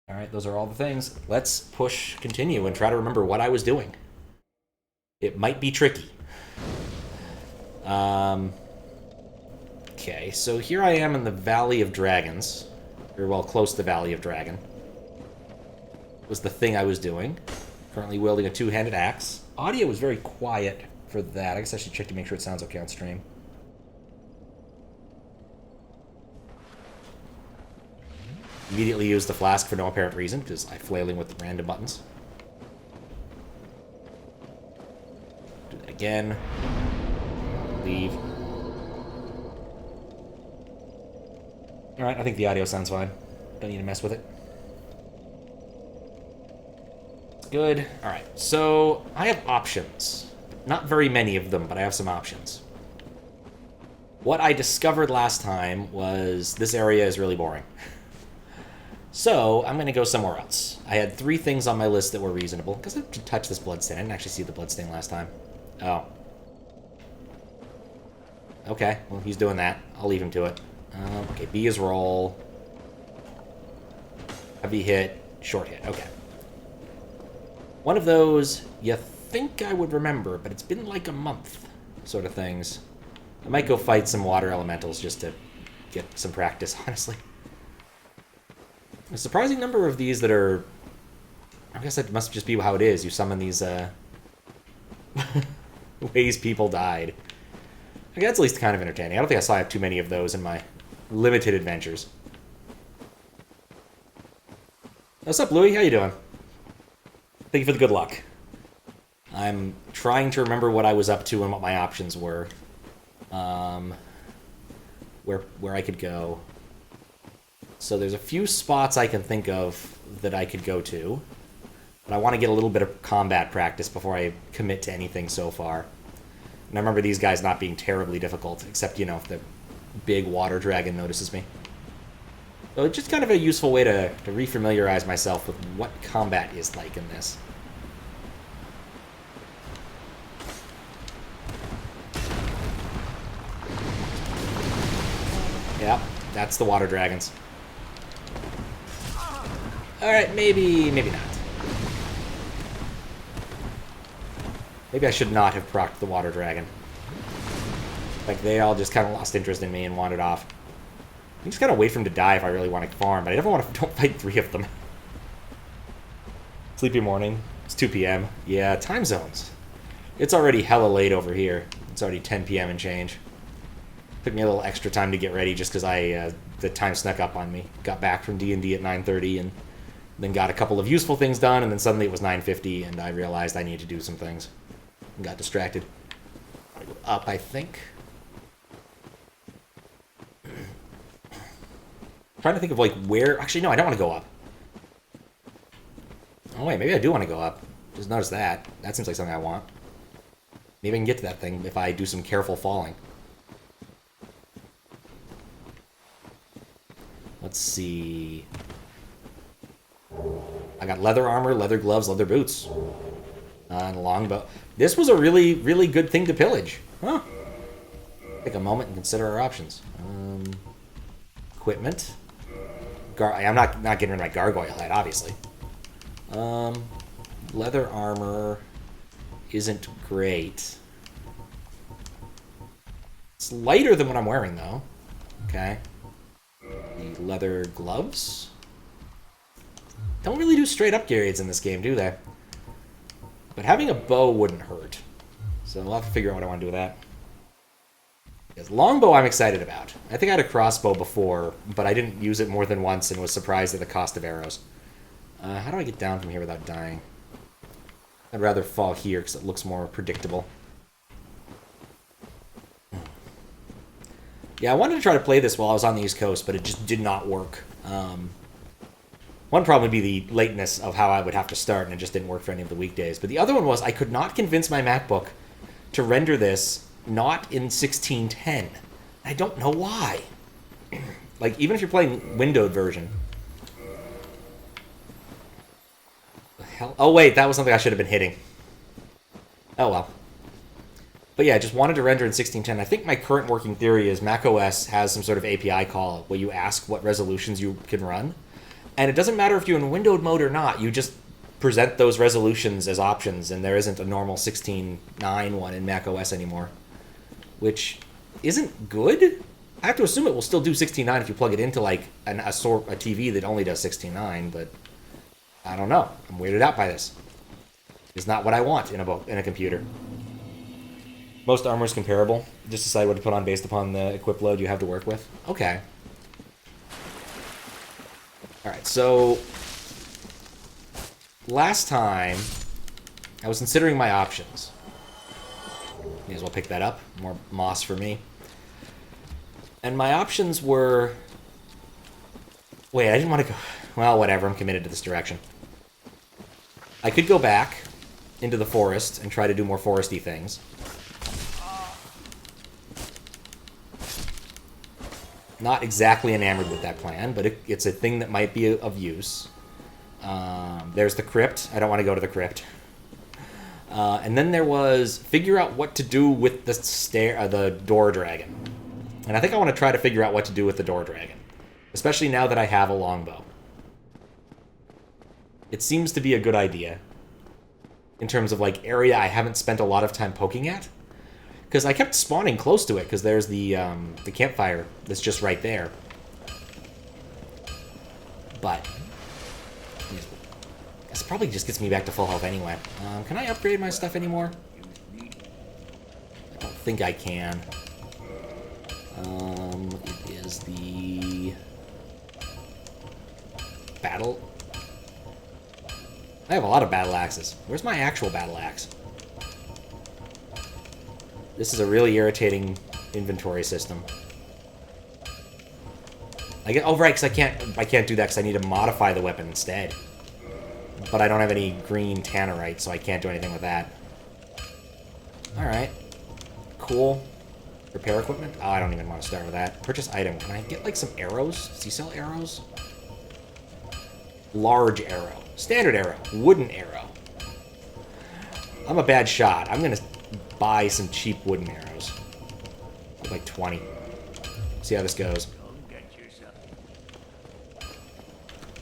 All right, those are all the things. Let's push continue and try to remember what I was doing. It might be tricky. Okay, so here I am in the Valley of Dragons. Or, well, close to the Valley of Dragon. Was the thing I was doing. Currently wielding a two-handed axe. Audio was very quiet for that. I guess I should check to make sure it sounds okay on stream. Immediately use the flask for no apparent reason, because I'm flailing with random buttons. Do that again. Leave. Alright, I think the audio sounds fine. Don't need to mess with it. Good. Alright, so I have options. Not very many of them, but I have some options. What I discovered last time was this area is really boring. So, I'm going to go somewhere else. I had 3 things on my list that were reasonable. Because I have to touch this bloodstain. I didn't actually see the bloodstain last time. Oh. Okay, well, he's doing that. I'll leave him to it. Okay, B is roll. Heavy hit, short hit. Okay. One of those you think I would remember, but it's been like a month, sort of things. I might go fight some water elementals just to get some practice, honestly. A surprising number of these that are... I guess that must just be how it is. You summon these, ways people died. Okay, that's at least kind of entertaining. I don't think I saw too many of those in my limited adventures. What's up, Louis? How you doing? Thank you for the good luck. I'm trying to remember what I was up to and what my options were. Where I could go. So there's a few spots I can think of that I could go to. But I want to get a little bit of combat practice before I commit to anything so far. And I remember these guys not being terribly difficult, except, you know, if the big water dragon notices me. So it's just kind of a useful way to refamiliarize myself with what combat is like in this. Yeah, that's the water dragons. Alright, maybe not. Maybe I should not have procced the water dragon. Like, they all just kind of lost interest in me and wandered off. I'm just kind of wait for him to die if I really want to farm, but I never want to don't fight 3 of them. Sleepy morning. It's 2 p.m. Yeah, time zones. It's already hella late over here. It's already 10 p.m. and change. Took me a little extra time to get ready just because the time snuck up on me. Got back from D&D at 9:30 and then got a couple of useful things done, and then suddenly it was 9:50 and I realized I needed to do some things. And got distracted. I go up, I think. Trying to think of, like, where... Actually, no, I don't want to go up. Oh, wait, maybe I do want to go up. Just noticed that. That seems like something I want. Maybe I can get to that thing if I do some careful falling. Let's see... I got leather armor, leather gloves, leather boots. And a longbow. This was a really, really good thing to pillage. Huh. Take a moment and consider our options. Equipment. I'm not getting rid of my gargoyle head, obviously. Leather armor isn't great. It's lighter than what I'm wearing, though. Okay. The leather gloves. Don't really do straight upgrades in this game, do they? But having a bow wouldn't hurt. So I'll have to figure out what I want to do with that. Because longbow I'm excited about. I think I had a crossbow before, but I didn't use it more than once and was surprised at the cost of arrows. How do I get down from here without dying? I'd rather fall here because it looks more predictable. Yeah, I wanted to try to play this while I was on the East Coast, but it just did not work. One problem would be the lateness of how I would have to start, and it just didn't work for any of the weekdays. But the other one was I could not convince my MacBook to render this not in 1610. I don't know why. Like, even if you're playing windowed version. The hell? Oh, wait, that was something I should have been hitting. Oh, well. But yeah, I just wanted to render in 1610. I think my current working theory is macOS has some sort of API call where you ask what resolutions you can run. And it doesn't matter if you're in windowed mode or not, you just present those resolutions as options, and there isn't a normal 16:9 one in macOS anymore, which isn't good. I have to assume it will still do 16:9 if you plug it into like a TV that only does 16:9, but I don't know. I'm weirded out by this. It's not what I want in a computer. Most armor is comparable. Just decide what to put on based upon the equip load you have to work with. Okay. Alright, so last time I was considering my options. May as well pick that up. More moss for me. And my options were... Wait, I didn't want to go... Well, whatever, I'm committed to this direction. I could go back into the forest and try to do more foresty things. Not exactly enamored with that plan, but it's a thing that might be of use. There's the crypt. I don't want to go to the crypt. And then there was figure out what to do with the door dragon. And I think I want to try to figure out what to do with the door dragon, especially now that I have a longbow. It seems to be a good idea in terms of like area I haven't spent a lot of time poking at. Because I kept spawning close to it, because there's the campfire that's just right there. But this probably just gets me back to full health anyway. Can I upgrade my stuff anymore? I don't think I can. It is the battle. I have a lot of battle axes. Where's my actual battle axe? This is a really irritating inventory system. Oh, right, because I can't do that because I need to modify the weapon instead. But I don't have any green tannerite, so I can't do anything with that. Alright. Cool. Repair equipment? Oh, I don't even want to start with that. Purchase item. Can I get, like, some arrows? Does he sell arrows? Large arrow. Standard arrow. Wooden arrow. I'm a bad shot. I'm going to buy some cheap wooden arrows. Like 20. See how this goes.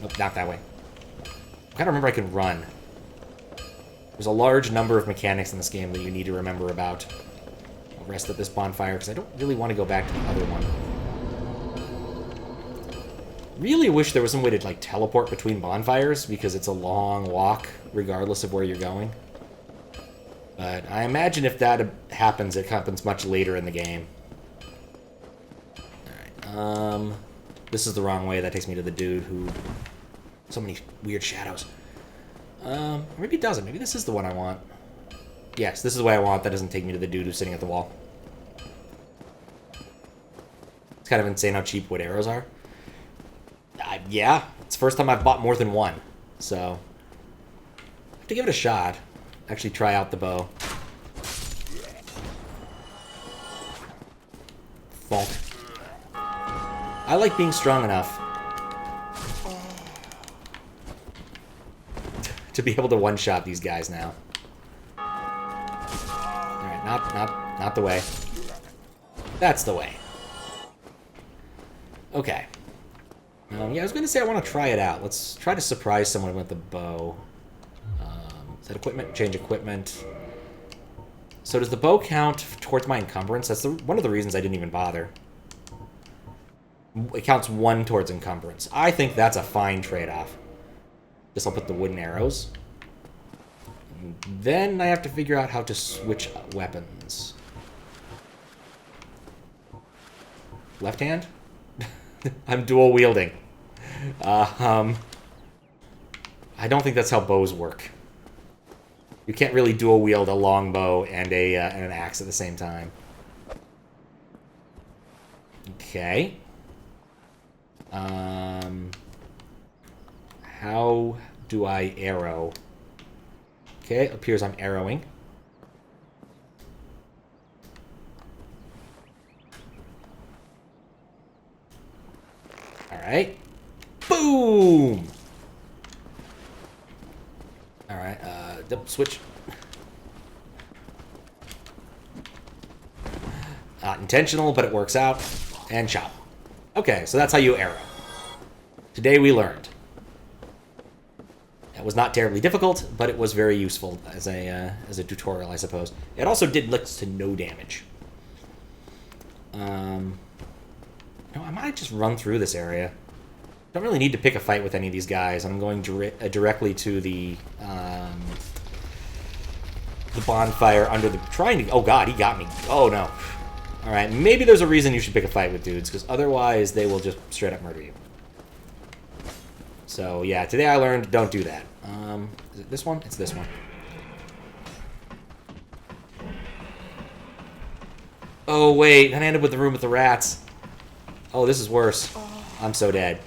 Nope, not that way. I kind of remember I can run. There's a large number of mechanics in this game that you need to remember about. I'll rest at this bonfire because I don't really want to go back to the other one. Really wish there was some way to like teleport between bonfires because it's a long walk regardless of where you're going. But I imagine if that happens, it happens much later in the game. Alright, this is the wrong way. That takes me to the dude who... So many weird shadows. Maybe it doesn't. Maybe this is the one I want. Yes, this is the way I want. That doesn't take me to the dude who's sitting at the wall. It's kind of insane how cheap wood arrows are. Yeah, it's the first time I've bought more than one. So, I have to give it a shot. Actually try out the bow. Fault. I like being strong enough to be able to one-shot these guys now. Alright, not the way. That's the way. Okay. Yeah, I was going to say I want to try it out. Let's try to surprise someone with the bow. Is that equipment? Change equipment. So does the bow count towards my encumbrance? That's one of the reasons I didn't even bother. It counts 1 towards encumbrance. I think that's a fine trade-off. Guess I'll put the wooden arrows. And then I have to figure out how to switch weapons. Left hand? I'm dual wielding. I don't think that's how bows work. You can't really dual wield a longbow and an axe at the same time. Okay. How do I arrow? Okay, it appears I'm arrowing. Alright. Boom! Alright, switch. Not intentional, but it works out. And chop. Okay, so that's how you arrow. Today we learned. It was not terribly difficult, but it was very useful as a tutorial, I suppose. It also did next to no damage. I might just run through this area. Don't really need to pick a fight with any of these guys. I'm going directly to the bonfire under the... Trying to... Oh, God, he got me. Oh, no. All right, maybe there's a reason you should pick a fight with dudes, because otherwise they will just straight up murder you. So, yeah, today I learned don't do that. Is it this one? It's this one. Oh, wait, I ended up with the room with the rats. Oh, this is worse. I'm so dead.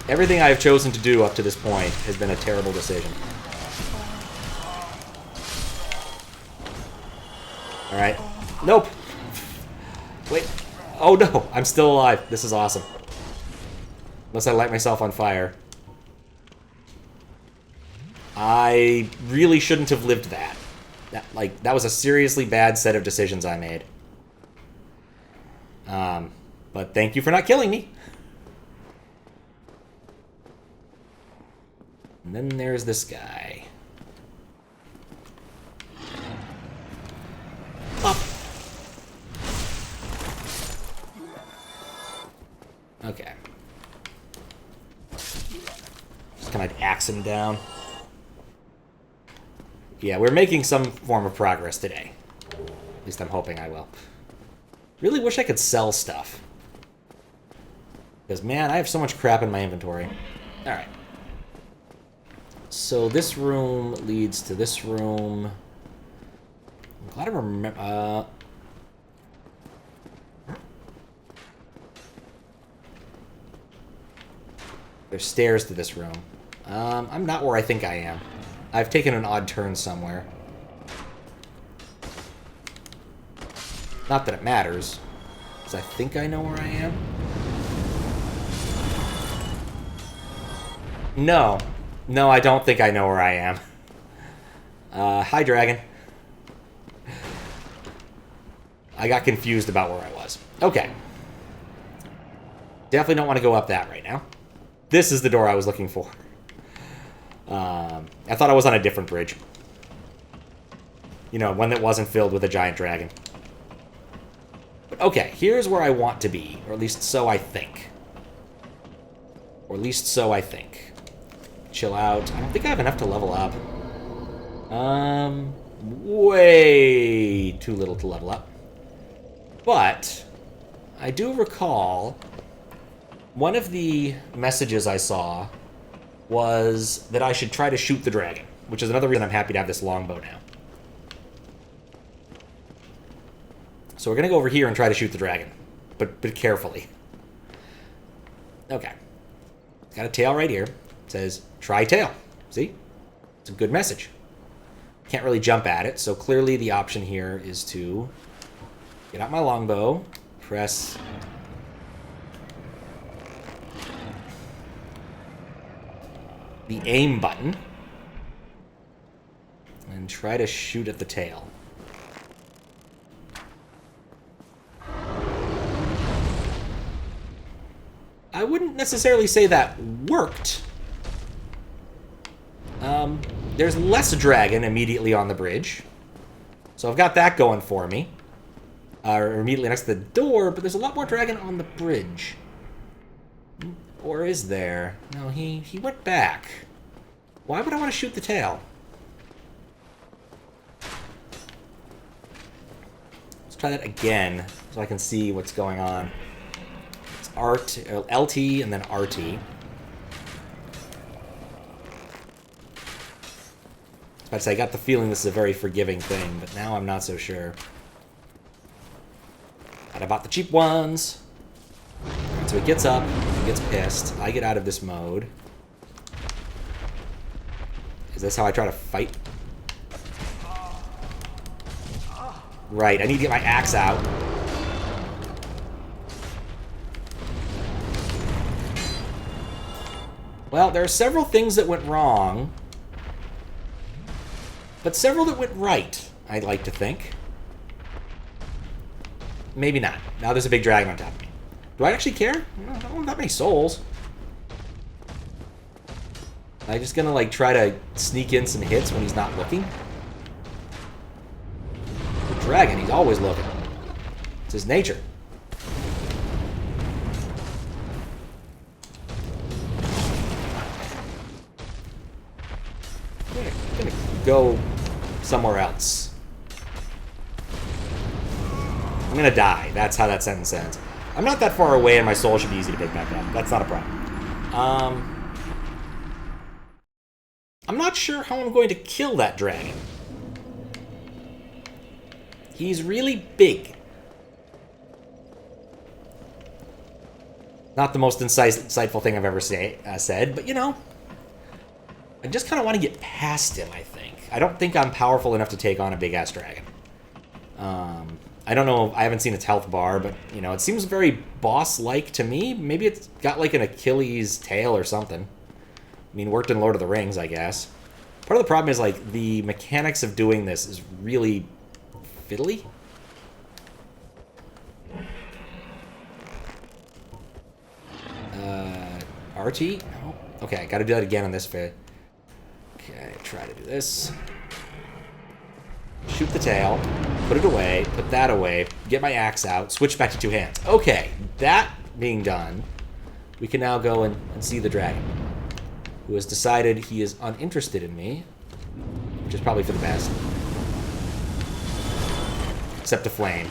Everything I have chosen to do up to this point has been a terrible decision. Alright. Nope. Wait. Oh no, I'm still alive. This is awesome. Unless I light myself on fire. I really shouldn't have lived that. That was a seriously bad set of decisions I made. But thank you for not killing me. And then there's this guy. Up. Okay. Just kind of axe him down. Yeah, we're making some form of progress today. At least I'm hoping I will. Really wish I could sell stuff. Because, man, I have so much crap in my inventory. Alright. So this room leads to this room. I'm glad I remember... There's stairs to this room. I'm not where I think I am. I've taken an odd turn somewhere. Not that it matters, because I think I know where I am. No. No, I don't think I know where I am. Hi, dragon. I got confused about where I was. Okay. Definitely don't want to go up that right now. This is the door I was looking for. I thought I was on a different bridge. You know, one that wasn't filled with a giant dragon. But okay, here's where I want to be. Or at least so I think. Or at least so I think. Chill out. I don't think I have enough to level up. Way too little to level up. But I do recall one of the messages I saw was that I should try to shoot the dragon, which is another reason I'm happy to have this longbow now. So we're going to go over here and try to shoot the dragon, but carefully. Okay. Got a tail right here. It says, try tail. See? It's a good message. Can't really jump at it, so clearly the option here is to get out my longbow, press the aim button, and try to shoot at the tail. I wouldn't necessarily say that worked. There's less dragon immediately on the bridge. So I've got that going for me. Or immediately next to the door, but there's a lot more dragon on the bridge. Or is there? No, he went back. Why would I want to shoot the tail? Let's try that again, so I can see what's going on. It's LT and then RT. I was about to say, I got the feeling this is a very forgiving thing, but now I'm not so sure. And I bought the cheap ones. So he gets up, he gets pissed. I get out of this mode. Is this how I try to fight? Right, I need to get my axe out. Well, there are several things that went wrong, but several that went right, I'd like to think. maybe not. Now there's a big dragon on top of me. Do I actually care? I don't want that many souls. Am I just gonna, like, try to sneak in some hits when he's not looking? The dragon, he's always looking. It's his nature. I'm gonna go somewhere else. I'm gonna die. That's how that sentence ends. I'm not that far away, and my soul should be easy to pick back up. That's not a problem. I'm not sure how I'm going to kill that dragon. He's really big. Not the most insightful thing I've ever said, but you know, I just kind of want to get past him, I think. I don't think I'm powerful enough to take on a big-ass dragon. I don't know, I haven't seen its health bar, but, you know, it seems very boss-like to me. Maybe it's got, like, an Achilles tail or something. I mean, worked in Lord of the Rings, I guess. Part of the problem is, like, the mechanics of doing this is really fiddly. RT? No. Okay, I gotta do that again on this fit. Okay, try to do this. Shoot the tail, put it away, put that away, get my axe out, switch back to two hands. Okay, that being done, we can now go and see the dragon, who has decided he is uninterested in me, which is probably for the best. Except a flame.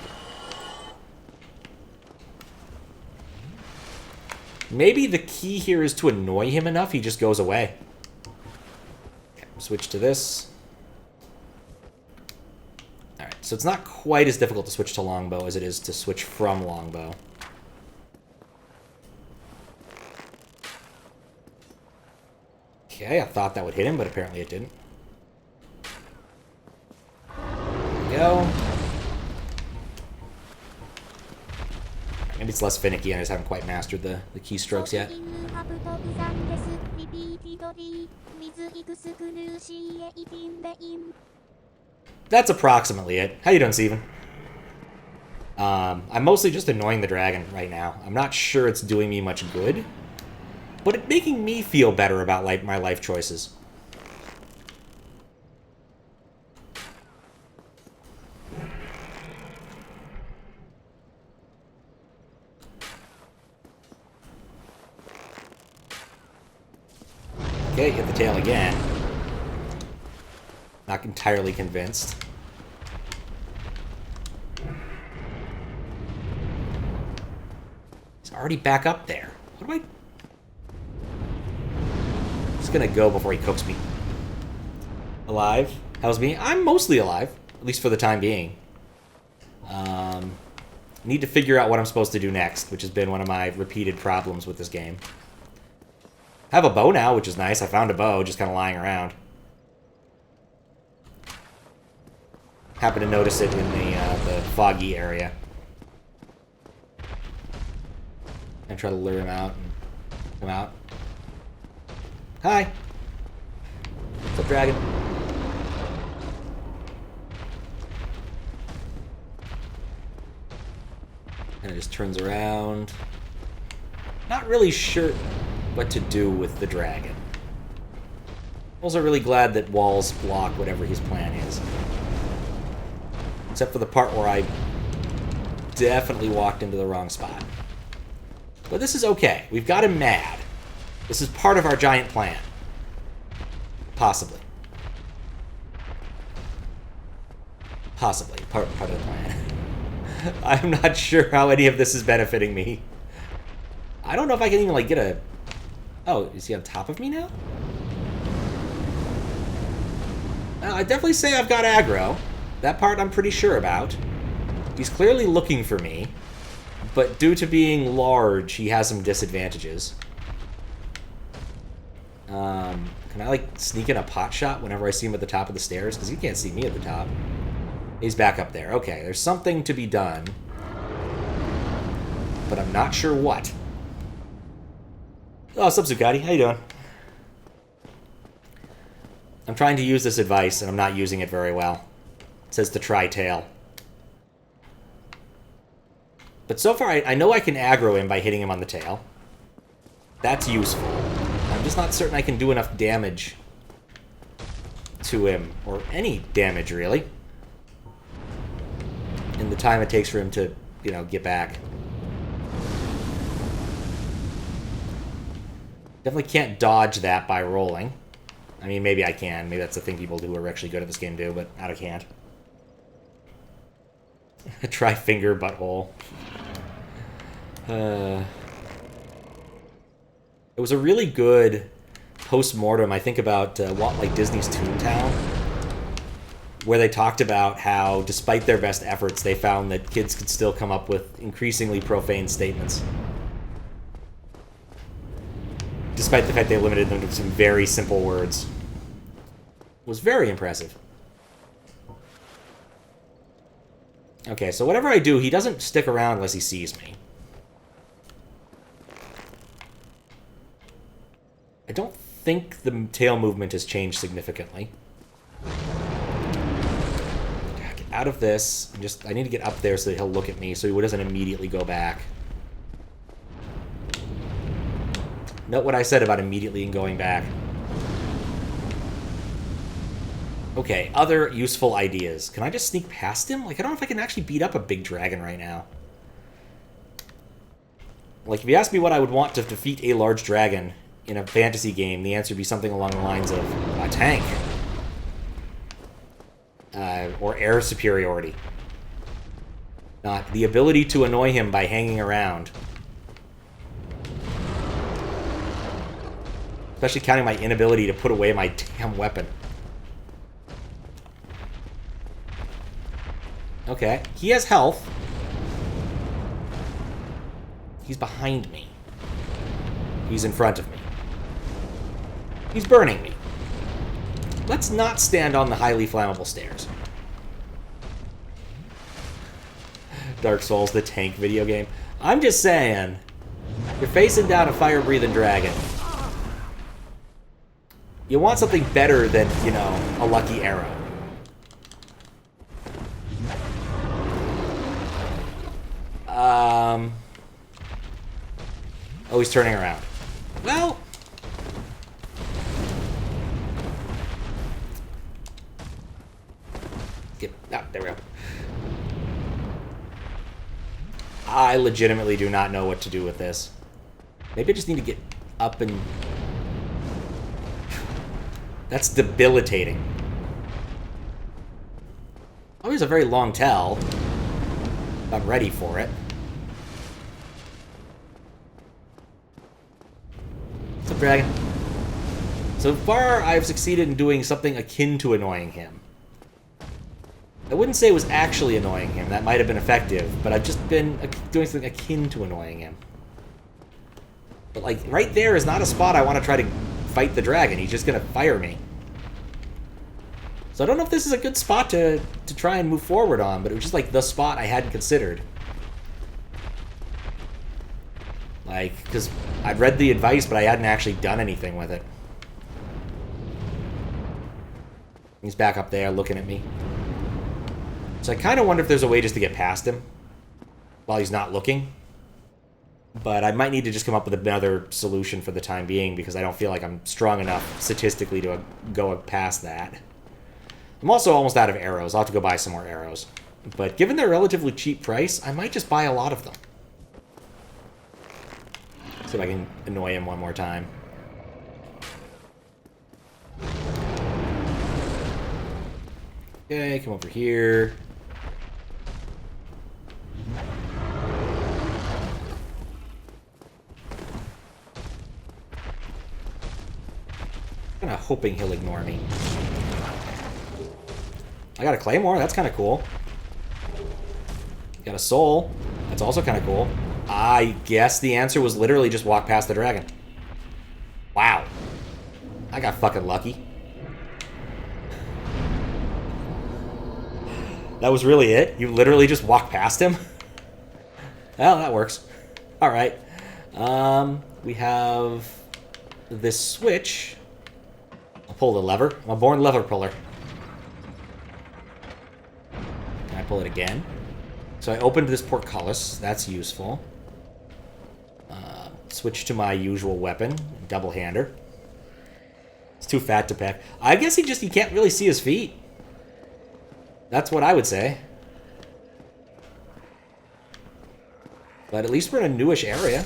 Maybe the key here is to annoy him enough he just goes away. Okay, switch to this. Alright, so it's not quite as difficult to switch to longbow as it is to switch from longbow. Okay, I thought that would hit him, but apparently it didn't. There we go. Maybe it's less finicky, I just haven't quite mastered the keystrokes yet. That's approximately it. How you doing, Steven? I'm mostly just annoying the dragon right now. I'm not sure it's doing me much good, but it's making me feel better about my life choices. Okay, hit the tail again. Not entirely convinced. He's already back up there. What do I... I'm just gonna go before he cooks me. Alive? How's me? I'm mostly alive, at least for the time being. Need to figure out what I'm supposed to do next, which has been one of my repeated problems with this game. I have a bow now, which is nice. I found a bow, just kind of lying around. Happened to notice it in the foggy area. And try to lure him out and come out. Hi! What's up, dragon? And it just turns around. Not really sure what to do with the dragon. Also really glad that walls block whatever his plan is. Except for the part where I definitely walked into the wrong spot. But this is okay. We've got him mad. This is part of our giant plan. Possibly. Possibly. Part of the plan. I'm not sure how any of this is benefiting me. I don't know if I can even, like, get a... Oh, is he on top of me now? I definitely say I've got aggro. That part I'm pretty sure about. He's clearly looking for me. But due to being large, he has some disadvantages. Can I, like, sneak in a pot shot whenever I see him at the top of the stairs? Because he can't see me at the top. He's back up there. Okay, there's something to be done. But I'm not sure what. Oh, what's up, Zuccotti? How you doing? I'm trying to use this advice, and I'm not using it very well. It says to try tail. But so far, I know I can aggro him by hitting him on the tail. That's useful. I'm just not certain I can do enough damage to him, or any damage, really, in the time it takes for him to, you know, get back. Definitely can't dodge that by rolling. I mean, maybe I can. Maybe that's the thing people who are actually good at this game do, but I can't. Try finger butthole. It was a really good post-mortem, I think, about like Disney's Toontown, where they talked about how, despite their best efforts, they found that kids could still come up with increasingly profane statements. Despite the fact they limited them to some very simple words. It was very impressive. Okay, so whatever I do, he doesn't stick around unless he sees me. I don't think the tail movement has changed significantly. Get out of this. I need to get up there so that he'll look at me so he doesn't immediately go back. Note what I said about immediately going back. Okay, other useful ideas. Can I just sneak past him? Like, I don't know if I can actually beat up a big dragon right now. Like, if you ask me what I would want to defeat a large dragon in a fantasy game, the answer would be something along the lines of a tank. Or air superiority. Not the ability to annoy him by hanging around. Especially counting my inability to put away my damn weapon. Okay, he has health. He's behind me. He's in front of me. He's burning me. Let's not stand on the highly flammable stairs. Dark Souls, the tank video game. I'm just saying, you're facing down a fire-breathing dragon. You want something better than, you know, a lucky arrow. Oh, he's turning around. Well... there we go. I legitimately do not know what to do with this. Maybe I just need to get up and... That's debilitating. Oh, here's a very long tell. I'm ready for it. What's up, dragon? So far, I've succeeded in doing something akin to annoying him. I wouldn't say it was actually annoying him. That might have been effective, but I've just been doing something akin to annoying him. But, like, right there is not a spot I want to try to fight the dragon. He's just going to fire me. So I don't know if this is a good spot to try and move forward on, but it was just, like, the spot I hadn't considered. Like, because I'd read the advice, but I hadn't actually done anything with it. He's back up there looking at me. So I kind of wonder if there's a way just to get past him while he's not looking. But I might need to just come up with another solution for the time being because I don't feel like I'm strong enough statistically to go past that. I'm also almost out of arrows. I'll have to go buy some more arrows. But given their relatively cheap price, I might just buy a lot of them. See if I can annoy him one more time. Okay, come over here. I'm kind of hoping he'll ignore me. I got a claymore, that's kind of cool. Got a soul, that's also kind of cool. I guess the answer was literally just walk past the dragon. Wow. I got fucking lucky. That was really it? You literally just walked past him? Well, that works. Alright. We have this switch. I'll pull the lever. I'm a born lever puller. Can I pull it again? So I opened this portcullis. That's useful. Switch to my usual weapon, double-hander. It's too fat to pack. I guess he can't really see his feet. That's what I would say. But at least we're in a newish area.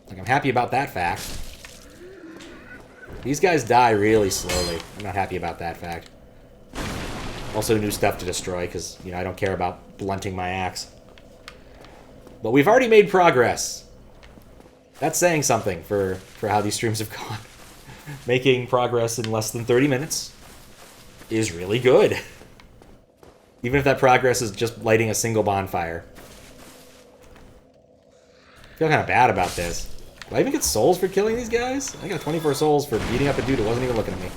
Like, I'm happy about that fact. These guys die really slowly. I'm not happy about that fact. Also new stuff to destroy, because, you know, I don't care about blunting my axe. But we've already made progress. That's saying something for how these streams have gone. Making progress in less than 30 minutes is really good. Even if that progress is just lighting a single bonfire. I feel kind of bad about this. Do I even get souls for killing these guys? I got 24 souls for beating up a dude who wasn't even looking at me.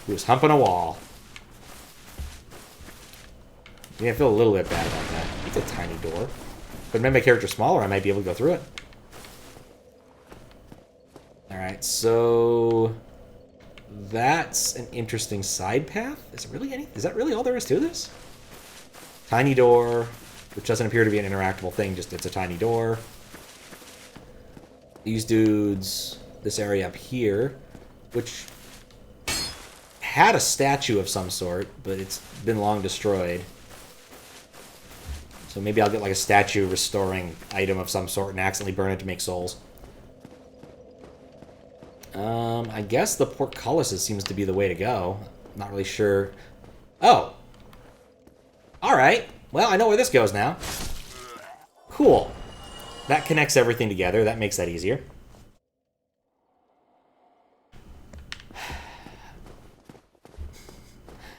He was humping a wall. Yeah, I feel a little bit bad about that. It's a tiny door. If I made my character smaller, I might be able to go through it. Alright, so... that's an interesting side path. Is that really all there is to this? Tiny door, which doesn't appear to be an interactable thing, just it's a tiny door. These dudes, this area up here, which had a statue of some sort, but it's been long destroyed. So maybe I'll get like a statue restoring item of some sort and accidentally burn it to make souls. I guess the portcullis seems to be the way to go. Not really sure. Oh! Alright. Well, I know where this goes now. Cool. That connects everything together. That makes that easier.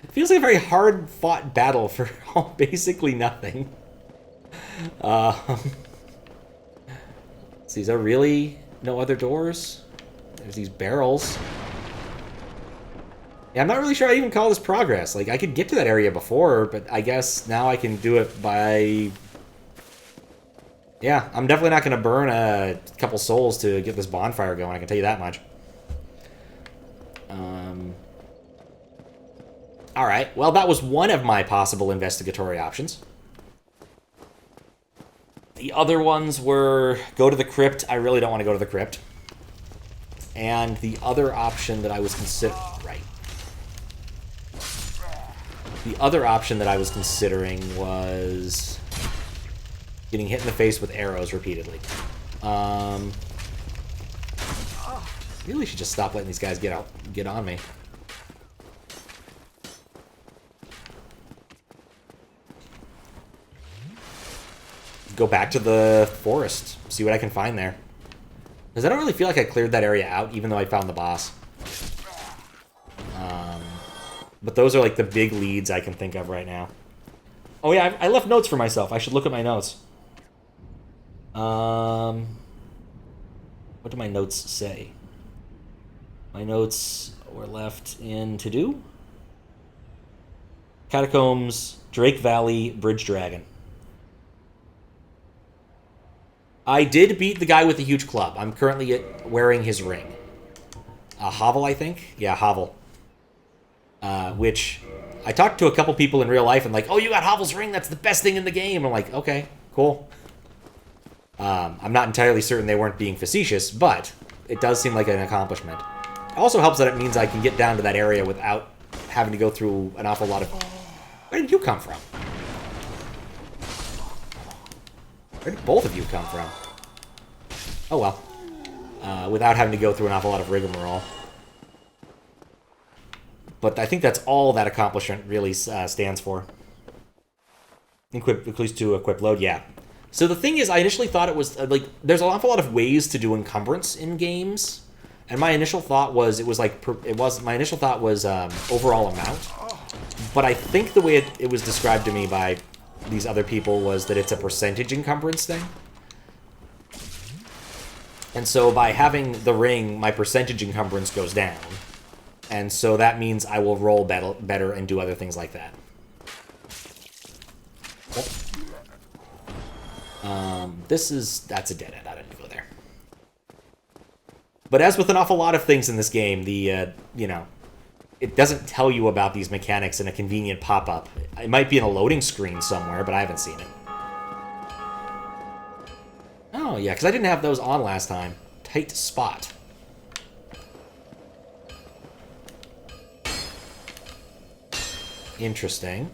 It feels like a very hard-fought battle for basically nothing. See, is there really no other doors? There's these barrels. Yeah, I'm not really sure I even call this progress. Like, I could get to that area before, but I guess now I can do it by... Yeah, I'm definitely not going to burn a couple souls to get this bonfire going, I can tell you that much. Alright, well, that was one of my possible investigatory options. The other ones were go to the crypt. I really don't want to go to the crypt. And the other option that I was considering... Right. The other option that I was considering was getting hit in the face with arrows repeatedly. Really should just stop letting these guys get on me. Go back to the forest, see what I can find there. Because I don't really feel like I cleared that area out, even though I found the boss. But those are like the big leads I can think of right now. Oh yeah, I left notes for myself. I should look at my notes. What do my notes say? My notes were left in to-do. Catacombs, Drake Valley, Bridge Dragon. I did beat the guy with the huge club. I'm currently wearing his ring. Hovel, I think? Yeah, Hovel. Which I talked to a couple people in real life and like, oh, you got Hovel's ring? That's the best thing in the game. I'm like, okay, cool. I'm not entirely certain they weren't being facetious, but it does seem like an accomplishment. It also helps that it means I can get down to that area without having to go through an awful lot of... Where did you come from? Where did both of you come from? Oh well. Without having to go through an awful lot of rigmarole. But I think that's all that accomplishment really stands for. At least to equip load, yeah. So the thing is, I initially thought it was, like, there's an awful lot of ways to do encumbrance in games. And my initial thought was, my initial thought was overall amount. But I think the way it was described to me by these other people was that it's a percentage encumbrance thing. And so by having the ring, my percentage encumbrance goes down. And so that means I will roll better and do other things like that. That's a dead end. I didn't go there. But as with an awful lot of things in this game, the, it doesn't tell you about these mechanics in a convenient pop-up. It might be in a loading screen somewhere, but I haven't seen it. Oh, yeah, because I didn't have those on last time. Tight spot. Interesting.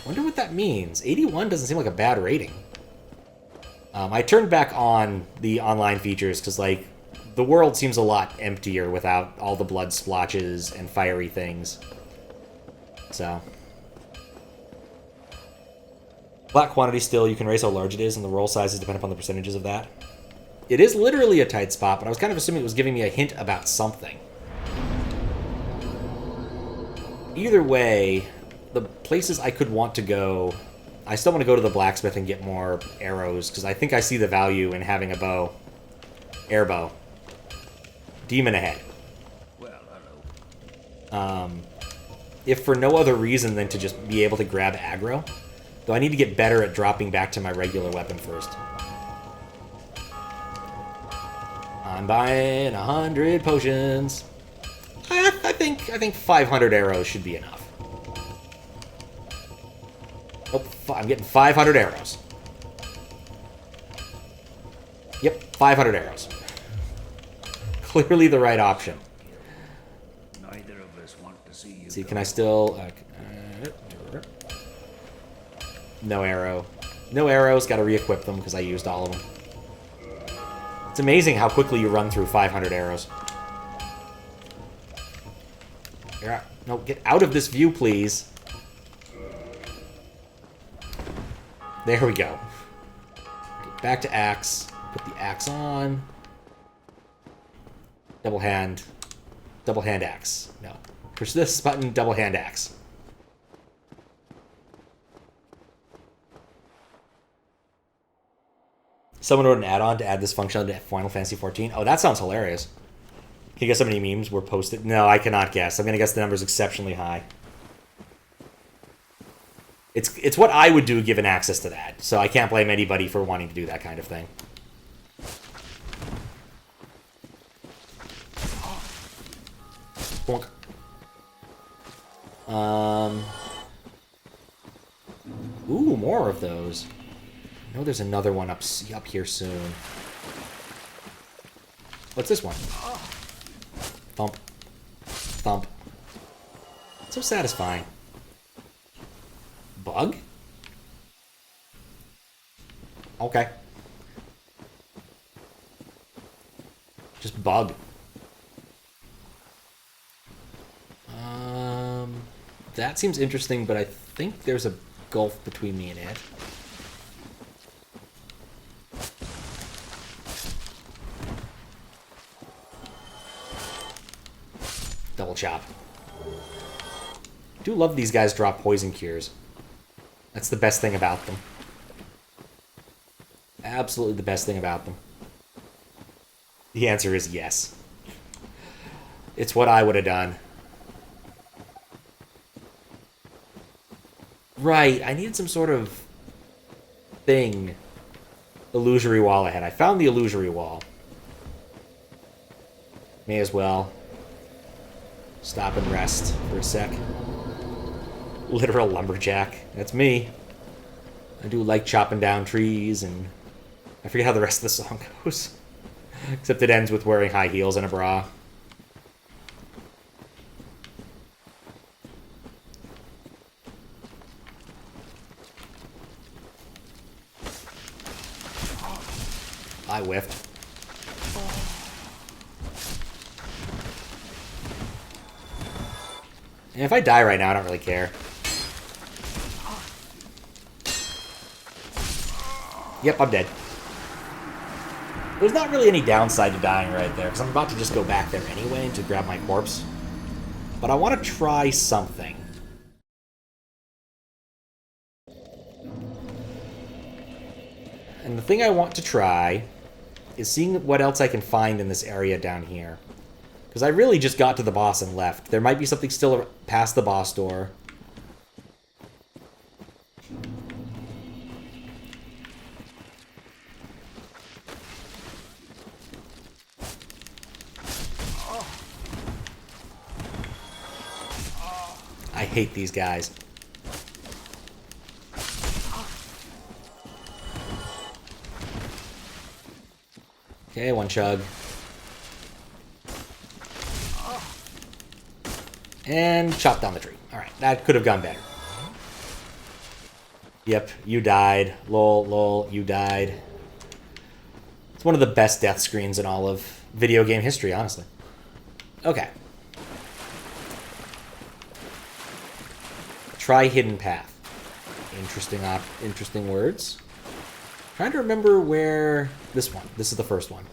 Wonder what that means. 81 doesn't seem like a bad rating. I turned back on the online features because, like, the world seems a lot emptier without all the blood splotches and fiery things. So. Flat quantity still, you can raise how large it is, and the roll sizes depend upon the percentages of that. It is literally a tight spot, but I was kind of assuming it was giving me a hint about something. Either way, the places I could want to go... I still want to go to the blacksmith and get more arrows, because I think I see the value in having a bow. Air bow. Demon ahead. Well, hello. If for no other reason than to just be able to grab aggro, though I need to get better at dropping back to my regular weapon first. I'm buying 100 potions. I think 500 arrows should be enough. Oh, I'm getting 500 arrows. Yep, 500 arrows. Clearly the right option. Neither of us want to see you. See, can I still... no arrow. No arrows, gotta re-equip them because I used all of them. It's amazing how quickly you run through 500 arrows. No, get out of this view, please. There we go. Get back to axe. Put the axe on. Double hand axe. No. Push this button, double hand axe. Someone wrote an add-on to add this function to Final Fantasy XIV. Oh, that sounds hilarious. Can you guess how many memes were posted? No, I cannot guess. I'm going to guess the number's exceptionally high. It's what I would do given access to that, so I can't blame anybody for wanting to do that kind of thing. Bonk. Ooh, more of those. I know there's another one up here soon. What's this one? Thump. Thump. So satisfying. Bug? Okay. Just bug. That seems interesting, but I think there's a gulf between me and it. Double chop. I do love these guys drop poison cures. That's the best thing about them. Absolutely the best thing about them. The answer is yes. It's what I would have done. Right, I needed some sort of thing. Illusory wall ahead. I found the illusory wall. May as well stop and rest for a sec. Literal lumberjack. That's me. I do like chopping down trees, and I forget how the rest of the song goes. Except it ends with wearing high heels and a bra. I whiffed. And if I die right now, I don't really care. Yep, I'm dead. There's not really any downside to dying right there, because I'm about to just go back there anyway to grab my corpse. But I want to try something. And the thing I want to try is seeing what else I can find in this area down here. Because I really just got to the boss and left. There might be something still past the boss door. hate these guys. Okay, one chug. And chop down the tree. Alright, that could have gone better. Yep, you died. Lol, lol, you died. It's one of the best death screens in all of video game history, honestly. Okay. Try hidden path. Interesting words. Trying to remember where... This one. This is the first one.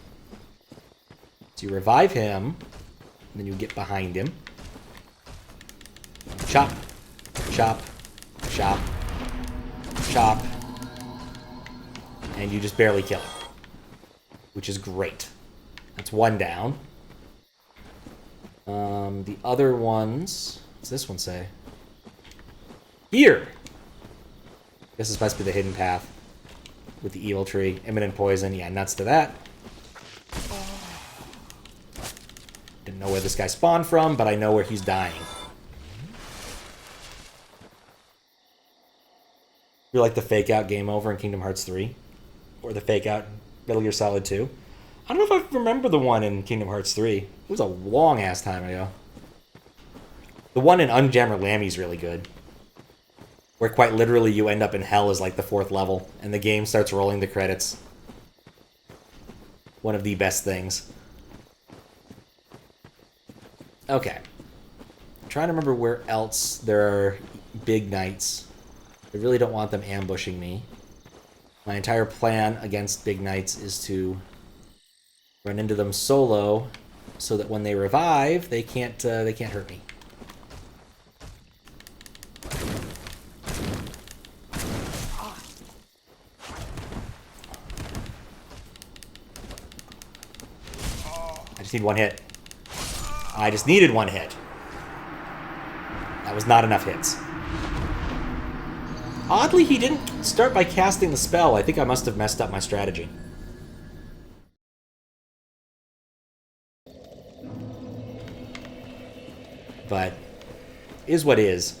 So you revive him, and then you get behind him. Chop. Chop. Chop. Chop. And you just barely kill him. Which is great. That's one down. The other ones... What's this one say? Here! I guess this must be the hidden path. With the evil tree. Imminent poison. Yeah, nuts to that. Didn't know where this guy spawned from, but I know where he's dying. You like the fake out game over in Kingdom Hearts 3? Or the fake out Metal Gear Solid 2? I don't know if I remember the one in Kingdom Hearts 3. It was a long ass time ago. The one in Unjammer Lammy's really good. Where quite literally you end up in hell as like the 4th level, and the game starts rolling the credits. One of the best things. Okay. I'm trying to remember where else there are big knights. I really don't want them ambushing me. My entire plan against big knights is to run into them solo, so that when they revive, they can't hurt me. I just need one hit. I just needed one hit. That was not enough hits. Oddly, he didn't start by casting the spell. I think I must have messed up my strategy. But, is what is.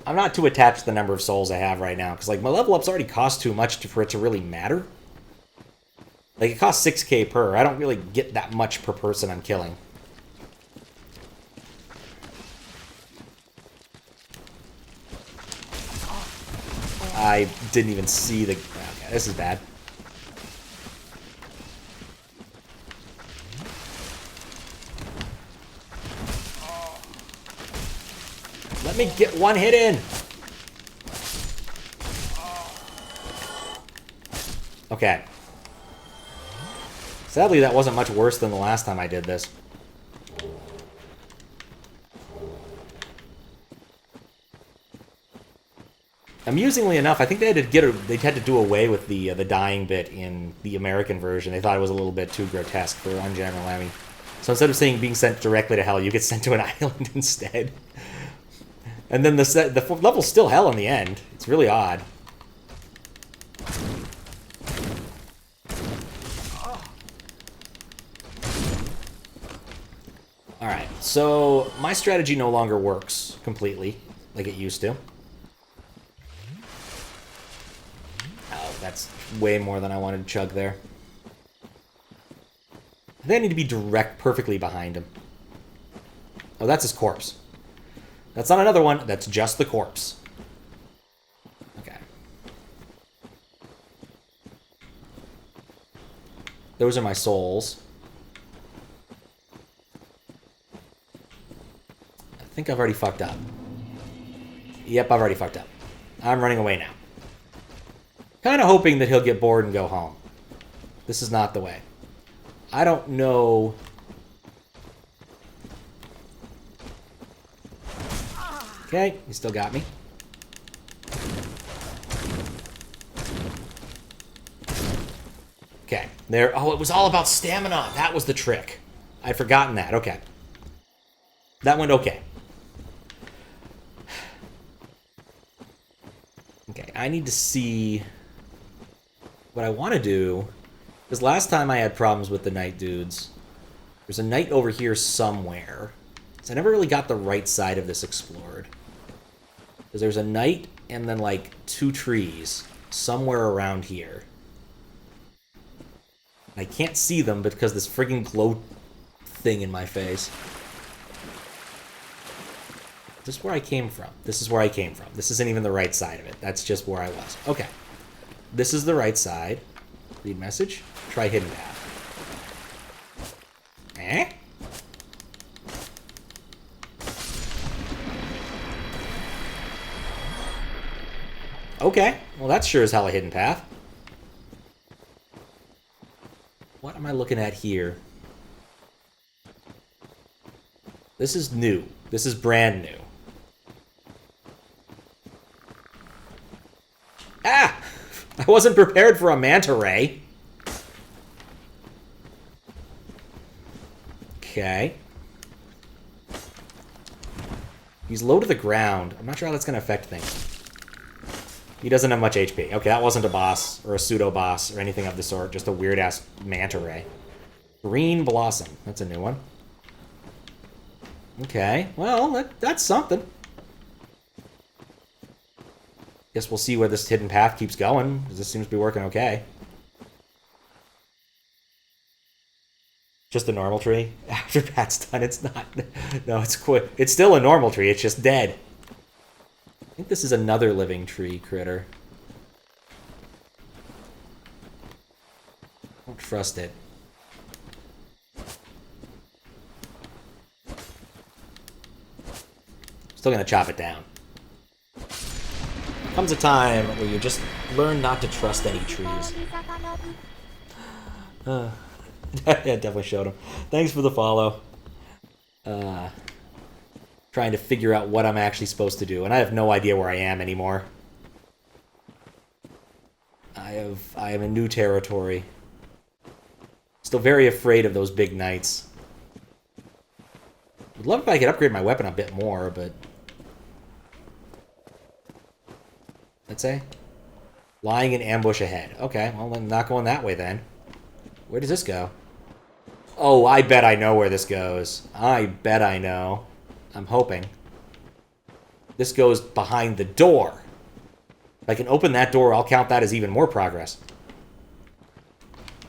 I'm not too attached to the number of souls I have right now, because like my level ups already cost too much for it to really matter. Like, it costs 6k per. I don't really get that much per person I'm killing. I didn't even see the... Okay, this is bad. Let me get one hit in! Okay. Sadly, that wasn't much worse than the last time I did this. Amusingly enough, I think they had to do away with the dying bit in the American version. They thought it was a little bit too grotesque for Unjammer Lammy. So instead of being sent directly to hell, you get sent to an island instead. And then the level's still hell in the end. It's really odd. Alright, so my strategy no longer works completely like it used to. Oh, that's way more than I wanted to chug there. I think I need to be perfectly behind him. Oh, that's his corpse. That's not another one, that's just the corpse. Okay. Those are my souls. I think I've already fucked up. Yep, I've already fucked up. I'm running away now. Kind of hoping that he'll get bored and go home. This is not the way. I don't know... Okay, he still got me. Okay, there. Oh, it was all about stamina. That was the trick. I'd forgotten that. Okay. That went okay. Okay, I need to see what I want to do. Because last time I had problems with the knight dudes. There's a knight over here somewhere. So I never really got the right side of this explored. Because there's a knight and then, like, 2 trees somewhere around here. I can't see them because this friggin' glow thing in my face. This is where I came from. This is where I came from. This isn't even the right side of it. That's just where I was. Okay. This is the right side. Read message. Try hidden path. Eh? Okay. Well, that's sure as hell a hidden path. What am I looking at here? This is new. This is brand new. Ah! I wasn't prepared for a manta ray. Okay. He's low to the ground. I'm not sure how that's going to affect things. He doesn't have much HP. Okay, that wasn't a boss or a pseudo-boss or anything of the sort. Just a weird-ass manta ray. Green Blossom. That's a new one. Okay, well, that's something. Guess we'll see where this hidden path keeps going, because this seems to be working okay. Just a normal tree? After Pat's done, it's not. No, it's quit. It's still a normal tree, it's just dead. I think this is another living tree critter. Don't trust it. Still gonna chop it down. Comes a time where you just learn not to trust any trees. Yeah, definitely showed him. Thanks for the follow. Trying to figure out what I'm actually supposed to do, and I have no idea where I am anymore. I am in new territory. Still very afraid of those big knights. Would love if I could upgrade my weapon a bit more, but let's say lying in ambush ahead. Okay, well then not going that way then. Where does this go? Oh, I bet I know where this goes. I bet I know. I'm hoping. This goes behind the door. If I can open that door, I'll count that as even more progress.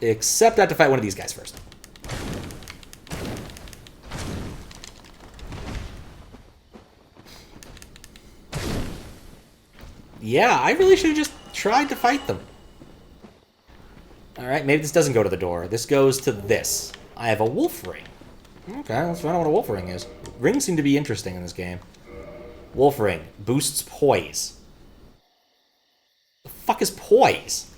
Except I have to fight one of these guys first. Yeah, I really should have just tried to fight them. Alright, maybe this doesn't go to the door. This goes to this. I have a wolf ring. Okay, let's find out what a wolf ring is. Rings seem to be interesting in this game. Wolf ring. Boosts poise. The fuck is poise?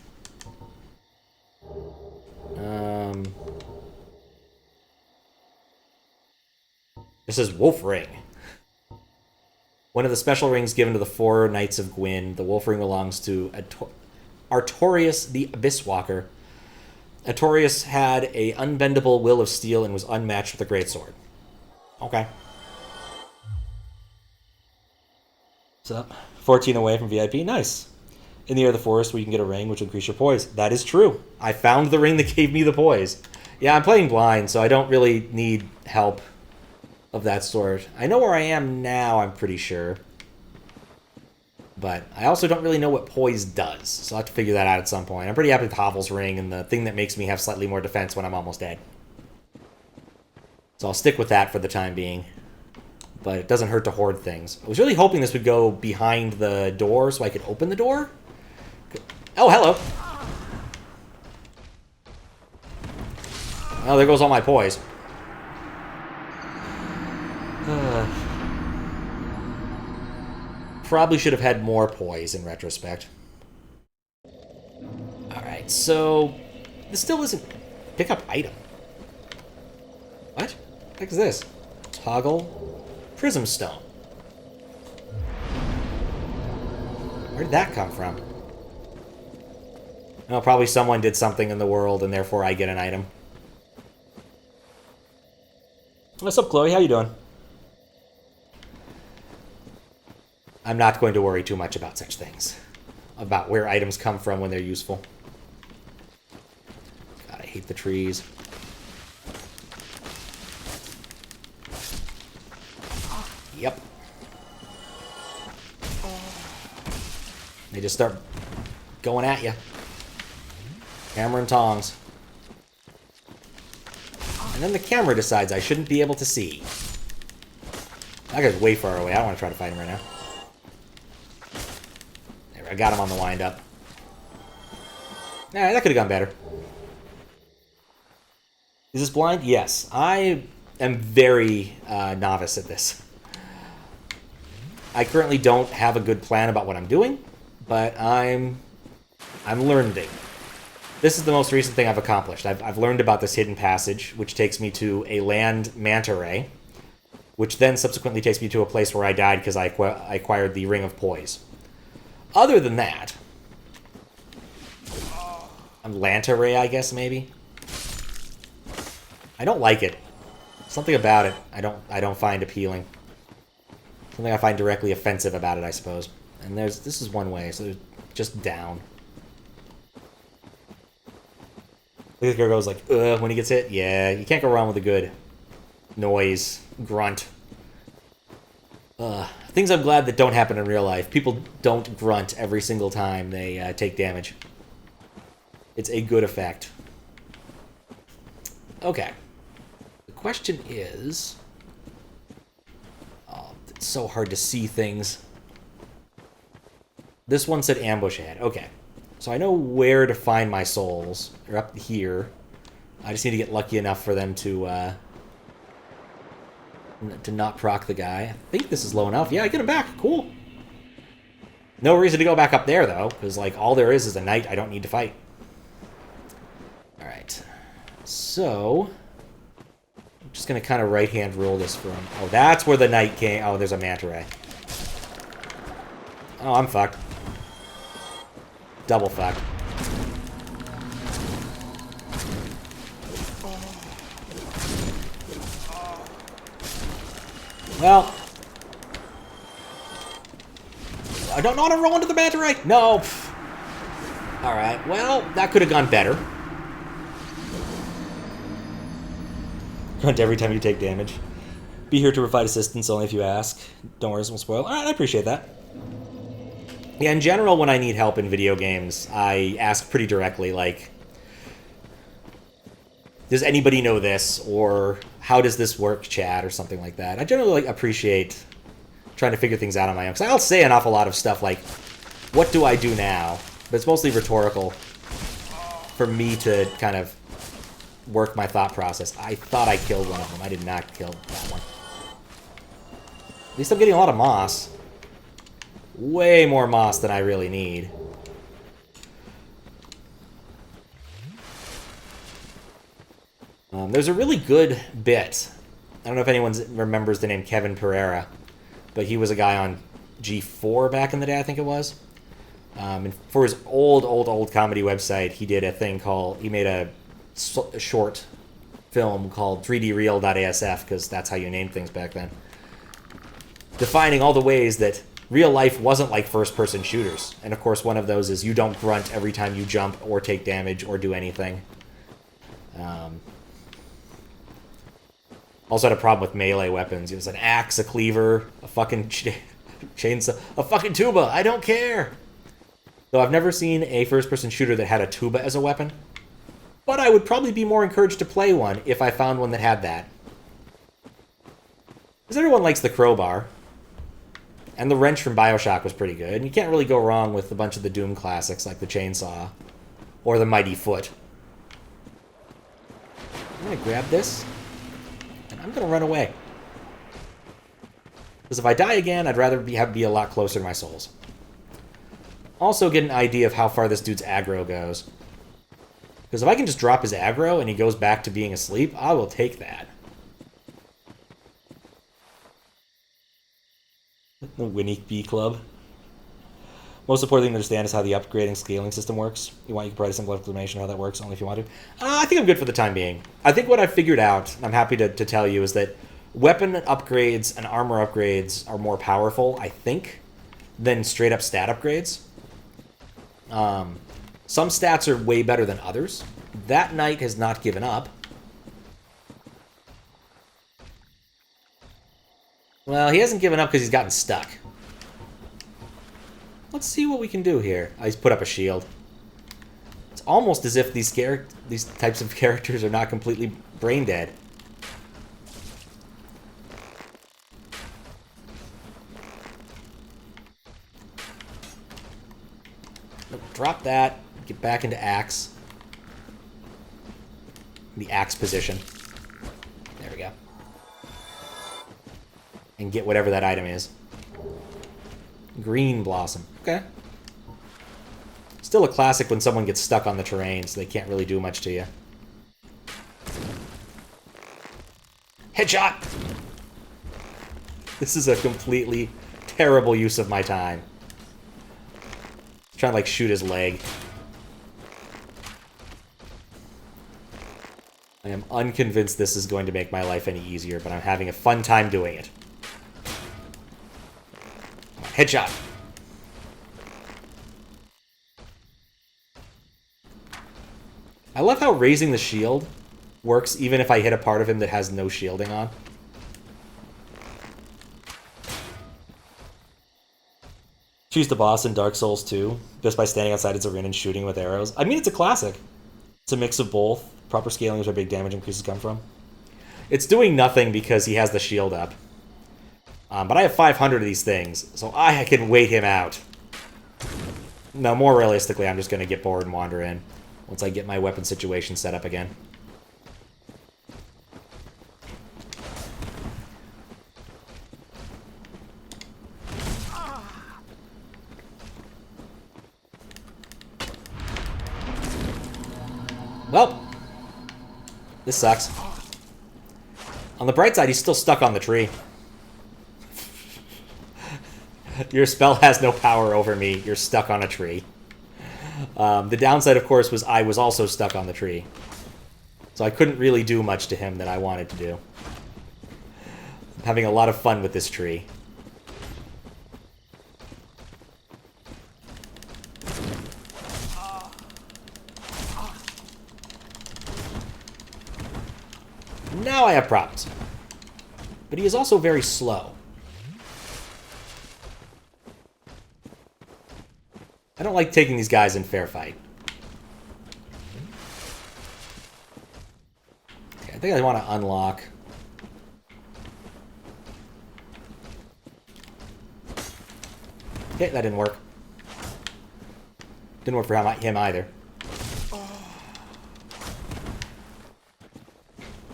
This is wolf ring. One of the special rings given to the 4 Knights of Gwyn. The wolf ring belongs to Artorius the Abyss Walker. Artorius had an unbendable will of steel and was unmatched with a greatsword. Okay. What's up? 14 away from VIP. Nice. In the air of the forest where you can get a ring which will increase your poise. That is true. I found the ring that gave me the poise. Yeah, I'm playing blind, so I don't really need help of that sort. I know where I am now, I'm pretty sure. But I also don't really know what poise does, so I'll have to figure that out at some point. I'm pretty happy with Hovel's ring and the thing that makes me have slightly more defense when I'm almost dead. So I'll stick with that for the time being. But it doesn't hurt to hoard things. I was really hoping this would go behind the door so I could open the door. Oh, hello. Oh, there goes all my poise. Probably should have had more poise in retrospect. Alright, so this still isn't pick up item. What? What the heck is this? Toggle prism stone. Where did that come from? Oh, probably someone did something in the world and therefore I get an item. What's up, Chloe? How you doing? I'm not going to worry too much about such things. About where items come from when they're useful. God, I hate the trees. Yep. They just start going at you. Hammer and tongs. And then the camera decides I shouldn't be able to see. That guy's way far away. I don't want to try to fight him right now. There, I got him on the wind-up. Nah, that could have gone better. Is this blind? Yes. I am very novice at this. I currently don't have a good plan about what I'm doing, but I'm learning. This is the most recent thing I've accomplished. I've learned about this hidden passage, which takes me to a land manta ray, which then subsequently takes me to a place where I died because I acquired the Ring of Poise. Other than that, Lanta ray, I guess, maybe. I don't like it. Something about it I don't find appealing. Something I find directly offensive about it, I suppose. And this is one way, so there's just down. Look at the guy goes like, ugh, when he gets hit. Yeah, you can't go wrong with a good noise, grunt. Things I'm glad that don't happen in real life. People don't grunt every single time they take damage. It's a good effect. Okay. The question is... Oh, it's so hard to see things. This one said ambush ahead. Okay. So I know where to find my souls. They're up here. I just need to get lucky enough for them to not proc the guy. I think this is low enough. Yeah, I get him back. Cool. No reason to go back up there, though, because, like, all there is a knight I don't need to fight. Alright. So... I'm just going to kind of right-hand rule this for him. Oh, that's where the knight came. Oh, there's a manta ray. Oh, I'm fucked. Double fucked. Well... I don't want to roll into the manta ray. No. Alright, well, that could have gone better. Grunt every time you take damage. Be here to provide assistance only if you ask. Don't worry, this won't spoil. Alright, I appreciate that. Yeah, in general, when I need help in video games, I ask pretty directly, like, does anybody know this? Or how does this work, chat? Or something like that. I generally like appreciate trying to figure things out on my own. Because I'll say an awful lot of stuff like, what do I do now? But it's mostly rhetorical for me to kind of work my thought process. I thought I killed one of them. I did not kill that one. At least I'm getting a lot of moss. Way more moss than I really need. There's a really good bit. I don't know if anyone remembers the name Kevin Pereira, but he was a guy on G4 back in the day, I think it was. And for his old comedy website, he did a thing called... He made a short film called 3dreal.asf, because that's how you named things back then. Defining all the ways that real life wasn't like first-person shooters. And of course, one of those is you don't grunt every time you jump or take damage or do anything. Also had a problem with melee weapons. It was an axe, a cleaver, a fucking chainsaw, a fucking tuba. I don't care. Though I've never seen a first-person shooter that had a tuba as a weapon. But I would probably be more encouraged to play one if I found one that had that. Because everyone likes the crowbar. And the wrench from Bioshock was pretty good. And you can't really go wrong with a bunch of the Doom classics like the chainsaw. Or the mighty foot. I'm going to grab this. And I'm going to run away. Because if I die again, I'd rather be a lot closer to my souls. Also get an idea of how far this dude's aggro goes. Because if I can just drop his aggro and he goes back to being asleep, I will take that. The Winnie Bee Club. Most important thing to understand is how the upgrading scaling system works. You can provide a simple explanation of how that works, only if you want to. I think I'm good for the time being. I think what I've figured out, and I'm happy to tell you, is that weapon upgrades and armor upgrades are more powerful, I think, than straight up stat upgrades. Some stats are way better than others. That knight has not given up. Well, he hasn't given up because he's gotten stuck. Let's see what we can do here. He's put up a shield. It's almost as if these types of characters are not completely brain dead. Nope, drop that. Get back into axe. The axe position. There we go. And get whatever that item is. Green blossom. Okay. Still a classic when someone gets stuck on the terrain, so they can't really do much to you. Headshot! This is a completely terrible use of my time. Trying to, like, shoot his leg. I am unconvinced this is going to make my life any easier, but I'm having a fun time doing it. Headshot. I love how raising the shield works even if I hit a part of him that has no shielding on. Choose the boss in Dark Souls 2 just by standing outside its arena and shooting with arrows. I mean, it's a classic. It's a mix of both. Proper scaling is where big damage increases come from. It's doing nothing because he has the shield up. But I have 500 of these things, so I can wait him out. No, more realistically, I'm just going to get bored and wander in once I get my weapon situation set up again. Well, this sucks. On the bright side, he's still stuck on the tree. Your spell has no power over me. You're stuck on a tree. The downside, of course, was I was also stuck on the tree. So I couldn't really do much to him that I wanted to do. I'm having a lot of fun with this tree. Now I have problems. But he is also very slow. I don't like taking these guys in fair fight. Okay, I think I want to unlock. Okay, that didn't work. Didn't work for him either.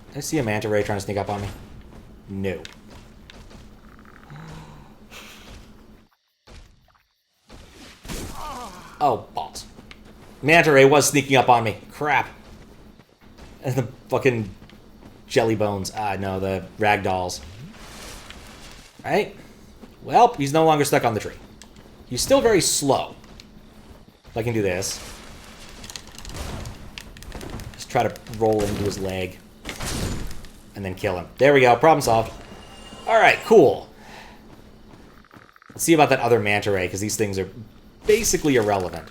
Did I see a manta ray trying to sneak up on me? No. Oh, balls. Manta ray was sneaking up on me. Crap. And the fucking jelly bones. Ah, no, the ragdolls. Right? Well, he's no longer stuck on the tree. He's still very slow. If I can do this. Just try to roll into his leg. And then kill him. There we go. Problem solved. Alright, cool. Let's see about that other manta ray, because these things are basically irrelevant.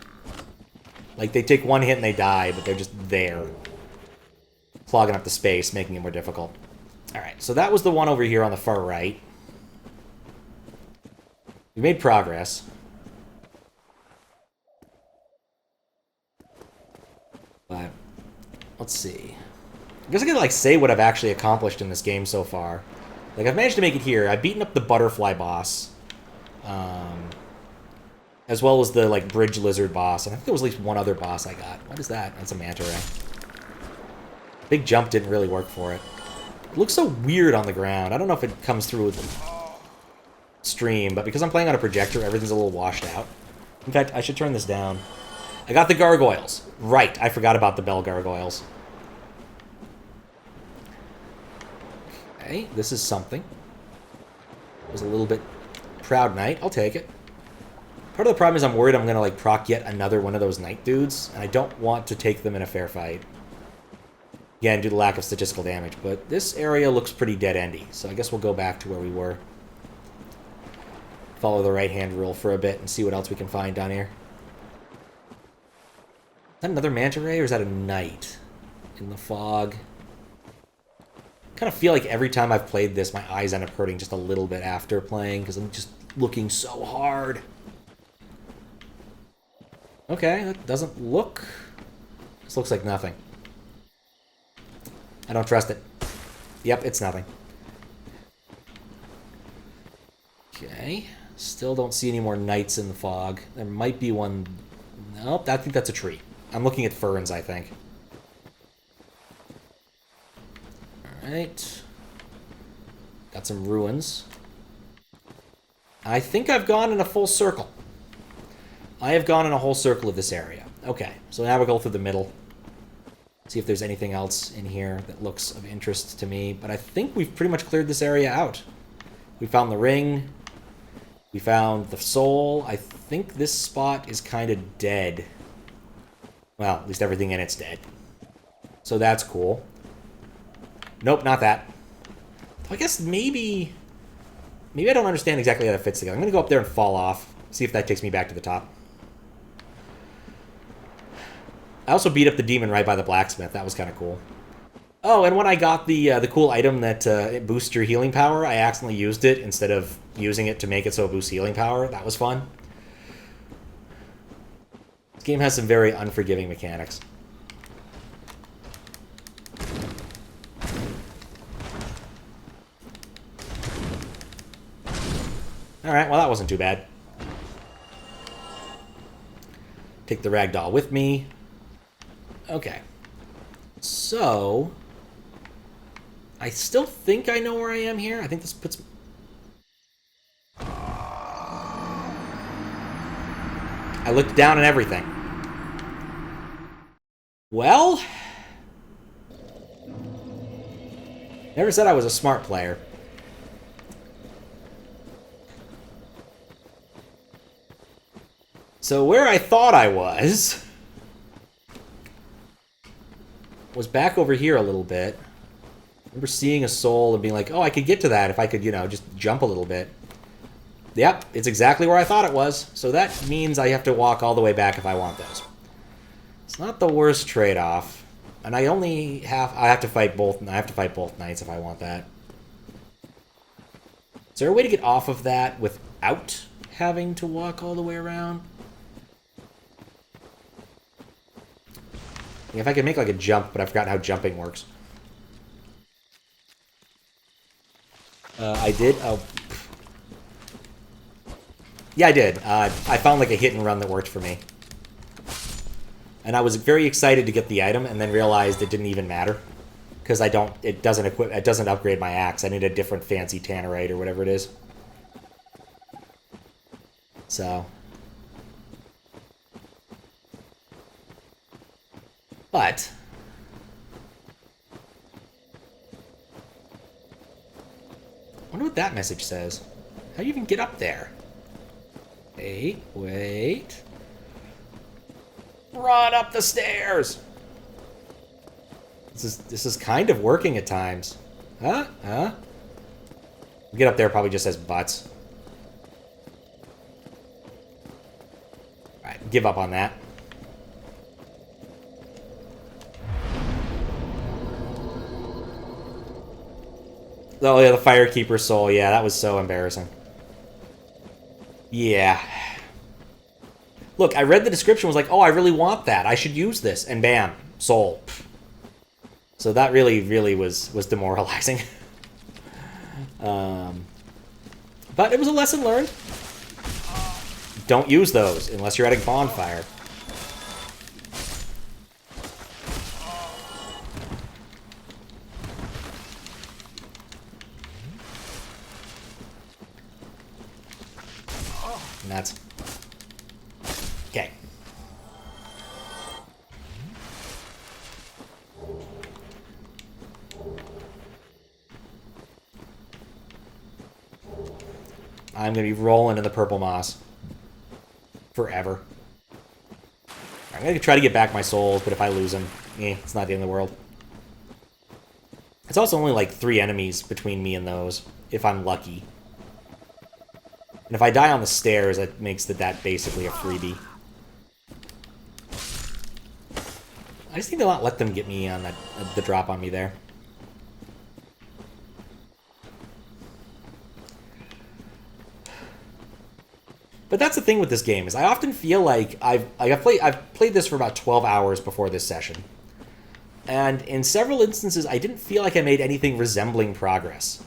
Like, they take one hit and they die, but they're just there. Clogging up the space, making it more difficult. Alright, so that was the one over here on the far right. We made progress. But, let's see. I guess I could, like, say what I've actually accomplished in this game so far. Like, I've managed to make it here. I've beaten up the butterfly boss. As well as the, like, bridge lizard boss. And I think there was at least one other boss I got. What is that? That's a manta ray. Big jump didn't really work for it. It looks so weird on the ground. I don't know if it comes through with the stream, but because I'm playing on a projector, everything's a little washed out. In fact, I should turn this down. I got the gargoyles. Right, I forgot about the bell gargoyles. Okay, this is something. It was a little bit proud knight. I'll take it. Part of the problem is I'm worried I'm going to, like, proc yet another one of those knight dudes, and I don't want to take them in a fair fight. Again, due to lack of statistical damage, but this area looks pretty dead-endy, so I guess we'll go back to where we were. Follow the right-hand rule for a bit and see what else we can find down here. Is that another manta ray, or is that a knight? In the fog. kind of feel like every time I've played this, my eyes end up hurting just a little bit after playing because I'm just looking so hard. Okay, that doesn't look... This looks like nothing. I don't trust it. Yep, it's nothing. Okay. Still don't see any more knights in the fog. There might be one... Nope, I think that's a tree. I'm looking at ferns, I think. Alright. Got some ruins. I think I've gone in a full circle. I have gone in a whole circle of this area. Okay, so now we'll go through the middle. See if there's anything else in here that looks of interest to me. But I think we've pretty much cleared this area out. We found the ring. We found the soul. I think this spot is kind of dead. Well, at least everything in it's dead. So that's cool. Nope, not that. I guess maybe... Maybe I don't understand exactly how that fits together. I'm going to go up there and fall off. See if that takes me back to the top. I also beat up the demon right by the blacksmith. That was kind of cool. Oh, and when I got the cool item that it boosts your healing power, I accidentally used it instead of using it to make it so it boosts healing power. That was fun. This game has some very unforgiving mechanics. Alright, well that wasn't too bad. Take the ragdoll with me. Okay. So... I still think I know where I am here. I think this puts... I looked down at everything. Well... Never said I was a smart player. So where I thought I was back over here a little bit. I remember seeing a soul and being like, oh, I could get to that if I could, you know, just jump a little bit. Yep, it's exactly where I thought it was. So that means I have to walk all the way back if I want those. It's not the worst trade-off. And I only have... I have to fight both knights if I want that. Is there a way to get off of that without having to walk all the way around? If I could make like a jump, but I forgot how jumping works. I did? Oh. Yeah, I did. I found like a hit and run that worked for me. And I was very excited to get the item and then realized it didn't even matter. Because it doesn't upgrade my axe. I need a different fancy tannerite or whatever it is. So... But... I wonder what that message says. How do you even get up there? Wait. Run up the stairs! This is kind of working at times. Huh? Get up there probably just says butts. Alright, give up on that. Oh, yeah, the Firekeeper soul. Yeah, that was so embarrassing. Yeah. Look, I read the description, was like, oh, I really want that. I should use this. And bam, soul. So that really was demoralizing. But it was a lesson learned. Don't use those unless you're at a bonfire. And that's... Okay. I'm going to be rolling in the purple moss. Forever. I'm going to try to get back my souls, but if I lose them, it's not the end of the world. It's also only like 3 enemies between me and those, if I'm lucky. And if I die on the stairs, that makes that basically a freebie. I just need to not let them get me on the drop on me there. But that's the thing with this game, is I often feel like I've played this for about 12 hours before this session. And in several instances, I didn't feel like I made anything resembling progress.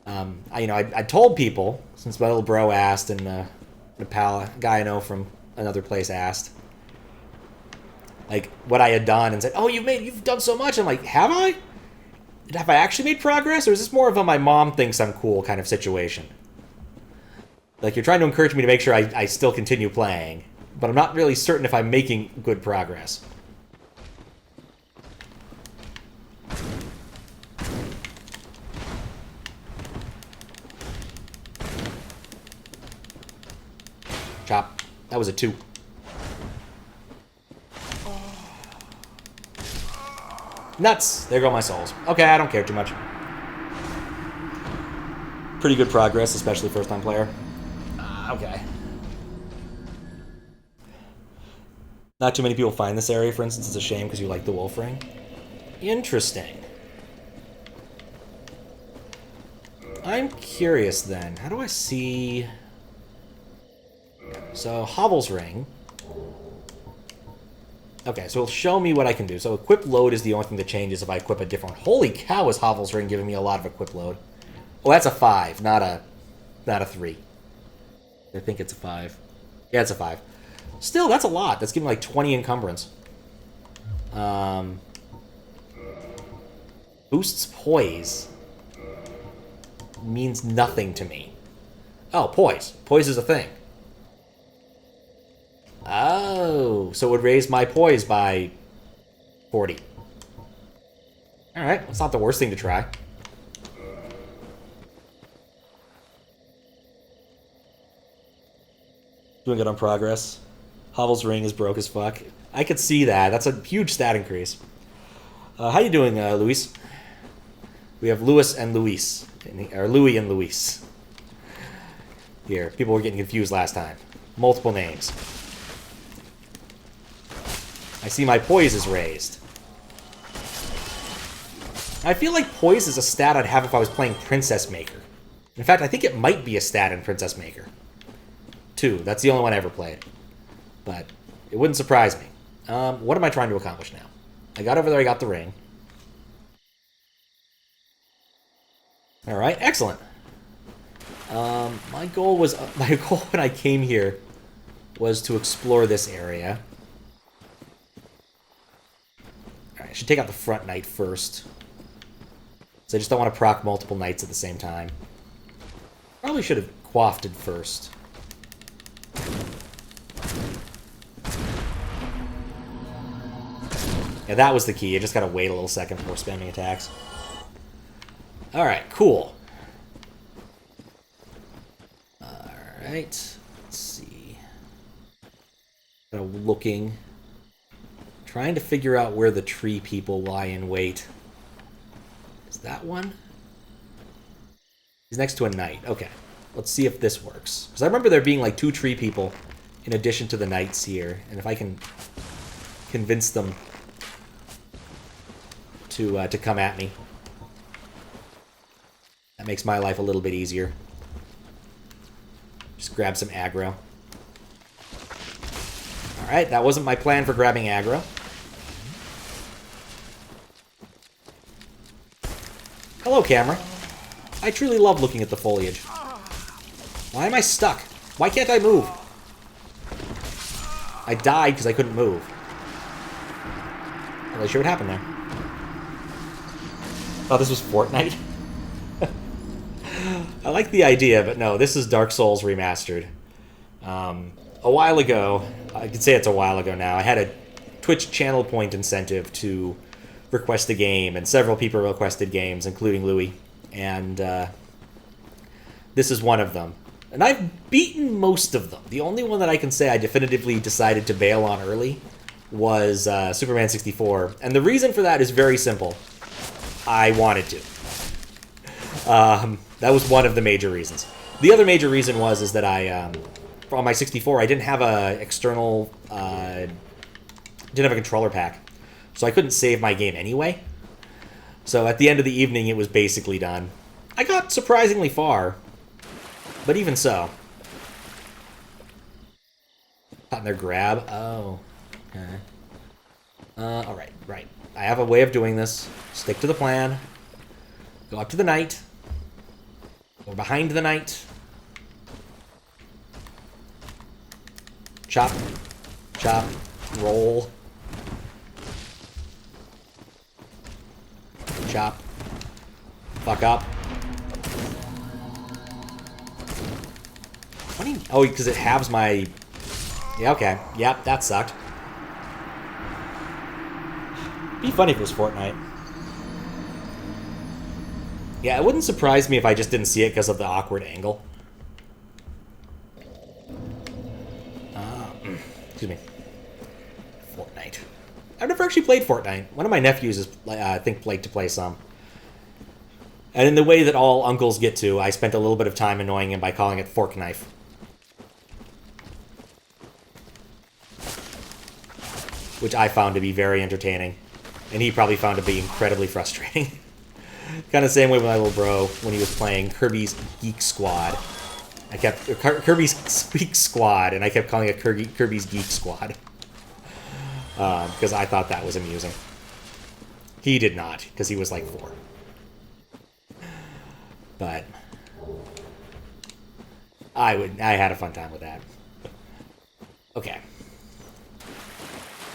I told people, since my little bro asked, and a guy I know from another place asked, like, what I had done, and said, "Oh, you've done so much." I'm like, have I? Have I actually made progress, or is this more of a my mom thinks I'm cool kind of situation? Like, you're trying to encourage me to make sure I still continue playing, but I'm not really certain if I'm making good progress. Chop. That was a 2. Nuts! There go my souls. Okay, I don't care too much. Pretty good progress, especially first-time player. Okay. Not too many people find this area, for instance. It's a shame because you like the wolf ring. Interesting. I'm curious then. How do I see... So, Hovel's ring. Okay, so it'll show me what I can do. So equip load is the only thing that changes if I equip a different... Holy cow, is Hovel's ring giving me a lot of equip load. Oh, that's a 5, not a 3. I think it's a 5. Yeah, it's a 5. Still, that's a lot. That's giving like 20 encumbrance. Boosts poise. Means nothing to me. Oh, poise. Poise is a thing. Oh, so it would raise my poise by 40. Alright, that's not the worst thing to try. Doing good on progress. Hovel's ring is broke as fuck. I could see that. That's a huge stat increase. How you doing, Luis? We have Louis and Luis. Or Louis and Luis. Here, people were getting confused last time. Multiple names. I see my poise is raised. I feel like poise is a stat I'd have if I was playing Princess Maker. In fact, I think it might be a stat in Princess Maker. 2. That's the only one I ever played. But it wouldn't surprise me. What am I trying to accomplish now? I got over there, I got the ring. Alright, excellent. My goal when I came here was to explore this area. Alright, I should take out the front knight first. So I just don't want to proc multiple knights at the same time. Probably should have quaffed it first. Yeah, that was the key. You just gotta wait a little second before spamming attacks. Alright, cool. Alright, let's see. Looking. Trying to figure out where the tree people lie in wait. Is that one? He's next to a knight. Okay. Let's see if this works. Because I remember there being like 2 tree people in addition to the knights here. And if I can convince them to come at me, that makes my life a little bit easier. Just grab some aggro. Alright, that wasn't my plan for grabbing aggro. Hello, camera. I truly love looking at the foliage. Why am I stuck? Why can't I move? I died because I couldn't move. Not really sure what happened there. Oh, this was Fortnite? I like the idea, but no, this is Dark Souls Remastered. A while ago, I could say it's a while ago now, I had a Twitch channel point incentive to request a game, and several people requested games, including Louis, and this is one of them. And I've beaten most of them. The only one that I can say I definitively decided to bail on early was Superman 64, and the reason for that is very simple. I wanted to. That was one of the major reasons. The other major reason is that on my 64, I didn't have a external, didn't have a controller pack, so I couldn't save my game anyway. So at the end of the evening, it was basically done. I got surprisingly far, but even so. Caught in their grab. Oh. Okay. Alright, right. I have a way of doing this. Stick to the plan. Go up to the knight. Go behind the knight. Chop. Chop. Roll. Chop. Fuck up. Funny. Oh, because it halves my... Yeah, okay. Yep, that sucked. Be funny if it was Fortnite. Yeah, it wouldn't surprise me if I just didn't see it because of the awkward angle. Excuse me. Fortnite. I've never actually played Fortnite. One of my nephews is, I think, like to play some. And in the way that all uncles get to, I spent a little bit of time annoying him by calling it fork knife. Which I found to be very entertaining. And he probably found to be incredibly frustrating. Kind of the same way with my little bro when he was playing Kirby's Geek Squad. I kept... Kirby's Geek Squad, and I kept calling it Kirby's Geek Squad. Because I thought that was amusing. He did not, because he was like 4. But... I had a fun time with that. Okay.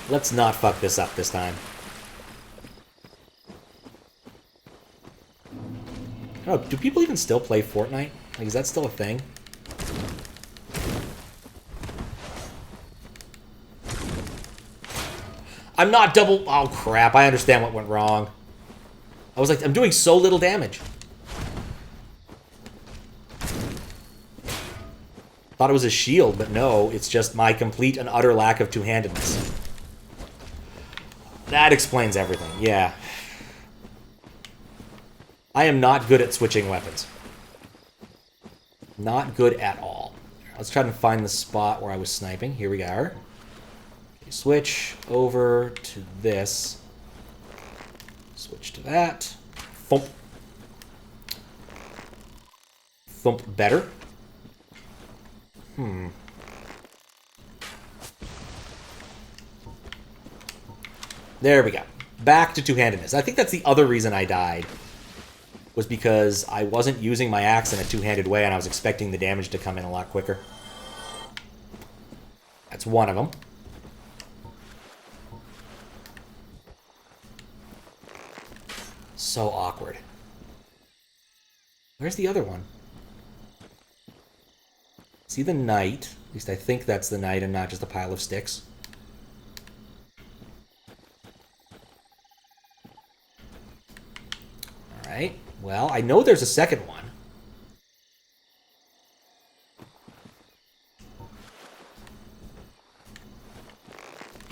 Let's not fuck this up this time. Oh, do people even still play Fortnite? Like, is that still a thing? I'm not double... Oh, crap. I understand what went wrong. I was like, I'm doing so little damage. Thought it was a shield, but no, it's just my complete and utter lack of two-handedness. That explains everything, yeah. I am not good at switching weapons. Not good at all. Let's try to find the spot where I was sniping. Here we are. Okay, switch over to this. Switch to that. Thump. Thump better. There we go. Back to two-handedness. I think that's the other reason I died. Was because I wasn't using my axe in a two-handed way and I was expecting the damage to come in a lot quicker. That's one of them. So awkward. Where's the other one? See the knight? At least I think that's the knight and not just a pile of sticks. Alright. Well, I know there's a second one.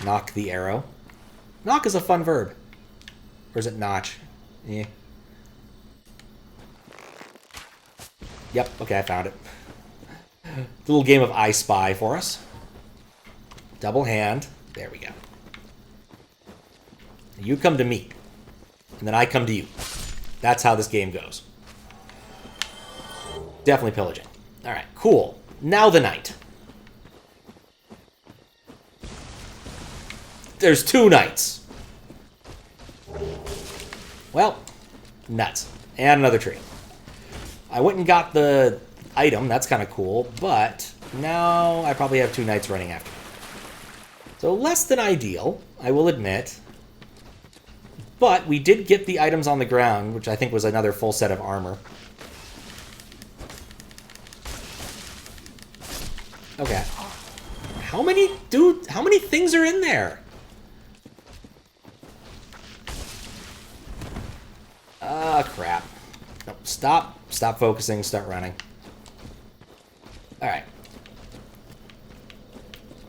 Knock the arrow. Knock is a fun verb. Or is it notch? Eh. Yep, okay, I found it. A little game of I Spy for us. Double hand. There we go. You come to me. And then I come to you. That's how this game goes. Definitely pillaging. Alright, cool. Now the knight. There's 2 knights. Well, nuts. And another tree. I went and got the item. That's kind of cool. But now I probably have 2 knights running after me. So less than ideal, I will admit. But we did get the items on the ground, which I think was another full set of armor. Okay. How many things are in there? Ah, crap. No, stop. Stop focusing. Start running. Alright.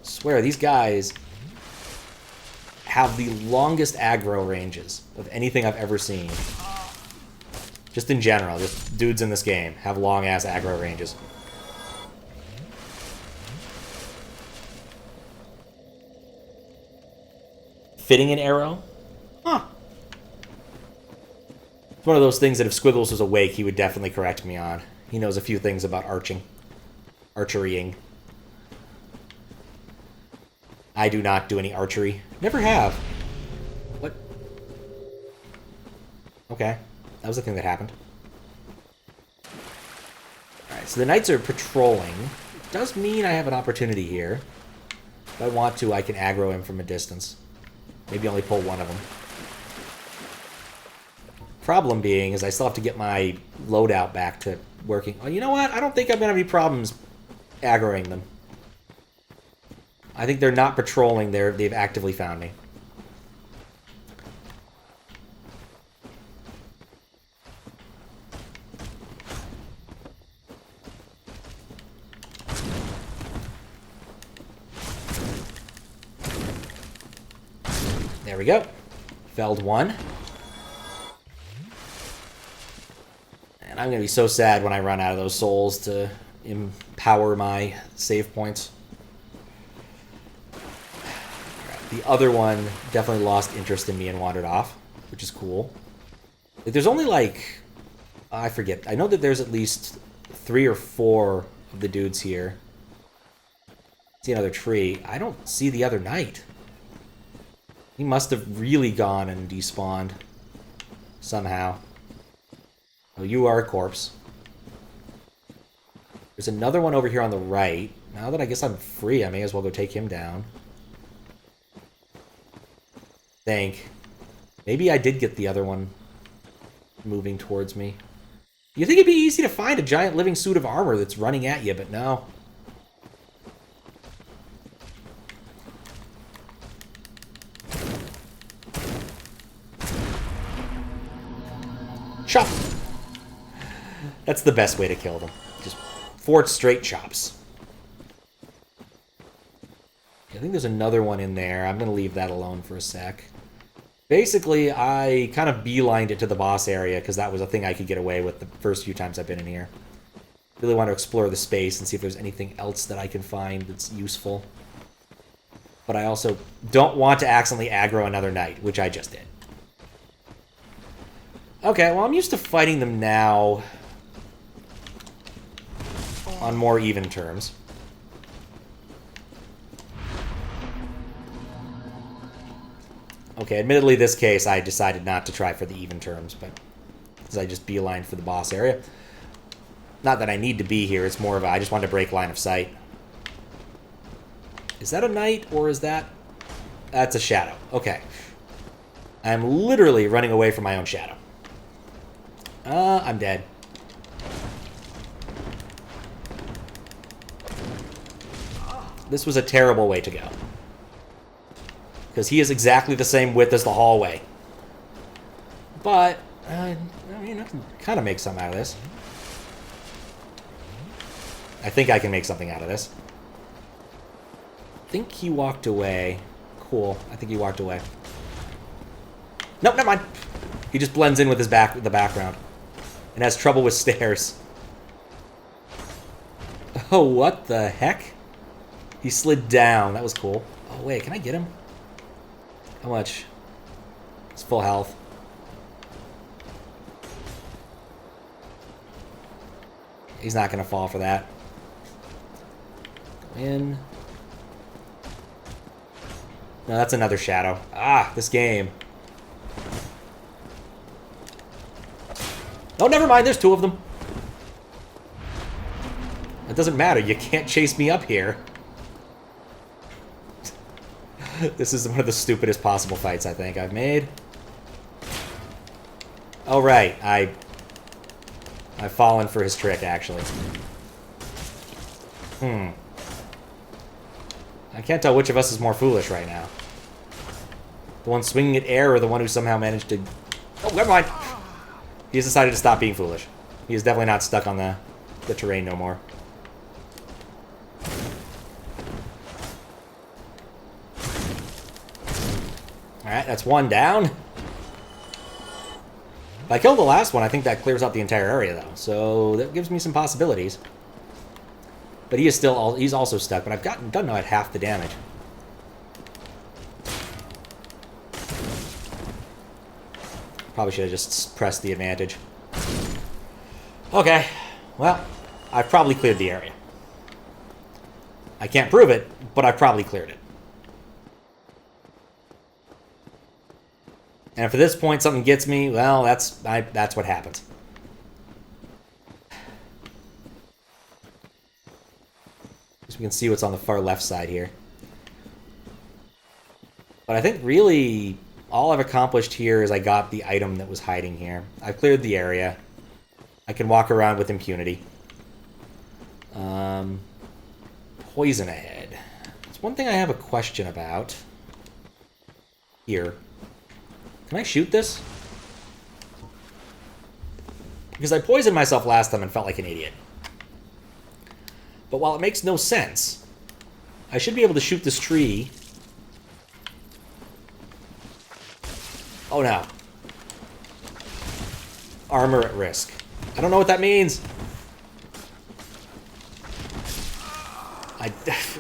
Swear, these guys have the longest aggro ranges of anything I've ever seen. Just in general, just dudes in this game have long-ass aggro ranges. Fitting an arrow? Huh. It's one of those things that if Squiggles was awake, he would definitely correct me on. He knows a few things about arching. Archerying. I do not do any archery. Never have. What? Okay. That was the thing that happened. Alright, so the knights are patrolling. It does mean I have an opportunity here. If I want to, I can aggro him from a distance. Maybe only pull one of them. Problem being is I still have to get my loadout back to working. Oh, you know what? I don't think I'm going to have any problems aggroing them. I think they're not patrolling. They've actively found me. There we go. Felled one. And I'm going to be so sad when I run out of those souls to empower my save points. The other one definitely lost interest in me and wandered off, which is cool. Like, there's only like... I forget. I know that there's at least 3 or 4 of the dudes here. See another tree. I don't see the other knight. He must have really gone and despawned. Somehow. Oh, you are a corpse. There's another one over here on the right. Now that I guess I'm free, I may as well go take him down. Think. Maybe I did get the other one moving towards me. You think it'd be easy to find a giant living suit of armor that's running at you, but no. Chop! That's the best way to kill them. Just 4 straight chops. I think there's another one in there. I'm going to leave that alone for a sec. Basically, I kind of beelined it to the boss area because that was a thing I could get away with the first few times I've been in here. Really want to explore the space and see if there's anything else that I can find that's useful. But I also don't want to accidentally aggro another knight, which I just did. Okay, well, I'm used to fighting them now on more even terms. Okay, admittedly, this case, I decided not to try for the even terms, but because I just beelined for the boss area. Not that I need to be here, it's more of a, I just wanted to break line of sight. Is that a knight, or is that... That's a shadow. Okay. I'm literally running away from my own shadow. I'm dead. This was a terrible way to go. Because he is exactly the same width as the hallway. But, I mean, I can kind of make something out of this. I think I can make something out of this. I think he walked away. Cool. I think he walked away. Nope, never mind. He just blends in with his the background. And has trouble with stairs. Oh, what the heck? He slid down. That was cool. Oh, wait, can I get him? How much? It's full health. He's not going to fall for that. Go in. No, that's another shadow. Ah, this game. Oh, never mind. There's 2 of them. It doesn't matter. You can't chase me up here. This is one of the stupidest possible fights I think I've made. Oh, right. I've fallen for his trick, actually. I can't tell which of us is more foolish right now. The one swinging at air or the one who somehow managed to... Oh, never mind. He has decided to stop being foolish. He is definitely not stuck on the terrain no more. Alright, that's 1 down. If I kill the last one, I think that clears out the entire area, though. So that gives me some possibilities. But he is still... He's also stuck, but I've done about half the damage. Probably should have just pressed the advantage. Okay. Well, I've probably cleared the area. I can't prove it, but I've probably cleared it. And if at this point something gets me, well, that's what happens. So we can see what's on the far left side here. But I think really all I've accomplished here is I got the item that was hiding here. I've cleared the area. I can walk around with impunity. Poison ahead. It's one thing I have a question about. Here. Can I shoot this? Because I poisoned myself last time and felt like an idiot. But while it makes no sense, I should be able to shoot this tree. Oh no. Armor at risk. I don't know what that means.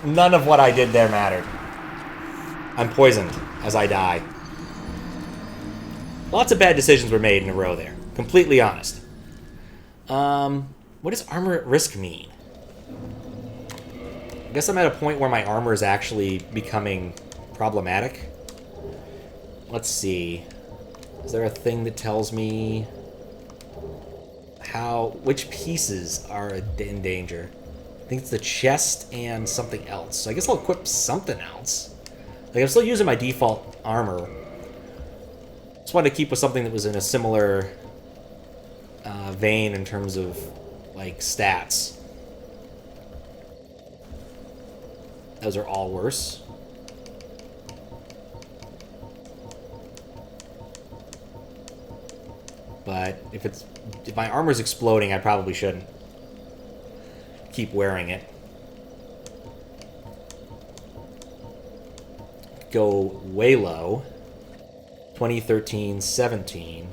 None of what I did there mattered. I'm poisoned as I die. Lots of bad decisions were made in a row there. Completely honest. What does armor at risk mean? I guess I'm at a point where my armor is actually becoming problematic. Let's see. Is there a thing that tells me which pieces are in danger? I think it's the chest and something else. So I guess I'll equip something else. Like, I'm still using my default armor. Just wanted to keep with something that was in a similar vein in terms of, like, stats. Those are all worse. But if my armor's exploding, I probably shouldn't keep wearing it. Go way low. 2013, 17.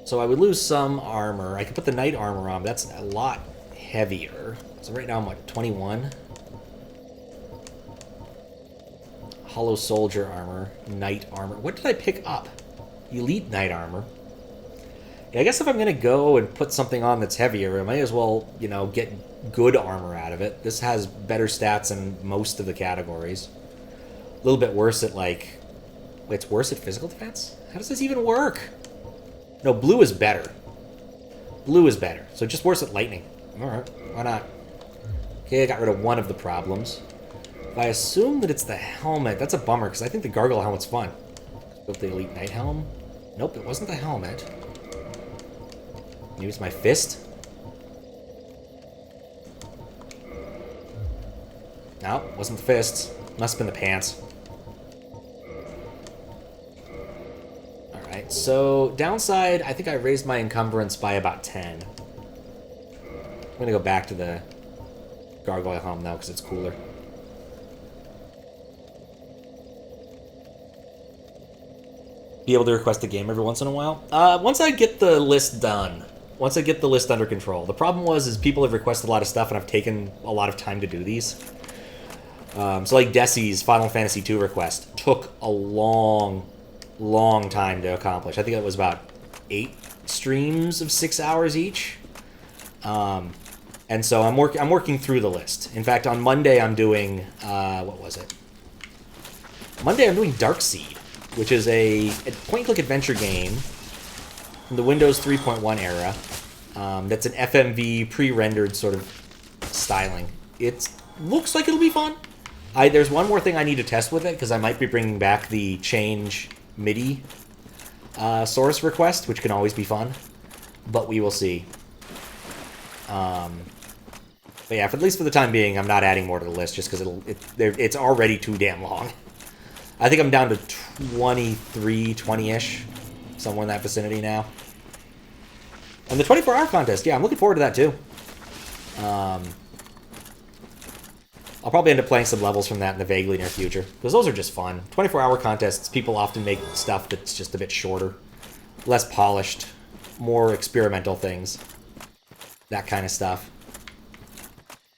So I would lose some armor. I could put the knight armor on, but that's a lot heavier. So right now I'm like 21. Hollow soldier armor, knight armor. What did I pick up? Elite knight armor. Yeah, I guess if I'm going to go and put something on that's heavier, I might as well, you know, get good armor out of it. This has better stats in most of the categories. A little bit worse at, like... Wait, it's worse at physical defense? How does this even work? No, blue is better. Blue is better. So just worse at lightning. Alright, why not? Okay, I got rid of one of the problems. If I assume that it's the helmet, that's a bummer, because I think the gargoyle helmet's fun. Built the elite knight helm. Nope, it wasn't the helmet. Maybe it's my fist? No, wasn't the fist. Must have been the pants. Alright, so downside, I think I raised my encumbrance by about 10. I'm gonna go back to the gargoyle helm now because it's cooler. Be able to request a game every once in a while. Once I get the list done. Once I get the list under control. The problem is people have requested a lot of stuff and I've taken a lot of time to do these. So like Desi's Final Fantasy II request took a long time to accomplish. I think it was about 8 streams of 6 hours each. And so I'm working through the list. In fact, on Monday I'm doing, what was it? Monday I'm doing Darkseed, which is a point-and-click adventure game from the Windows 3.1 era. That's an FMV pre-rendered sort of styling. It looks like it'll be fun. There's one more thing I need to test with it, because I might be bringing back the change MIDI source request, which can always be fun. But we will see. But yeah, at least for the time being, I'm not adding more to the list, just because it's already too damn long. I think I'm down to 23, 20-ish, somewhere in that vicinity now. And the 24-hour contest, yeah, I'm looking forward to that too. I'll probably end up playing some levels from that in the vaguely near future, because those are just fun. 24-hour contests, people often make stuff that's just a bit shorter, less polished, more experimental things, that kind of stuff.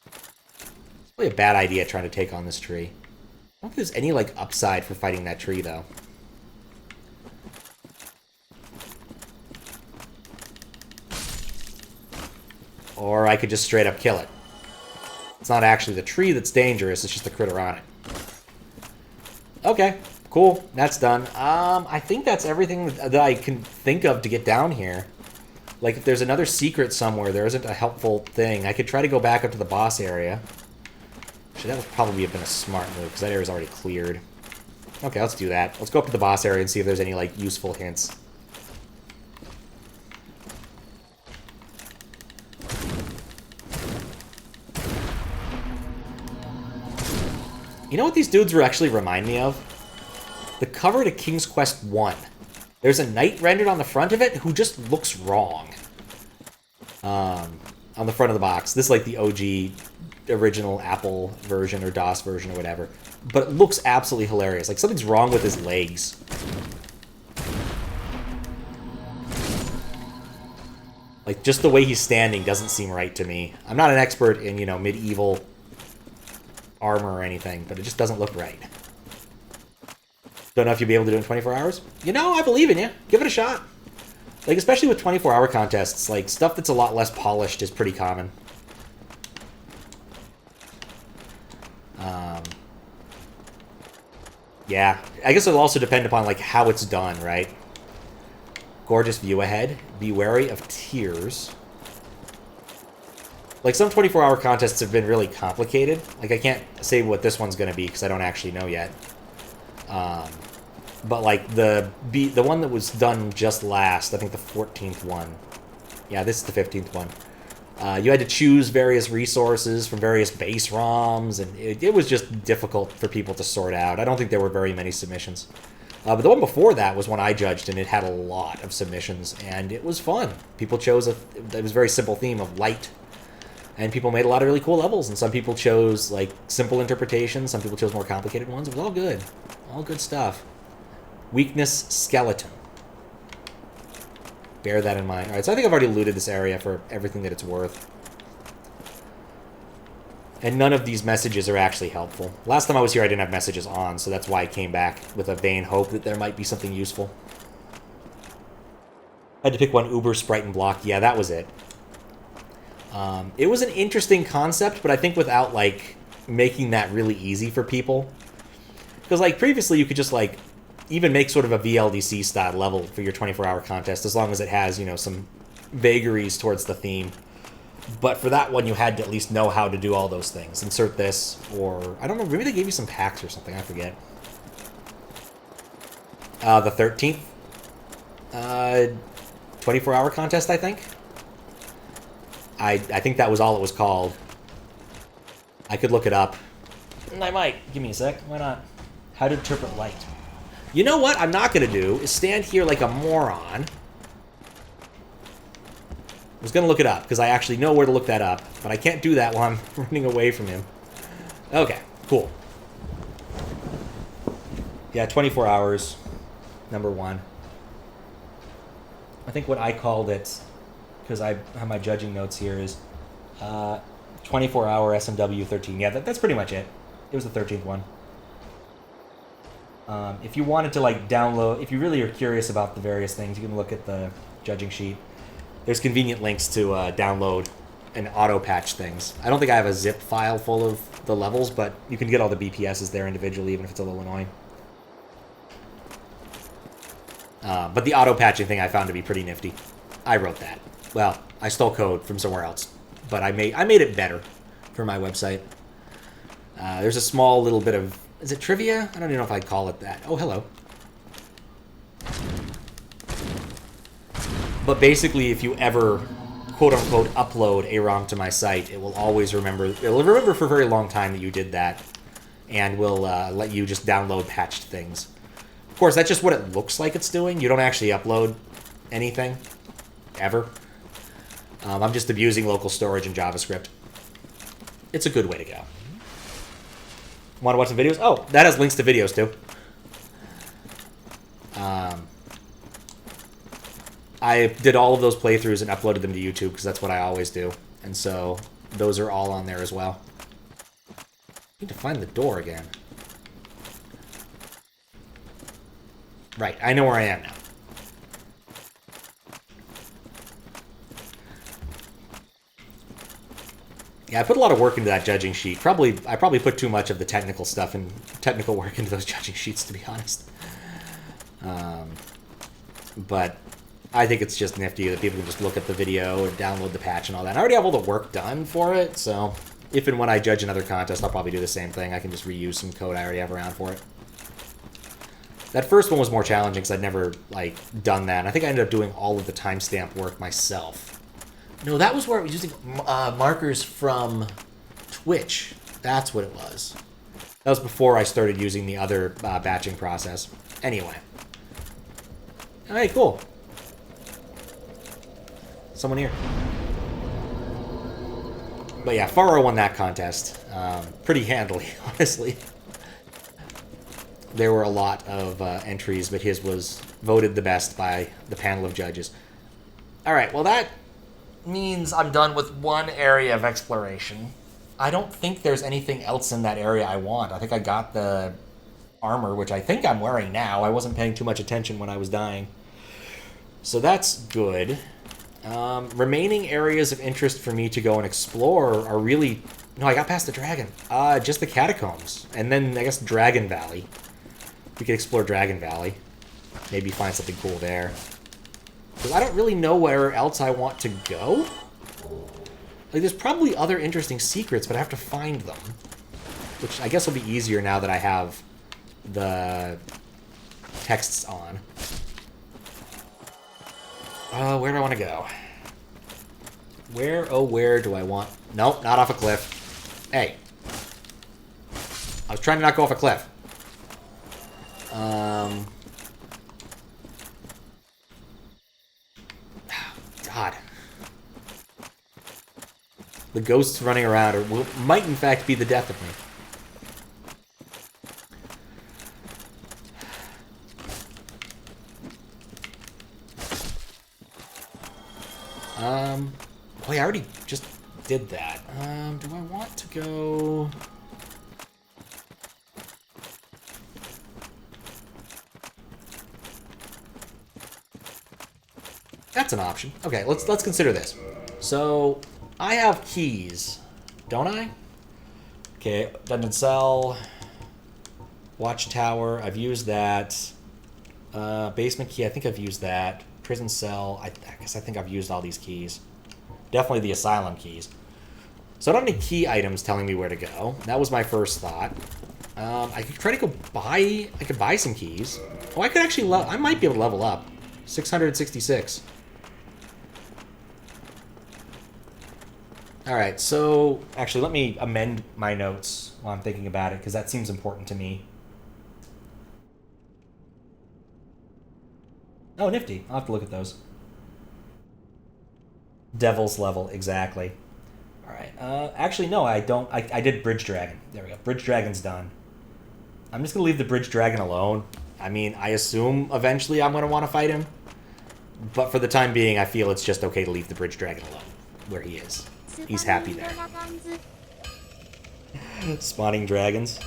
It's probably a bad idea trying to take on this tree. I don't think there's any, like, upside for fighting that tree, though. Or I could just straight up kill it. It's not actually the tree that's dangerous, it's just the critter on it. Okay, Cool, that's done. I think that's everything that I can think of to get down here. Like, if there's another secret somewhere, there isn't a helpful thing. I could try to go back up to the boss area. Actually, that would probably have been a smart move, because that area's already cleared. Okay, let's do that. Let's go up to the boss area and see if there's any, like, useful hints. You know what these dudes actually remind me of? The cover to King's Quest 1. There's a knight rendered on the front of it who just looks wrong. On the front of the box. This is like the OG original Apple version or DOS version or whatever. But it looks absolutely hilarious. Like, something's wrong with his legs. Like, just the way he's standing doesn't seem right to me. I'm not an expert in, you know, medieval armor or anything, but it just doesn't look right. Don't know if you'll be able to do it in 24 hours. You know, I believe in you. Give it a shot. Like, especially with 24-hour contests, like, stuff that's a lot less polished is pretty common. Yeah. I guess it'll also depend upon, like, how it's done, right? Gorgeous view ahead. Be wary of tears. Like, some 24-hour contests have been really complicated. Like, I can't say what this one's going to be because I don't actually know yet. But, like, the one that was done just last, I think the 14th one. Yeah, this is the 15th one. You had to choose various resources from various base ROMs, and it was just difficult for people to sort out. I don't think there were very many submissions. But the one before that was one I judged, and it had a lot of submissions, and it was fun. People chose it was a very simple theme of light, and people made a lot of really cool levels, and some people chose, like, simple interpretations, some people chose more complicated ones. It was all good. All good stuff. Weakness, skeleton. Bear that in mind. Alright, so I think I've already looted this area for everything that it's worth. And none of these messages are actually helpful. Last time I was here, I didn't have messages on, so that's why I came back with a vain hope that there might be something useful. I had to pick one Uber, Sprite, and Block. Yeah, that was it. It was an interesting concept, but I think without, like, making that really easy for people. Because, like, previously you could just, like, even make sort of a VLDC-style level for your 24-hour contest, as long as it has, you know, some vagaries towards the theme. But for that one, you had to at least know how to do all those things. Insert this, or... I don't know, maybe they gave you some packs or something, I forget. The 13th. 24-hour contest, I think. I think that was all it was called. I could look it up. And I might. Give me a sec. Why not? How to interpret light. You know what I'm not going to do is stand here like a moron. I was going to look it up, because I actually know where to look that up. But I can't do that while I'm running away from him. Okay, cool. Yeah, 24 hours. Number 1. I think what I called it, because I have my judging notes here, is 24-hour SMW 13. Yeah, that's pretty much it. It was the 13th one. If you wanted to, like, download... If you really are curious about the various things, you can look at the judging sheet. There's convenient links to download and auto-patch things. I don't think I have a zip file full of the levels, but you can get all the BPSs there individually, even if it's a little annoying. But the auto-patching thing I found to be pretty nifty. I wrote that. Well, I stole code from somewhere else, but I made it better for my website. There's a small little bit of... Is it trivia? I don't even know if I'd call it that. Oh, hello. But basically, if you ever, quote-unquote, upload a ROM to my site, it will always remember... It'll remember for a very long time that you did that, and will let you just download patched things. Of course, that's just what it looks like it's doing. You don't actually upload anything. Ever. I'm just abusing local storage and JavaScript. It's a good way to go. Want to watch some videos? Oh, that has links to videos, too. I did all of those playthroughs and uploaded them to YouTube, because that's what I always do. And so, those are all on there as well. I need to find the door again. Right, I know where I am now. Yeah, I put a lot of work into that judging sheet. I probably put too much of the technical work into those judging sheets, to be honest. But I think it's just nifty that people can just look at the video and download the patch and all that. And I already have all the work done for it, so if and when I judge another contest, I'll probably do the same thing. I can just reuse some code I already have around for it. That first one was more challenging because I'd never, like, done that. And I think I ended up doing all of the timestamp work myself. No, that was where I was using markers from Twitch. That's what it was. That was before I started using the other batching process. Anyway. Alright, cool. Someone here. But yeah, Faro won that contest pretty handily, honestly. There were a lot of entries, but his was voted the best by the panel of judges. Alright, well that means I'm done with one area of exploration. I don't think there's anything else in that area I want. I think I got the armor, which I think I'm wearing now. I wasn't paying too much attention when I was dying. So that's good. Remaining areas of interest for me to go and explore are really... No, I got past the dragon. Just the Catacombs. And then, I guess, Dragon Valley. We could explore Dragon Valley. Maybe find something cool there. Because I don't really know where else I want to go. Like, there's probably other interesting secrets, but I have to find them. Which I guess will be easier now that I have the texts on. Where do I want to go? Where do I want... Nope, not off a cliff. Hey. I was trying to not go off a cliff. God. The ghosts running around might in fact be the death of me. Oh yeah, I already just did that. Do I want to go... That's an option. Okay, let's consider this. So, I have keys, don't I? Okay, Dungeon Cell, Watchtower, I've used that. Basement key, I think I've used that. Prison cell, I guess I think I've used all these keys. Definitely the asylum keys. So I don't have any key items telling me where to go. That was my first thought. I could try to go buy... I could buy some keys. Oh, I could actually... I might be able to level up. 666. Alright, so... Actually, let me amend my notes while I'm thinking about it, because that seems important to me. Oh, nifty. I'll have to look at those. Devil's level, exactly. Alright, actually, no, I don't... I did Bridge Dragon. There we go. Bridge Dragon's done. I'm just gonna leave the Bridge Dragon alone. I mean, I assume eventually I'm gonna want to fight him. But for the time being, I feel it's just okay to leave the Bridge Dragon alone, where he is. He's happy there. Spawning dragons?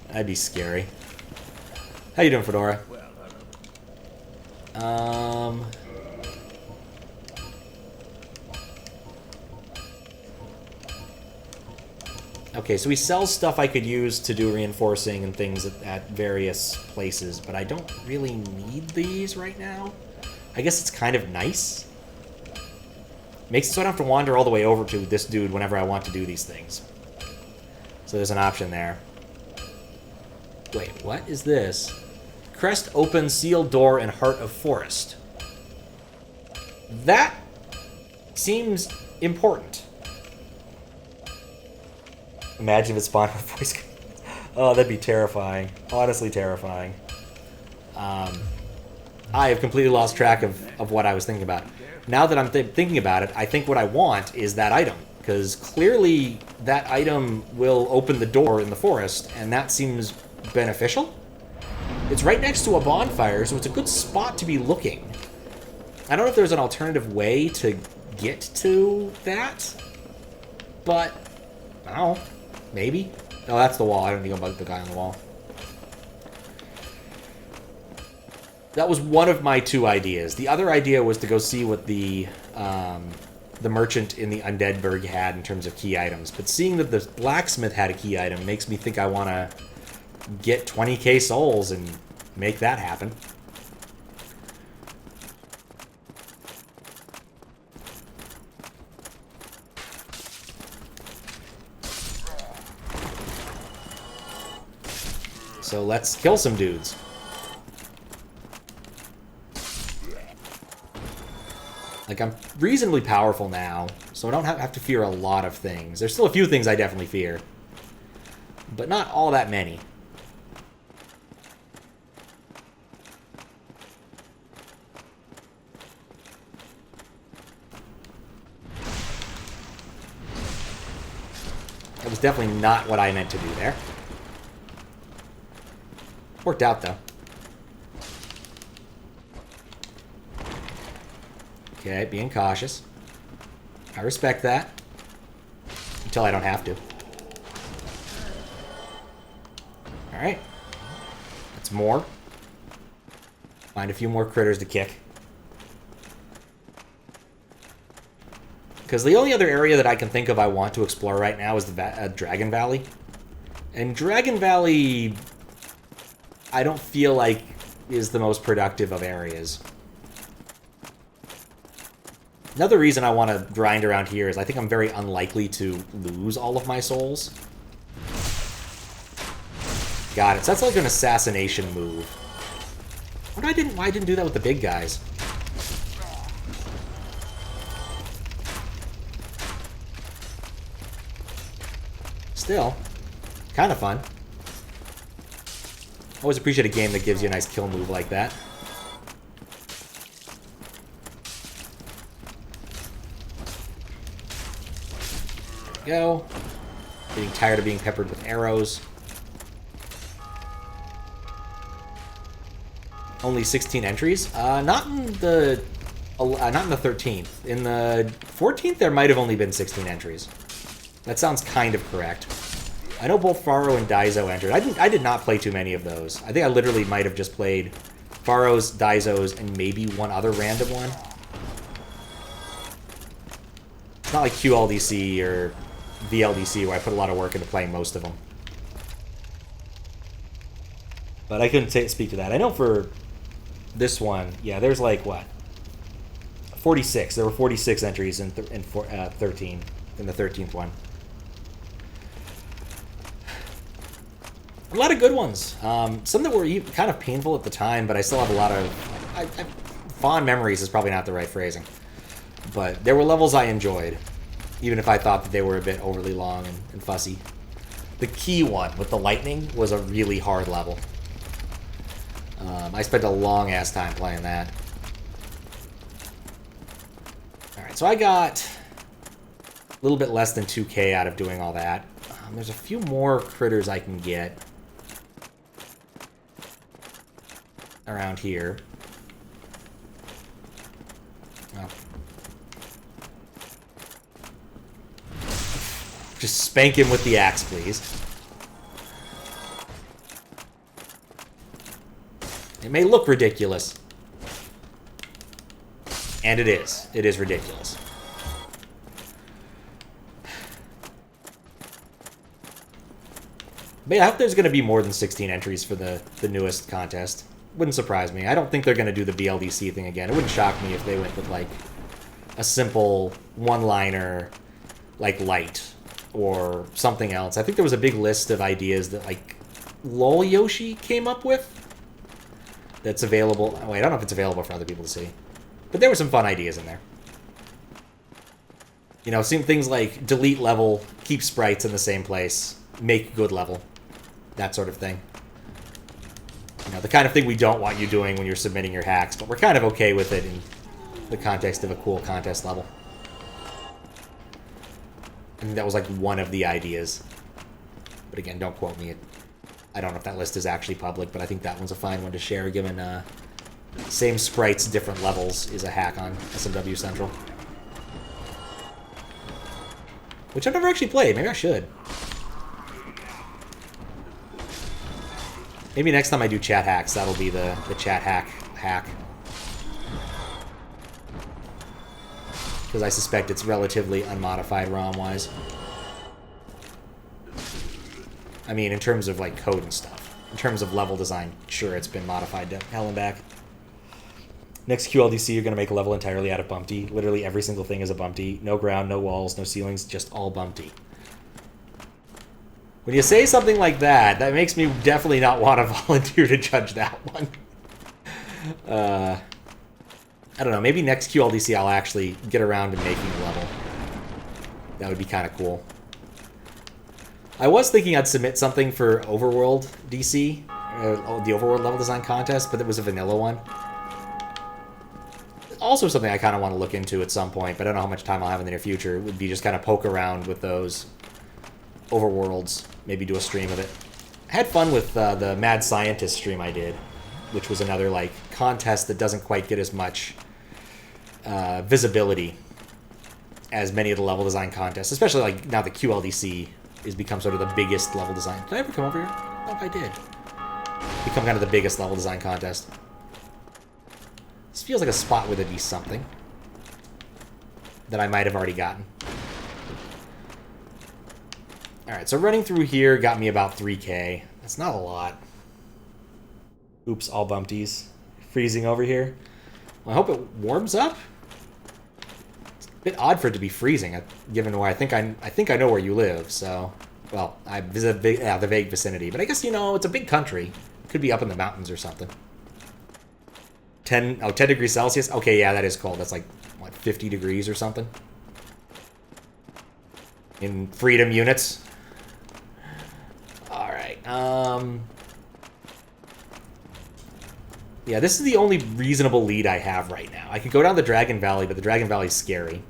That'd be scary. How you doing, Fedora? Okay, so he sells stuff I could use to do reinforcing and things at various places, but I don't really need these right now. I guess it's kind of nice. Makes it so I don't have to wander all the way over to this dude whenever I want to do these things. So there's an option there. Wait, what is this? Crest open sealed door in Heart of Forest. That seems important. Imagine if it spawned with voice. Oh, that'd be terrifying. Honestly terrifying. I have completely lost track of what I was thinking about. Now that I'm thinking about it, I think what I want is that item. Because clearly that item will open the door in the forest, and that seems beneficial. It's right next to a bonfire, so it's a good spot to be looking. I don't know if there's an alternative way to get to that, but I don't know. Maybe? Oh, that's the wall. I don't think about the guy on the wall. That was one of my two ideas. The other idea was to go see what the the merchant in the Undead Burg had in terms of key items. But seeing that the blacksmith had a key item makes me think I want to get 20k souls and make that happen. So let's kill some dudes. Like, I'm reasonably powerful now, so I don't have to fear a lot of things. There's still a few things I definitely fear, but not all that many. That was definitely not what I meant to do there. Worked out, though. Okay, being cautious. I respect that. Until I don't have to. Alright. That's more. Find a few more critters to kick. Because the only other area that I can think of I want to explore right now is the Dragon Valley. And Dragon Valley, I don't feel like is the most productive of areas. Another reason I want to grind around here is I think I'm very unlikely to lose all of my souls. Got it. So that's like an assassination move. Why I didn't do that with the big guys? Still, kind of fun. Always appreciate a game that gives you a nice kill move like that. There we go. Getting tired of being peppered with arrows. Only 16 entries? Not in the 13th. In the 14th, there might have only been 16 entries. That sounds kind of correct. I know both Pharaoh and Daizo entered. I did not play too many of those. I think I literally might have just played Pharaoh's, Daizo's, and maybe one other random one. It's not like QLDC or VLDC where I put a lot of work into playing most of them. But I couldn't speak to that. I know for this one, yeah, there's like, what? 46. There were 46 entries in 13, in the 13th one. A lot of good ones. Some that were kind of painful at the time, but I still have a lot of... fond memories is probably not the right phrasing. But there were levels I enjoyed, even if I thought that they were a bit overly long and fussy. The key one with the lightning was a really hard level. I spent a long-ass time playing that. Alright, so I got a little bit less than 2k out of doing all that. There's a few more critters I can get around here. Oh. Just spank him with the axe, please. It may look ridiculous. And it is. It is ridiculous. But yeah, I hope there's going to be more than 16 entries for the newest contest. Wouldn't surprise me. I don't think they're going to do the BLDC thing again. It wouldn't shock me if they went with, like, a simple one-liner, like, light, or something else. I think there was a big list of ideas that, like, LOL Yoshi came up with that's available. Oh, wait, I don't know if it's available for other people to see. But there were some fun ideas in there. You know, some things like delete level, keep sprites in the same place, make good level. That sort of thing. You know, the kind of thing we don't want you doing when you're submitting your hacks, but we're kind of okay with it in the context of a cool contest level. I think that was like one of the ideas. But again, don't quote me. I don't know if that list is actually public, but I think that one's a fine one to share, given same sprites, different levels is a hack on SMW Central. Which I've never actually played. Maybe I should. Maybe next time I do chat hacks, that'll be the chat hack. because I suspect it's relatively unmodified ROM-wise. I mean, in terms of, like, code and stuff. In terms of level design, sure, it's been modified to hell and back. Next QLDC, you're going to make a level entirely out of bumpty. Literally every single thing is a bumpty. No ground, no walls, no ceilings, just all bumpty. When you say something like that, that makes me definitely not want to volunteer to judge that one. I don't know, maybe next QLDC I'll actually get around to making a level. That would be kind of cool. I was thinking I'd submit something for Overworld DC, the Overworld level design contest, but it was a vanilla one. Also something I kind of want to look into at some point, but I don't know how much time I'll have in the near future. It would be just kind of poke around with those Overworlds, maybe do a stream of it. I had fun with the Mad Scientist stream I did, which was another like contest that doesn't quite get as much visibility as many of the level design contests, especially like now the QLDC has become sort of the biggest level design. Did I ever come over here? I don't know if I did. Become kind of the biggest level design contest. This feels like a spot where there'd be something that I might have already gotten. Alright, so running through here got me about 3k. That's not a lot. Oops, all bumpties. Freezing over here. Well, I hope it warms up. It's a bit odd for it to be freezing, given where I think I know where you live, so... Well, I visit the vague vicinity, but I guess, you know, it's a big country. It could be up in the mountains or something. 10 degrees Celsius? Okay, yeah, that is cold. That's like, what, 50 degrees or something? In freedom units. Alright, yeah, this is the only reasonable lead I have right now. I could go down the Dragon Valley, but the Dragon Valley's scary.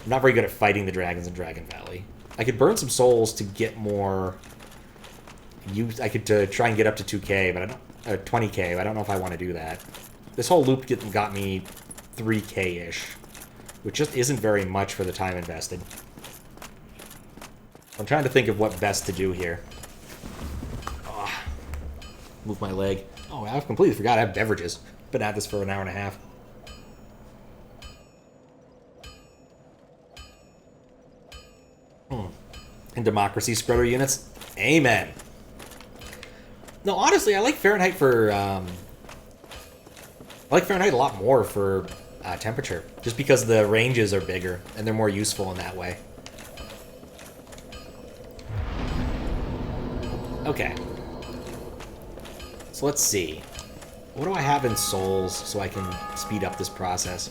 I'm not very good at fighting the dragons in Dragon Valley. I could burn some souls to get more... I could try and get up to 2k, but I don't... 20k, but I don't know if I want to do that. This whole loop got me 3k-ish, which just isn't very much for the time invested. I'm trying to think of what best to do here. Oh, move my leg. Oh, I completely forgot I have beverages. Been at this for an hour and a half. And democracy spreader units. Amen. No, honestly, I like Fahrenheit for... I like Fahrenheit a lot more for temperature, just because the ranges are bigger and they're more useful in that way. Okay. So let's see. What do I have in souls so I can speed up this process?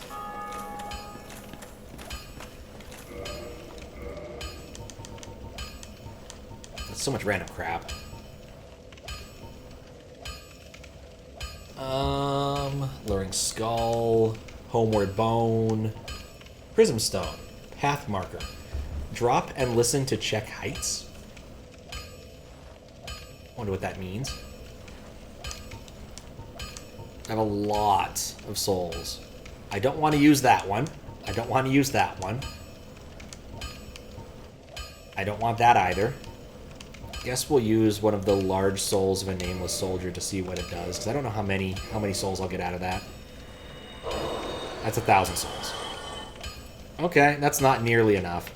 That's so much random crap. Luring Skull, Homeward Bone, Prism Stone, Path Marker. Drop and listen to check heights. Wonder what that means. I have a lot of souls. I don't want to use that one. I don't want to use that one. I don't want that either. Guess we'll use one of the large souls of a nameless soldier to see what it does, because I don't know how many souls I'll get out of that. That's 1,000 souls. Okay, that's not nearly enough.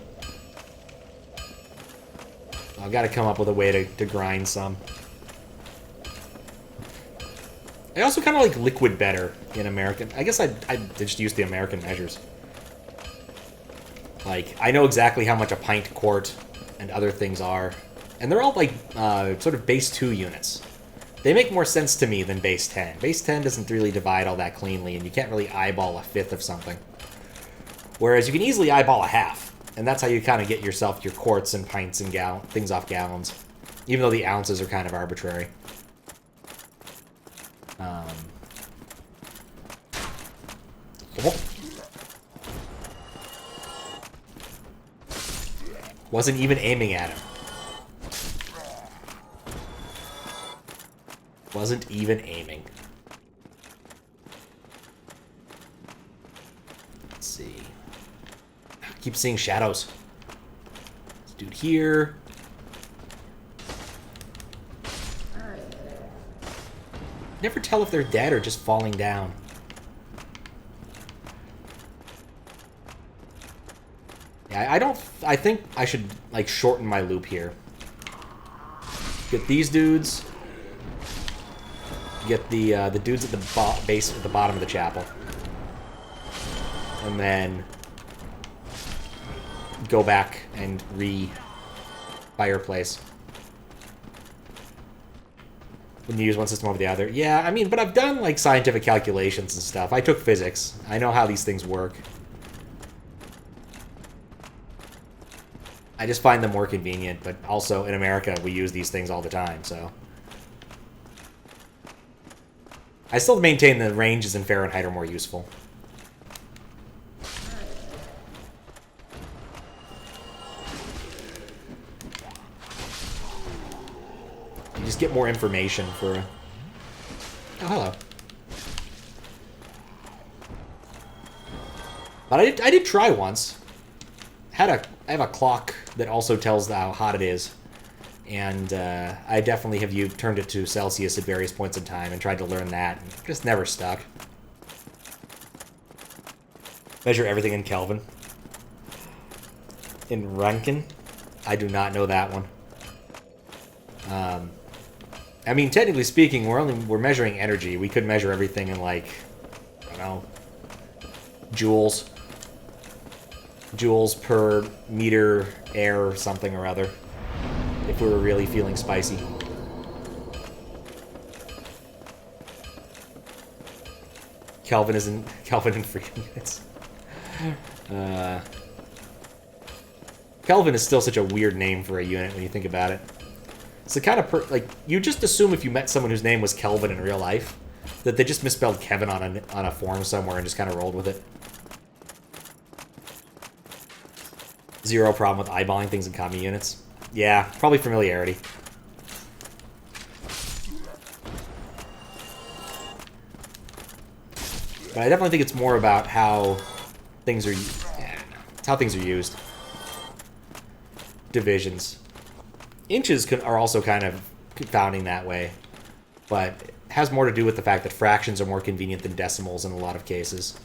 I've got to come up with a way to grind some. I also kind of like liquid better in American. I guess I just use the American measures. Like, I know exactly how much a pint quart and other things are. And they're all, like, sort of base 2 units. They make more sense to me than base 10. Base 10 doesn't really divide all that cleanly, and you can't really eyeball a fifth of something. Whereas you can easily eyeball a half. And that's how you kind of get yourself your quarts and pints and things off gallons. Even though the ounces are kind of arbitrary. Wasn't even aiming at him. Wasn't even aiming. Let's see. I keep seeing shadows. This dude here. Never tell if they're dead or just falling down. I think I should, like, shorten my loop here. Get these dudes. Get the dudes at the base, at the bottom of the chapel. And then go back and re-fireplace. When you use one system over the other. Yeah, I mean, but I've done, like, scientific calculations and stuff. I took physics. I know how these things work. I just find them more convenient, but also in America we use these things all the time, so. I still maintain the ranges in Fahrenheit are more useful. You just get more information for... Oh, hello. But I did try once. I have a clock that also tells how hot it is. And I definitely have turned it to Celsius at various points in time and tried to learn that. And just never stuck. Measure everything in Kelvin. In Rankin? I do not know that one. I mean, technically speaking, we're measuring energy. We could measure everything in, like, I don't know, joules. Joules per meter air or something or other. If we were really feeling spicy. Kelvin in freedom units. Kelvin is still such a weird name for a unit when you think about it. It's the kind of like, you just assume if you met someone whose name was Kelvin in real life that they just misspelled Kevin on a form somewhere and just kind of rolled with it. Zero problem with eyeballing things in commie units. Yeah, probably familiarity. But I definitely think it's more about how things are... it's how things are used. Divisions. Inches are also kind of confounding that way. But it has more to do with the fact that fractions are more convenient than decimals in a lot of cases.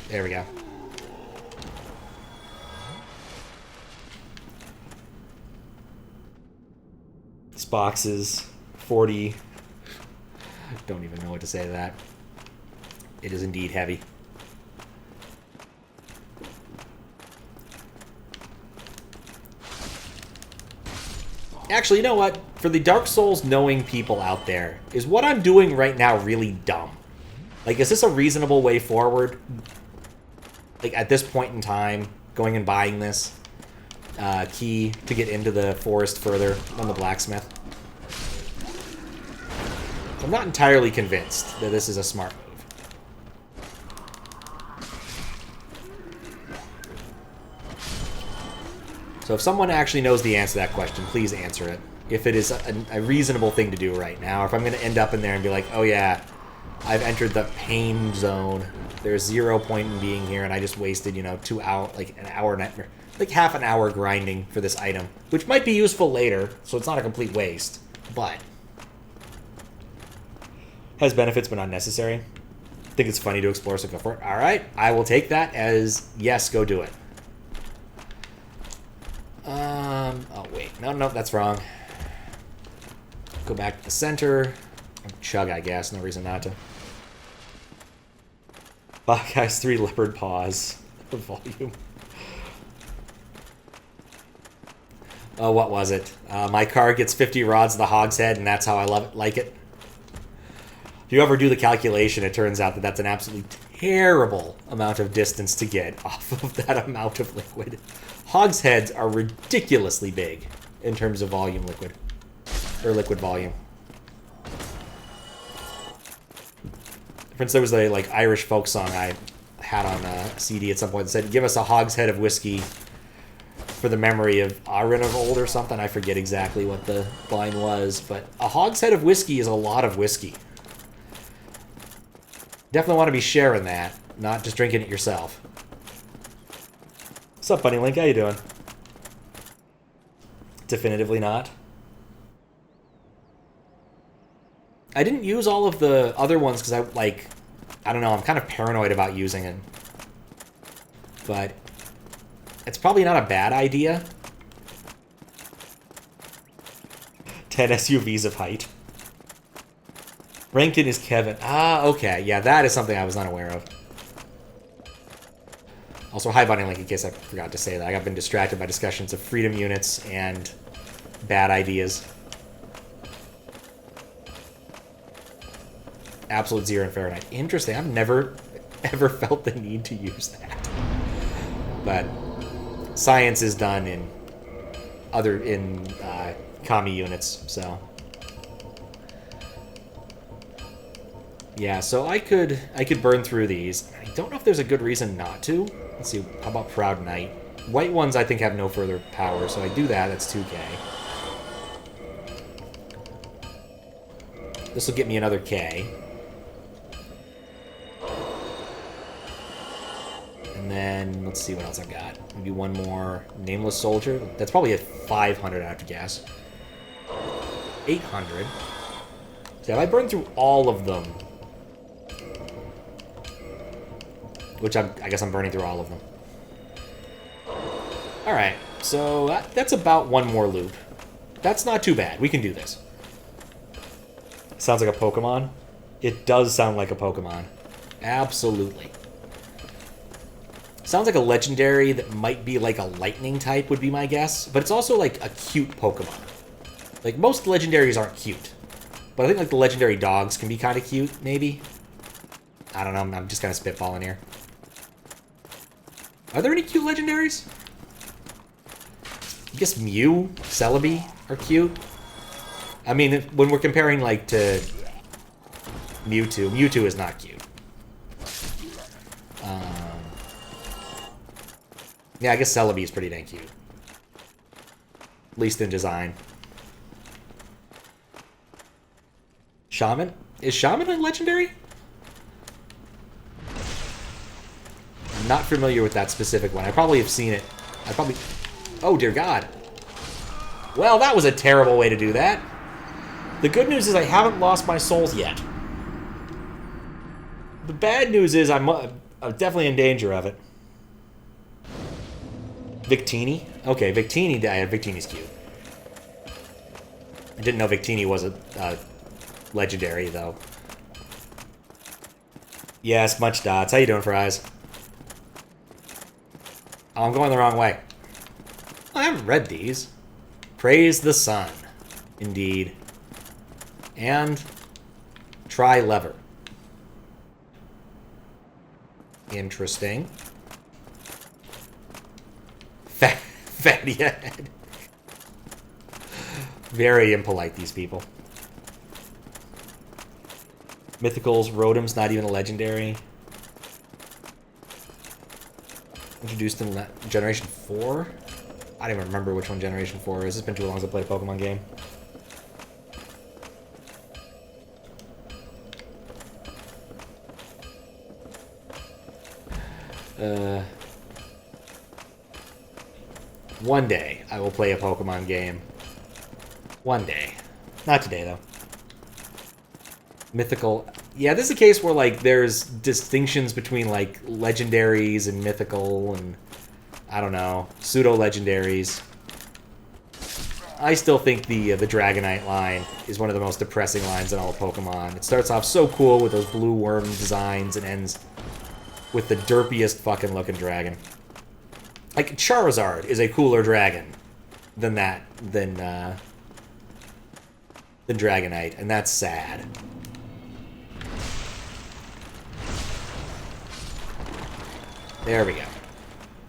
There we go. This box is 40. Don't even know what to say to that. It is indeed heavy. Actually, you know what? For the Dark Souls knowing people out there, is what I'm doing right now really dumb? Like, is this a reasonable way forward? Like, at this point in time, going and buying this key to get into the forest further on the blacksmith. I'm not entirely convinced that this is a smart move. So if someone actually knows the answer to that question, please answer it. If it is a reasonable thing to do right now, or if I'm going to end up in there and be like, oh yeah, I've entered the pain zone. There's 0 point in being here, and I just wasted, you know, 2 hours, like an hour, like half an hour grinding for this item, which might be useful later, so it's not a complete waste, but has benefits but not necessary. I think it's funny to explore, so go for it. All right, I will take that as yes, go do it. Oh wait, no, that's wrong. Go back to the center. Chug, I guess. No reason not to. Bach has 3 leopard paws. Volume. Oh, what was it? My car gets 50 rods of the hogshead, and that's how I like it. If you ever do the calculation, it turns out that that's an absolutely terrible amount of distance to get off of that amount of liquid. Hogsheads are ridiculously big in terms of volume liquid. Or liquid volume. For instance, there was a like Irish folk song I had on a CD at some point that said, give us a hogshead of whiskey for the memory of Aaron of old or something. I forget exactly what the line was, but a hogshead of whiskey is a lot of whiskey. Definitely want to be sharing that, not just drinking it yourself. What's up, Bunny Link? How you doing? Definitively not. I didn't use all of the other ones because I don't know, I'm kind of paranoid about using it. But it's probably not a bad idea. 10 SUVs of height. Rankin is Kevin. Ah, okay. Yeah, that is something I was unaware of. Also, hi, Bunny Link, in case I forgot to say that. I've been distracted by discussions of freedom units and bad ideas. Absolute Zero in Fahrenheit. Interesting. I've never, ever felt the need to use that. But science is done in commie units, so... Yeah, so I could burn through these. I don't know if there's a good reason not to. Let's see, how about Proud Knight? White ones, I think, have no further power, so I do that. That's 2k. This will get me another K. And then, let's see what else I've got. Maybe one more Nameless Soldier. That's probably a 500, I have to guess. 800. So if I burn through all of them... Which I guess I'm burning through all of them. Alright, so that's about one more loop. That's not too bad. We can do this. Sounds like a Pokemon. It does sound like a Pokemon. Absolutely. Sounds like a legendary that might be like a lightning type would be my guess. But it's also like a cute Pokemon. Like most legendaries aren't cute. But I think like the legendary dogs can be kind of cute, maybe. I don't know, I'm just kind of spitballing here. Are there any cute legendaries? I guess Mew, Celebi are cute. I mean, when we're comparing, like, to Mewtwo, Mewtwo is not cute. Yeah, I guess Celebi is pretty dang cute. At least in design. Shaman? Is Shaman a legendary? I'm not familiar with that specific one. I probably have seen it. I probably... Oh, dear God. Well, that was a terrible way to do that. The good news is I haven't lost my souls yet. The bad news is I'm definitely in danger of it. Victini? Okay, Victini. Victini's cute. I didn't know Victini was a legendary, though. Yes, much dots. How you doing, Fries? Oh, I'm going the wrong way. I haven't read these. Praise the Sun. Indeed. And try lever. Interesting. Fatty head. Very impolite, these people. Mythicals, Rotom's not even a legendary. Introduced in Generation 4? I don't even remember which one Generation 4 is. It's been too long since I played a Pokemon game. One day, I will play a Pokemon game. One day. Not today, though. Mythical. Yeah, this is a case where, like, there's distinctions between, like, legendaries and mythical and, I don't know, pseudo-legendaries. I still think the Dragonite line is one of the most depressing lines in all of Pokemon. It starts off so cool with those blue worm designs and ends with the derpiest fucking looking dragon. Like, Charizard is a cooler dragon than Dragonite, and that's sad. There we go.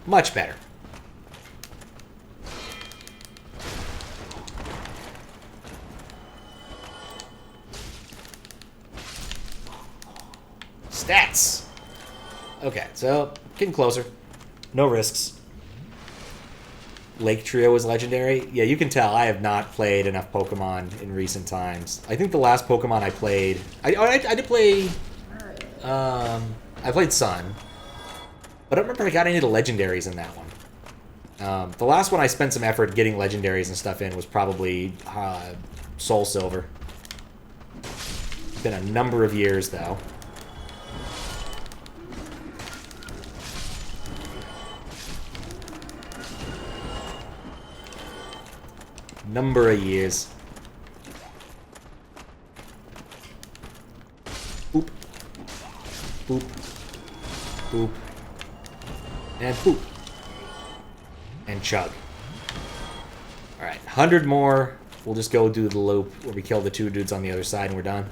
Much better. Stats! Okay, so, getting closer. No risks. Lake Trio is legendary. Yeah, you can tell I have not played enough Pokemon in recent times. I think the last Pokemon I played... I did play... I played Sun. But I don't remember if I got any of the legendaries in that one. The last one I spent some effort getting legendaries and stuff in was probably Soul Silver. It's been a number of years, though. Number of years. Boop. Boop. Boop. And boop. And chug. Alright, 100 more. We'll just go do the loop where we kill the 2 dudes on the other side and we're done.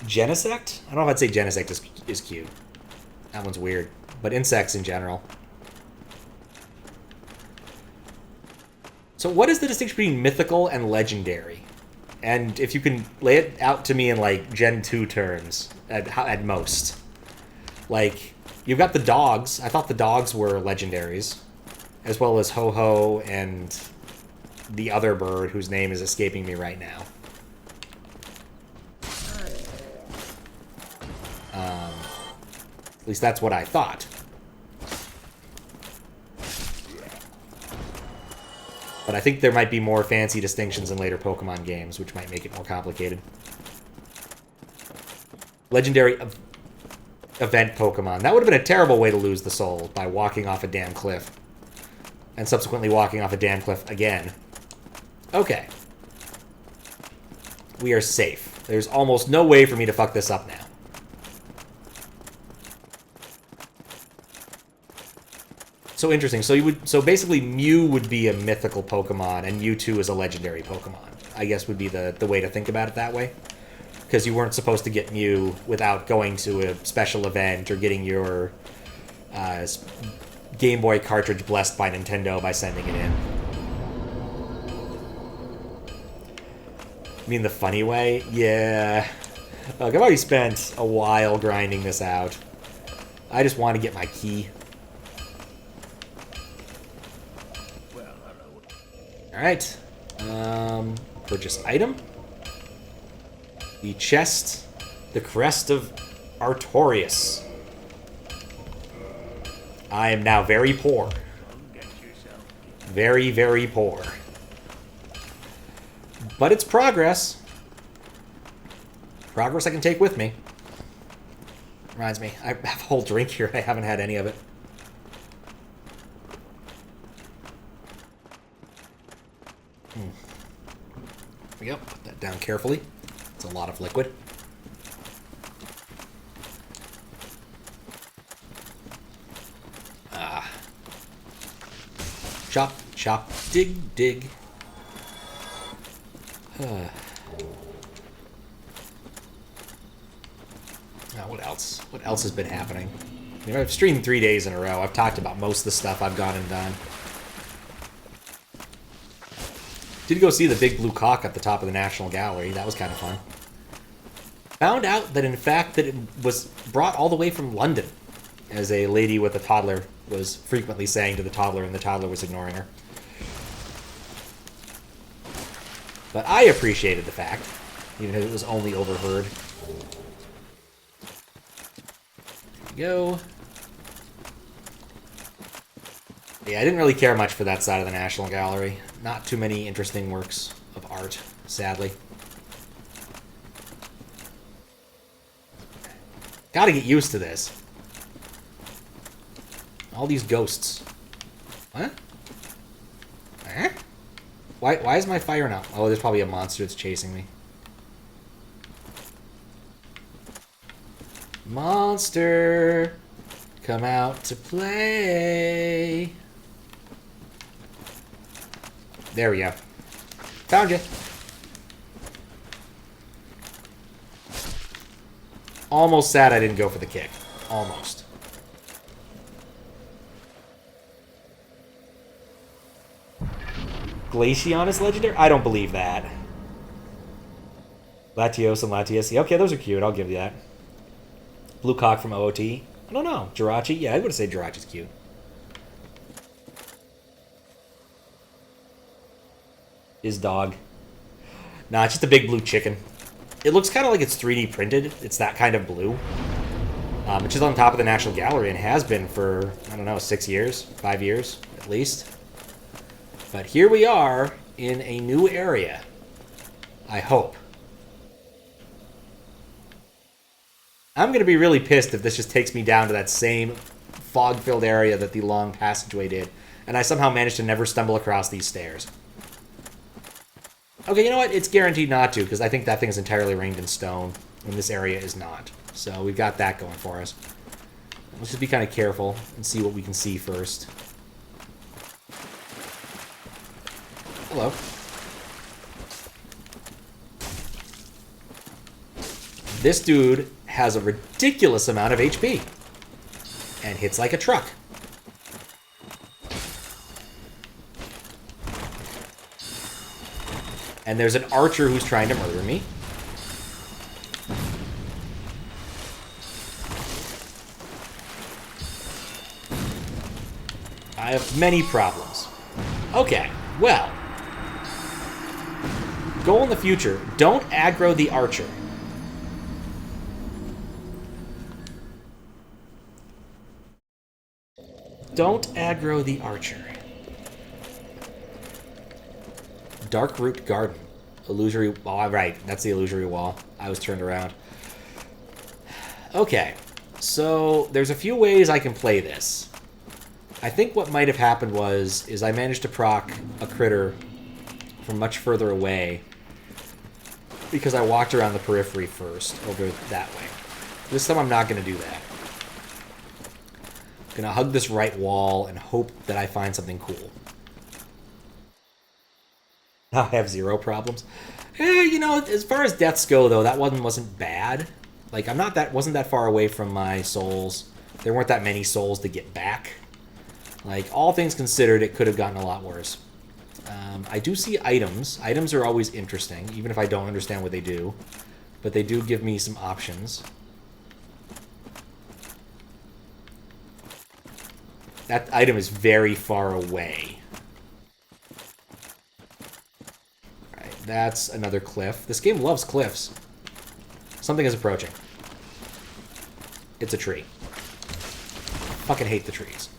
Genesect? I don't know if I'd say Genesect is cute. That one's weird. But insects in general. So what is the distinction between mythical and legendary? And if you can lay it out to me in, like, Gen 2 terms, at most. Like, you've got the dogs. I thought the dogs were legendaries. As well as Ho-Ho and the other bird whose name is escaping me right now. At least that's what I thought. But I think there might be more fancy distinctions in later Pokemon games, which might make it more complicated. Legendary event Pokemon. That would have been a terrible way to lose the soul, by walking off a damn cliff. And subsequently walking off a damn cliff again. Okay. We are safe. There's almost no way for me to fuck this up now. So interesting. So basically Mew would be a mythical Pokemon and Mewtwo is a legendary Pokemon. I guess would be the way to think about it that way. Because you weren't supposed to get Mew without going to a special event or getting your Game Boy cartridge blessed by Nintendo by sending it in. You mean the funny way? Yeah. Look, I've already spent a while grinding this out. I just want to get my key. Alright. Purchase item. The chest. The crest of Artorias. I am now very poor. Very, very poor. But it's progress. Progress I can take with me. Reminds me, I have a whole drink here. I haven't had any of it. There we go. Put that down carefully. It's a lot of liquid. Chop, chop, dig, dig. Now, what else? What else has been happening? I mean, I've streamed 3 days in a row. I've talked about most of the stuff I've gone and done. Did go see the big blue cock at the top of the National Gallery. That was kind of fun. Found out that, in fact, that it was brought all the way from London, as a lady with a toddler was frequently saying to the toddler, and the toddler was ignoring her. But I appreciated the fact, even if it was only overheard. There we go. Yeah, I didn't really care much for that side of the National Gallery. Not too many interesting works of art, sadly. Gotta get used to this. All these ghosts. What? Huh? Why is my fire not? Oh, there's probably a monster that's chasing me. Monster! Come out to play! There we go. Found you. Almost sad I didn't go for the kick. Almost. Glaceon is legendary? I don't believe that. Latios and Latias. Okay, those are cute. I'll give you that. Blue cock from OOT. I don't know. Jirachi? Yeah, I would say Jirachi's cute. Is dog. Nah, it's just a big blue chicken. It looks kind of like it's 3D printed. It's that kind of blue. which is on top of the National Gallery and has been for, I don't know, 6 years, 5 years at least. But here we are in a new area. I hope. I'm going to be really pissed if this just takes me down to that same fog-filled area that the long passageway did, and I somehow managed to never stumble across these stairs. Okay, you know what? It's guaranteed not to, because I think that thing is entirely ringed in stone, and this area is not. So we've got that going for us. Let's just be kind of careful and see what we can see first. Hello. This dude has a ridiculous amount of HP and hits like a truck. And there's an archer who's trying to murder me. I have many problems. Okay, well. Goal in the future, don't aggro the archer. Don't aggro the archer. Darkroot Garden. Illusory... Oh, right. That's the illusory wall. I was turned around. Okay. So, there's a few ways I can play this. I think what might have happened is I managed to proc a critter from much further away because I walked around the periphery first, over that way. This time I'm not going to do that. I'm going to hug this right wall and hope that I find something cool. I have 0 problems. You know, as far as deaths go, though, that one wasn't bad. Like, wasn't that far away from my souls. There weren't that many souls to get back. Like, all things considered, it could have gotten a lot worse. I do see items. Items are always interesting, even if I don't understand what they do. But they do give me some options. That item is very far away. Alright, that's another cliff. This game loves cliffs. Something is approaching. It's a tree. Fucking hate the trees.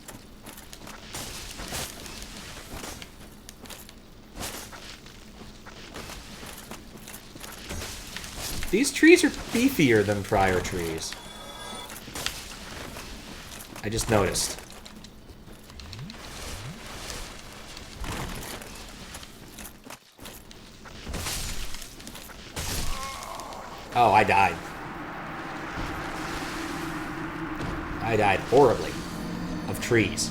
These trees are beefier than prior trees. I just noticed. Oh, I died. I died horribly. Of trees.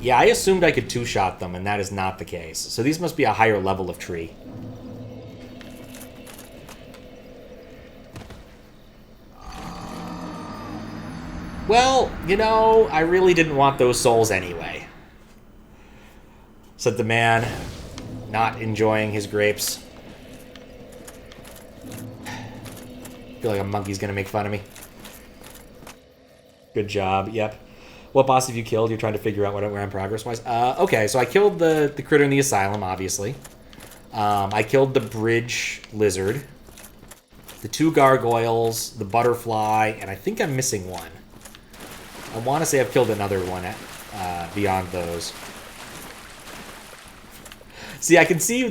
Yeah, I assumed I could two-shot them, and that is not the case. So these must be a higher level of tree. Well, you know, I really didn't want those souls anyway. Said the man, not enjoying his grapes. Feel like a monkey's gonna make fun of me. Good job, yep. What boss have you killed? You're trying to figure out where I'm progress-wise? Okay, so I killed the critter in the asylum, obviously. I killed the bridge lizard. The 2 gargoyles, the butterfly, and I think I'm missing one. I want to say I've killed another one beyond those. See, I can see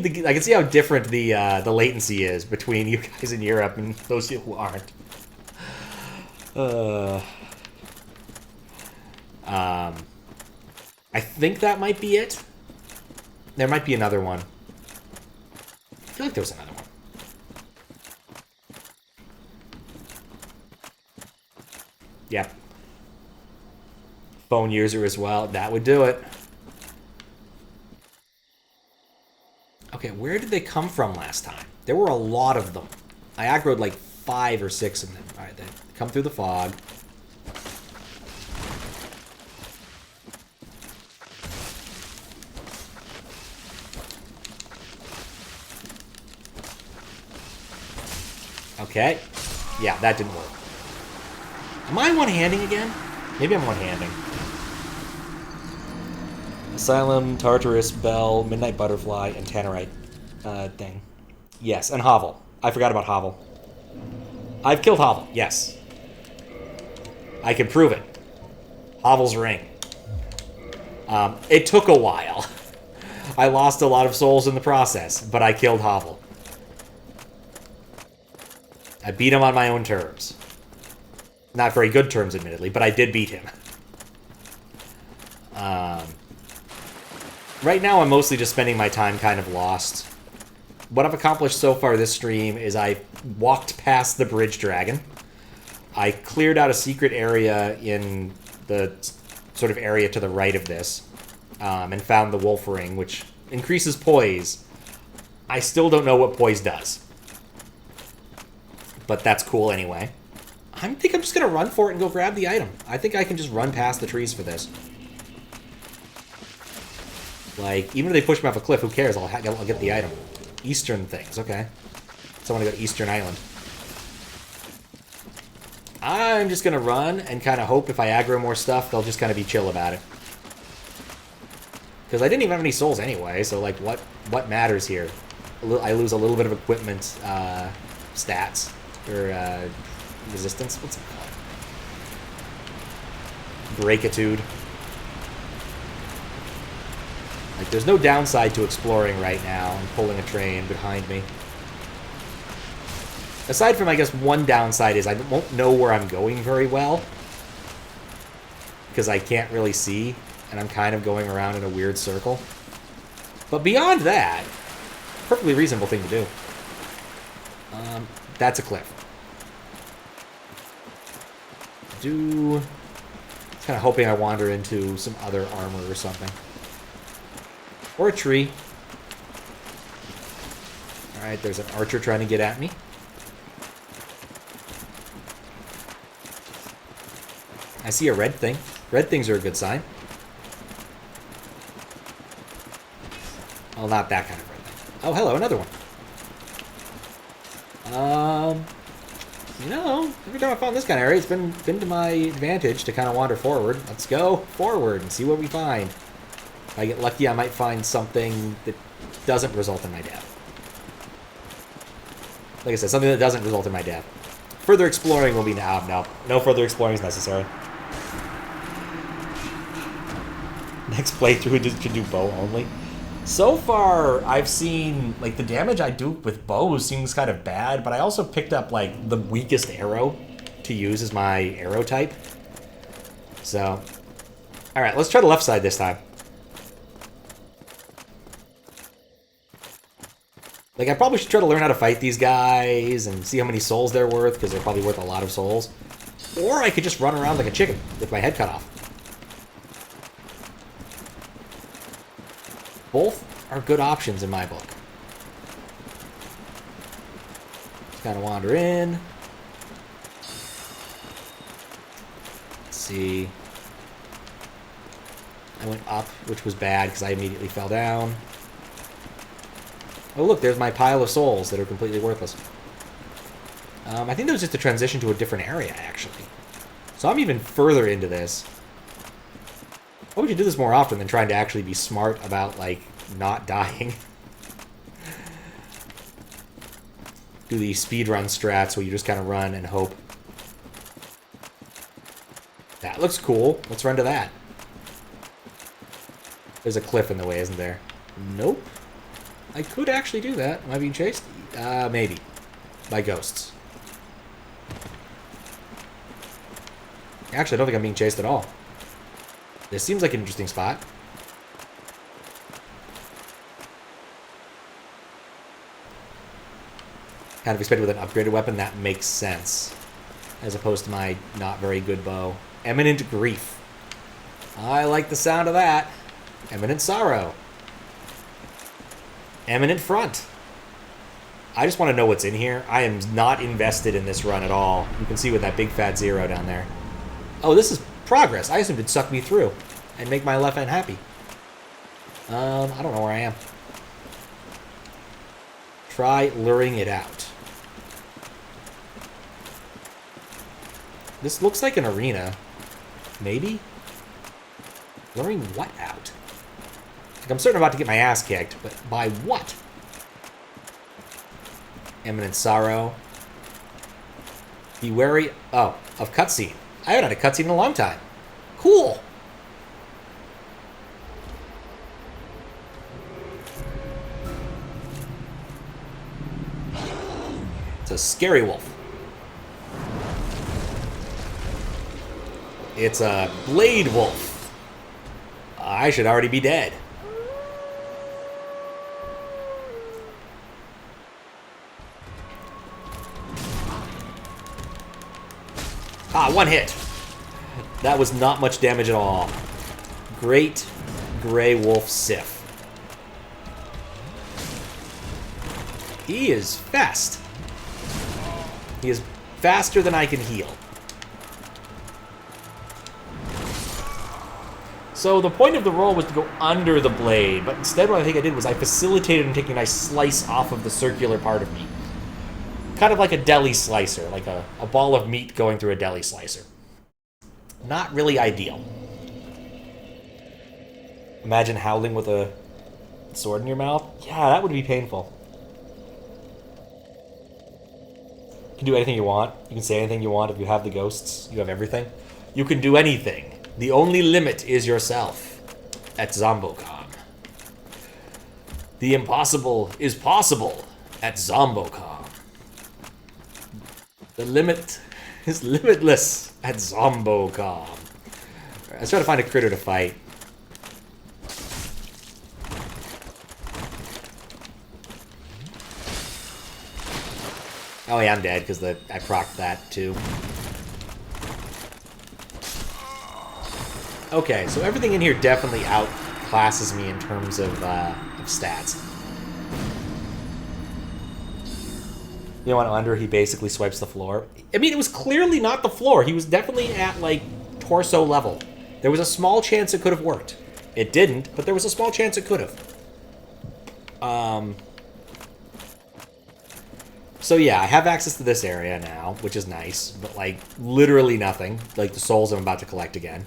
how different the latency is between you guys in Europe and those who aren't. I think that might be it. There might be another one. I feel like there was another one. Yep. Phone user as well. That would do it. Okay, where did they come from last time? There were a lot of them. I aggroed like 5 or 6 of them. Alright, they come through the fog. Okay. Yeah, that didn't work. Am I one-handing again? Maybe I'm one-handing. Asylum, Tartarus, Bell, Midnight Butterfly, and Tannerite thing. Yes, and Hovel. I forgot about Hovel. I've killed Hovel, yes. I can prove it. Hovel's Ring. It took a while. I lost a lot of souls in the process, but I killed Hovel. I beat him on my own terms. Not very good terms, admittedly, but I did beat him. Right now, I'm mostly just spending my time kind of lost. What I've accomplished so far this stream is I walked past the Bridge Dragon. I cleared out a secret area in the sort of area to the right of this, and found the Wolf Ring, which increases poise. I still don't know what poise does. But that's cool anyway. I think I'm just going to run for it and go grab the item. I think I can just run past the trees for this. Like, even if they push me off a cliff, who cares? I'll get the item. Eastern things, okay. So I want to go to Eastern Island. I'm just going to run and kind of hope if I aggro more stuff, they'll just kind of be chill about it. Because I didn't even have any souls anyway, so, like, what matters here? I lose a little bit of equipment stats. Or, resistance? What's it called? Breakitude. Like, there's no downside to exploring right now and pulling a train behind me. Aside from, I guess, one downside is I won't know where I'm going very well. Because I can't really see, and I'm kind of going around in a weird circle. But beyond that, perfectly reasonable thing to do. That's a cliff. Just kind of hoping I wander into some other armor or something. Or a tree. Alright, there's an archer trying to get at me. I see a red thing. Red things are a good sign. Well, not that kind of red thing. Oh, hello, another one. You know, every time I found this kind of area, it's been to my advantage to kind of wander forward. Let's go forward and see what we find. If I get lucky, I might find something that doesn't result in my death. Like I said, something that doesn't result in my death. Further exploring will be no further exploring is necessary. Next playthrough can do bow only. So far, I've seen, like, the damage I do with bows seems kind of bad, but I also picked up, like, the weakest arrow to use as my arrow type. So, alright, let's try the left side this time. Like, I probably should try to learn how to fight these guys and see how many souls they're worth, because they're probably worth a lot of souls. Or I could just run around like a chicken with my head cut off. Both are good options in my book. Just kind of wander in. Let's see. I went up, which was bad because I immediately fell down. Oh, look, there's my pile of souls that are completely worthless. I think that was just a transition to a different area, actually. So I'm even further into this. I we should do this more often than trying to actually be smart about, like, not dying. Do the speedrun strats where you just kind of run and hope. That looks cool. Let's run to that. There's a cliff in the way, isn't there? Nope. I could actually do that. Am I being chased? Maybe. By ghosts. Actually, I don't think I'm being chased at all. This seems like an interesting spot. Kind of expected with an upgraded weapon, that makes sense. As opposed to my not very good bow. Eminent Grief. I like the sound of that. Eminent Sorrow. Eminent Front. I just want to know what's in here. I am not invested in this run at all. You can see with that big fat 0 down there. Oh, this is progress. I assumed it'd suck me through and make my left hand happy. I don't know where I am. Try luring it out. This looks like an arena. Maybe? Luring what out? Like, I'm certain I'm about to get my ass kicked, but by what? Eminent Sorrow. Be wary, of cutscene. I haven't had a cutscene in a long time. Cool. It's a scary wolf. It's a blade wolf. I should already be dead. Ah, one hit. That was not much damage at all. Great Grey Wolf Sif. He is fast. He is faster than I can heal. So the point of the roll was to go under the blade, but instead what I think I did was I facilitated him taking a nice slice off of the circular part of me. Kind of like a deli slicer, like a ball of meat going through a deli slicer. Not really ideal. Imagine howling with a sword in your mouth. Yeah, that would be painful. You can do anything you want. You can say anything you want if you have the ghosts. You have everything. You can do anything. The only limit is yourself at Zombocom. The impossible is possible at Zombocom. The limit is limitless at Zombocom. Let's try to find a critter to fight. Oh yeah, I'm dead because I procced that too. Okay, so everything in here definitely outclasses me in terms of stats. You know what, under, he basically swipes the floor. I mean, it was clearly not the floor. He was definitely at, like, torso level. There was a small chance it could have worked. It didn't, but there was a small chance it could have. So yeah, I have access to this area now, which is nice, but, like, literally nothing. Like, the souls I'm about to collect again.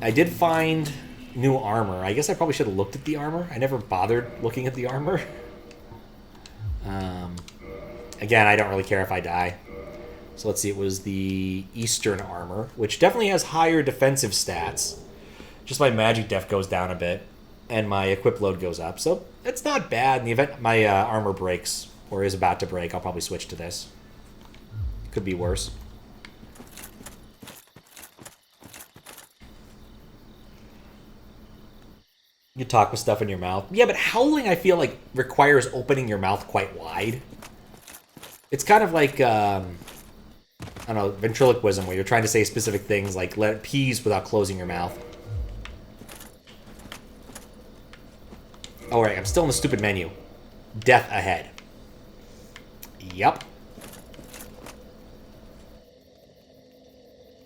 I did find new armor. I guess I probably should have looked at the armor. I never bothered looking at the armor. Again, I don't really care if I die. So let's see, it was the Eastern armor, which definitely has higher defensive stats. Just my magic def goes down a bit, and my equip load goes up. So it's not bad. In the event my armor breaks, or is about to break, I'll probably switch to this. Could be worse. You talk with stuff in your mouth. Yeah, but howling, I feel like, requires opening your mouth quite wide. It's kind of like, I don't know, ventriloquism, where you're trying to say specific things, like let peas without closing your mouth. Oh, right, I'm still in the stupid menu. Death ahead. Yup.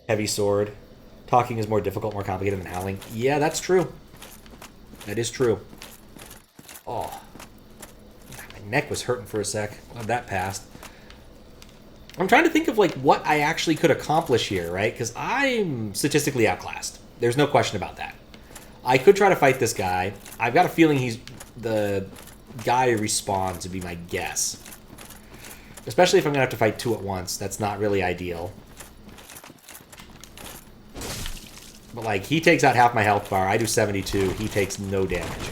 Heavy sword. Talking is more difficult, more complicated than howling. Yeah, that's true. That is true. Oh. My neck was hurting for a sec. Glad that passed. I'm trying to think of, like, what I actually could accomplish here, right? Because I'm statistically outclassed. There's no question about that. I could try to fight this guy. I've got a feeling he's... the guy respawns would be my guess. Especially if I'm going to have to fight two at once. That's not really ideal. But, like, he takes out half my health bar. I do 72. He takes no damage.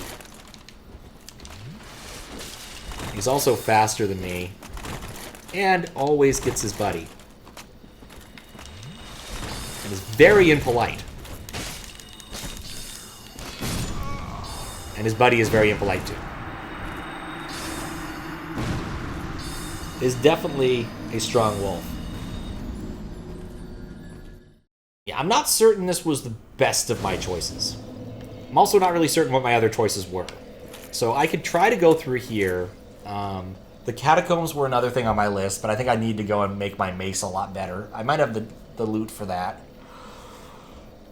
He's also faster than me. And always gets his buddy. And is very impolite. And his buddy is very impolite, too. Is definitely a strong wolf. Yeah, I'm not certain this was the best of my choices. I'm also not really certain what my other choices were. So I could try to go through here. The Catacombs were another thing on my list, but I think I need to go and make my mace a lot better. I might have the loot for that.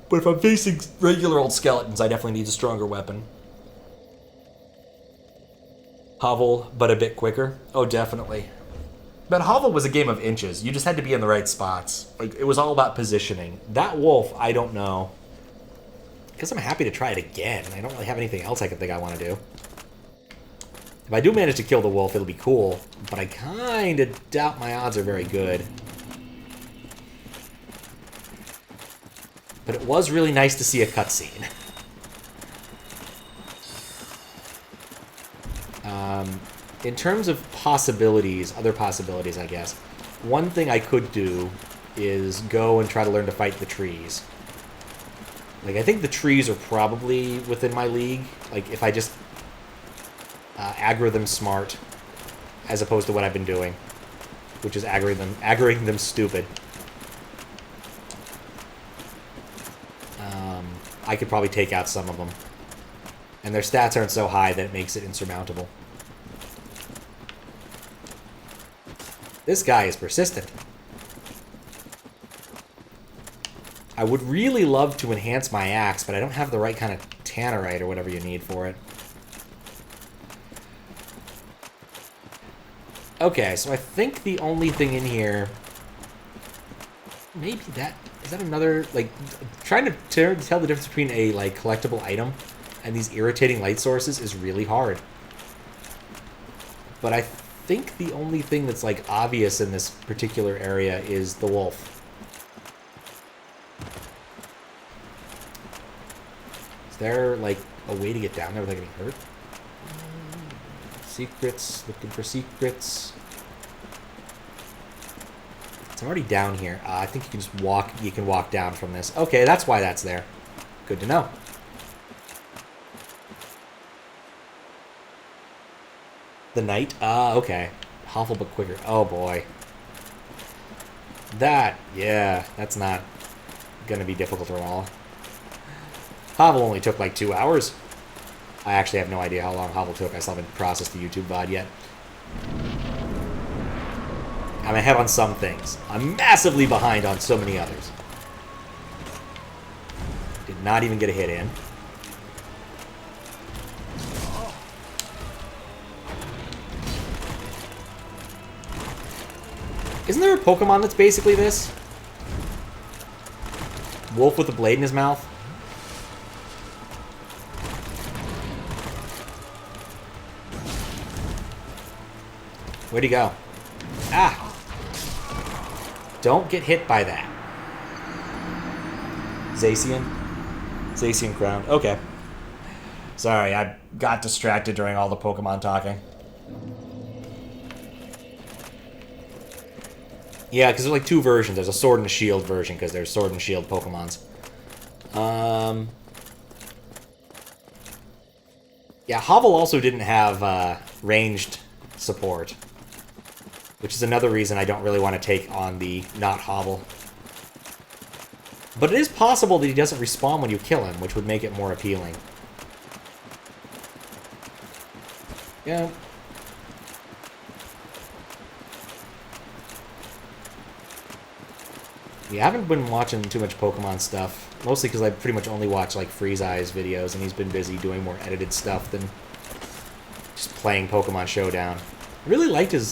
But if I'm facing regular old skeletons, I definitely need a stronger weapon. Hovel, but a bit quicker. Oh, definitely. But Hovel was a game of inches. You just had to be in the right spots. Like, it was all about positioning. That wolf, I don't know. Because I'm happy to try it again. I don't really have anything else I can think I want to do. If I do manage to kill the wolf, it'll be cool. But I kind of doubt my odds are very good. But it was really nice to see a cutscene. In terms of possibilities, other possibilities, I guess, one thing I could do is go and try to learn to fight the trees. Like, I think the trees are probably within my league. Like, if I just aggro them smart, as opposed to what I've been doing, which is aggroing them stupid. I could probably take out some of them. And their stats aren't so high that it makes it insurmountable. This guy is persistent. I would really love to enhance my axe, but I don't have the right kind of tannerite or whatever you need for it. Okay, so I think the only thing in here... Maybe that... Is that another... Like, trying to tell the difference between a, like, collectible item and these irritating light sources is really hard. But I think the only thing that's, like, obvious in this particular area is the wolf. Is there, like, a way to get down there without getting hurt? Secrets. Looking for secrets. I'm already down here. I think you can just walk. You can walk down from this. Okay, that's why that's there. Good to know. The knight? Okay. Hovel but quicker. Oh, boy. That, yeah, that's not gonna be difficult at all. Hovel only took like 2 hours. I actually have no idea how long Hovel took. I still haven't processed the YouTube VOD yet. I'm ahead on some things. I'm massively behind on so many others. Did not even get a hit in. Isn't there a Pokemon that's basically this? Wolf with a blade in his mouth? Where'd he go? Ah! Don't get hit by that. Zacian? Zacian Crown. Okay. Sorry, I got distracted during all the Pokemon talking. Yeah, because there's like 2 versions. There's a Sword and Shield version, because there's Sword and Shield Pokemons. Yeah, Hovel also didn't have ranged support. Which is another reason I don't really want to take on the not Hovel. But it is possible that he doesn't respawn when you kill him, which would make it more appealing. Yeah. Yeah, I haven't been watching too much Pokemon stuff. Mostly because I pretty much only watch, like, Freeze Eyes videos, and he's been busy doing more edited stuff than just playing Pokemon Showdown. I really liked his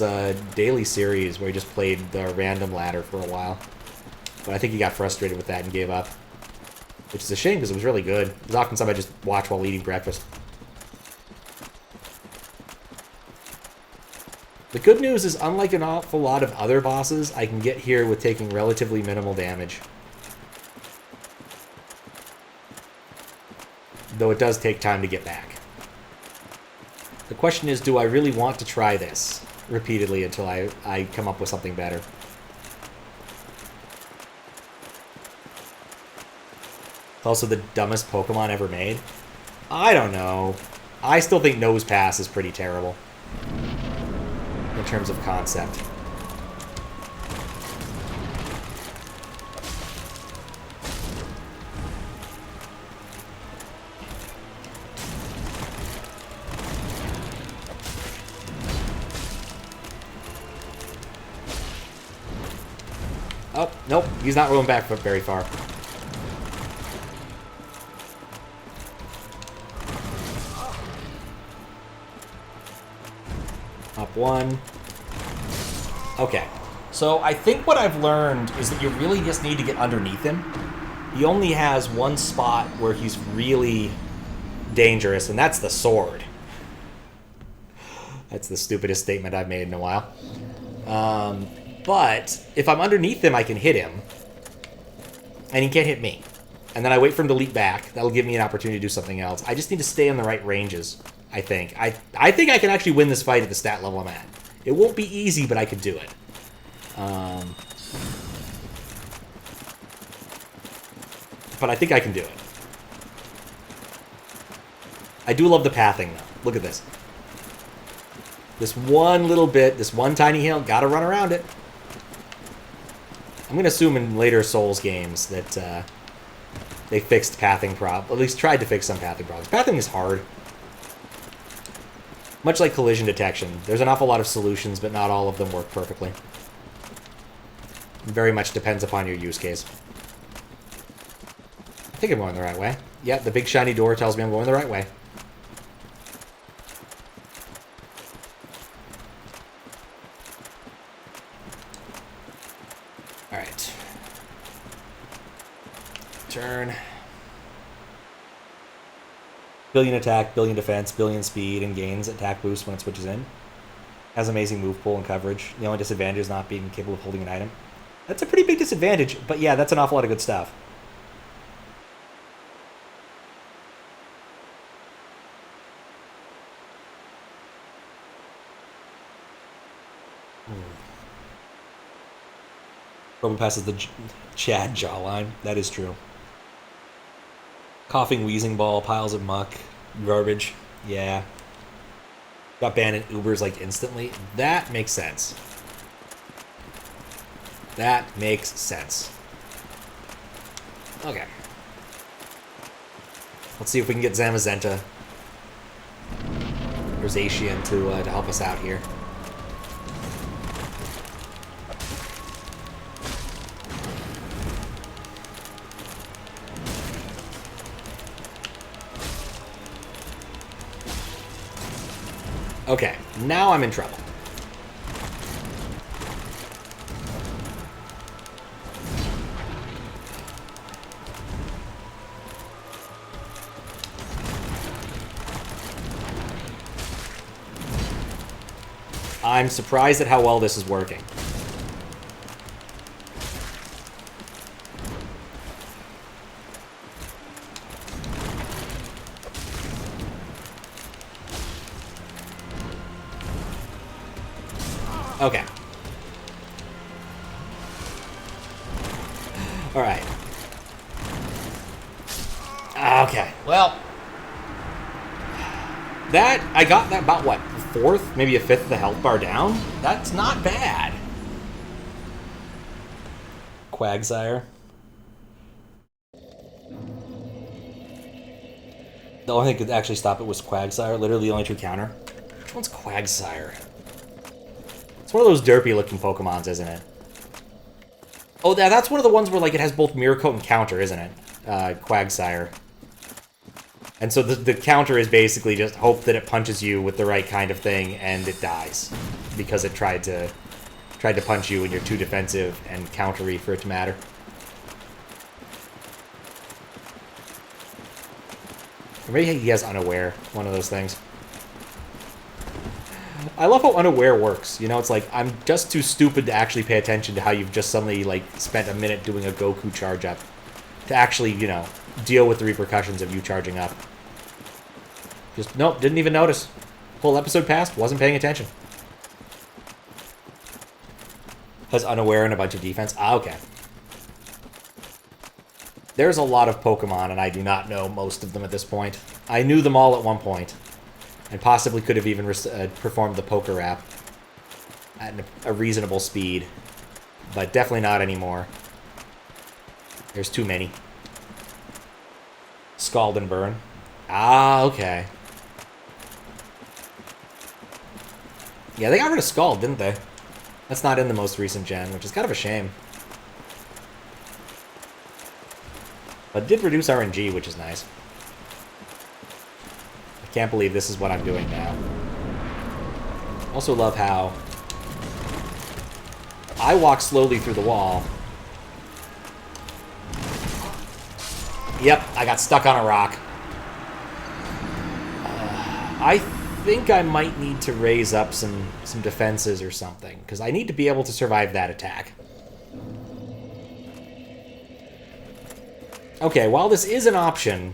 daily series where he just played the random ladder for a while. But I think he got frustrated with that and gave up. Which is a shame because it was really good. It was often something I just watch while eating breakfast. The good news is, unlike an awful lot of other bosses, I can get here with taking relatively minimal damage. Though it does take time to get back. The question is, do I really want to try this repeatedly until I come up with something better? It's also the dumbest Pokemon ever made. I don't know. I still think Nose Pass is pretty terrible. In terms of concept. Oh, nope. He's not rolling back very far. Up 1. Okay. So I think what I've learned is that you really just need to get underneath him. He only has one spot where he's really dangerous, and that's the sword. That's the stupidest statement I've made in a while. But if I'm underneath him, I can hit him. And he can't hit me. and then I wait for him to leap back. That'll give me an opportunity to do something else. I just need to stay in the right ranges, I think. I think I can actually win this fight at the stat level I'm at. It won't be easy, but I could do it. But I think I can do it. I do love the pathing, though. Look at this. This one little bit, this one tiny hill, gotta run around it. I'm gonna assume in later Souls games that they fixed pathing at least tried to fix some pathing problems. Pathing is hard. Much like collision detection. There's an awful lot of solutions, but not all of them work perfectly. It very much depends upon your use case. I think I'm going the right way. Yeah, the big shiny door tells me I'm going the right way. Alright. Turn. Billion attack, billion defense, billion speed, and gains attack boost when it switches in. Has amazing move pool and coverage. The only disadvantage is not being capable of holding an item. That's a pretty big disadvantage, but yeah, that's an awful lot of good stuff. Roman passes the Chad jawline. That is true. Coughing, wheezing ball, piles of muck, garbage. Yeah. Got banned in Ubers like instantly. That makes sense. That makes sense. Okay. Let's see if we can get Zamazenta or Zacian to help us out here. Okay, now I'm in trouble. I'm surprised at how well this is working. Okay. All right. Okay. Well, that I got that about what, a fourth, maybe a fifth of the health bar down. That's not bad. Quagsire. The only thing that could actually stop it was Quagsire. Literally the only true counter. Which one's Quagsire? It's one of those derpy looking Pokemons, isn't it? Oh, that's one of the ones where like it has both Mirror Coat and counter, isn't it? Quagsire. And so the counter is basically just hope that it punches you with the right kind of thing and it dies. Because it tried to punch you and you're too defensive and countery for it to matter. Or maybe he has Unaware, one of those things. I love how Unaware works. You know, it's like, I'm just too stupid to actually pay attention to how you've just suddenly, like, spent a minute doing a Goku charge up. To actually, you know, deal with the repercussions of you charging up. Just, nope, didn't even notice. Whole episode passed, wasn't paying attention. Has Unaware and a bunch of defense. Ah, okay. There's a lot of Pokemon, and I do not know most of them at this point. I knew them all at one point. And possibly could have even performed the poker rap at a reasonable speed. But definitely not anymore. There's too many. Scald and Burn. Ah, okay. Yeah, they got rid of Scald, didn't they? That's not in the most recent gen, which is kind of a shame. But it did reduce RNG, which is nice. I can't believe this is what I'm doing now. Also love how I walk slowly through the wall. Yep, I got stuck on a rock. I think I might need to raise up some defenses or something, because I need to be able to survive that attack. Okay, while this is an option,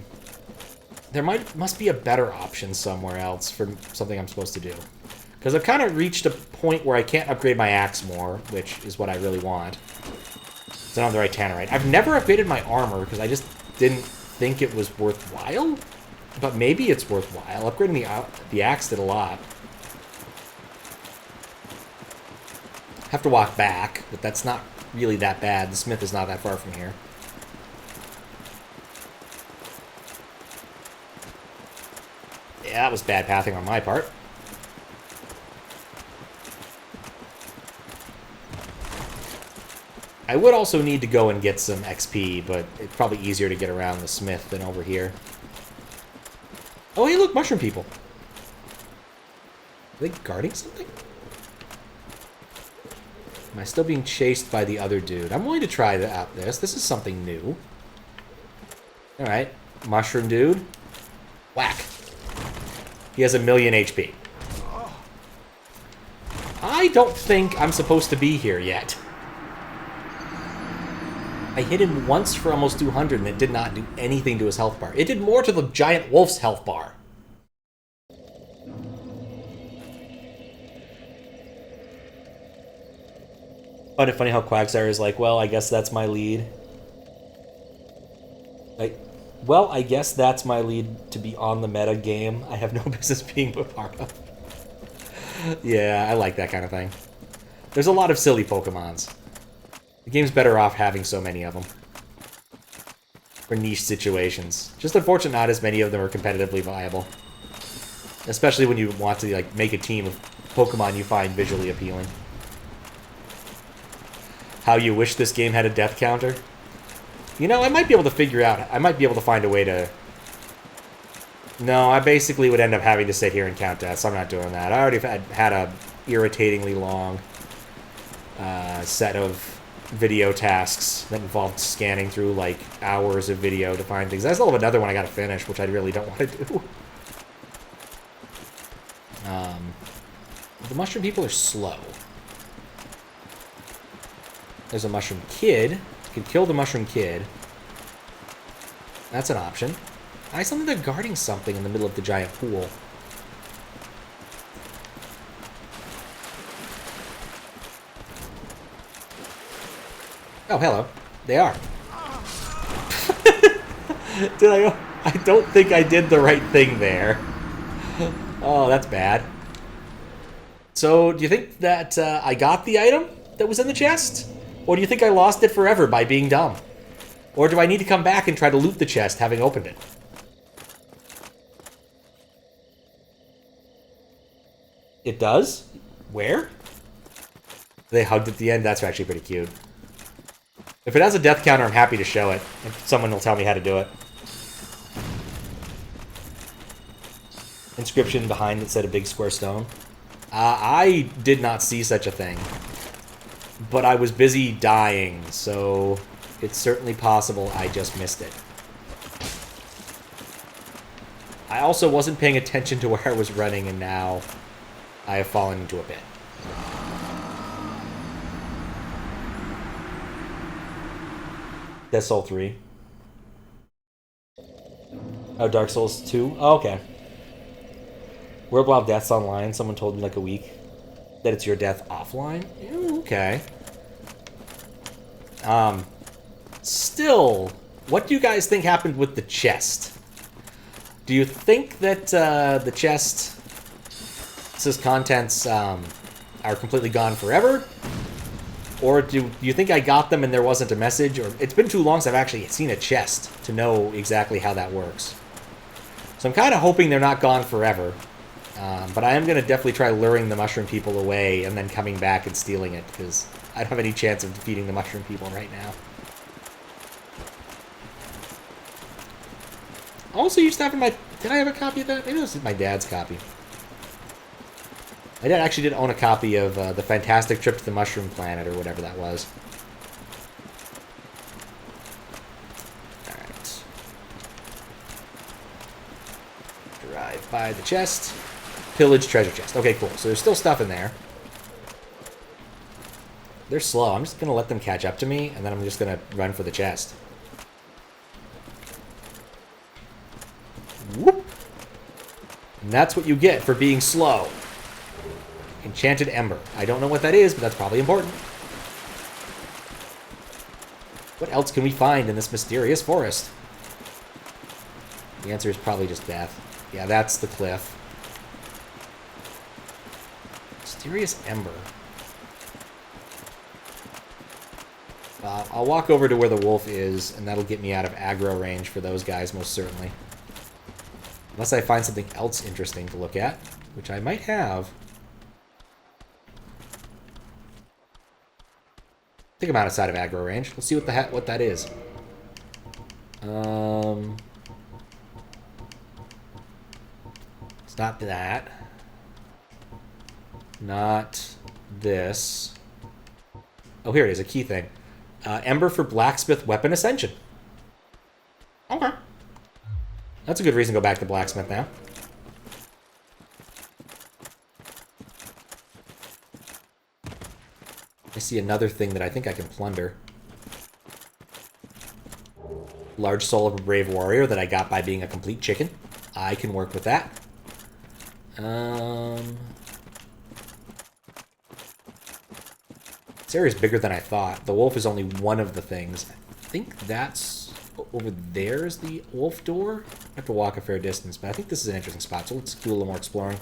there must be a better option somewhere else for something I'm supposed to do. Because I've kind of reached a point where I can't upgrade my axe more, which is what I really want. So I don't have the right tannerite. I've never upgraded my armor because I just didn't think it was worthwhile. But maybe it's worthwhile. Upgrading the axe did a lot. Have to walk back, but that's not really that bad. The smith is not that far from here. Yeah, that was bad pathing on my part. I would also need to go and get some XP, but it's probably easier to get around the smith than over here. Oh, hey, look, mushroom people. Are they guarding something? Am I still being chased by the other dude? I'm willing to try out this. This is something new. Alright, mushroom dude. Whack. He has 1,000,000 HP. I don't think I'm supposed to be here yet. I hit him once for almost 200 and it did not do anything to his health bar. It did more to the giant wolf's health bar. Find it funny how Quagsire is like, well, I guess that's my lead. Well, I guess that's my lead to be on the meta game. I have no business being a part of. Yeah, I like that kind of thing. There's a lot of silly Pokemons. The game's better off having so many of them. For niche situations. Just unfortunate not as many of them are competitively viable. Especially when you want to like make a team of Pokemon you find visually appealing. How you wish this game had a death counter? You know, I might be able to figure out... I might be able to find a way to... No, I basically would end up having to sit here and count deaths. I'm not doing that. I already had a irritatingly long set of video tasks that involved scanning through, like, hours of video to find things. I still have another one I gotta finish, which I really don't want to do. The mushroom people are slow. There's a mushroom kid. You could kill the mushroom kid. That's an option. I saw they're guarding something in the middle of the giant pool. Oh, hello. They are. I don't think I did the right thing there. Oh, that's bad. So, do you think that I got the item that was in the chest? Or do you think I lost it forever by being dumb? Or do I need to come back and try to loot the chest having opened it? It does? Where? They hugged at the end? That's actually pretty cute. If it has a death counter, I'm happy to show it. If someone will tell me how to do it. Inscription behind it said a big square stone. I did not see such a thing. But I was busy dying, so it's certainly possible I just missed it. I also wasn't paying attention to where I was running, and now I have fallen into a pit. Dead Soul 3. Oh, Dark Souls 2? Oh, okay. World Wild Deaths online. Someone told me like a week that it's your death offline. Ew, okay. Still, what do you guys think happened with the chest? Do you think that the chest's contents are completely gone forever? Or do you think I got them and there wasn't a message? Or it's been too long since I've actually seen a chest to know exactly how that works. So I'm kind of hoping they're not gone forever. But I am going to definitely try luring the mushroom people away and then coming back and stealing it, because I don't have any chance of defeating the mushroom people right now. Also, used to have my... Did I have a copy of that? Maybe this is my dad's copy. My dad actually did own a copy of The Fantastic Trip to the Mushroom Planet, or whatever that was. Alright. Drive by the chest. Pillage treasure chest. Okay, cool. So there's still stuff in there. They're slow. I'm just going to let them catch up to me, and then I'm just going to run for the chest. Whoop. And that's what you get for being slow. Enchanted Ember. I don't know what that is, but that's probably important. What else can we find in this mysterious forest? The answer is probably just death. Yeah, that's the cliff. Mysterious Ember. I'll walk over to where the wolf is, and that'll get me out of aggro range for those guys, most certainly. Unless I find something else interesting to look at, which I might have. I think I'm outside of aggro range. Let's see what that is. It's not that. Not this. Oh, here it is, a key thing. Ember for Blacksmith Weapon Ascension. Okay. That's a good reason to go back to Blacksmith now. I see another thing that I think I can plunder. Large Soul of a Brave Warrior that I got by being a complete chicken. I can work with that. This area is bigger than I thought. The wolf is only one of the things. I think that's over there is the wolf door. I have to walk a fair distance, but I think this is an interesting spot, so let's do a little more exploring.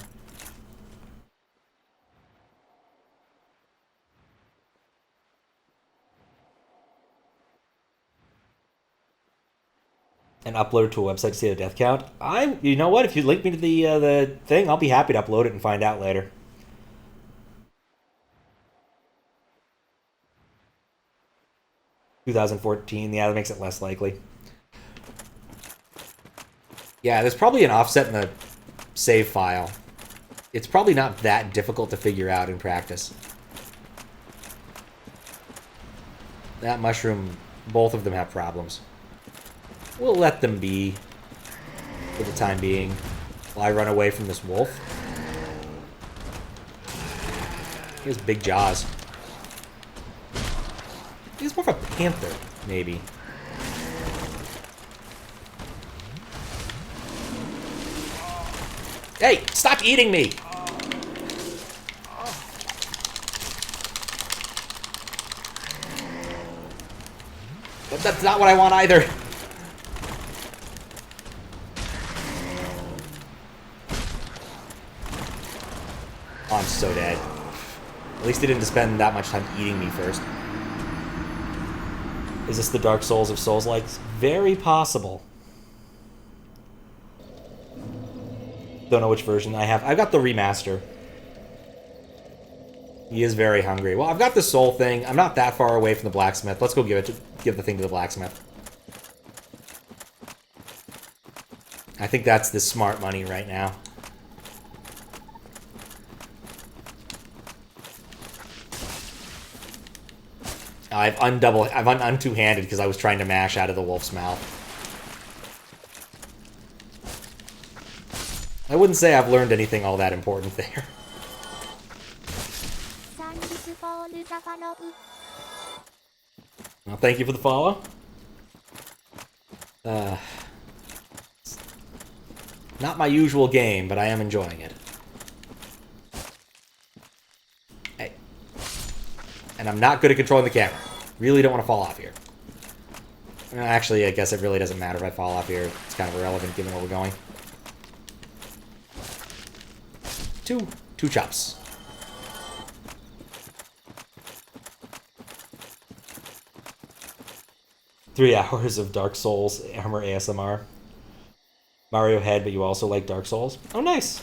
And upload it to a website to see the death count. You know what? If you link me to the thing, I'll be happy to upload it and find out later. $2014, yeah, that makes it less likely. Yeah, there's probably an offset in the save file. It's probably not that difficult to figure out in practice. That mushroom, both of them have problems. We'll let them be for the time being while I run away from this wolf. He has big jaws. He's more of a panther, maybe. Hey, stop eating me! But that's not what I want either. Oh, I'm so dead. At least he didn't spend that much time eating me first. Is this the Dark Souls of Souls-likes? Very possible. Don't know which version I have. I've got the remaster. He is very hungry. Well, I've got the soul thing. I'm not that far away from the blacksmith. Let's go give the thing to the blacksmith. I think that's the smart money right now. I've un-two-handed because I was trying to mash out of the wolf's mouth. I wouldn't say I've learned anything all that important there. Well, thank you for the follow. Not my usual game, but I am enjoying it. Hey. And I'm not good at controlling the camera. Really don't want to fall off here. Actually, I guess it really doesn't matter if I fall off here. It's kind of irrelevant given where we're going. Two chops. Three hours of Dark Souls Armor ASMR. Mario head, but you also like Dark Souls? Oh, nice.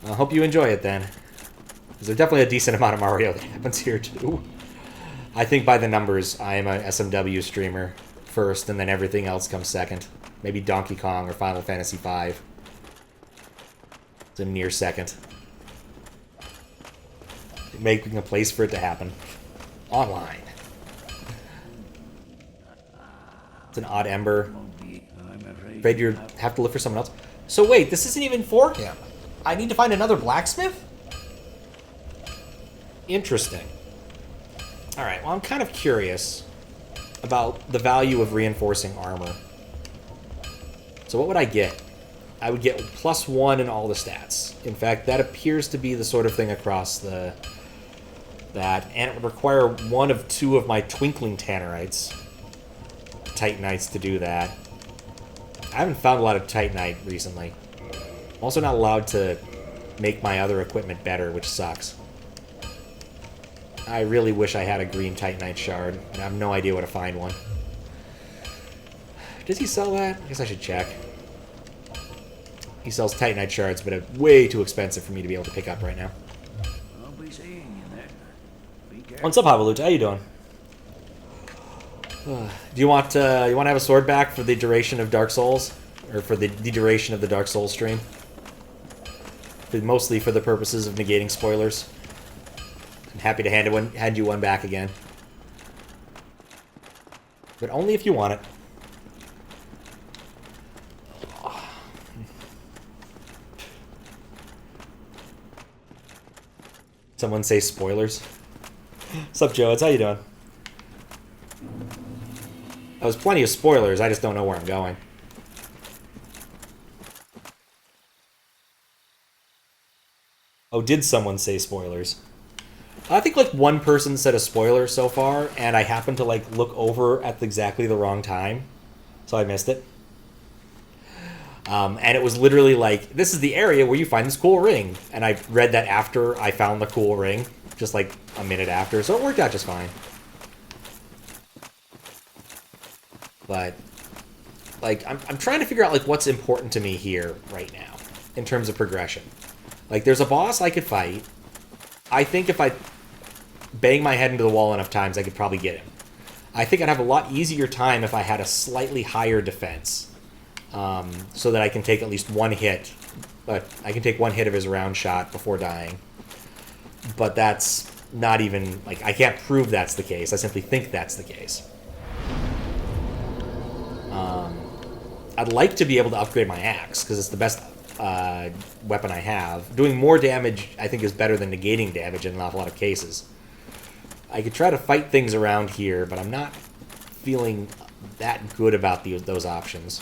I hope you enjoy it then. There's definitely a decent amount of Mario that happens here too. I think by the numbers, I am a SMW streamer first, and then everything else comes second. Maybe Donkey Kong or Final Fantasy V. It's a near second. Making a place for it to happen. Online. It's an odd ember. Afraid you have to look for someone else. So wait, this isn't even for him. I need to find another blacksmith? Interesting. Alright, well I'm kind of curious about the value of reinforcing armor. So what would I get? I would get +1 in all the stats. In fact, that appears to be the sort of thing across that, and it would require 1 of 2 of my Twinkling Tannerites, Titanites, to do that. I haven't found a lot of Titanite recently. I'm also not allowed to make my other equipment better, which sucks. I really wish I had a green Titanite shard. I have no idea where to find one. Does he sell that? I guess I should check. He sells Titanite shards, but it's way too expensive for me to be able to pick up right now. I'll be seeing you then. Be careful. What's up, Havalut? How you doing? Do you want to have a sword back for the duration of Dark Souls, or for the duration of the Dark Souls stream? Mostly for the purposes of negating spoilers. I'm happy to hand you one back again, but only if you want it. Someone say spoilers. What's up, Joe? How you doing? That was plenty of spoilers. I just don't know where I'm going. Oh, did someone say spoilers? I think like one person said a spoiler so far, and I happened to like look over at exactly the wrong time, so I missed it. And it was literally like, this is the area where you find this cool ring. And I read that after I found the cool ring, just like a minute after, so it worked out just fine. But, like, I'm trying to figure out, like, what's important to me here right now, in terms of progression. Like, there's a boss I could fight. I think if I bang my head into the wall enough times, I could probably get him. I think I'd have a lot easier time if I had a slightly higher defense. So that I can take at least one hit. But I can take one hit of his round shot before dying. But that's not even... Like, I can't prove that's the case. I simply think that's the case. I'd like to be able to upgrade my axe, because it's the best weapon I have. Doing more damage, I think, is better than negating damage in an awful lot of cases. I could try to fight things around here, but I'm not feeling that good about those options.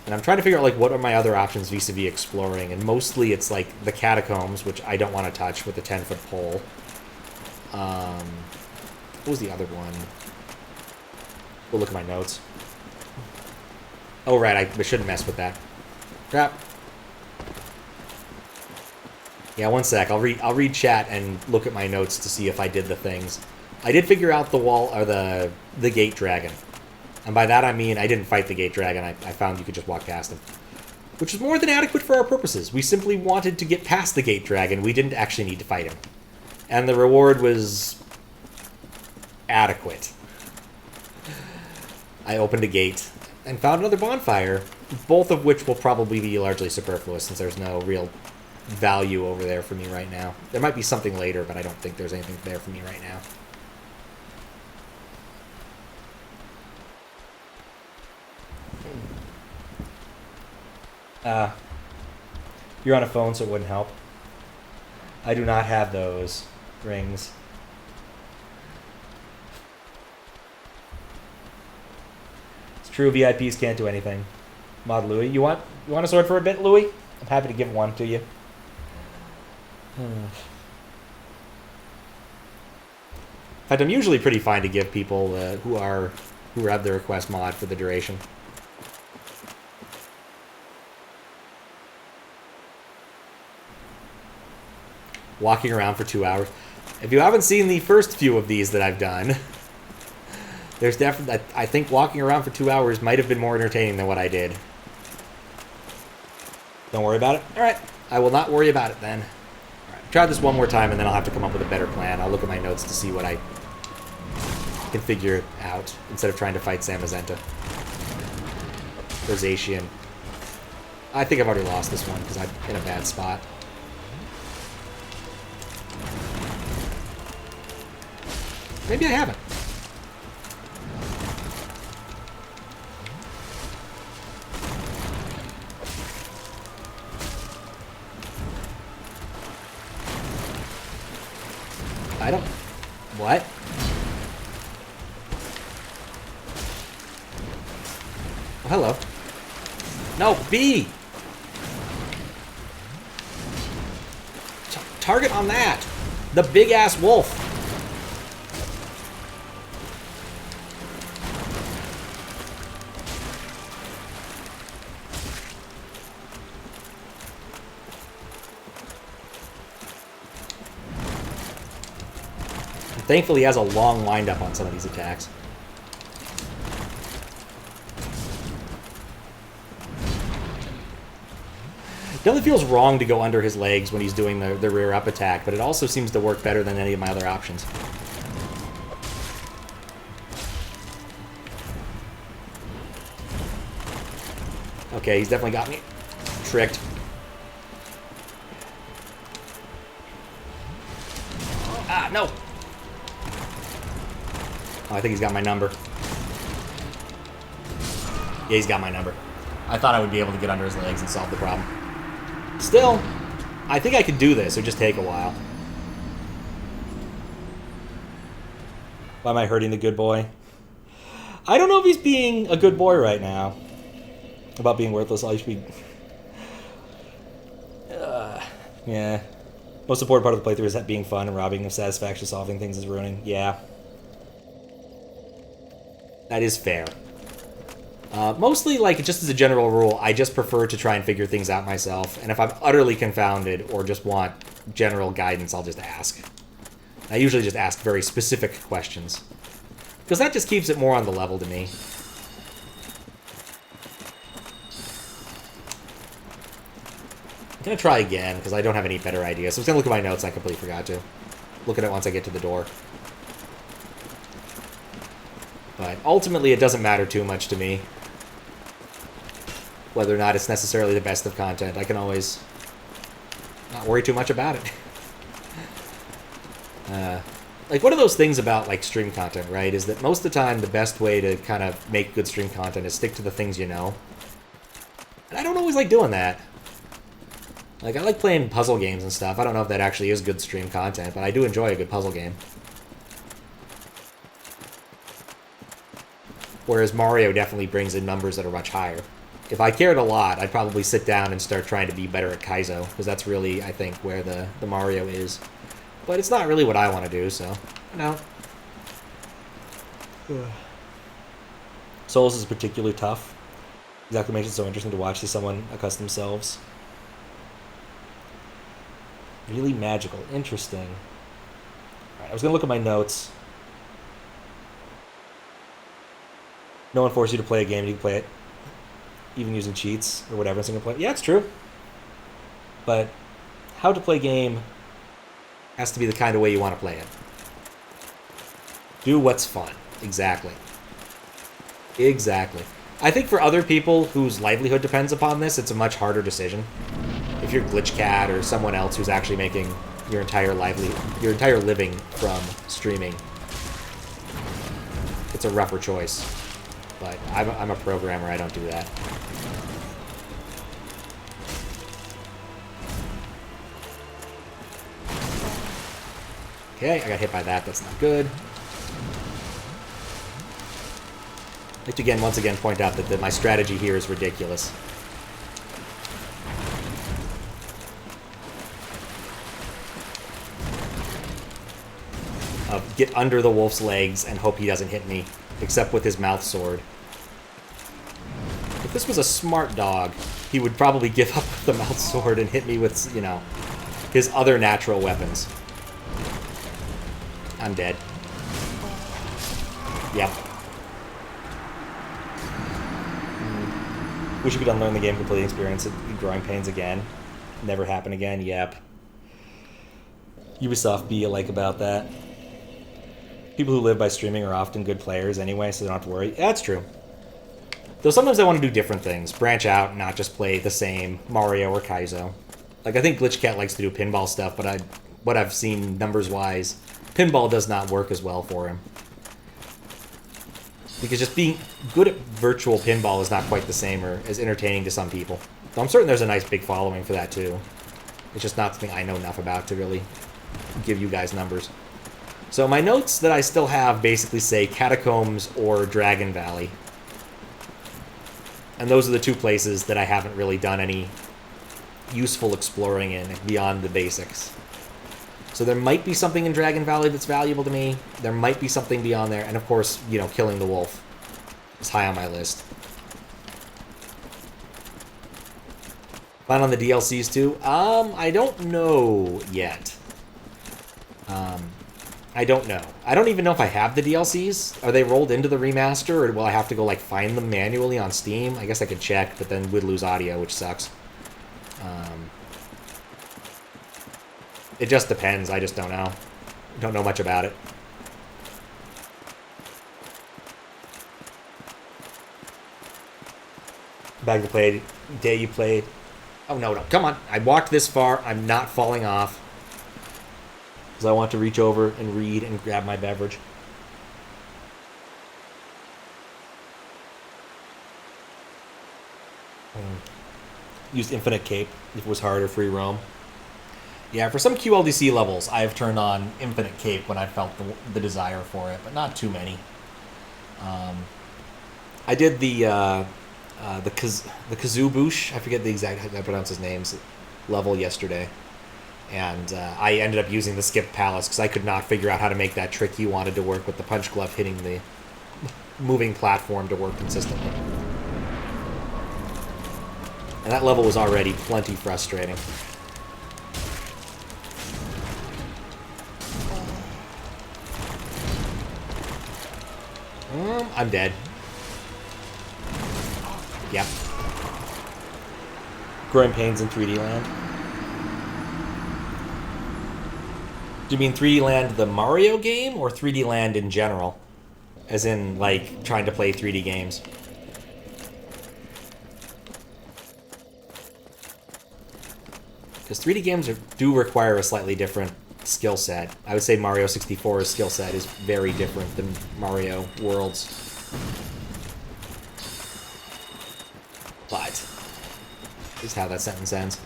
And I'm trying to figure out, like, what are my other options vis-a-vis exploring, and mostly it's, like, the Catacombs, which I don't want to touch with the 10-foot pole. What was the other one? We'll look at my notes. Oh, right, I shouldn't mess with that. Crap. Yeah, one sec. I'll read chat and look at my notes to see if I did the things. I did figure out the wall, or the gate dragon. And by that I mean I didn't fight the gate dragon. I found you could just walk past him. Which is more than adequate for our purposes. We simply wanted to get past the gate dragon. We didn't actually need to fight him. And the reward was... adequate. I opened a gate and found another bonfire, both of which will probably be largely superfluous since there's no real value over there for me right now. There might be something later, but I don't think there's anything there for me right now. You're on a phone, so it wouldn't help. I do not have those rings. It's true, VIPs can't do anything. Mod Louis, you want a sword for a bit, Louis? I'm happy to give one to you. In fact, I'm usually pretty fine to give people who have the request mod for the duration. Walking around for 2 hours. If you haven't seen the first few of these that I've done, there's definitely... I think walking around for 2 hours might have been more entertaining than what I did. Don't worry about it? Alright. I will not worry about it then. Alright, try this one more time and then I'll have to come up with a better plan. I'll look at my notes to see what I can figure out instead of trying to fight Samazenta. Rosatian. I think I've already lost this one because I'm in a bad spot. Maybe I haven't. I don't... What? hello. No, B! Target on that! The big-ass wolf! Thankfully, he has a long windup on some of these attacks. It definitely feels wrong to go under his legs when he's doing the rear up attack, but it also seems to work better than any of my other options. Okay, he's definitely got me tricked. Ah, no! Oh, I think he's got my number. Yeah, he's got my number. I thought I would be able to get under his legs and solve the problem. Still, I think I could do this. It would just take a while. Why am I hurting the good boy? I don't know if he's being a good boy right now. About being worthless, I should be... yeah. Most important part of the playthrough is that being fun and robbing of satisfaction, solving things is ruining. Yeah. That is fair. Mostly, like, just as a general rule, I just prefer to try and figure things out myself. And if I'm utterly confounded or just want general guidance, I'll just ask. I usually just ask very specific questions. Because that just keeps it more on the level to me. I'm going to try again, because I don't have any better ideas. So I was going to look at my notes, I completely forgot to. Look at it once I get to the door. But ultimately, it doesn't matter too much to me. Whether or not it's necessarily the best of content. I can always not worry too much about it. Like, one of those things about, like, stream content, right, is that most of the time the best way to kind of make good stream content is stick to the things you know. And I don't always like doing that. Like, I like playing puzzle games and stuff. I don't know if that actually is good stream content, but I do enjoy a good puzzle game. Whereas Mario definitely brings in numbers that are much higher. If I cared a lot, I'd probably sit down and start trying to be better at Kaizo, because that's really, I think, where the Mario is. But it's not really what I want to do, so, no. Souls is particularly tough. Exactly makes it so interesting to watch see someone accustom themselves. Really magical. Interesting. Alright, I was going to look at my notes. No one forces you to play a game, you can play it even using cheats or whatever in single player. Yeah, it's true. But how to play a game has to be the kind of way you want to play it. Do what's fun. Exactly. Exactly. I think for other people whose livelihood depends upon this, it's a much harder decision. If you're GlitchCat or someone else who's actually making your entire living from streaming, it's a rougher choice. But I'm a programmer, I don't do that. Okay, I got hit by that, that's not good. I'd like to once again point out that my strategy here is ridiculous. Get under the wolf's legs and hope he doesn't hit me, except with his mouth sword. If this was a smart dog, he would probably give up the mouth sword and hit me with, you know, his other natural weapons. I'm dead. Yep. Wish you could unlearn the game completely, experience it, growing pains again. Never happen again, yep. Ubisoft be like about that. People who live by streaming are often good players anyway, so they don't have to worry. Yeah, that's true. Though sometimes I want to do different things. Branch out and not just play the same Mario or Kaizo. Like, I think GlitchCat likes to do pinball stuff, but what I've seen numbers-wise, pinball does not work as well for him. Because just being good at virtual pinball is not quite the same or as entertaining to some people. Though I'm certain there's a nice big following for that, too. It's just not something I know enough about to really give you guys numbers. So my notes that I still have basically say Catacombs or Dragon Valley. And those are the two places that I haven't really done any useful exploring in beyond the basics. So there might be something in Dragon Valley that's valuable to me. There might be something beyond there. And of course, you know, killing the wolf is high on my list. Plan on the DLCs too? I don't know yet. I don't know. I don't even know if I have the DLCs. Are they rolled into the remaster, or will I have to go, like, find them manually on Steam? I guess I could check, but then we'd lose audio, which sucks. It just depends. I just don't know. Don't know much about it. Back to play day you played. Oh, no. Come on. I walked this far. I'm not falling off. Because I want to reach over and read and grab my beverage. Used Infinite Cape if it was harder, free roam. Yeah, for some QLDC levels, I've turned on Infinite Cape when I felt the desire for it, but not too many. I did the Kazoobush, I forget the exact how I pronounce his name's level yesterday. And I ended up using the Skip Palace because I could not figure out how to make that trick you wanted to work with the punch glove hitting the moving platform to work consistently. And that level was already plenty frustrating. I'm dead. Yep. Growing Pains in 3D Land. Do you mean 3D Land the Mario game, or 3D Land in general? As in, like, trying to play 3D games? Because 3D games do require a slightly different skill set. I would say Mario 64's skill set is very different than Mario World's. But, this is how that sentence ends.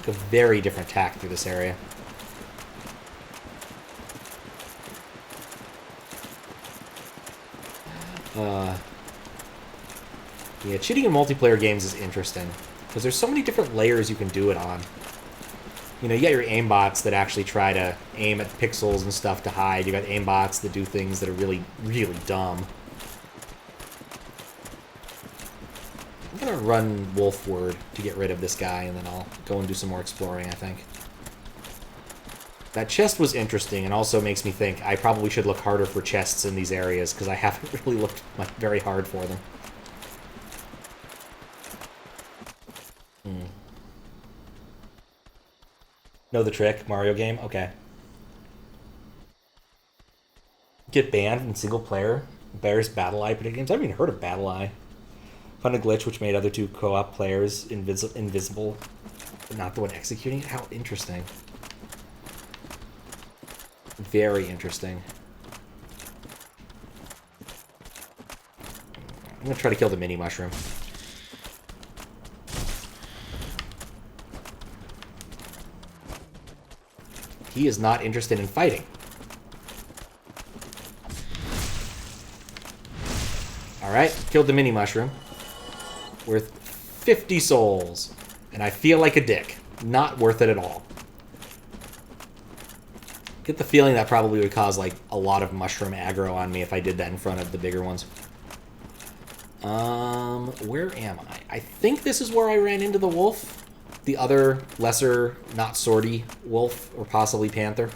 A very different tack through this area. Yeah, cheating in multiplayer games is interesting because there's so many different layers you can do it on. You know, you got your aimbots that actually try to aim at pixels and stuff to hide. You got aimbots that do things that are really, really dumb. I'm gonna run Wolfward to get rid of this guy, and then I'll go and do some more exploring, I think. That chest was interesting, and also makes me think I probably should look harder for chests in these areas, because I haven't really looked very hard for them. Know the trick, Mario game? Okay. Get banned from single player. Bears Battle Eye predict games. I haven't even heard of Battle Eye. Found a glitch which made other two co-op players invisible, but not the one executing it. How interesting. Very interesting. I'm gonna try to kill the mini mushroom. He is not interested in fighting. Alright, killed the mini mushroom. Worth 50 souls. And I feel like a dick. Not worth it at all. Get the feeling that probably would cause, like, a lot of mushroom aggro on me if I did that in front of the bigger ones. Where am I? I think this is where I ran into the wolf. The other, lesser, not swordy wolf, or possibly panther.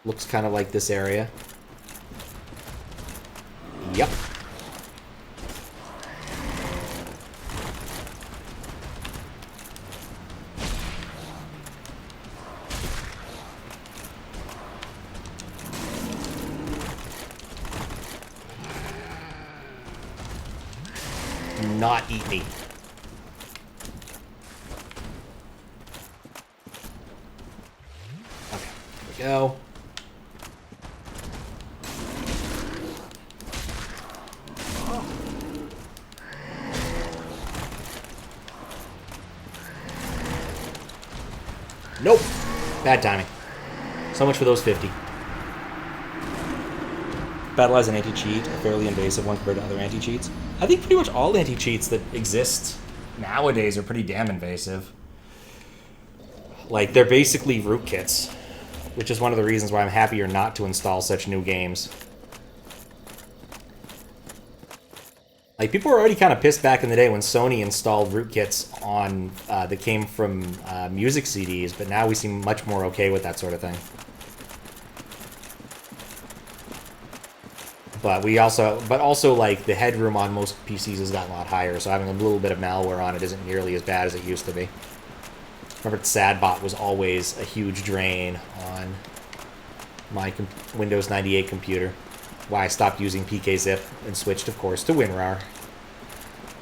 Looks kind of like this area. Yep. Not eat me. Okay, here we go. Nope. Bad timing. So much for those 50. Battle as an anti-cheat, a fairly invasive one compared to other anti-cheats. I think pretty much all anti-cheats that exist nowadays are pretty damn invasive. Like, they're basically rootkits, which is one of the reasons why I'm happier not to install such new games. Like, people were already kind of pissed back in the day when Sony installed rootkits on that came from music CDs, but now we seem much more okay with that sort of thing. But also like the headroom on most PCs has gotten a lot higher, so having a little bit of malware on it isn't nearly as bad as it used to be. Remember, SadBot was always a huge drain on my Windows 98 computer. Why I stopped using PKZip and switched, of course, to WinRAR,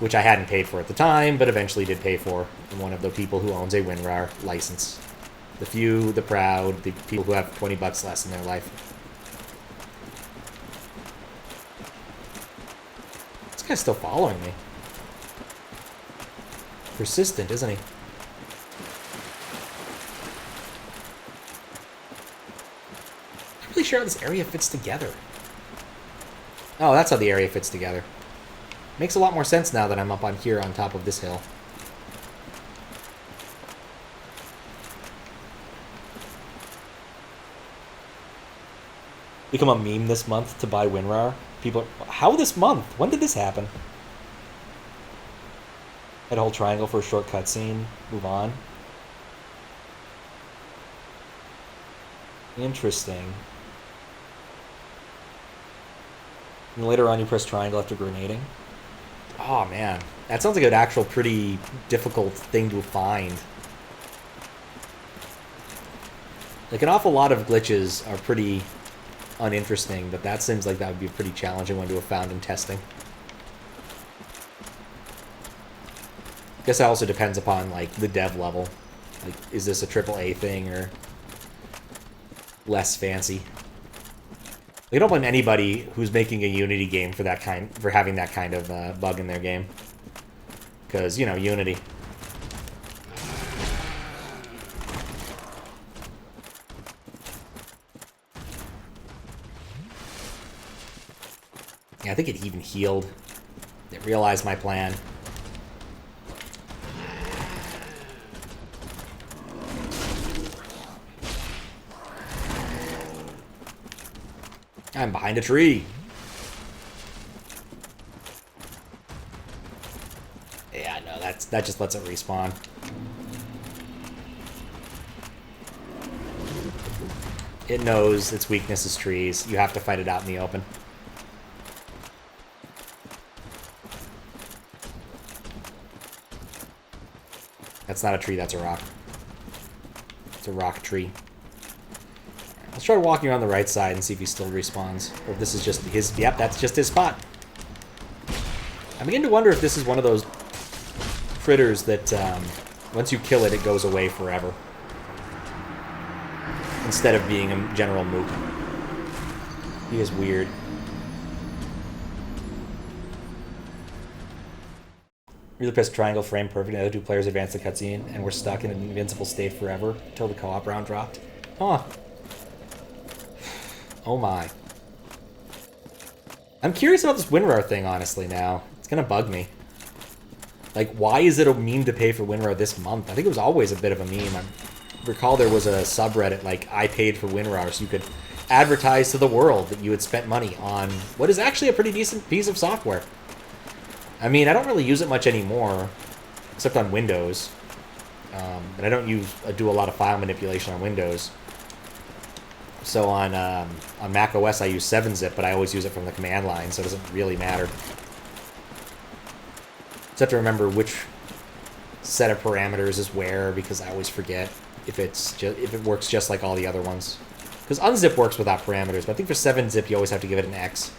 which I hadn't paid for at the time, but eventually did pay for. I'm one of the people who owns a WinRAR license. The few, the proud, the people who have 20 bucks less in their life. This guy's still following me. Persistent, isn't he? I'm not really sure how this area fits together. Oh, that's how the area fits together. Makes a lot more sense now that I'm up on here on top of this hill. Become a meme this month to buy WinRAR. People are, how this month? When did this happen? I'd hold triangle for a short cutscene. Move on. Interesting. And later on you press triangle after grenading. Oh man, that sounds like an actual pretty difficult thing to find. Like, an awful lot of glitches are pretty uninteresting, but that seems like that would be a pretty challenging one to have found in testing. I guess that also depends upon, like, the dev level. Like, is this a AAA thing or less fancy? I don't blame anybody who's making a Unity game for having that kind of bug in their game. Because, you know, Unity. Yeah, I think it even healed. It realized my plan. I'm behind a tree. Yeah, no, that just lets it respawn. It knows its weakness is trees. You have to fight it out in the open. That's not a tree, that's a rock. It's a rock tree. Let's try walking around the right side and see if he still respawns. Or if this is just his... Yep, that's just his spot. I begin to wonder if this is one of those critters that once you kill it, it goes away forever. Instead of being a general moot. He is weird. Really press triangle frame perfect. The other two players advance the cutscene, and we're stuck in an invincible state forever until the co-op round dropped. Huh. Oh my. I'm curious about this WinRAR thing, honestly, now. It's gonna bug me. Like, why is it a meme to pay for WinRAR this month? I think it was always a bit of a meme. I recall there was a subreddit, like, I paid for WinRAR, so you could advertise to the world that you had spent money on what is actually a pretty decent piece of software. I mean, I don't really use it much anymore, except on Windows. And I don't do a lot of file manipulation on Windows. So on Mac OS, I use 7-zip, but I always use it from the command line, so it doesn't really matter. Just have to remember which set of parameters is where, because I always forget if it works just like all the other ones. Because unzip works without parameters, but I think for 7-zip you always have to give it an X.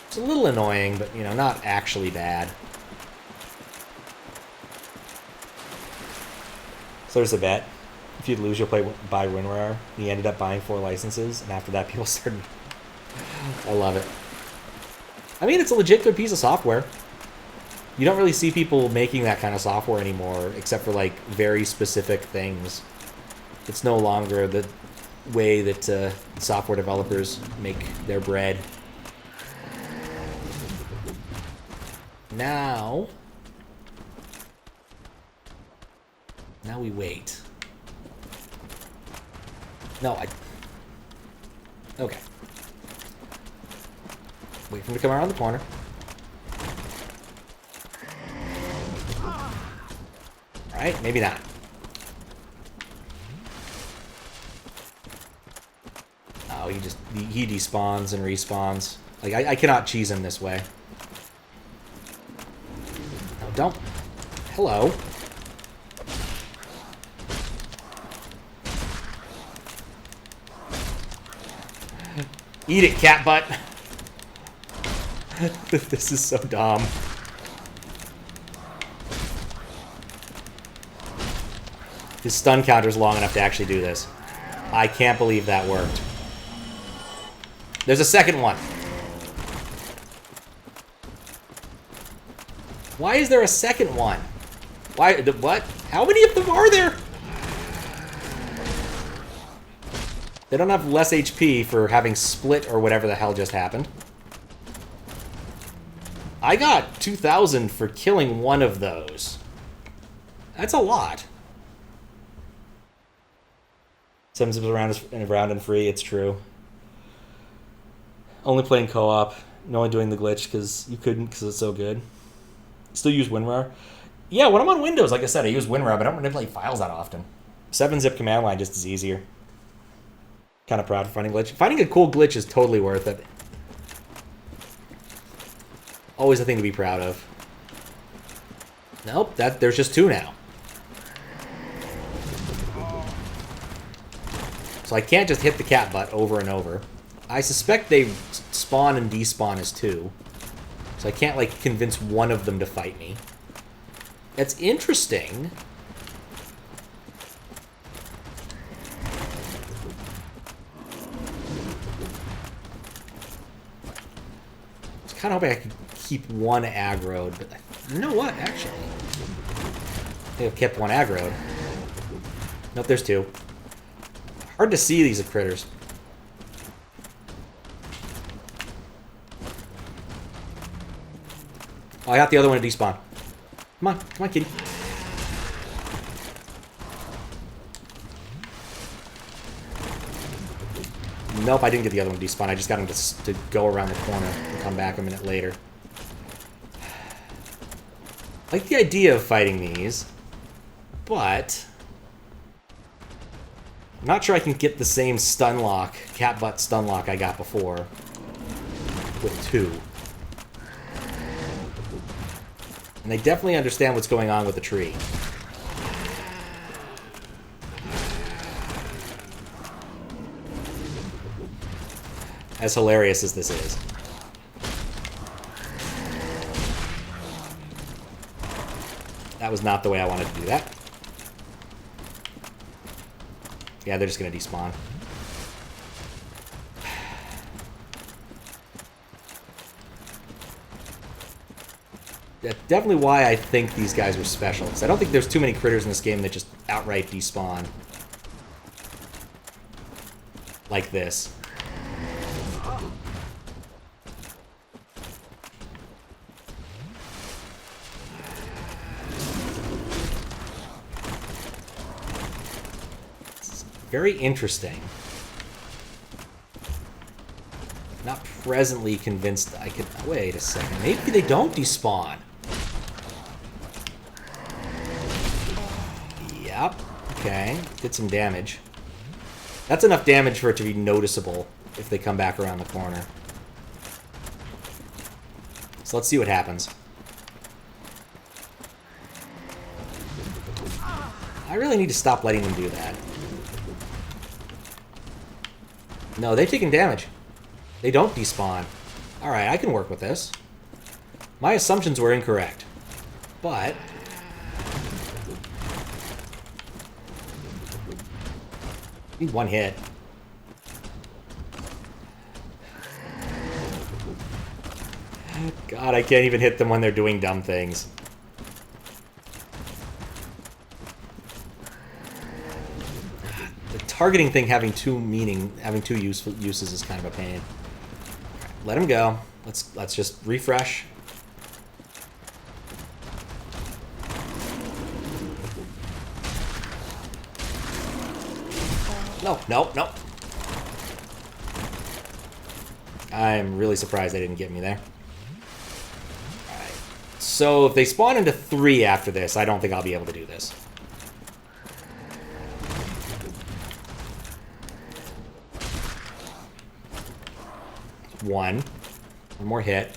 It's a little annoying, but, you know, not actually bad. So there's a bet. If you'd lose, you'll buy WinRAR. He ended up buying 4 licenses, and after that, people started... I love it. I mean, it's a legit good piece of software. You don't really see people making that kind of software anymore, except for, like, very specific things. It's no longer the way that software developers make their bread. Now we wait. No, okay. Wait for him to come around the corner. Alright, maybe not. Oh, he despawns and respawns. Like, I cannot cheese him this way. No, don't. Hello. Eat it, cat butt. This is so dumb. His stun counter's long enough to actually do this. I can't believe that worked. There's a second one. Why is there a second one? Why? What? How many of them are there? They don't have less HP for having split or whatever the hell just happened. I got 2,000 for killing one of those. That's a lot. Seven zips around and free, it's true. Only playing co-op. Only doing the glitch because you couldn't because it's so good. Still use WinRAR. Yeah, when I'm on Windows, like I said, I use WinRAR, but I don't manipulate files that often. 7-zip command line just is easier. Kind of proud of finding glitch. Finding a cool glitch is totally worth it. Always a thing to be proud of. Nope, there's just 2 now. So I can't just hit the cat butt over and over. I suspect they spawn and despawn as 2. So I can't, like, convince one of them to fight me. That's interesting. I was kind of hoping I could keep one aggroed, but you know what, actually? I think I've kept one aggroed. Nope, there's 2. Hard to see these critters. Oh, I got the other one to despawn. Come on, kitty. Nope, I didn't get the other one to despawn. I just got him to go around the corner and come back a minute later. I like the idea of fighting these, but I'm not sure I can get the same stun lock, cat butt stun lock I got before with 2. And they definitely understand what's going on with the tree. As hilarious as this is. That was not the way I wanted to do that. Yeah, they're just going to despawn. That's definitely why I think these guys were special. Because I don't think there's too many critters in this game that just outright despawn. Like this. It's very interesting. Not presently convinced I could... Wait a second. Maybe they don't despawn. Yep. Okay. Did some damage. That's enough damage for it to be noticeable if they come back around the corner. So let's see what happens. I really need to stop letting them do that. No, they've taken damage. They don't despawn. Alright, I can work with this. My assumptions were incorrect. But... need one hit. God, I can't even hit them when they're doing dumb things. The targeting thing having two uses is kind of a pain. Right, let him go. Let's just refresh. No. I'm really surprised they didn't get me there. Alright. So if they spawn into 3 after this, I don't think I'll be able to do this. One more hit.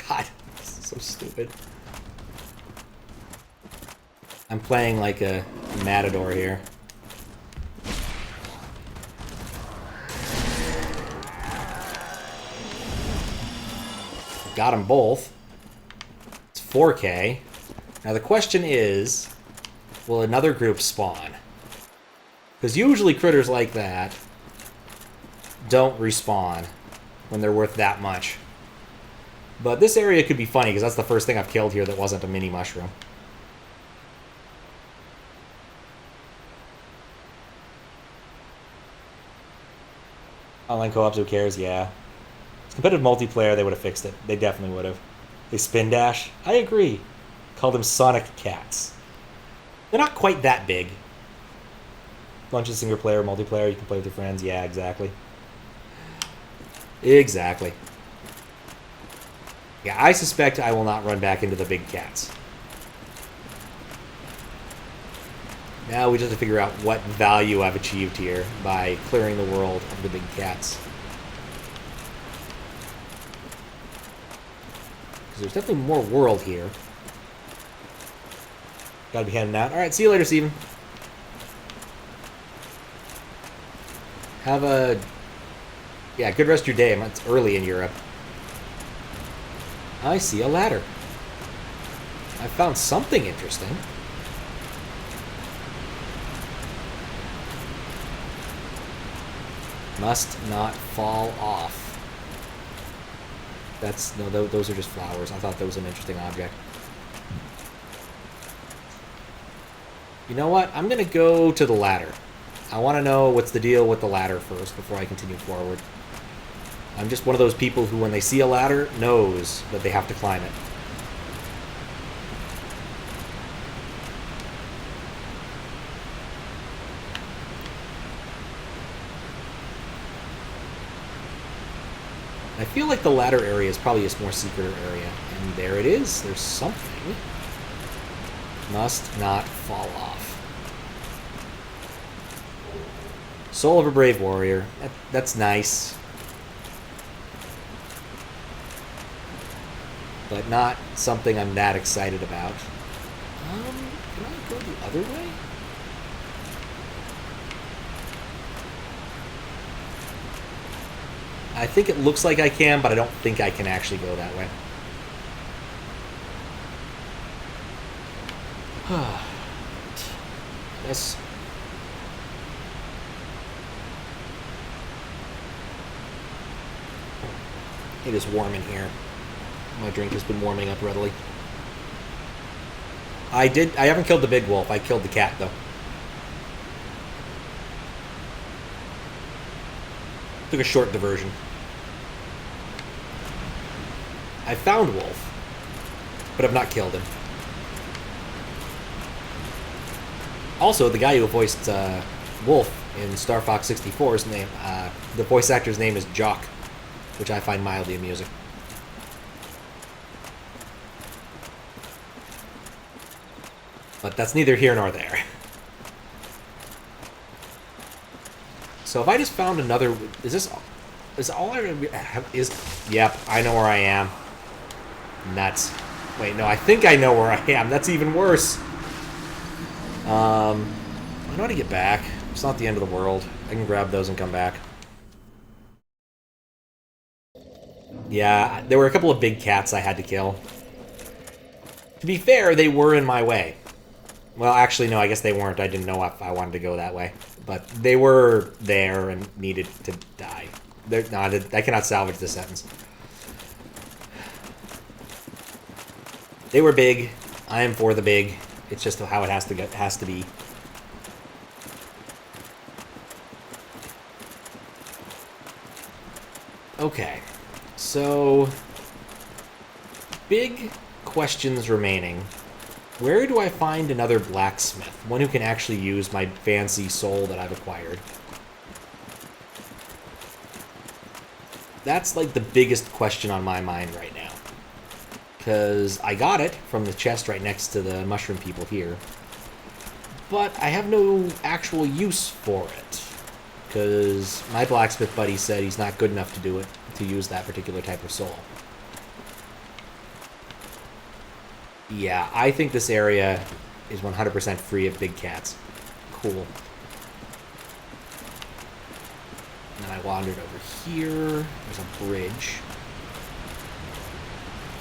God, this is so stupid. I'm playing like a matador here. Got them both. It's 4K. Now the question is, will another group spawn? Because usually critters like that don't respawn when they're worth that much. But this area could be funny, because that's the first thing I've killed here that wasn't a mini mushroom. Online co-ops, who cares? Yeah. Competitive multiplayer, they would have fixed it. They definitely would have. They spin dash? I agree. Call them Sonic Cats. They're not quite that big. Bunch of single player, multiplayer, you can play with your friends. Yeah, exactly. Exactly. Yeah, I suspect I will not run back into the big cats. Now we just have to figure out what value I've achieved here by clearing the world of the big cats. Because there's definitely more world here. Gotta be heading out. Alright, see you later, Steven. Have a... yeah, good rest of your day. It's early in Europe. I see a ladder. I found something interesting. Must not fall off. That's... no, those are just flowers. I thought that was an interesting object. You know what? I'm gonna go to the ladder. I want to know what's the deal with the ladder first before I continue forward. I'm just one of those people who, when they see a ladder, knows that they have to climb it. I feel like the ladder area is probably a more secret area. And there it is. There's something. Must not fall off. Soul of a Brave Warrior. That's nice. But not something I'm that excited about. Can I go the other way? I think it looks like I can, but I don't think I can actually go that way. Yes. It is warm in here. My drink has been warming up readily. I haven't killed the big wolf. I killed the cat, though. Took a short diversion. I found Wolf, but I've not killed him. Also, the guy who voiced Wolf in Star Fox 64's name, the voice actor's name is Jock, which I find mildly amusing. But that's neither here nor there. So if I just found another... Is all I have is... Yep, I know where I am. Nuts. Wait, no, I think I know where I am. That's even worse. I know how to get back. It's not the end of the world. I can grab those and come back. Yeah, there were a couple of big cats I had to kill. To be fair, they were in my way. Well, actually, no, I guess they weren't. I didn't know if I wanted to go that way. But they were there and needed to die. They're not. I cannot salvage this sentence. They were big. I am for the big. It's just how it has to be. Okay, so big questions remaining. Where do I find another blacksmith? One who can actually use my fancy soul that I've acquired. That's like the biggest question on my mind right now. Because I got it from the chest right next to the mushroom people here. But I have no actual use for it. Because my blacksmith buddy said he's not good enough to do it, to use that particular type of soul. Yeah, I think this area is 100% free of big cats. Cool. And then I wandered over here. There's a bridge.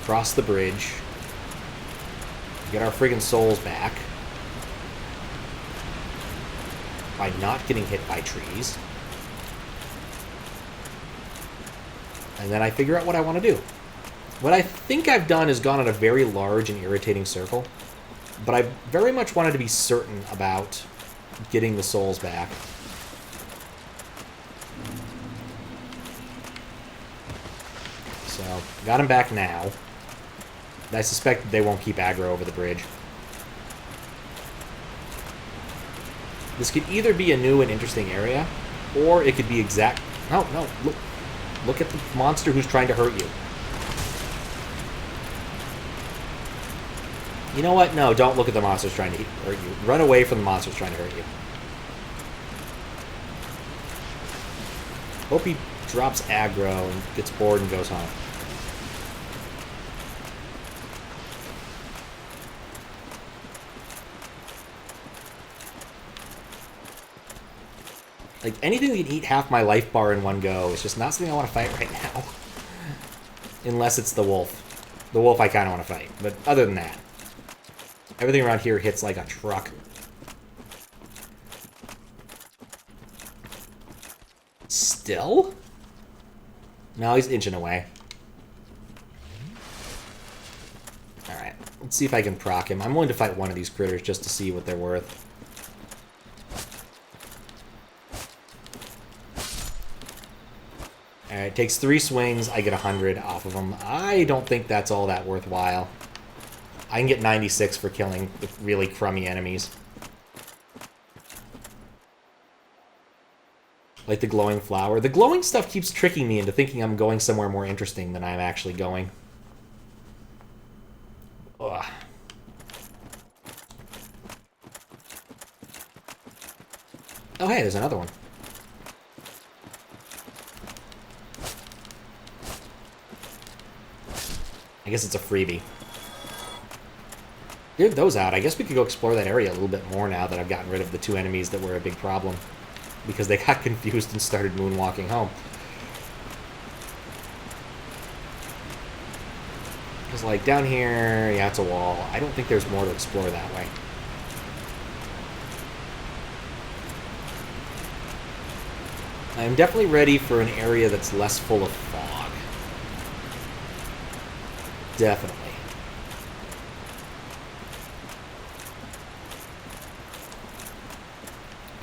Cross the bridge. Get our friggin' souls back. By not getting hit by trees. And then I figure out what I want to do. What I think I've done is gone on a very large and irritating circle. But I very much wanted to be certain about getting the souls back. So, got them back now. I suspect they won't keep aggro over the bridge. This could either be a new and interesting area, or it could be exact... No, no, look at the monster who's trying to hurt you. You know what? No, don't look at the monsters trying to hurt you. Run away from the monsters trying to hurt you. Hope he drops aggro and gets bored and goes home. Like, anything that can eat half my life bar in one go is just not something I want to fight right now. Unless it's the wolf. The wolf I kind of want to fight. But other than that, everything around here hits like a truck. Still? No, he's inching away. Alright, let's see if I can proc him. I'm willing to fight one of these critters just to see what they're worth. Alright, takes 3 swings, I get 100 off of them. I don't think that's all that worthwhile. I can get 96 for killing really crummy enemies. Like the glowing flower. The glowing stuff keeps tricking me into thinking I'm going somewhere more interesting than I'm actually going. Ugh. Oh hey, there's another one. I guess it's a freebie. Cleared those out. I guess we could go explore that area a little bit more now that I've gotten rid of the 2 enemies that were a big problem. Because they got confused and started moonwalking home. Because, like, down here, yeah, it's a wall. I don't think there's more to explore that way. I'm definitely ready for an area that's less full of fog. Definitely.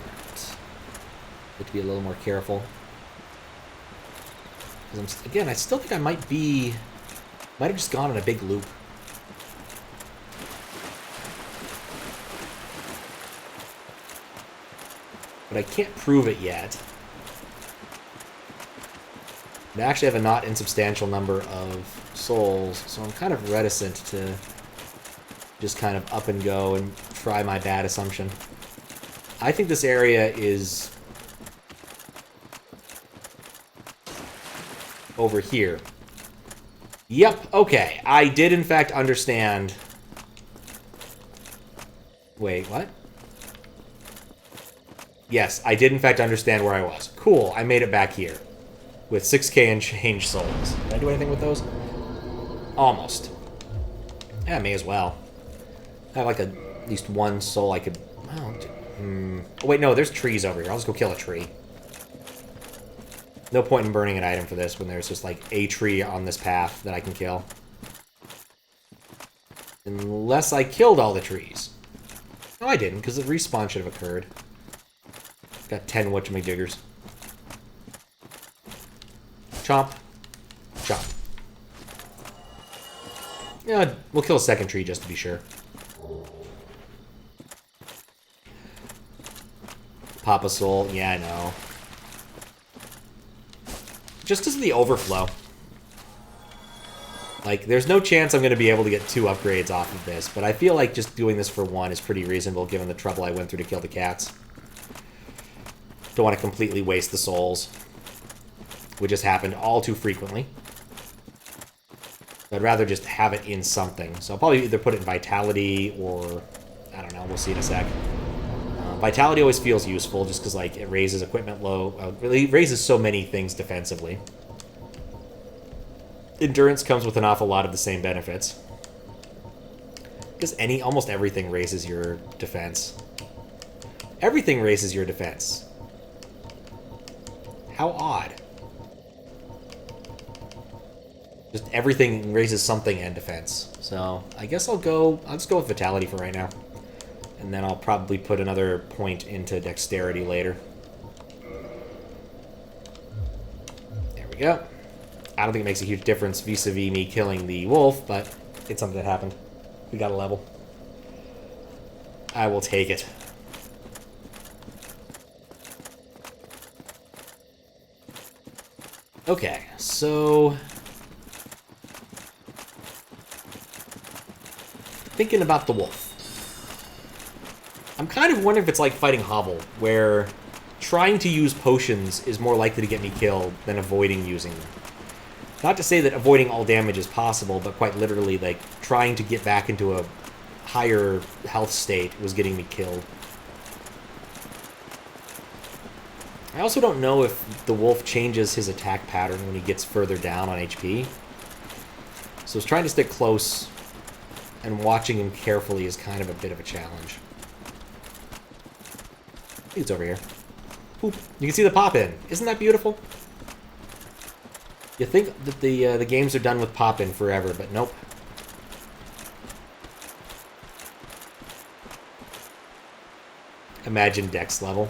Right. Have to be a little more careful. Again, I still think I might have just gone on a big loop. But I can't prove it yet. I actually have a not insubstantial number of souls, so I'm kind of reticent to just kind of up and go and try my bad assumption. I think this area is over here. Yep, okay. I did in fact understand... Wait, what? Yes, I did in fact understand where I was. Cool, I made it back here. With 6k and change souls. Did I do anything with those? Almost. Yeah, may as well. I have like at least 1 soul I could... Well, Oh, wait, no, there's trees over here. I'll just go kill a tree. No point in burning an item for this when there's just, like, a tree on this path that I can kill. Unless I killed all the trees. No, I didn't, because the respawn should have occurred. Got 10 whatchamajiggers. Chomp. Chomp. Yeah, we'll kill a second tree just to be sure. Papa Soul, yeah, I know. Just because of the overflow. Like, there's no chance I'm going to be able to get 2 upgrades off of this, but I feel like just doing this for 1 is pretty reasonable given the trouble I went through to kill the cats. Don't want to completely waste the souls, which has happened all too frequently. I'd rather just have it in something. So I'll probably either put it in Vitality or... I don't know, we'll see in a sec. Vitality always feels useful just because, like, it raises equipment low. Really raises so many things defensively. Endurance comes with an awful lot of the same benefits. Because almost everything raises your defense. Everything raises your defense. How odd. Just everything raises something and defense. So I guess I'll just go with Vitality for right now. And then I'll probably put another point into Dexterity later. There we go. I don't think it makes a huge difference vis-a-vis me killing the wolf, but it's something that happened. We got a level. I will take it. Okay, so... thinking about the wolf. I'm kind of wondering if it's like fighting Hobble, where trying to use potions is more likely to get me killed than avoiding using them. Not to say that avoiding all damage is possible, but quite literally, like, trying to get back into a higher health state was getting me killed. I also don't know if the wolf changes his attack pattern when he gets further down on HP. So I was trying to stick close, and watching him carefully is kind of a bit of a challenge. I think it's over here. Oop, you can see the pop-in. Isn't that beautiful? You think that the games are done with pop-in forever, but nope. Imagine Dex level.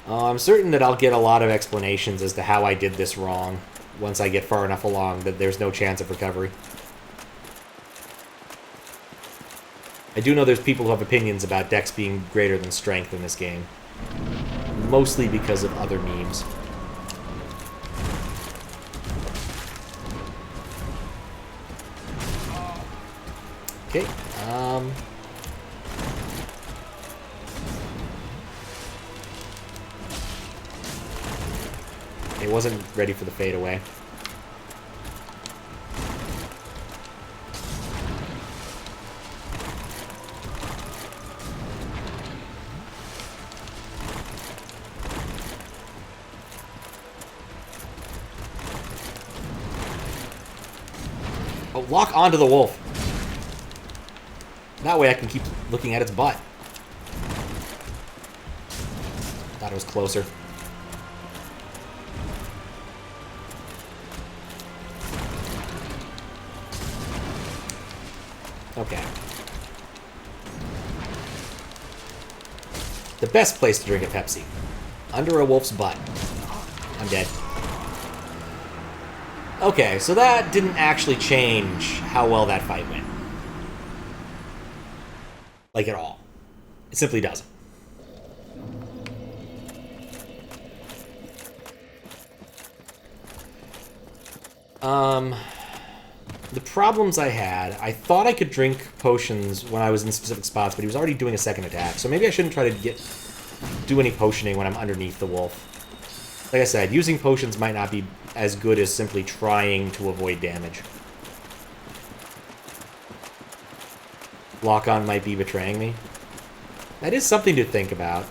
I'm certain that I'll get a lot of explanations as to how I did this wrong once I get far enough along that there's no chance of recovery. I do know there's people who have opinions about Dex being greater than Strength in this game. Mostly because of other memes. Okay, it wasn't ready for the fade away. Oh, lock onto the wolf. That way I can keep looking at its butt. Thought it was closer. Okay. The best place to drink a Pepsi. Under a wolf's butt. I'm dead. Okay, so that didn't actually change how well that fight went. Like, at all. It simply doesn't. The problems I had, I thought I could drink potions when I was in specific spots, but he was already doing a second attack, so maybe I shouldn't try to do any potioning when I'm underneath the wolf. Like I said, using potions might not be as good as simply trying to avoid damage. Lock-on might be betraying me. That is something to think about.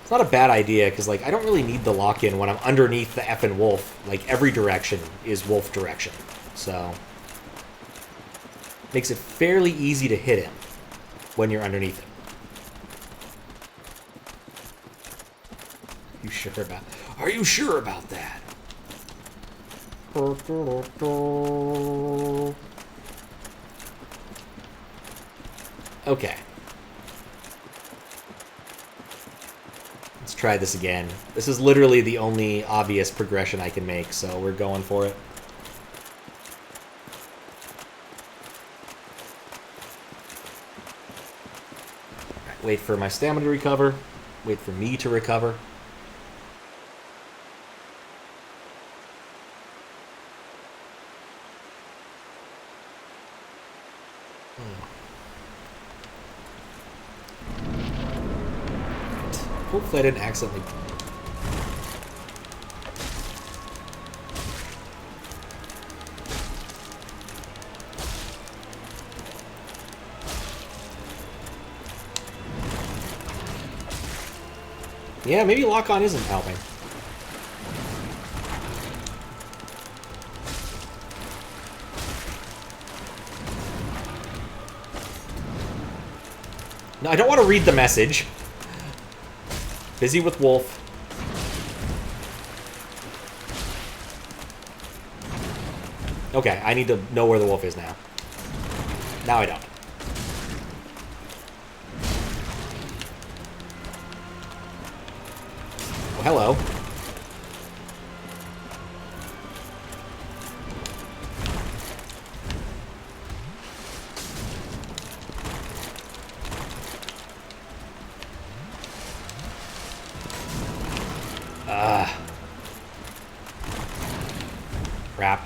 It's not a bad idea, because, like, I don't really need the lock-in when I'm underneath the effing wolf. Like, every direction is wolf direction. So... makes it fairly easy to hit him when you're underneath him. Are you sure about that? Okay. Let's try this again. This is literally the only obvious progression I can make, so we're going for it. Wait for my stamina to recover. Wait for me to recover. Hopefully I didn't accidentally... Yeah, maybe lock-on isn't helping. No, I don't want to read the message. Busy with wolf. Okay, I need to know where the wolf is now. Now I don't. Oh, hello. Crap.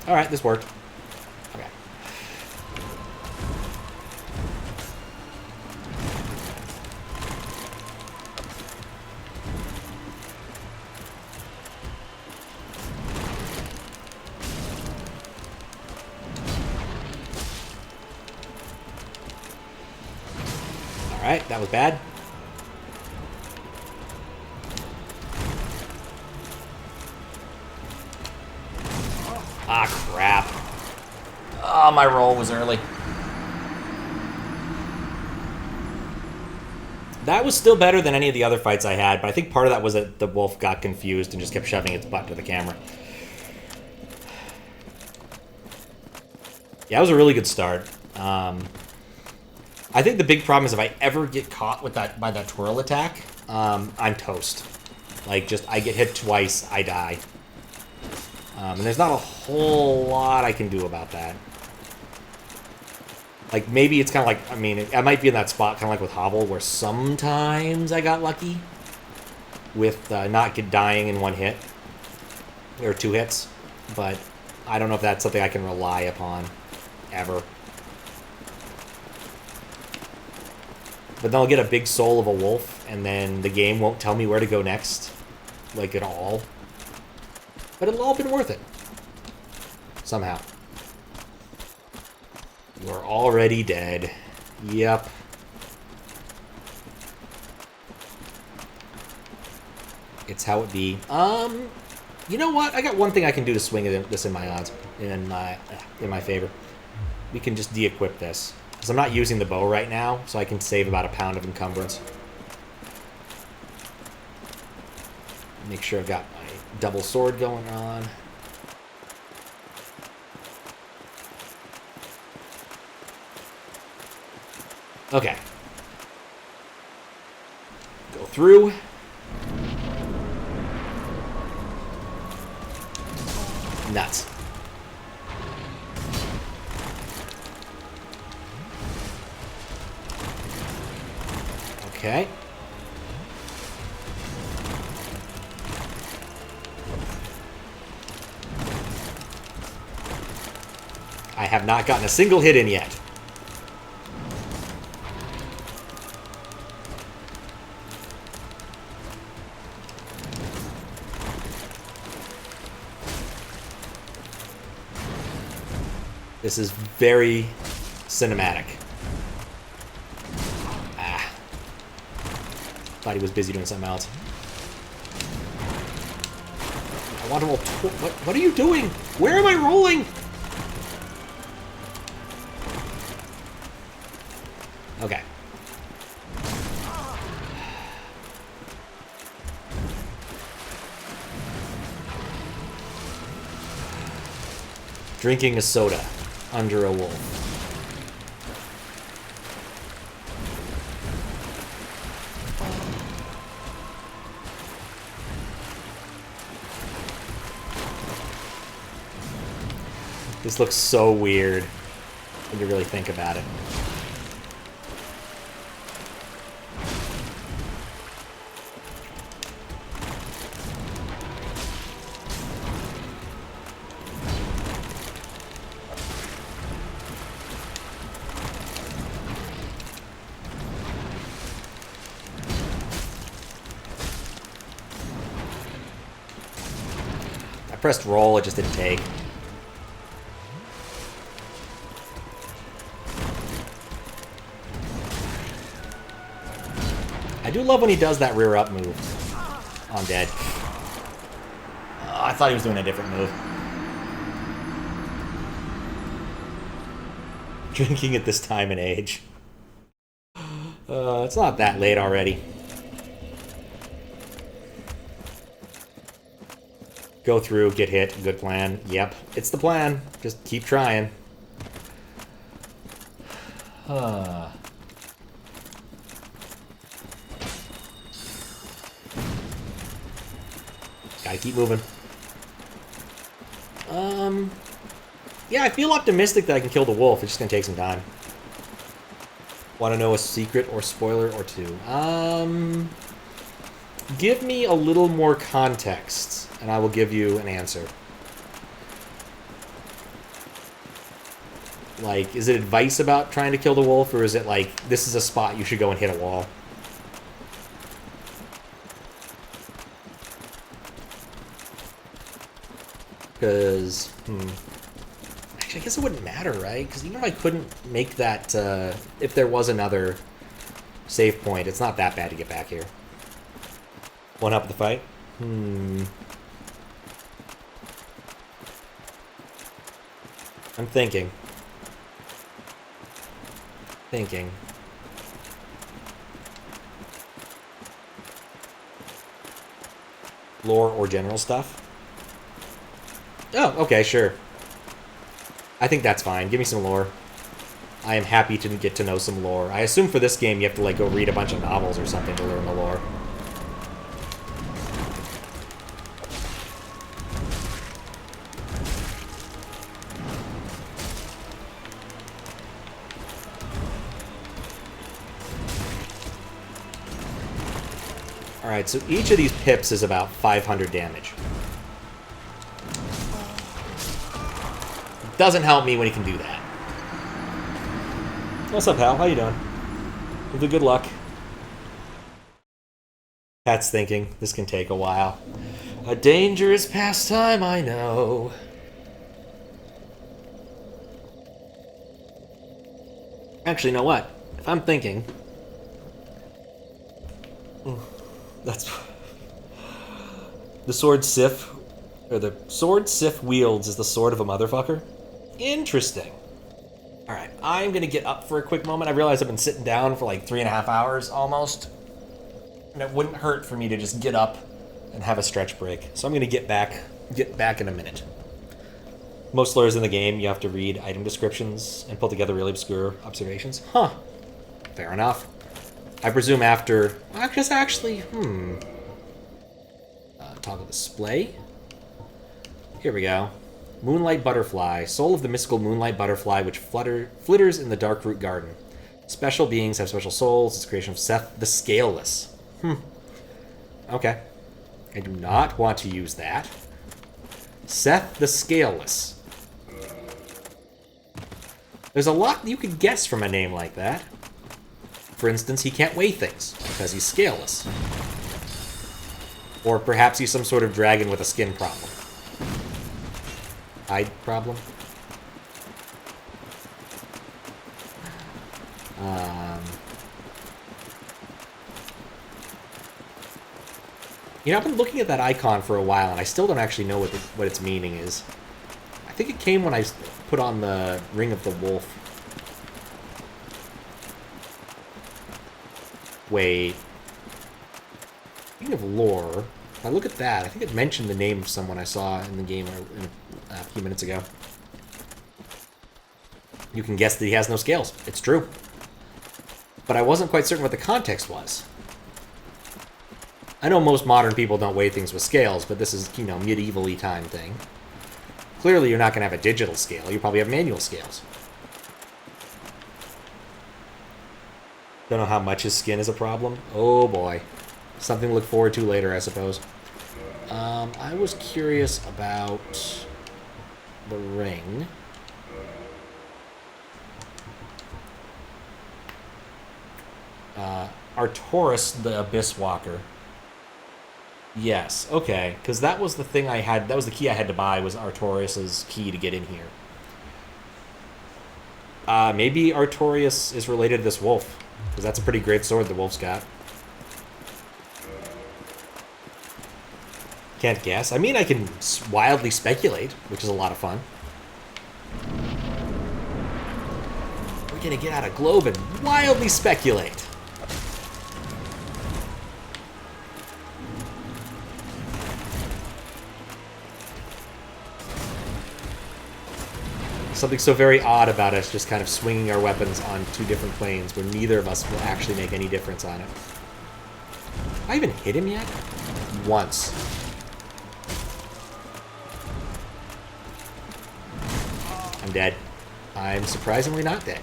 Alright, this worked. Okay. Alright, that was bad. Ah, crap. Oh, my roll was early. That was still better than any of the other fights I had, but I think part of that was that the wolf got confused and just kept shoving its butt to the camera. Yeah, it was a really good start. I think the big problem is if I ever get caught with that by that twirl attack, I'm toast. Like, just, I get hit twice, I die. And there's not a whole lot I can do about that. Like, maybe it's kind of like, I mean, I might be in that spot kind of like with Hovel, where sometimes I got lucky with not dying in one hit. Or two hits. But I don't know if that's something I can rely upon, ever. But then I'll get a big soul of a wolf, and then the game won't tell me where to go next. Like, at all. But it'll all been worth it. Somehow. You are already dead. Yep. It's how it be. You know what? I got one thing I can do to swing this in my odds. In my favor. We can just de-equip this. Because I'm not using the bow right now, so I can save about 1 pound of encumbrance. Make sure I've got my double sword going on. Okay. Go through. Nuts. Okay. I have not gotten a single hit in yet. This is very cinematic. Ah. Thought he was busy doing something else. I want to roll... What are you doing? Where am I rolling? Drinking a soda under a wolf. This looks so weird when you really think about it. I pressed roll, it just didn't take. I do love when he does that rear up move. Undead. I thought he was doing a different move. Drinking at this time and age. It's not that late already. Go through, get hit, good plan. Yep, it's the plan. Just keep trying. Gotta keep moving. Yeah, I feel optimistic that I can kill the wolf. It's just gonna take some time. Want to know a secret or spoiler or two? Give me a little more context, and I will give you an answer. Like, is it advice about trying to kill the wolf, or is it like, this is a spot you should go and hit a wall? Because, actually, I guess it wouldn't matter, right? Because even if I couldn't make that, if there was another save point, it's not that bad to get back here. One up the fight? I'm thinking. Lore or general stuff? Oh, okay, sure. I think that's fine. Give me some lore. I am happy to get to know some lore. I assume for this game you have to, like, go read a bunch of novels or something to learn the lore. Alright, so each of these pips is about 500 damage. Doesn't help me when he can do that. What's up, Hal? How you doing? With the good luck. Pat's thinking. This can take a while. A dangerous pastime, I know. Actually, you know what? If I'm thinking... That's... The sword Sif... Or the sword Sif wields is the sword of a motherfucker? Interesting. Alright, I'm gonna get up for a quick moment. I realize I've been sitting down for like 3.5 hours almost. And it wouldn't hurt for me to just get up and have a stretch break. So I'm gonna get back in a minute. Most lures in the game, you have to read item descriptions and pull together really obscure observations. Huh. Fair enough. I presume after... Actually, toggle display. Here we go. Moonlight Butterfly. Soul of the mystical Moonlight Butterfly, which flitters in the Darkroot Garden. Special beings have special souls. It's a creation of Seth the Scaleless. Okay. I do not want to use that. Seth the Scaleless. There's a lot you could guess from a name like that. For instance, he can't weigh things, because he's scaleless. Or perhaps he's some sort of dragon with a skin problem. Hide problem? You know, I've been looking at that icon for a while, and I still don't actually know what its meaning is. I think it came when I put on the Ring of the Wolf. Wait. Speaking of lore, if I look at that, I think it mentioned the name of someone I saw in the game a few minutes ago. You can guess that he has no scales. It's true. But I wasn't quite certain what the context was. I know most modern people don't weigh things with scales, but this is, you know, medieval-y time thing. Clearly, you're not going to have a digital scale. You probably have manual scales. Don't know how much his skin is a problem. Oh, boy. Something to look forward to later, I suppose. I was curious about the ring. Artoris, the Abyss Walker. Yes, okay, because that was the thing I had, that was the key I had to buy, was Artorias' key to get in here. Maybe Artorias is related to this wolf, because that's a pretty great sword the wolf's got. Can't guess. I mean, I can wildly speculate, which is a lot of fun. We're gonna get out a globe and wildly speculate. Something so very odd about us just kind of swinging our weapons on two different planes where neither of us will actually make any difference on it. Have I even hit him yet? Once. I'm dead. I'm surprisingly not dead.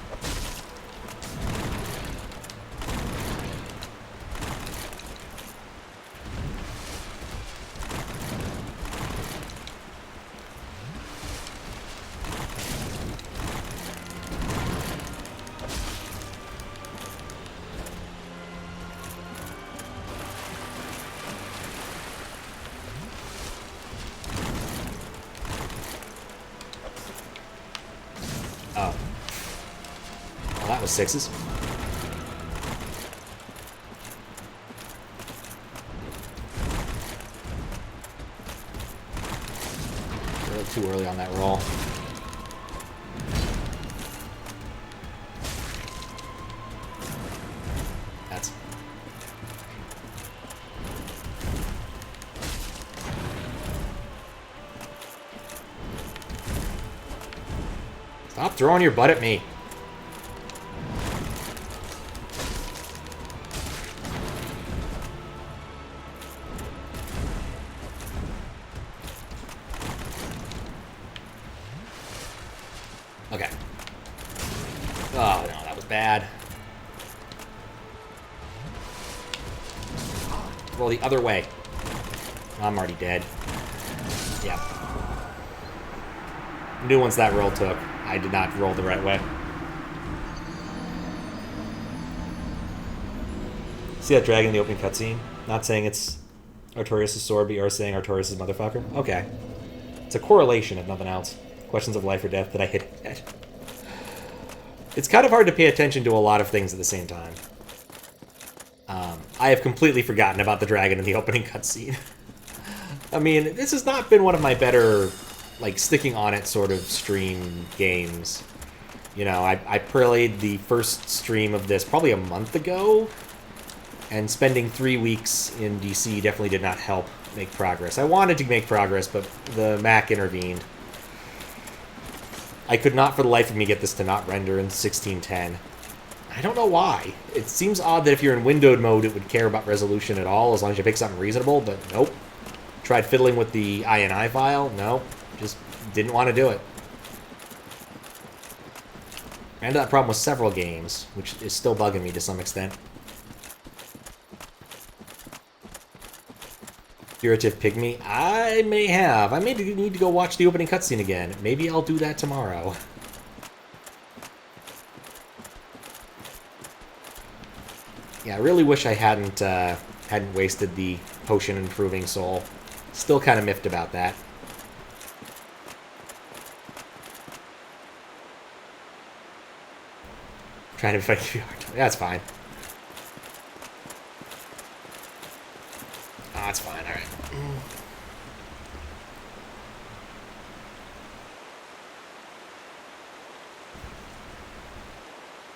Sixes. A little too early on that roll. That's... Stop throwing your butt at me. Okay. Oh, no, that was bad. Roll the other way. I'm already dead. Yeah. New ones that roll took. I did not roll the right way. See that dragon in the opening cutscene? Not saying it's Artorias' sword, but you are saying Artorias' motherfucker? Okay. It's a correlation, if nothing else. Questions of life or death that I hit it. It's kind of hard to pay attention to a lot of things at the same time. I have completely forgotten about the dragon in the opening cutscene. I mean, this has not been one of my better, like, sticking on it sort of stream games. You know, I played the first stream of this probably a month ago, and spending 3 weeks in DC definitely did not help make progress. I wanted to make progress, but the Mac intervened. I could not for the life of me get this to not render in 1610. I don't know why. It seems odd that if you're in windowed mode, it would care about resolution at all, as long as you pick something reasonable, but nope. Tried fiddling with the INI file. No, just didn't want to do it. And that problem with several games, which is still bugging me to some extent. Curative Pygmy? I may have. I may need to go watch the opening cutscene again. Maybe I'll do that tomorrow. Yeah, I really wish I hadn't wasted the potion improving soul. Still kind of miffed about that. Trying to fight the art. That's fine. Oh, that's fine. All right.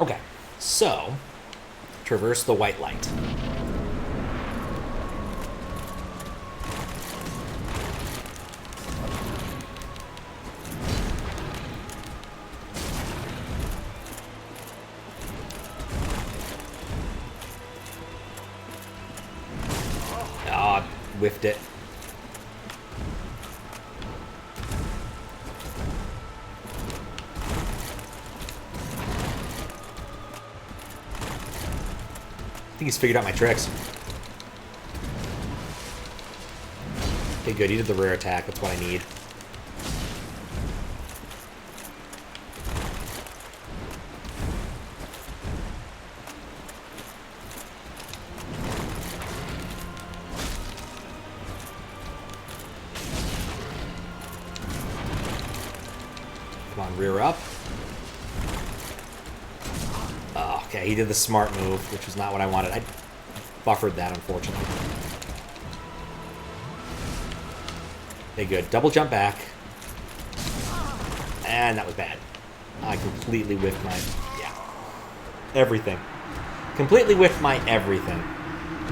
Okay, so traverse the white light. whiffed it. I think he's figured out my tricks. Okay, good. He did the rear attack. That's what I need. Come on, rear up. Oh, okay, he did the smart move, which was not what I wanted. I buffered that, unfortunately. Okay, good. Double jump back. And that was bad. I completely whiffed my... yeah. Everything. Completely whiffed my everything.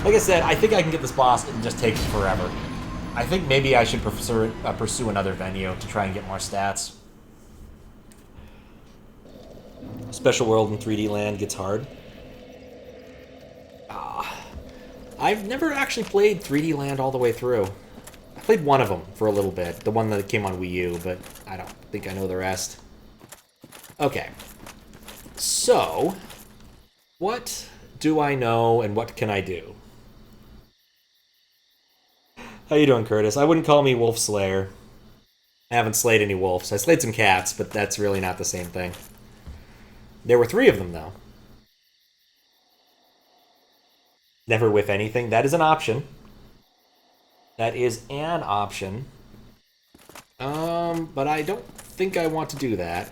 Like I said, I think I can get this boss and just take forever. I think maybe I should pursue another venue to try and get more stats. Special World in 3D Land gets hard. I've never actually played 3D Land all the way through. I played one of them for a little bit, the one that came on Wii U, but I don't think I know the rest. Okay. So, what do I know and what can I do? How you doing, Curtis? I wouldn't call me Wolf Slayer. I haven't slayed any wolves. I slayed some cats, but that's really not the same thing. There were 3 of them, though. Never whiff anything. That is an option. That is an option. But I don't think I want to do that.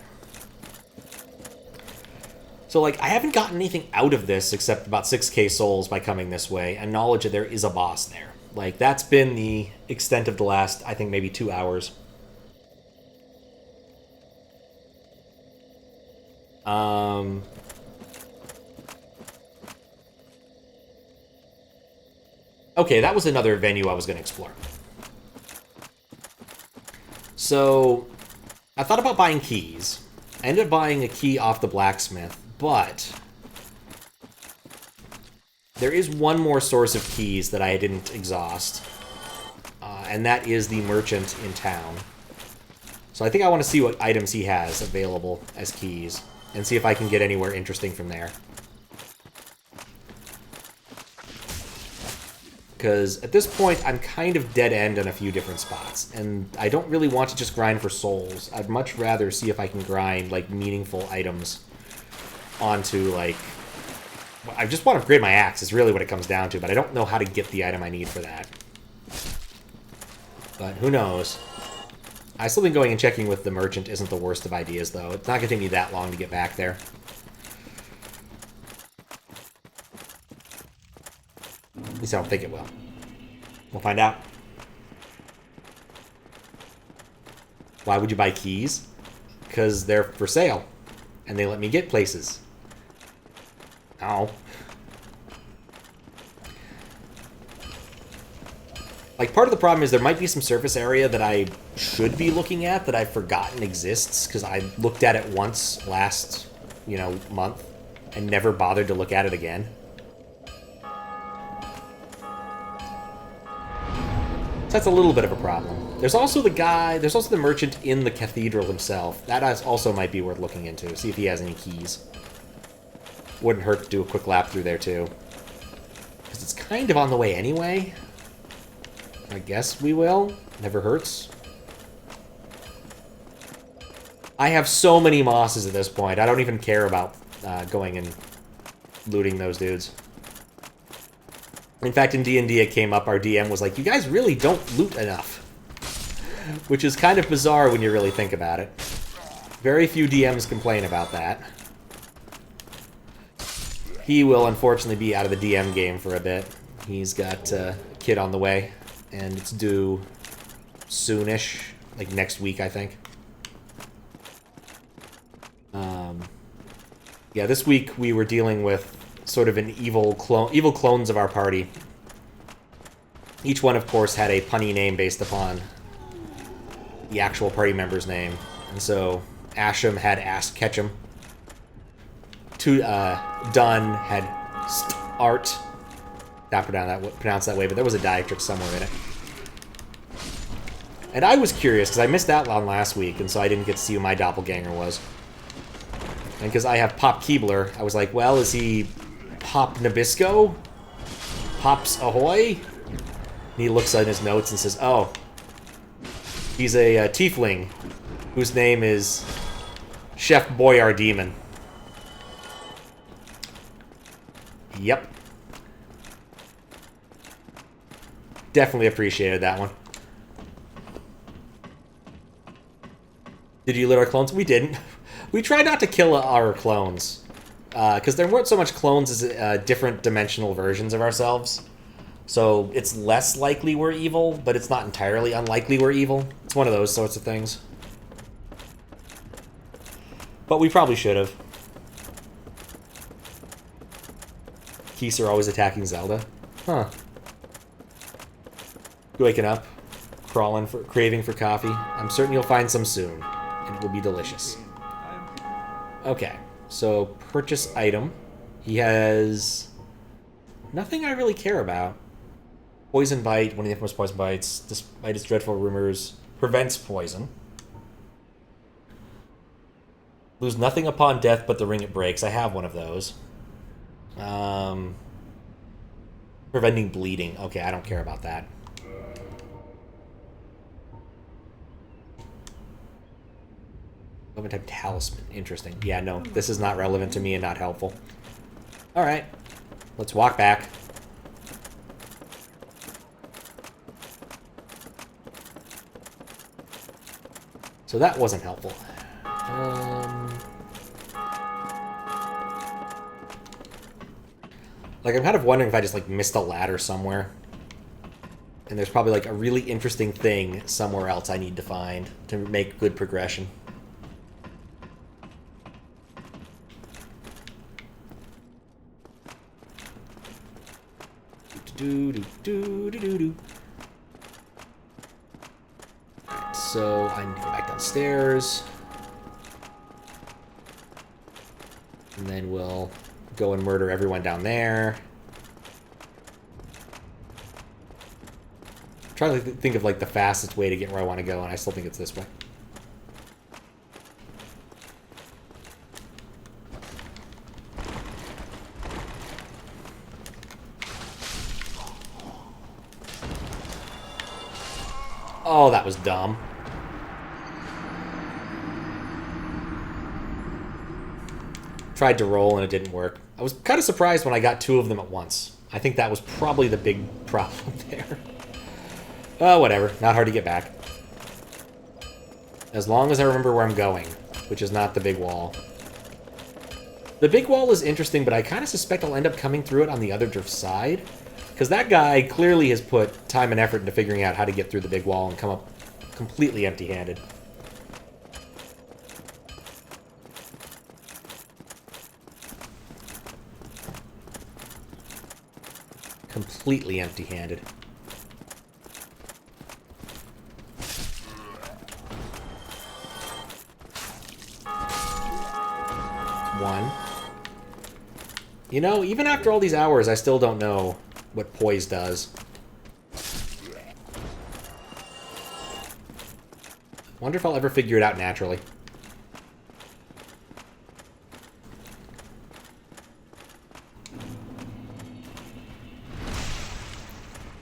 So, like, I haven't gotten anything out of this except about 6k souls by coming this way, and knowledge that there is a boss there. Like, that's been the extent of the last, I think, maybe 2 hours. Okay, that was another venue I was going to explore. So, I thought about buying keys. I ended up buying a key off the blacksmith, but there is one more source of keys that I didn't exhaust, and that is the merchant in town. So I think I want to see what items he has available as keys, and see if I can get anywhere interesting from there. Because at this point, I'm kind of dead-end in a few different spots, and I don't really want to just grind for souls. I'd much rather see if I can grind, like, meaningful items onto, like... I just want to upgrade my axe, is really what it comes down to, but I don't know how to get the item I need for that. But who knows? I still think going and checking with the merchant isn't the worst of ideas, though. It's not going to take me that long to get back there. At least I don't think it will. We'll find out. Why would you buy keys? Because they're for sale. And they let me get places. Oh. Like, part of the problem is there might be some surface area that I should be looking at that I've forgotten exists, because I looked at it once last, month, and never bothered to look at it again. So that's a little bit of a problem. There's also the merchant in the cathedral himself. That also might be worth looking into, see if he has any keys. Wouldn't hurt to do a quick lap through there, too. Because it's kind of on the way anyway. I guess we will. Never hurts. I have so many mosses at this point. I don't even care about going and looting those dudes. In fact, in D&D it came up, our DM was like, you guys really don't loot enough. Which is kind of bizarre when you really think about it. Very few DMs complain about that. He will unfortunately be out of the DM game for a bit. He's got a kid on the way, and it's due soonish, like next week, I think. Yeah, this week we were dealing with sort of an evil clones of our party. Each one, of course, had a punny name based upon the actual party member's name. And so Asham had Ask Ketchum. Dunn had Art. Not pronounced that way, but there was a diacritic somewhere in it. And I was curious, because I missed that one last week, and so I didn't get to see who my doppelganger was. And because I have Pop Keebler, I was like, well, is he Pop Nabisco? Pops Ahoy? And he looks at his notes and says, oh, he's a tiefling whose name is Chef Boyar Demon. Yep. Definitely appreciated that one. Did you loot our clones? We didn't. We tried not to kill our clones. Because there weren't so much clones as different dimensional versions of ourselves. So it's less likely we're evil, but it's not entirely unlikely we're evil. It's one of those sorts of things. But we probably should have. Keys are always attacking Zelda. Huh. Waking up, craving for coffee. I'm certain you'll find some soon, and it will be delicious. Okay, so purchase item. He has nothing I really care about. Poison bite, one of the infamous poison bites. Despite its dreadful rumors, prevents poison. Lose nothing upon death but the ring it breaks. I have one of those. Preventing bleeding. Okay, I don't care about that. Type talisman. Interesting. Yeah, no, this is not relevant to me and not helpful. Alright. Let's walk back. So that wasn't helpful. Like, I'm kind of wondering if I just, like, missed a ladder somewhere. And there's probably, like, a really interesting thing somewhere else I need to find to make good progression. Alright, so I need to go back downstairs. And then we'll go and murder everyone down there. I'm trying to think of like the fastest way to get where I want to go, and I still think it's this way. Oh, that was dumb. Tried to roll and it didn't work. I was kind of surprised when I got two of them at once. I think that was probably the big problem there. Oh, whatever. Not hard to get back. As long as I remember where I'm going, which is not the big wall. The big wall is interesting, but I kind of suspect I'll end up coming through it on the other side. Because that guy clearly has put time and effort into figuring out how to get through the big wall and come up completely empty-handed. Completely empty-handed. One. You know, even after all these hours, I still don't know what poise does. Wonder if I'll ever figure it out naturally.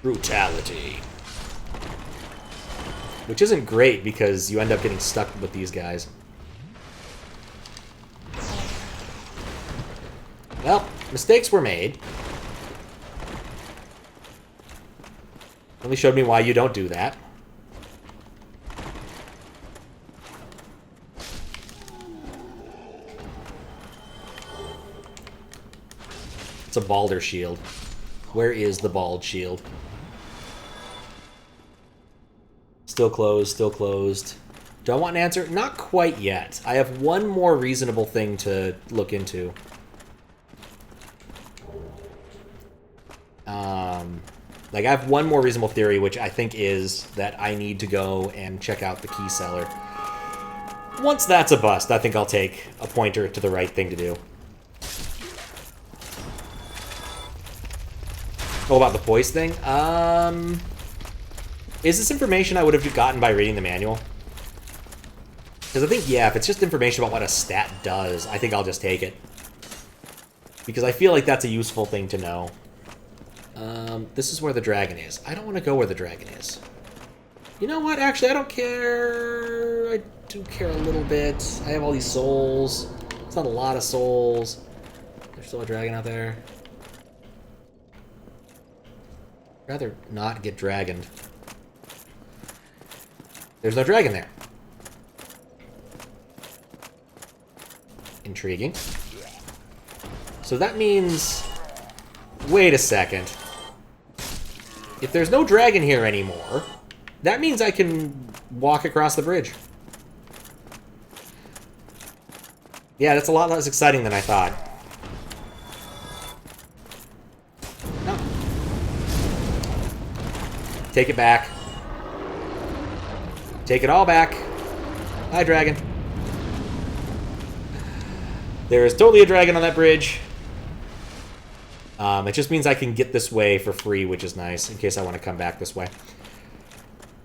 Brutality. Which isn't great because you end up getting stuck with these guys. Well, mistakes were made. Really showed me why you don't do that. It's a Balder shield. Where is the bald shield? Still closed, still closed. Do I want an answer? Not quite yet. I have one more reasonable thing to look into. Like, I have one more reasonable theory, which I think is that I need to go and check out the key cellar. Once that's a bust, I think I'll take a pointer to the right thing to do. Oh, about the poise thing? Is this information I would have gotten by reading the manual? Because I think, yeah, if it's just information about what a stat does, I think I'll just take it. Because I feel like that's a useful thing to know. This is where the dragon is. I don't want to go where the dragon is. You know what? Actually, I don't care. I do care a little bit. I have all these souls. It's not a lot of souls. There's still a dragon out there. I'd rather not get dragoned. There's no dragon there. Intriguing. So that means... Wait a second. If there's no dragon here anymore, that means I can walk across the bridge. Yeah, that's a lot less exciting than I thought. No. Take it back. Take it all back. Hi, dragon. There is totally a dragon on that bridge. It just means I can get this way for free, which is nice, in case I want to come back this way.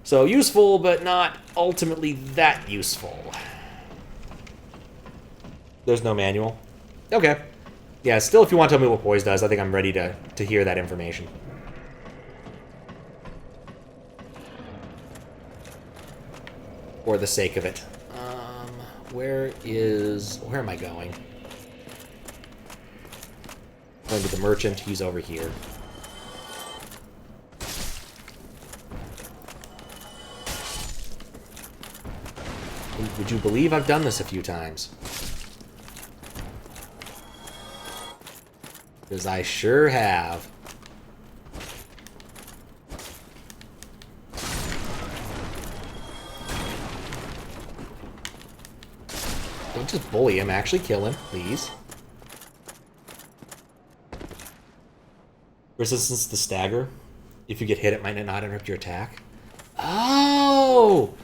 So, useful, but not ultimately that useful. There's no manual. Okay. Yeah, still, if you want to tell me what poise does, I think I'm ready to hear that information. For the sake of it. Where am I going? Going to the merchant, he's over here. Would you believe I've done this a few times? Because I sure have. Don't just bully him, actually kill him, please. Resistance to stagger. If you get hit, it might not interrupt your attack. Oh!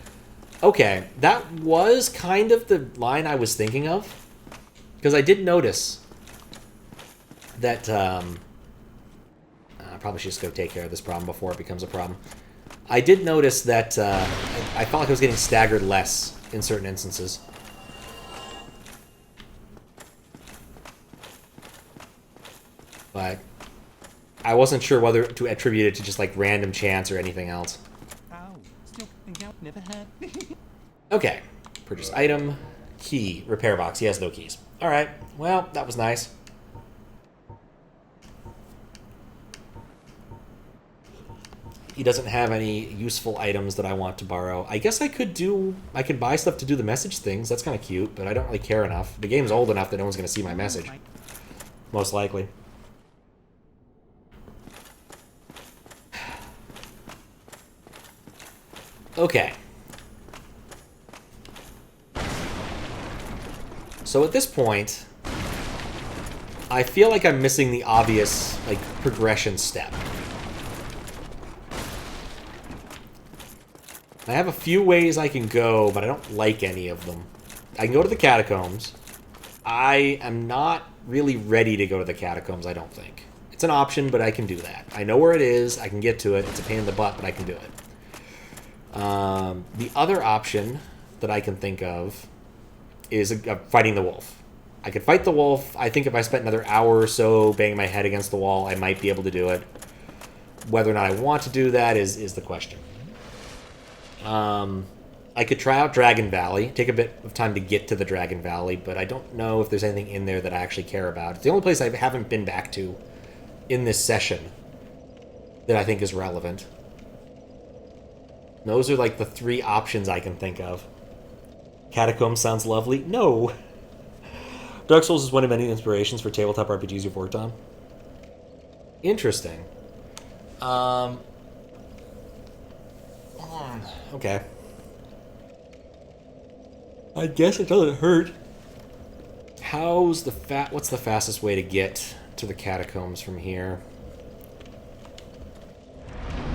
Okay, that was kind of the line I was thinking of. Because I did notice that... I probably should just go take care of this problem before it becomes a problem. I did notice that I felt like I was getting staggered less in certain instances. But I wasn't sure whether to attribute it to just like random chance or anything else. Okay. Purchase item. Key. Repair box. He has no keys. Alright. Well, that was nice. He doesn't have any useful items that I want to borrow. I guess I could buy stuff to do the message things. That's kind of cute, but I don't really care enough. The game's old enough that no one's going to see my message. Most likely. Okay. So at this point, I feel like I'm missing the obvious, like, progression step. I have a few ways I can go, but I don't like any of them. I can go to the Catacombs. I am not really ready to go to the Catacombs, I don't think. It's an option, but I can do that. I know where it is, I can get to it. It's a pain in the butt, but I can do it. The other option that I can think of is fighting the wolf. I could fight the wolf. I think if I spent another hour or so banging my head against the wall, I might be able to do it. Whether or not I want to do that is the question. I could try out Dragon Valley, take a bit of time to get to the Dragon Valley, but I don't know if there's anything in there that I actually care about. It's the only place I haven't been back to in this session that I think is relevant. Those are like the three options I can think of. Catacombs sounds lovely. No! Dark Souls is one of many inspirations for tabletop RPGs you've worked on. Interesting. Okay. I guess it doesn't hurt. What's the fastest way to get to the Catacombs from here?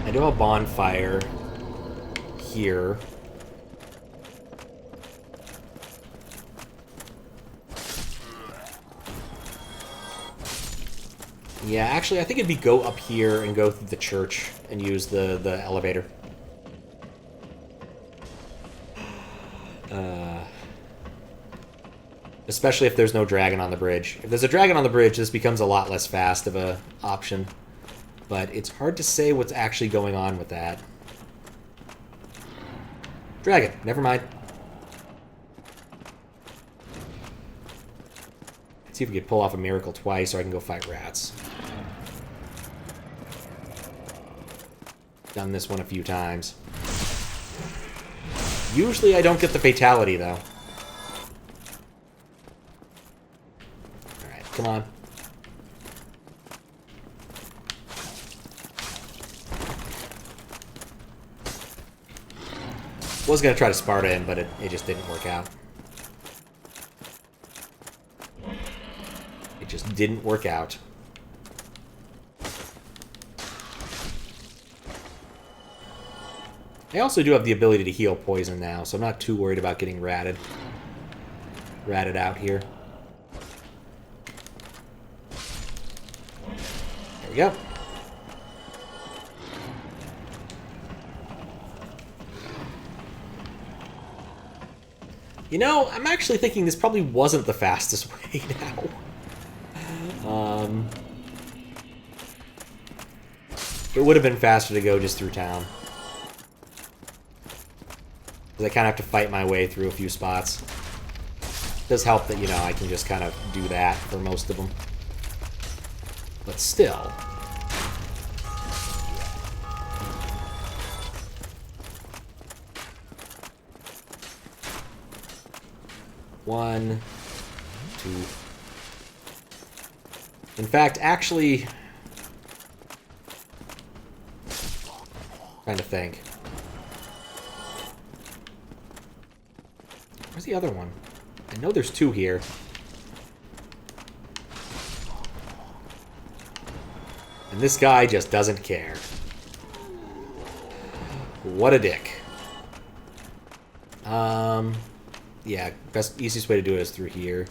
I do have a bonfire here. Yeah, actually, I think it'd be go up here and go through the church and use the elevator. Especially if there's no dragon on the bridge. If there's a dragon on the bridge, this becomes a lot less fast of a option. But it's hard to say what's actually going on with that. Dragon, never mind. Let's see if we can pull off a miracle twice so I can go fight rats. Done this one a few times. Usually I don't get the fatality, though. Alright, come on. Was going to try to Sparta him, but it just didn't work out. It just didn't work out. I also do have the ability to heal poison now, so I'm not too worried about getting ratted out here. There we go. You know, I'm actually thinking this probably wasn't the fastest way now. It would have been faster to go just through town. Because I kind of have to fight my way through a few spots. It does help that, you know, I can just kind of do that for most of them. But still. One, two. In fact, actually, trying to think. Where's the other one? I know there's two here. And this guy just doesn't care. What a dick. Yeah, easiest way to do it is through here.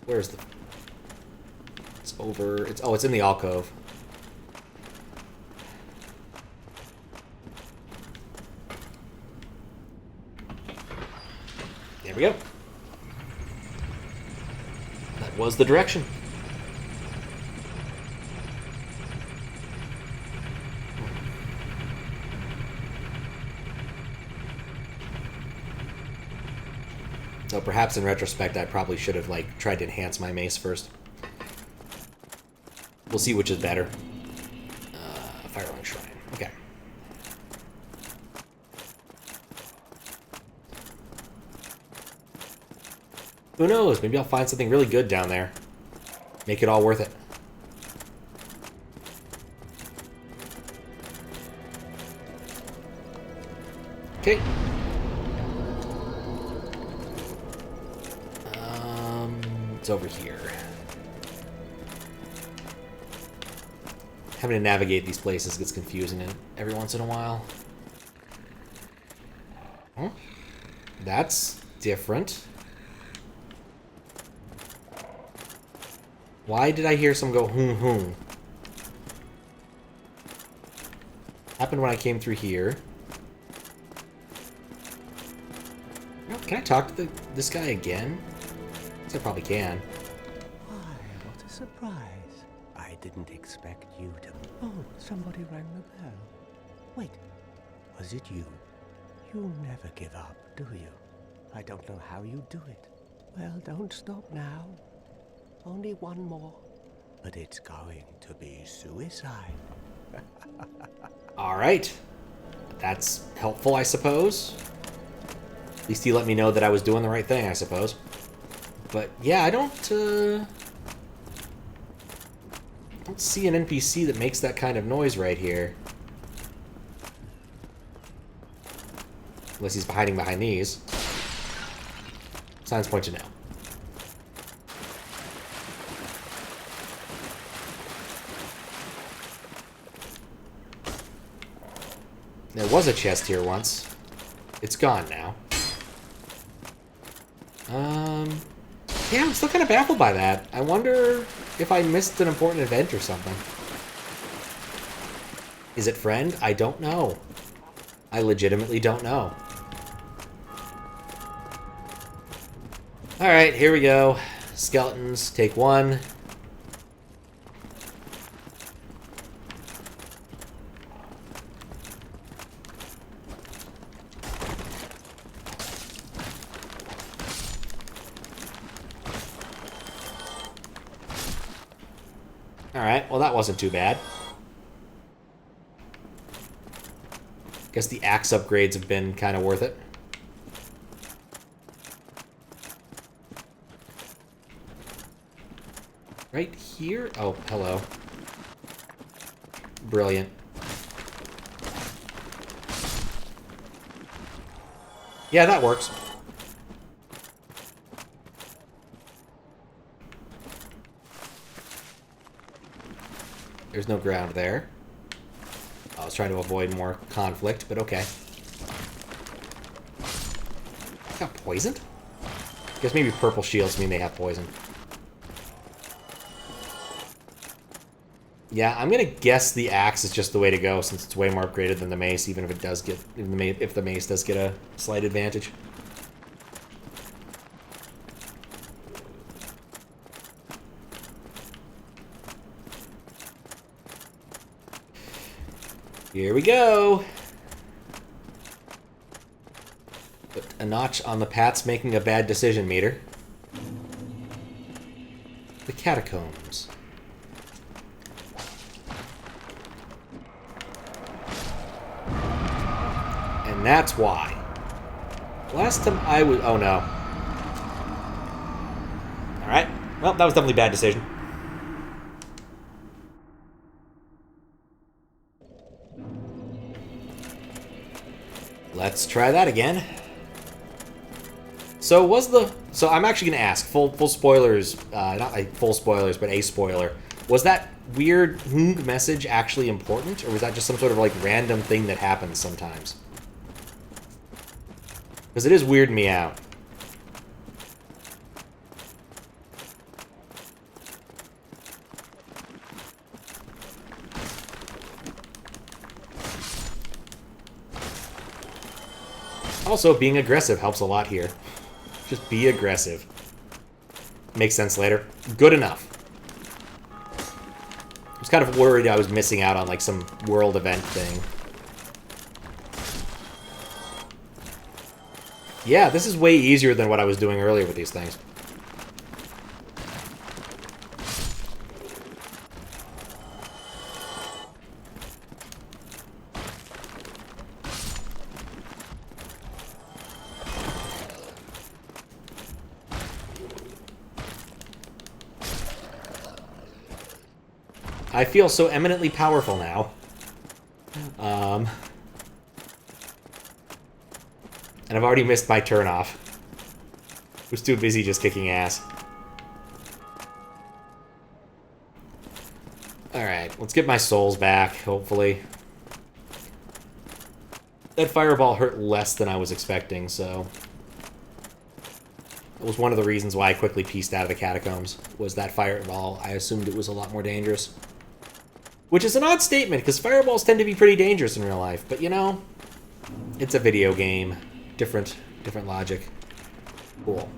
Where's the... It's over... it's in the alcove. There we go. That was the direction. So perhaps in retrospect, I probably should have like tried to enhance my mace first. We'll see which is better. Firelink Shrine. Okay. Who knows? Maybe I'll find something really good down there. Make it all worth it. Okay. It's over here. Having to navigate these places gets confusing every once in a while. Huh? That's different. Why did I hear some go hoom hoom? Happened when I came through here. Oh, can I talk to this guy again? I probably can. Why, what a surprise. I didn't expect you to... Oh, somebody rang the bell. Wait, was it you? You never give up, do you? I don't know how you do it. Well, don't stop now. Only one more. But it's going to be suicide. Alright. That's helpful, I suppose. At least he let me know that I was doing the right thing, I suppose. But yeah, I don't see an NPC that makes that kind of noise right here. Unless he's hiding behind these. Signs point to no. There was a chest here once. It's gone now. Yeah, I'm still kind of baffled by that. I wonder if I missed an important event or something. Is it friend? I don't know. I legitimately don't know. Alright, here we go. Skeletons, take one. Alright, well that wasn't too bad. Guess the axe upgrades have been kind of worth it. Right here? Oh, hello. Brilliant. Yeah, that works. There's no ground there. I was trying to avoid more conflict, but okay. I got poisoned? Guess maybe purple shields mean they have poison. Yeah, I'm gonna guess the axe is just the way to go since it's way more upgraded than the mace, even if it does get, if the mace does get a slight advantage. Here we go. Put a notch on the Pat's making a bad decision meter. The Catacombs. And that's why. Last time I was... Oh, no. Alright. Well, that was definitely a bad decision. Let's try that again. So was the... So I'm actually going to ask, full spoilers, not like full spoilers, but a spoiler. Was that weird hung message actually important, or was that just some sort of like random thing that happens sometimes? Because it is weirding me out. Also, being aggressive helps a lot here. Just be aggressive. Makes sense later. Good enough. I was kind of worried I was missing out on like some world event thing. Yeah, this is way easier than what I was doing earlier with these things. I feel so eminently powerful now. And I've already missed my turn off. I was too busy just kicking ass. Alright, let's get my souls back, hopefully. That fireball hurt less than I was expecting, so... It was one of the reasons why I quickly pieced out of the catacombs, was that fireball. I assumed it was a lot more dangerous. Which is an odd statement, because fireballs tend to be pretty dangerous in real life. But, you know, it's a video game. Different logic. Cool.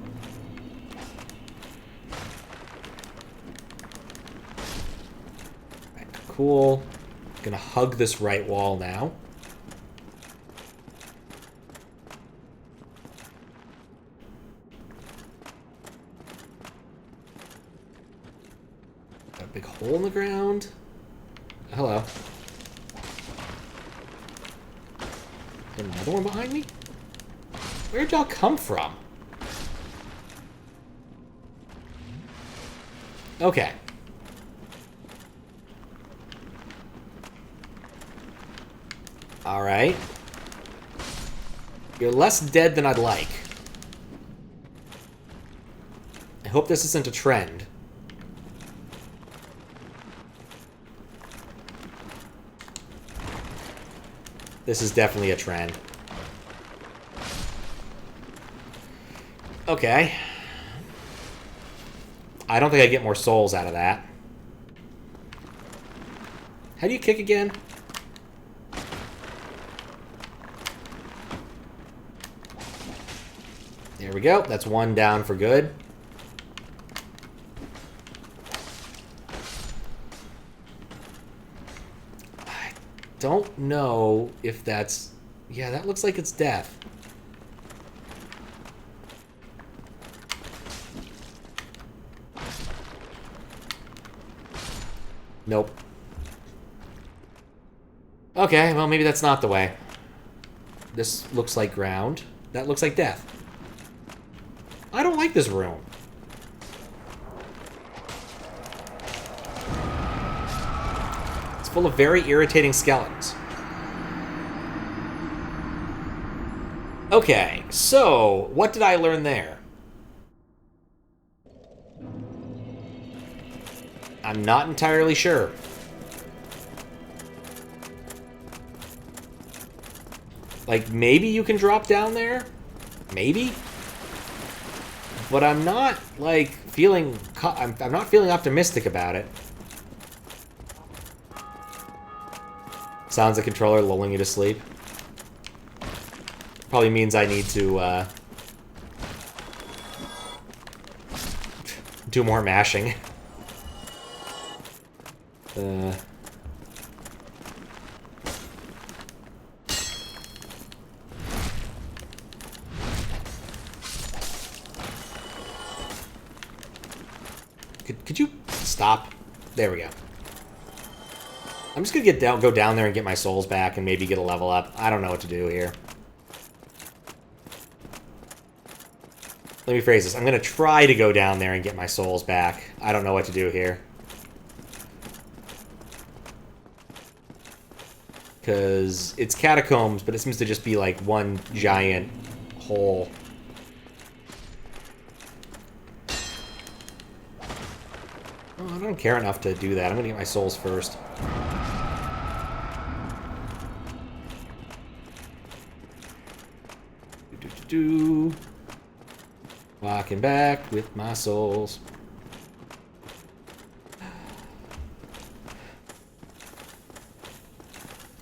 Right, cool. Gonna hug this right wall now. Got a big hole in the ground. Hello. Another one behind me? Where'd y'all come from? Okay. Alright. You're less dead than I'd like. I hope this isn't a trend. This is definitely a trend. Okay. I don't think I get more souls out of that. How do you kick again? There we go. That's one down for good. I don't know if that's... Yeah, that looks like it's death. Nope. Okay, well, maybe that's not the way. This looks like ground. That looks like death. I don't like this room. It's full of very irritating skeletons. Okay, so what did I learn there? I'm not entirely sure. Like, maybe you can drop down there? Maybe? But I'm not, like, feeling... I'm not feeling optimistic about it. Sounds the controller lulling you to sleep. Probably means I need to, do more mashing. Could you stop? There we go. I'm just gonna go down there and get my souls back and maybe get a level up. I don't know what to do here. Let me phrase this. I'm gonna try to go down there and get my souls back. I don't know what to do here. Because it's catacombs, but it seems to just be like one giant hole. Oh, I don't care enough to do that. I'm gonna get my souls first. Walking back with my souls.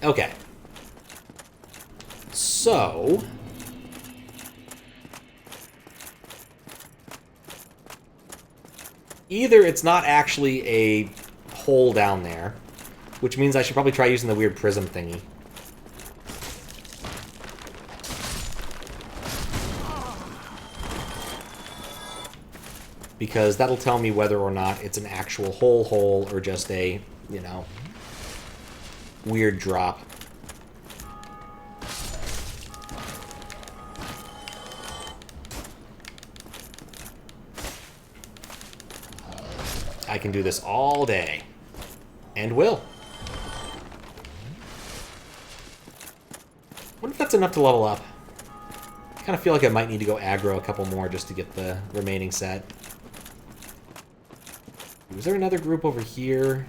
Okay. So... either it's not actually a hole down there, which means I should probably try using the weird prism thingy. Because that'll tell me whether or not it's an actual hole or just a, you know, weird drop. I can do this all day. And will. I wonder if that's enough to level up. I kind of feel like I might need to go aggro a couple more just to get the remaining set. Was there another group over here?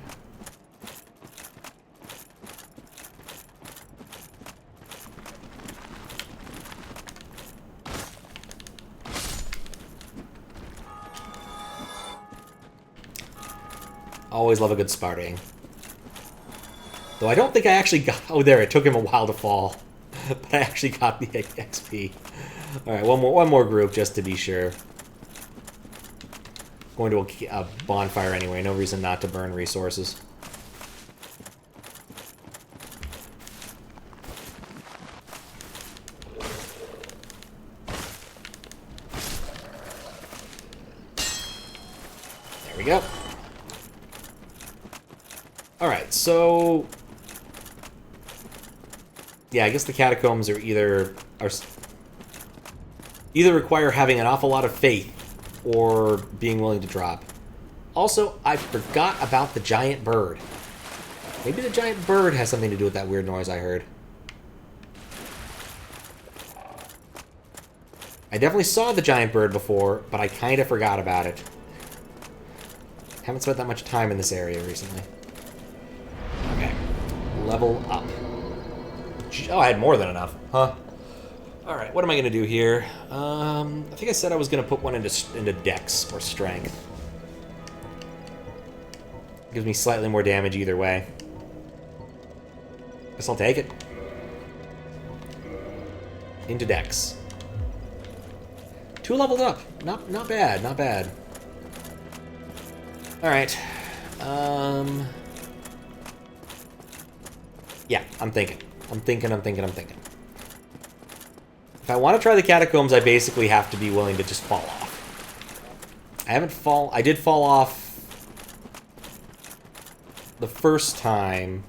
Always love a good Sparting. Though I don't think I actually got... oh, there, it took him a while to fall. But I actually got the XP. Alright, one more group just to be sure. Going to a bonfire anyway, no reason not to burn resources. There we go. Alright, so... yeah, I guess the catacombs are either require having an awful lot of faith or being willing to drop. Also, I forgot about the giant bird. Maybe the giant bird has something to do with that weird noise I heard. I definitely saw the giant bird before, but I kind of forgot about it. Haven't spent that much time in this area recently. Okay. Level up. Oh, I had more than enough. Huh. Alright, what am I going to do here? I think I said I was going to put one into Dex or Strength. Gives me slightly more damage either way. Guess I'll take it. Into Dex. 2 leveled up. Not bad, not bad. Alright. Yeah, I'm thinking. I'm thinking. If I want to try the Catacombs, I basically have to be willing to just fall off. I did fall off the first time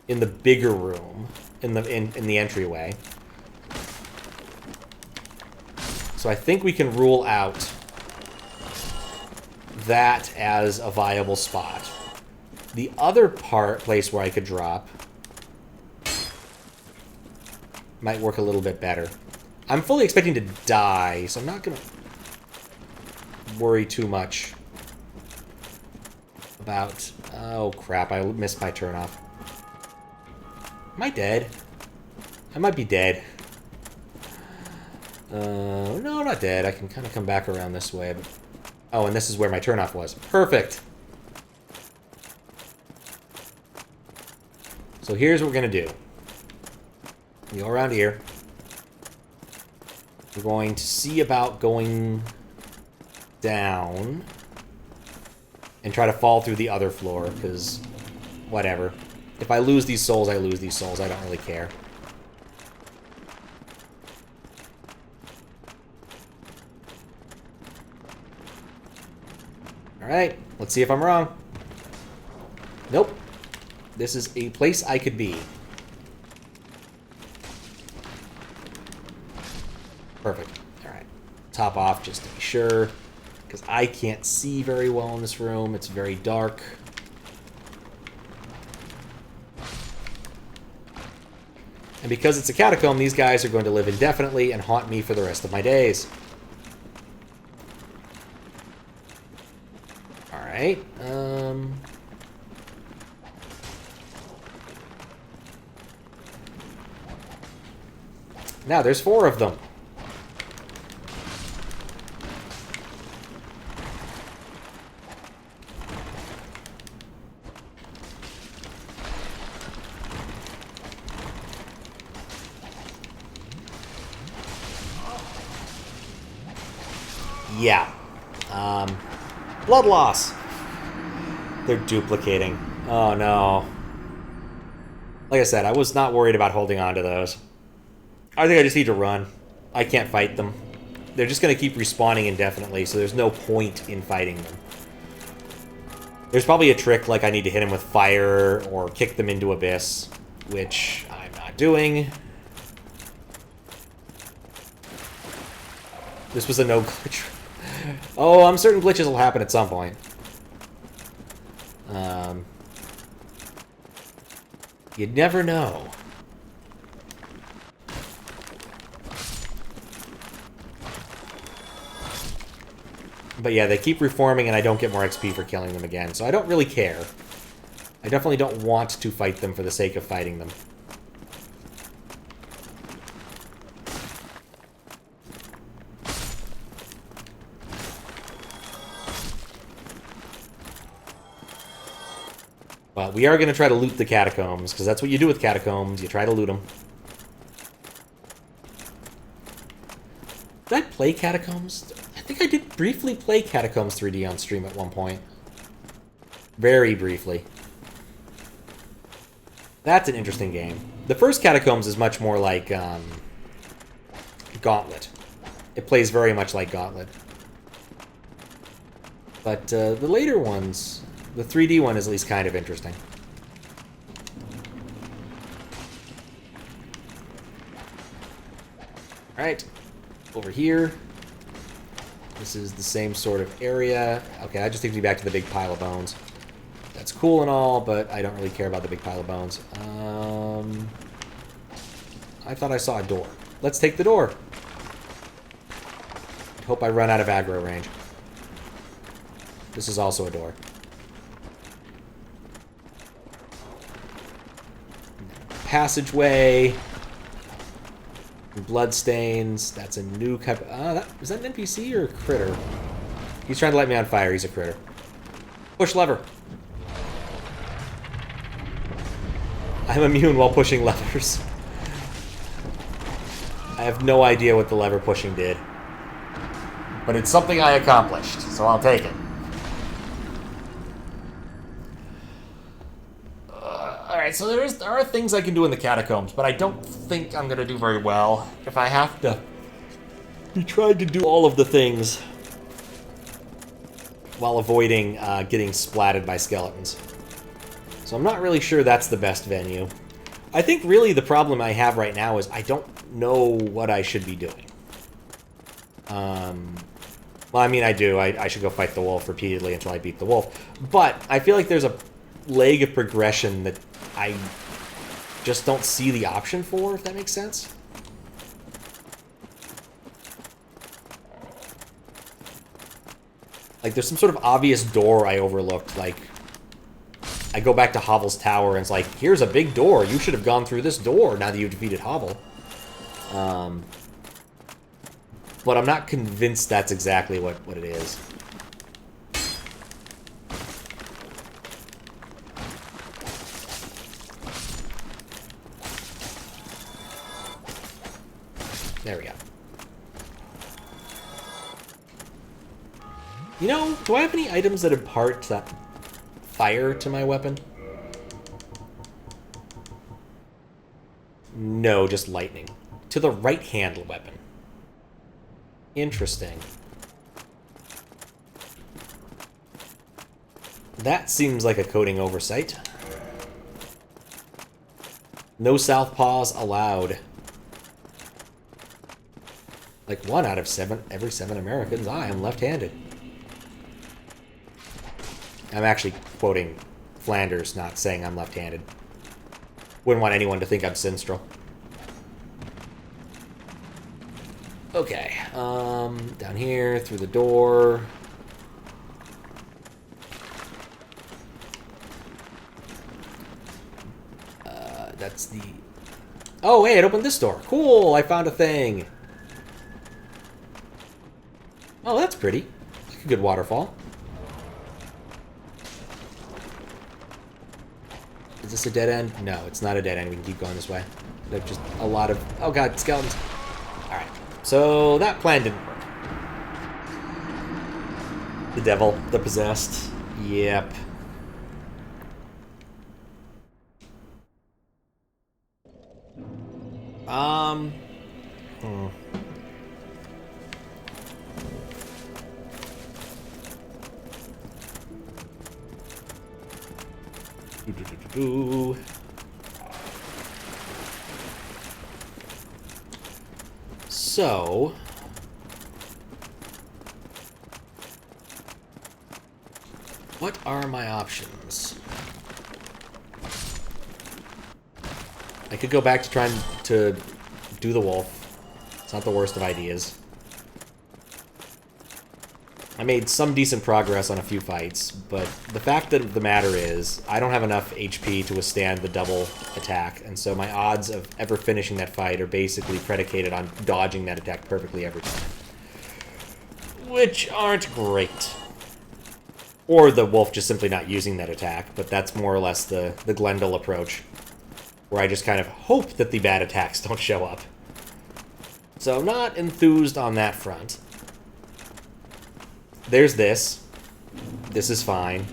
in the bigger room, in the entryway. So I think we can rule out that as a viable spot. The other place where I could drop might work a little bit better. I'm fully expecting to die, so I'm not going to worry too much about... Oh, crap. I missed my turn off. Am I dead? I might be dead. No, I'm not dead. I can kind of come back around this way. But... Oh, and this is where my turnoff was. Perfect! So here's what we're going to do. We go around here. We're going to see about going down and try to fall through the other floor, because whatever. If I lose these souls, I lose these souls. I don't really care. Alright, let's see if I'm wrong. Nope. This is a place I could be. Perfect. Alright. Top off just to be sure. Because I can't see very well in this room. It's very dark. And because it's a catacomb, these guys are going to live indefinitely and haunt me for the rest of my days. Alright. Now, there's 4 of them. Yeah. Blood loss. They're duplicating. Oh, no. Like I said, I was not worried about holding on to those. I think I just need to run. I can't fight them. They're just going to keep respawning indefinitely, so there's no point in fighting them. There's probably a trick like I need to hit them with fire or kick them into Abyss, which I'm not doing. This was a no glitch. Oh, I'm certain glitches will happen at some point. You never know. But yeah, they keep reforming and I don't get more XP for killing them again, so I don't really care. I definitely don't want to fight them for the sake of fighting them. But we are going to try to loot the catacombs, because that's what you do with catacombs. You try to loot them. Did I play Catacombs? I think I did briefly play Catacombs 3D on stream at one point. Very briefly. That's an interesting game. The first Catacombs is much more like Gauntlet. It plays very much like Gauntlet. But the later ones, the 3D one is at least kind of interesting. Alright. Over here. This is the same sort of area. Okay, that just takes me back to the big pile of bones. That's cool and all, but I don't really care about the big pile of bones. I thought I saw a door. Let's take the door. I hope I run out of aggro range. This is also a door. Passageway. Bloodstains. That's a new type of... is that an NPC or a critter? He's trying to light me on fire. He's a critter. Push lever. I'm immune while pushing levers. I have no idea what the lever pushing did. But it's something I accomplished, so I'll take it. Alright, so there are things I can do in the Catacombs, but I don't think I'm going to do very well if I have to be trying to do all of the things while avoiding getting splatted by skeletons. So I'm not really sure that's the best venue. I think really the problem I have right now is I don't know what I should be doing. Well, I mean, I do. I should go fight the wolf repeatedly until I beat the wolf. But I feel like there's a leg of progression that I just don't see the option for, if that makes sense. Like, there's some sort of obvious door I overlooked. Like, I go back to Hovel's tower and it's like, here's a big door. You should have gone through this door now that you've defeated Hovel. But I'm not convinced that's exactly what it is. There we go. You know, do I have any items that impart that fire to my weapon? No, just lightning. To the right-hand weapon. Interesting. That seems like a coding oversight. No southpaws allowed. Like 1 out of 7, every 7 Americans, I am left-handed. I'm actually quoting Flanders, not saying I'm left-handed. Wouldn't want anyone to think I'm Sinstral. Okay, down here, through the door. That's the... Oh, hey, it opened this door. Cool, I found a thing. Oh, that's pretty. Like a good waterfall. Is this a dead end? No, it's not a dead end. We can keep going this way. There's just a lot of... Oh, God, skeletons. Alright. So, that plan didn't work. The devil, the possessed. Yep. So... what are my options? I could go back to trying to do the wolf. It's not the worst of ideas. I made some decent progress on a few fights, but the fact of the matter is, I don't have enough HP to withstand the double attack, and so my odds of ever finishing that fight are basically predicated on dodging that attack perfectly every time. Which aren't great. Or the wolf just simply not using that attack, but that's more or less the Glendale approach, where I just kind of hope that the bad attacks don't show up. So I'm not enthused on that front. There's this. This is fine.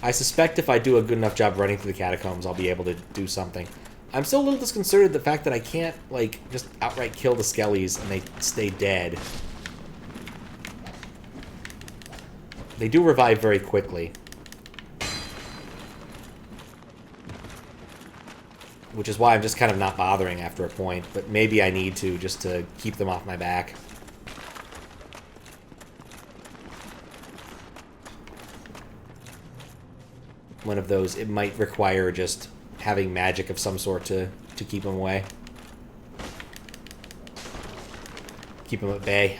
I suspect if I do a good enough job running through the catacombs, I'll be able to do something. I'm still a little disconcerted at the fact that I can't, like, just outright kill the skellies and they stay dead. They do revive very quickly. Which is why I'm just kind of not bothering after a point, but maybe I need to just to keep them off my back. One of those, it might require just having magic of some sort to keep them away. Keep them at bay.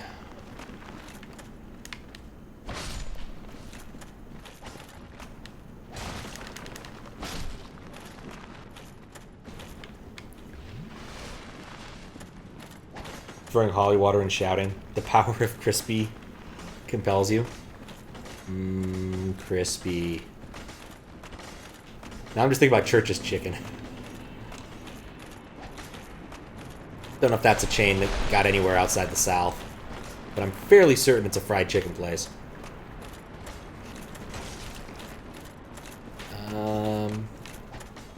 Throwing holy water and shouting. The power of Crispy compels you. Crispy. Now I'm just thinking about Church's Chicken. Don't know if that's a chain that got anywhere outside the South, but I'm fairly certain it's a fried chicken place.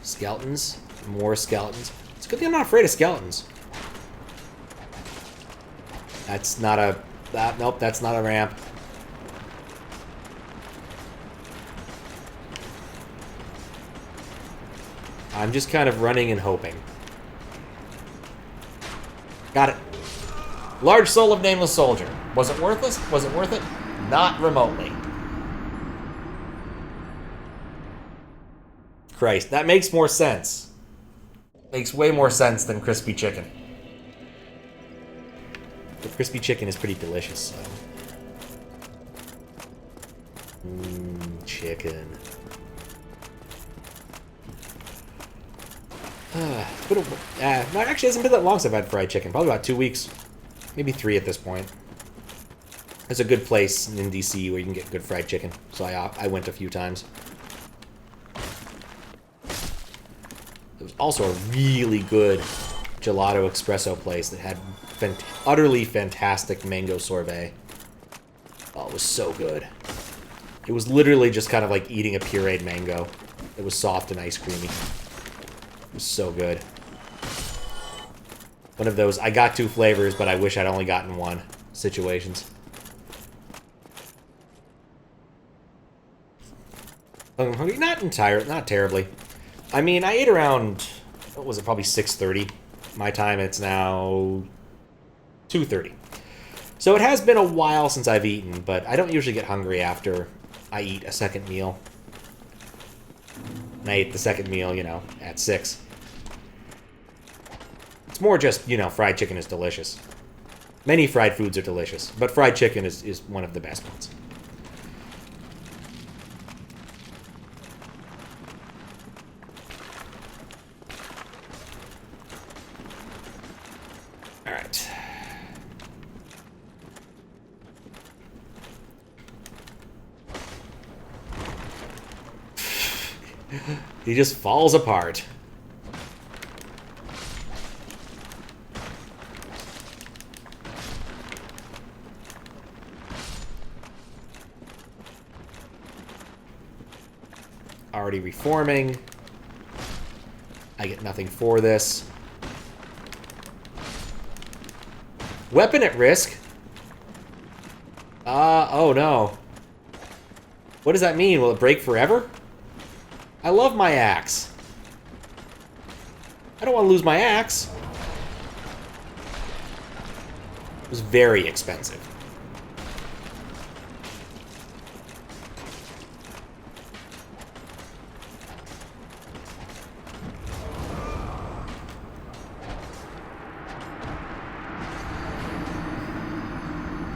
Skeletons. More skeletons. It's a good thing I'm not afraid of skeletons. That's not a... nope, that's not a ramp. I'm just kind of running and hoping. Got it. Large soul of nameless soldier. Was it worthless? Was it worth it? Not remotely. Christ, that makes more sense. Makes way more sense than crispy chicken. But crispy chicken is pretty delicious, so... chicken. No, actually, it hasn't been that long since I've had fried chicken. Probably about 2 weeks. Maybe 3 at this point. There's a good place in DC where you can get good fried chicken. So I went a few times. There was also a really good gelato espresso place that had utterly fantastic mango sorbet. Oh, it was so good. It was literally just kind of like eating a pureed mango. It was soft and ice creamy. It was so good. One of those, I got 2 flavors, but I wish I'd only gotten 1 situations. I'm hungry? Not terribly. I mean, I ate around, what was it, probably 6:30 my time. It's now 2:30. So it has been a while since I've eaten, but I don't usually get hungry after I eat a second meal. And I ate the second meal, you know, at 6. It's more just, you know, fried chicken is delicious. Many fried foods are delicious, but fried chicken is one of the best ones. Alright. He just falls apart. Already reforming. I get nothing for this. Weapon at risk? Oh no. What does that mean? Will it break forever? I love my axe. I don't want to lose my axe. It was very expensive.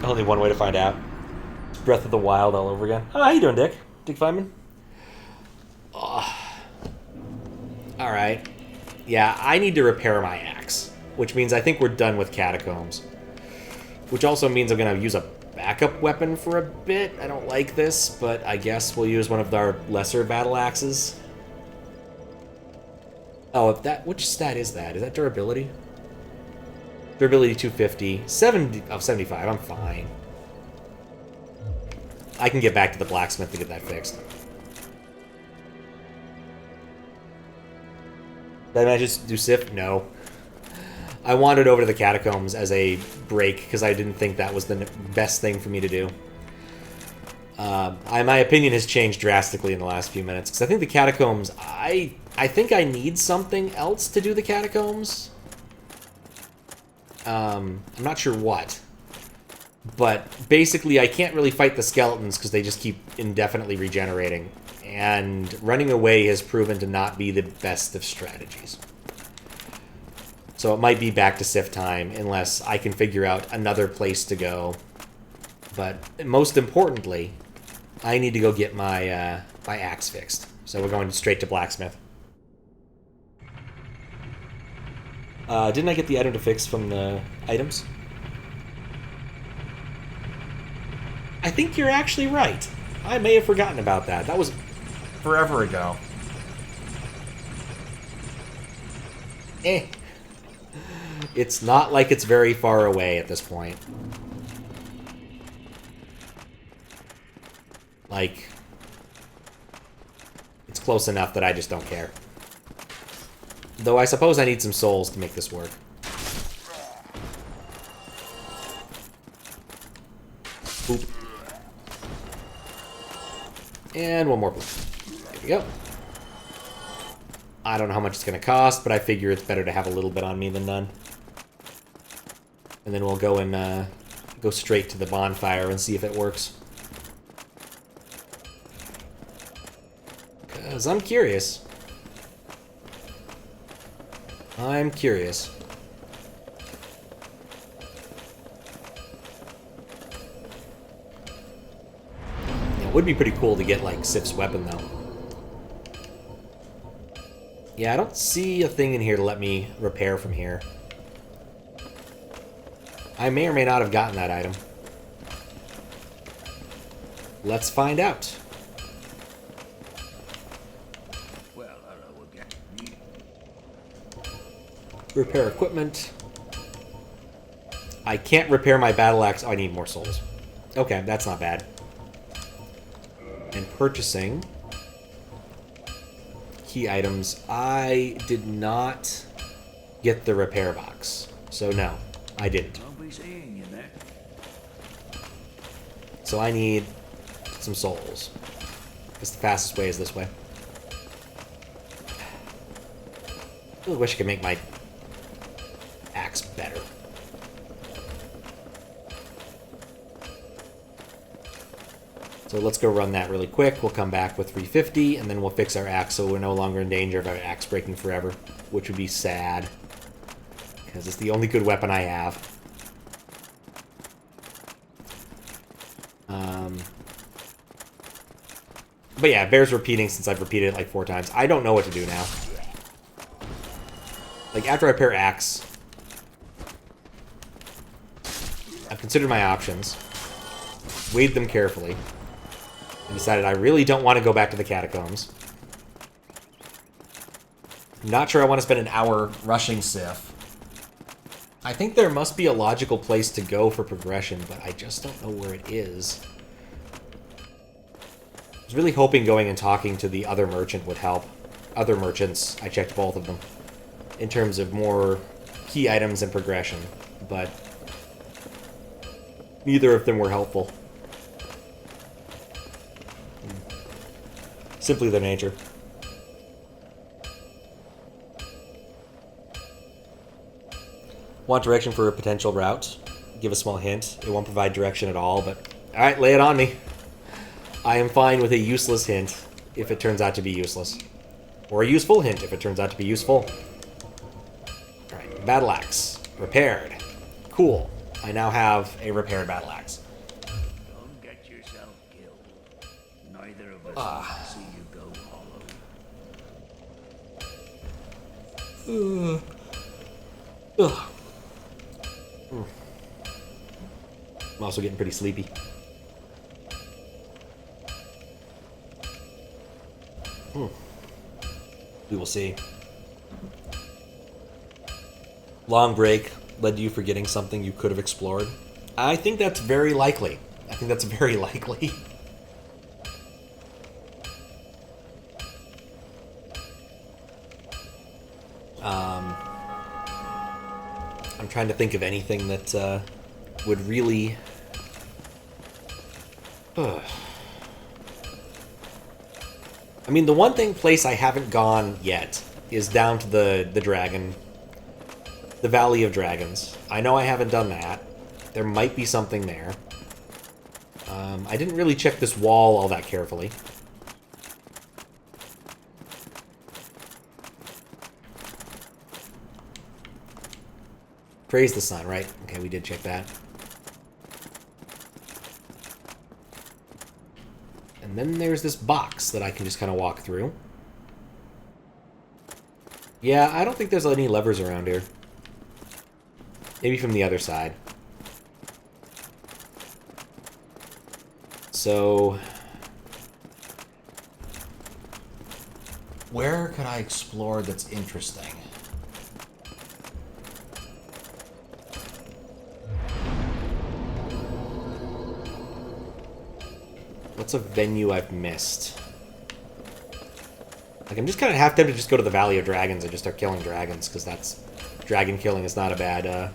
Only one way to find out. Breath of the Wild all over again. Oh, how you doing, Dick? Dick Feynman? Alright. Yeah, I need to repair my axe. Which means I think we're done with Catacombs. Which also means I'm going to use a backup weapon for a bit. I don't like this, but I guess we'll use one of our lesser battle axes. Oh, which stat is that? Is that durability? Durability 250. 75. I'm fine. I can get back to the blacksmith to get that fixed. Did I just do Sif? No. I wandered over to the Catacombs as a break because I didn't think that was the best thing for me to do. My opinion has changed drastically in the last few minutes because I think the Catacombs, I think I need something else to do the Catacombs. I'm not sure what. But basically I can't really fight the skeletons because they just keep indefinitely regenerating. And running away has proven to not be the best of strategies. So it might be back to Sif time unless I can figure out another place to go. But most importantly, I need to go get my my axe fixed. So we're going straight to Blacksmith. Didn't I get the item to fix from the items? I think you're actually right. I may have forgotten about that. That was forever ago. Eh. It's not like it's very far away at this point. Like, it's close enough that I just don't care. Though I suppose I need some souls to make this work. Boop. And one more boop. There we go. I don't know how much it's going to cost, but I figure it's better to have a little bit on me than none. And then we'll go and go straight to the bonfire and see if it works. Because I'm curious. I'm curious. It would be pretty cool to get, like, Sif's weapon, though. Yeah, I don't see a thing in here to let me repair from here. I may or may not have gotten that item. Let's find out. Well, we'll get me. Repair equipment. I can't repair my battle axe. Oh, I need more souls. Okay, that's not bad. And purchasing key items. I did not get the repair box. So no, I didn't. I'll be seeing you there. So I need some souls. Because the fastest way is this way. I really wish I could make my axe better. So let's go run that really quick. We'll come back with 350, and then we'll fix our axe so we're no longer in danger of our axe breaking forever, which would be sad. Because it's the only good weapon I have. But yeah, it bears repeating since I've repeated it like 4 times. I don't know what to do now. Like, after I repair axe, I've considered my options, weighed them carefully, and decided I really don't want to go back to the Catacombs. I'm not sure I want to spend an hour rushing Sif. I think there must be a logical place to go for progression, but I just don't know where it is. I was really hoping going and talking to the other merchant would help. Other merchants, I checked both of them, in terms of more key items and progression, but neither of them were helpful. Simply their nature. Want direction for a potential route? Give a small hint. It won't provide direction at all, but alright, lay it on me. I am fine with a useless hint if it turns out to be useless. Or a useful hint if it turns out to be useful. Alright, battle axe. Repaired. Cool. I now have a repaired battle axe. Don't get yourself killed. Neither of us want to see you go hollow. Ugh. I'm also getting pretty sleepy. We will see. Long break led to you forgetting something you could have explored. I think that's very likely. I think that's very likely. I'm trying to think of anything that would really... I mean, the one place I haven't gone yet is down to the dragon... the Valley of Dragons. I know I haven't done that. There might be something there. I didn't really check this wall all that carefully. Praise the sun, right? Okay, we did check that. And then there's this box that I can just kind of walk through. Yeah, I don't think there's any levers around here. Maybe from the other side. So... where could I explore that's interesting? What's a venue I've missed? Like, I'm just kind of half tempted to just go to the Valley of Dragons and just start killing dragons, because that's... Dragon killing is not a bad,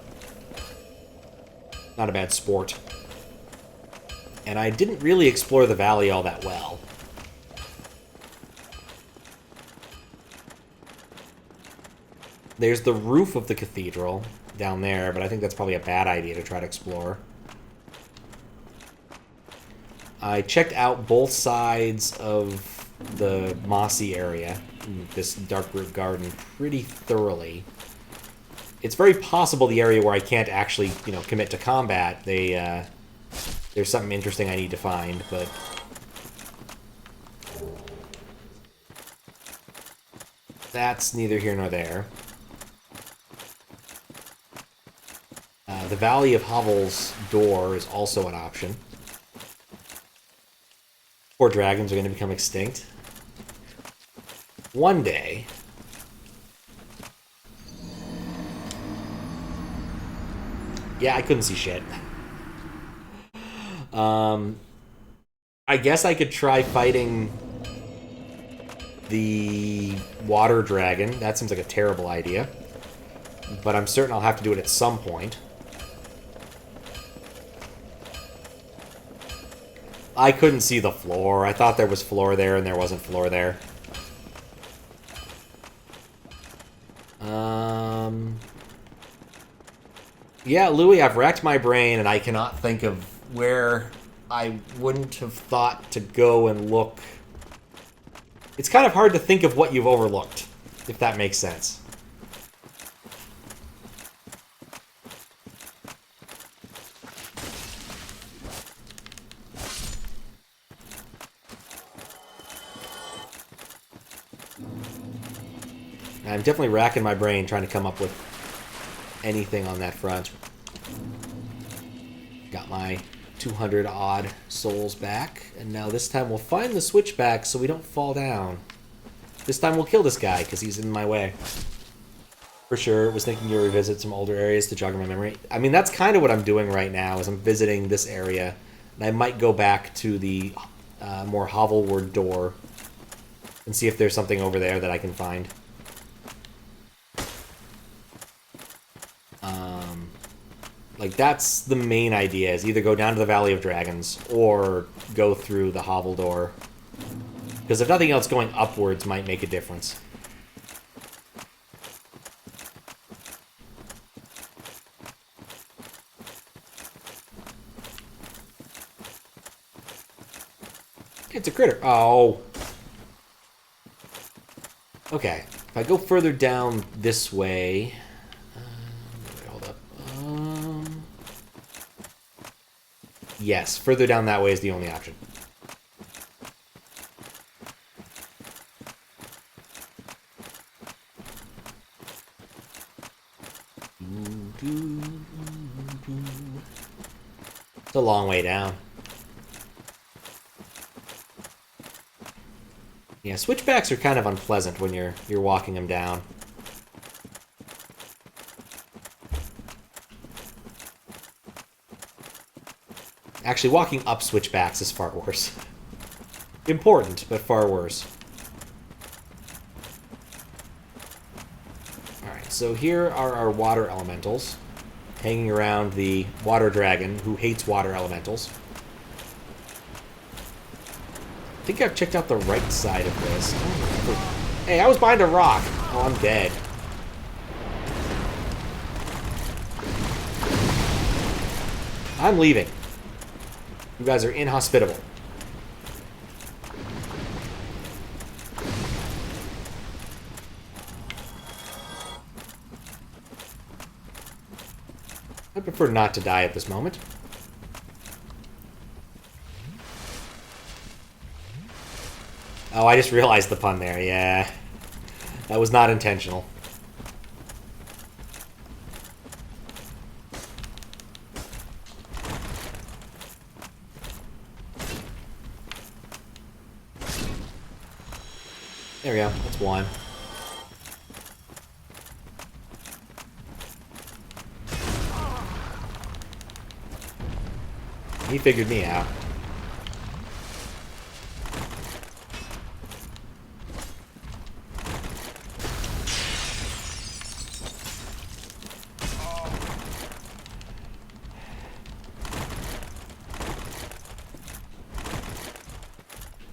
not a bad sport. And I didn't really explore the valley all that well. There's the roof of the cathedral down there, but I think that's probably a bad idea to try to explore. I checked out both sides of the mossy area, this Darkroot Garden, pretty thoroughly. It's very possible the area where I can't actually, you know, commit to combat, there's something interesting I need to find, but... That's neither here nor there. The Valley of Hovel's door is also an option. Poor dragons are going to become extinct. One day. Yeah, I couldn't see shit. I guess I could try fighting the water dragon. That seems like a terrible idea. But I'm certain I'll have to do it at some point. I couldn't see the floor. I thought there was floor there, and there wasn't floor there. Yeah, Louis, I've racked my brain, and I cannot think of where I wouldn't have thought to go and look. It's kind of hard to think of what you've overlooked, if that makes sense. I'm definitely racking my brain trying to come up with anything on that front. Got my 200 odd souls back, and now this time we'll find the switchback so we don't fall down. This time we'll kill this guy because he's in my way. For sure, was thinking to revisit some older areas to jog my memory. I mean, that's kind of what I'm doing right now, is I'm visiting this area, and I might go back to the more hovelward door and see if there's something over there that I can find. Like, that's the main idea, is either go down to the Valley of Dragons or go through the hovel door. Because if nothing else, going upwards might make a difference. It's a critter. Oh. Okay. If I go further down this way... hold up. Yes, further down that way is the only option. It's a long way down. Yeah, switchbacks are kind of unpleasant when you're walking them down. Actually, walking up switchbacks is far worse. Important, but far worse. Alright, so here are our water elementals, hanging around the water dragon, who hates water elementals. I think I've checked out the right side of this. Hey, I was behind a rock. Oh, I'm dead. I'm leaving. You guys are inhospitable. I prefer not to die at this moment. Oh, I just realized the pun there, yeah. That was not intentional. There we go, that's one. He figured me out.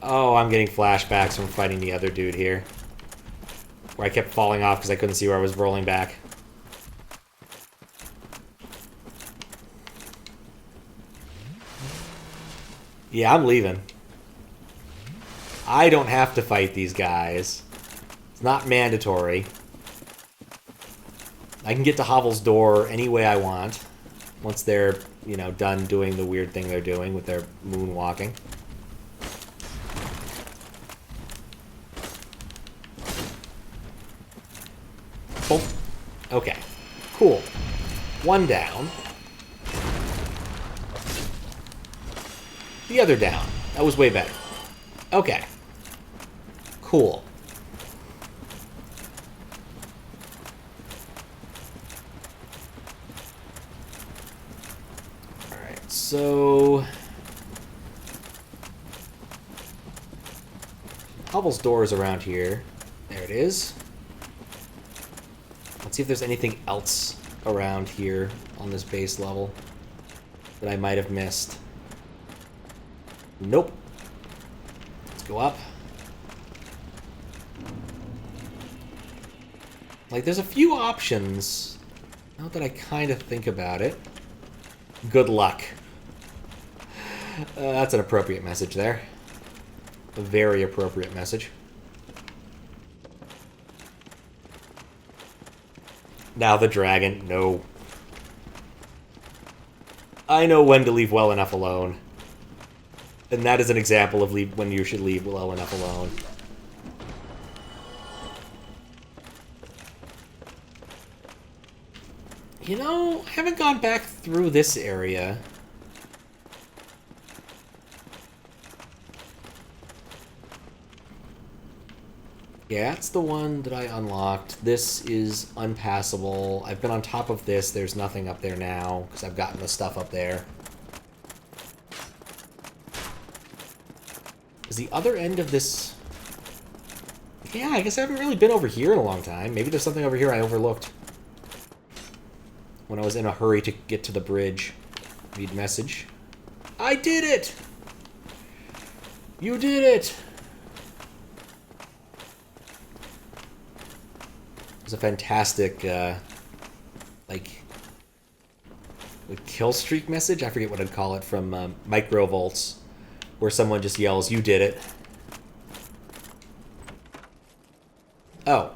Oh, I'm getting flashbacks from fighting the other dude here. Where I kept falling off because I couldn't see where I was rolling back. Yeah, I'm leaving. I don't have to fight these guys. It's not mandatory. I can get to Hovel's door any way I want. Once they're, you know, done doing the weird thing they're doing with their moonwalking. Boom. Okay. Cool. One down. The other down. That was way better. Okay. Cool. Alright, so... Hovel's door is around here. There it is. Let's see if there's anything else around here on this base level that I might have missed. Nope. Let's go up. Like, there's a few options. Now that I kind of think about it. Good luck. That's an appropriate message there. A very appropriate message. Now the dragon. No. I know when to leave well enough alone. And that is an example of when you should leave well enough alone. You know, I haven't gone back through this area. Yeah, that's the one that I unlocked. This is unpassable. I've been on top of this. There's nothing up there now, because I've gotten the stuff up there. Is the other end of this... Yeah, I guess I haven't really been over here in a long time. Maybe there's something over here I overlooked. When I was in a hurry to get to the bridge. Read message. I did it! You did it! It's a fantastic, like kill streak message? I forget what I'd call it, from Microvolts, where someone just yells, "You did it." Oh.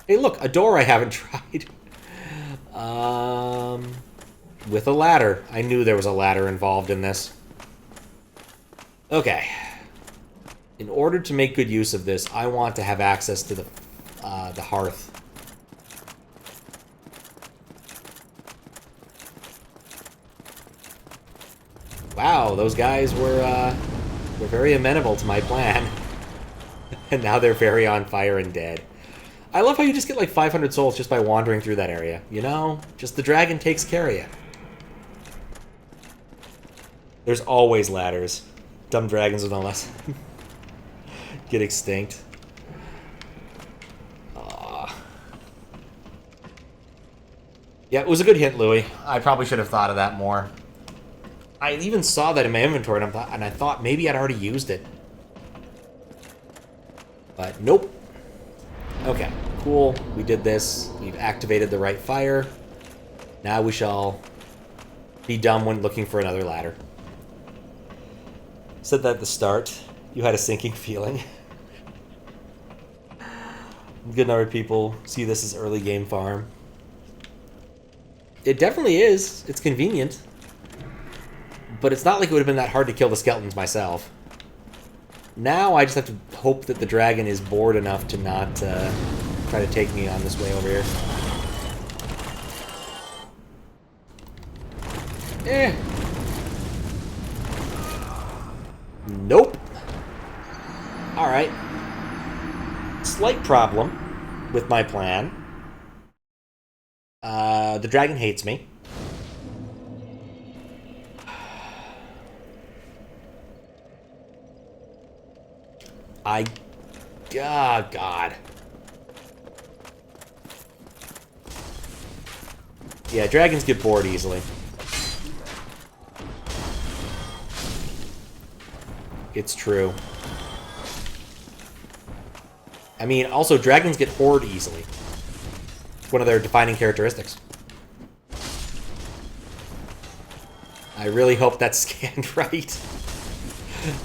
Hey, look, a door I haven't tried. With a ladder. I knew there was a ladder involved in this. Okay. In order to make good use of this, I want to have access to the hearth. Wow, those guys were very amenable to my plan. And now they're very on fire and dead. I love how you just get like 500 souls just by wandering through that area. You know? Just the dragon takes care of you. There's always ladders. Dumb dragons with no less. Get extinct. Yeah, it was a good hint, Louis. I probably should have thought of that more. I even saw that in my inventory, and I thought maybe I'd already used it. But nope. Okay, cool. We did this. We've activated the right fire. Now we shall be dumb when looking for another ladder. Said that at the start. You had a sinking feeling. Good number of people see this as early game farm. It definitely is. It's convenient. But it's not like it would have been that hard to kill the skeletons myself. Now I just have to hope that the dragon is bored enough to not try to take me on this way over here. Nope. Alright. Slight problem with my plan. The dragon hates me. Oh, God. Yeah, dragons get bored easily. It's true. I mean, also, dragons get hoard easily. It's one of their defining characteristics. I really hope that's scanned right.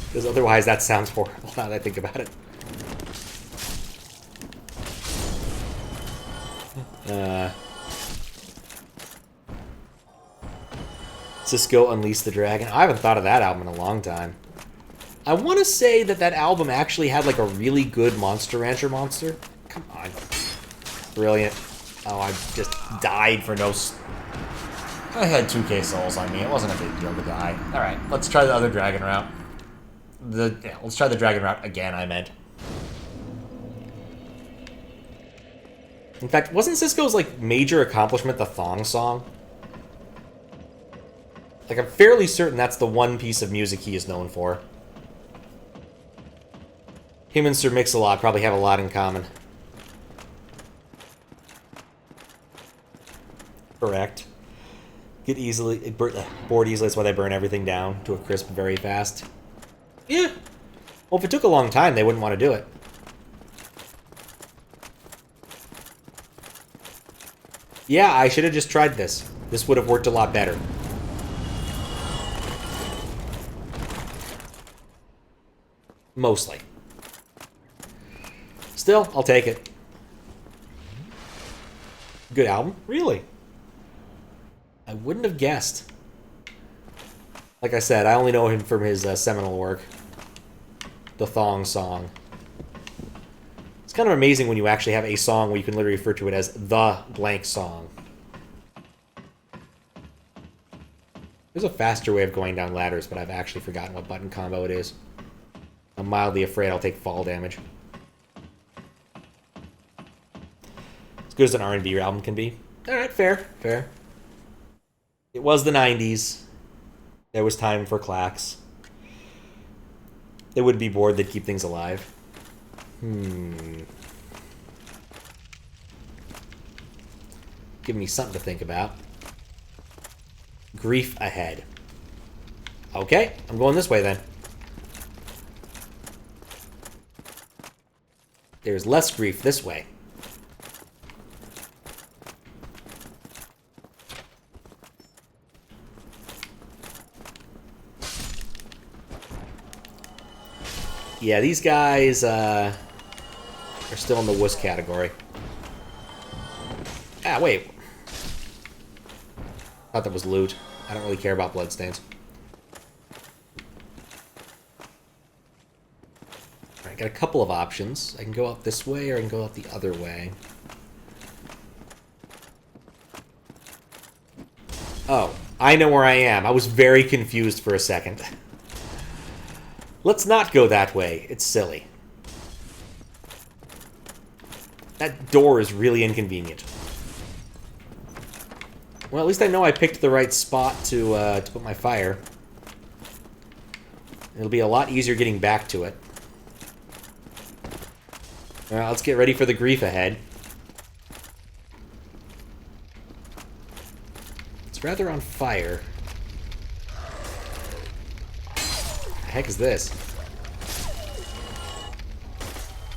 Because otherwise that sounds horrible now that I think about it. Cisco Unleashed the Dragon. I haven't thought of that album in a long time. I want to say that that album actually had like a really good Monster Rancher monster. Come on. Brilliant. Oh, I just died for no... I had 2k souls on me. It wasn't a big deal to die. Alright, let's try the other dragon route. Let's try the dragon route again, I meant. In fact, wasn't Cisco's, like, major accomplishment the Thong Song? Like, I'm fairly certain that's the one piece of music he is known for. Him and Sir Mix-a-Lot probably have a lot in common. Correct. Get easily bored easily, that's why they burn everything down to a crisp very fast. Yeah. Well, if it took a long time, they wouldn't want to do it. Yeah, I should have just tried this. This would have worked a lot better. Mostly. Still, I'll take it. Good album? Really? I wouldn't have guessed. Like I said, I only know him from his seminal work. The Thong Song. It's kind of amazing when you actually have a song where you can literally refer to it as the blank song. There's a faster way of going down ladders, but I've actually forgotten what button combo it is. I'm mildly afraid I'll take fall damage. As good as an R&B album can be. Alright, fair, fair. It was the 90s. There was time for clacks. They wouldn't be bored, they'd keep things alive. Give me something to think about. Grief ahead. Okay, I'm going this way then. There's less grief this way. Yeah, these guys are still in the wuss category. Ah, wait. Thought that was loot. I don't really care about bloodstains. Alright, got a couple of options. I can go out this way or I can go out the other way. Oh, I know where I am. I was very confused for a second. Let's not go that way. It's silly. That door is really inconvenient. Well, at least I know I picked the right spot to put my fire. It'll be a lot easier getting back to it. Well, let's get ready for the grief ahead. It's rather on fire. The heck is this?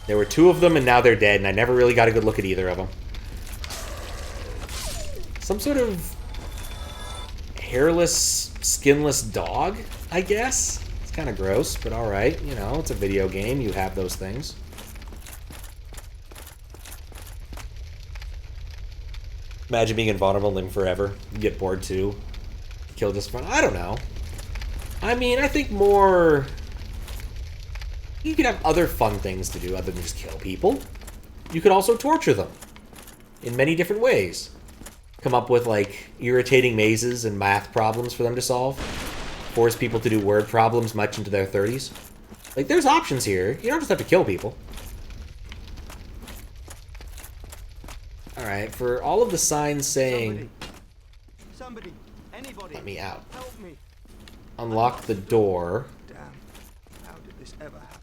There were two of them and now they're dead, and I never really got a good look at either of them. Some sort of hairless, skinless dog, I guess? It's kind of gross, but alright. You know, it's a video game. You have those things. Imagine being invulnerable and living forever. You get bored too. Kill just for fun. I don't know. I mean, I think more... You could have other fun things to do other than just kill people. You could also torture them. In many different ways. Come up with, like, irritating mazes and math problems for them to solve. Force people to do word problems much into their 30s. Like, there's options here. You don't just have to kill people. Alright, for all of the signs saying... Somebody, anybody, let me out. help me. Unlock the door. Damn, how did this ever happen?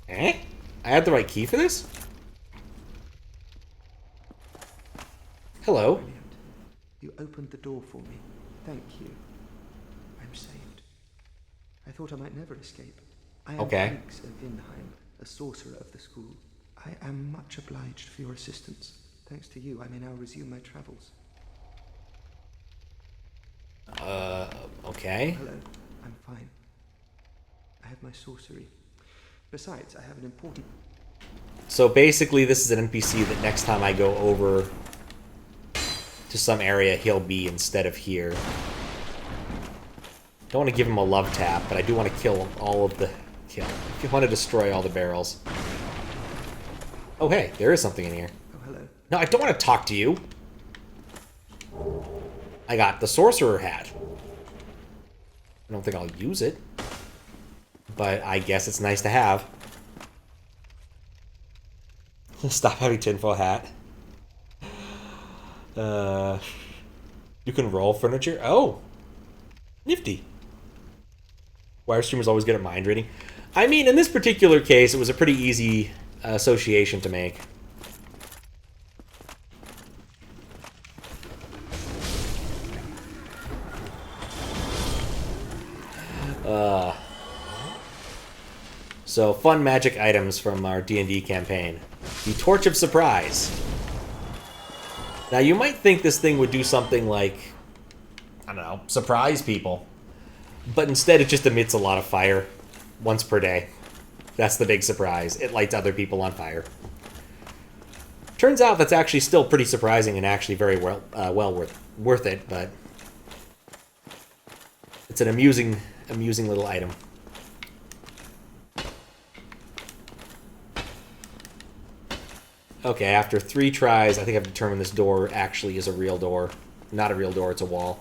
Eh? I had the right key for this? Hello. Brilliant. You opened the door for me. Thank you. I'm saved. I thought I might never escape. I am Okay. Felix of Vinheim, a sorcerer of the school. I am much obliged for your assistance. Thanks to you, I may now resume my travels. Okay. Hello, I'm fine. I have my sorcery. Besides, I have an important... So basically, this is an NPC that next time I go over to some area, he'll be instead of here. Don't want to give him a love tap, but I do want to kill all of the... Kill. I want to destroy all the barrels. Oh, hey, there is something in here. Oh, hello. No, I don't want to talk to you. I got the sorcerer hat. I don't think I'll use it, but I guess it's nice to have. Stop having tinfoil hat. You can roll furniture. Oh, nifty. Wire streamers always good at mind reading. I mean, in this particular case, it was a pretty easy association to make. So, fun magic items from our D&D campaign. The Torch of Surprise. Now, you might think this thing would do something like, I don't know, surprise people. But instead, it just emits a lot of fire once per day. That's the big surprise. It lights other people on fire. Turns out that's actually still pretty surprising and actually very well worth it, but it's an amusing little item. Okay, after 3 tries, I think I've determined this door actually is a real door. Not a real door, it's a wall.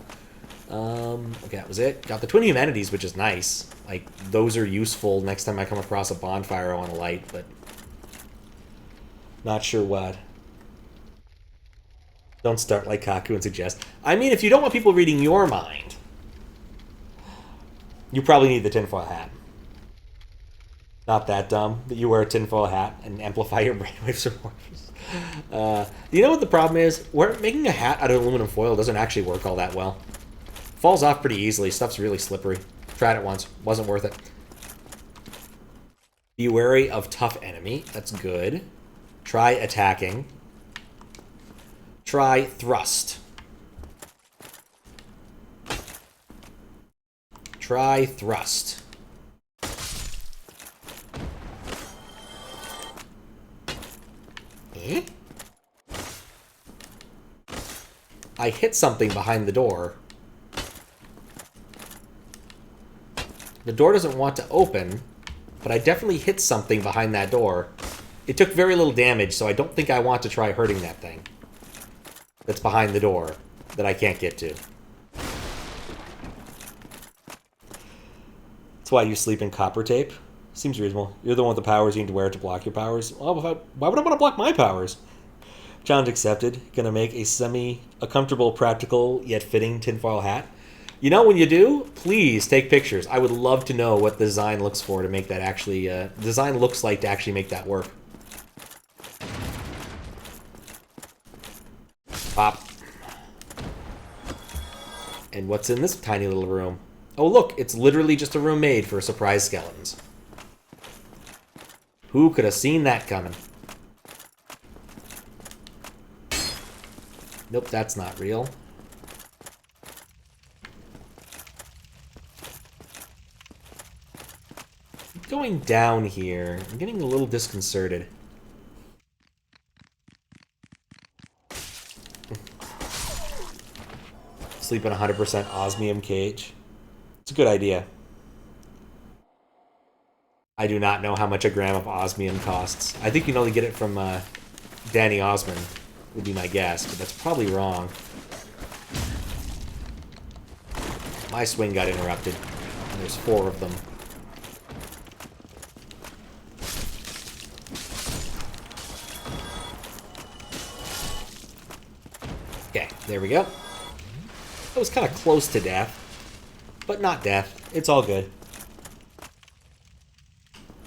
Okay, that was it. Got the Twin Humanities, which is nice. Like, those are useful next time I come across a bonfire I want to light, but not sure what. Don't start like Kaku and suggest. I mean, if you don't want people reading your mind, you probably need the tinfoil hat. Not that dumb that you wear a tinfoil hat and amplify your brainwaves or more. You know what the problem is? Making a hat out of aluminum foil doesn't actually work all that well. Falls off pretty easily. Stuff's really slippery. Tried it once. Wasn't worth it. Be wary of tough enemy. That's good. Try attacking. Try thrust. Try thrust. Eh? I hit something behind the door. The door doesn't want to open, but I definitely hit something behind that door. It took very little damage, so I don't think I want to try hurting that thing that's behind the door that I can't get to. That's why you sleep in copper tape. Seems reasonable. You're the one with the powers you need to wear to block your powers. Well, why would I want to block my powers? Challenge accepted. Gonna make a comfortable, practical, yet fitting tinfoil hat. You know, when you do, please take pictures. I would love to know what the design looks for to make that actually... design looks like to actually make that work. Pop. And what's in this tiny little room? Oh, look, it's literally just a room made for surprise skeletons. Who could have seen that coming? Nope, that's not real. Going down here, I'm getting a little disconcerted. Sleep in a 100% osmium cage. It's a good idea. I do not know how much a gram of osmium costs. I think you can only get it from Danny Osmond, would be my guess, but that's probably wrong. My swing got interrupted, and there's 4 of them. Okay, there we go. That was kind of close to death, but not death. It's all good.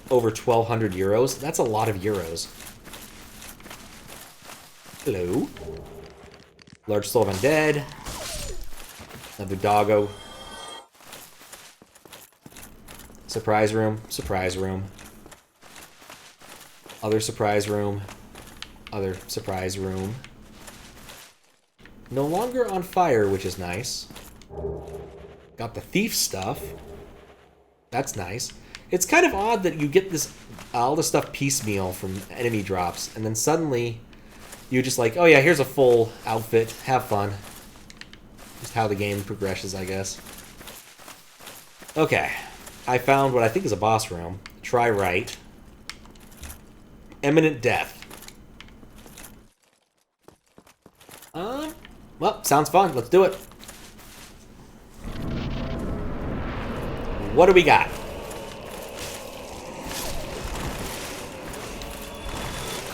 Over 1,200 euros. That's a lot of euros. Hello. Large soul of undead. Another doggo. Surprise room. Surprise room. Other surprise room. Other surprise room. No longer on fire, which is nice. Got the thief stuff. That's nice. It's kind of odd that you get this all the stuff piecemeal from enemy drops, and then suddenly you're just like, oh yeah, here's a full outfit. Have fun. Just how the game progresses, I guess. Okay. I found what I think is a boss room. Try right. Imminent death. Well, sounds fun. Let's do it. What do we got?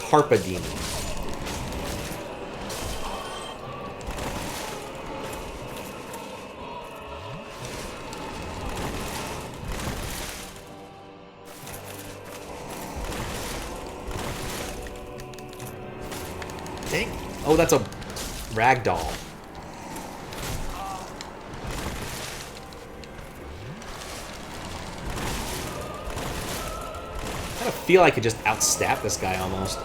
Carpa Demon. Dang. Oh, that's a ragdoll. I feel I could just outstat this guy almost.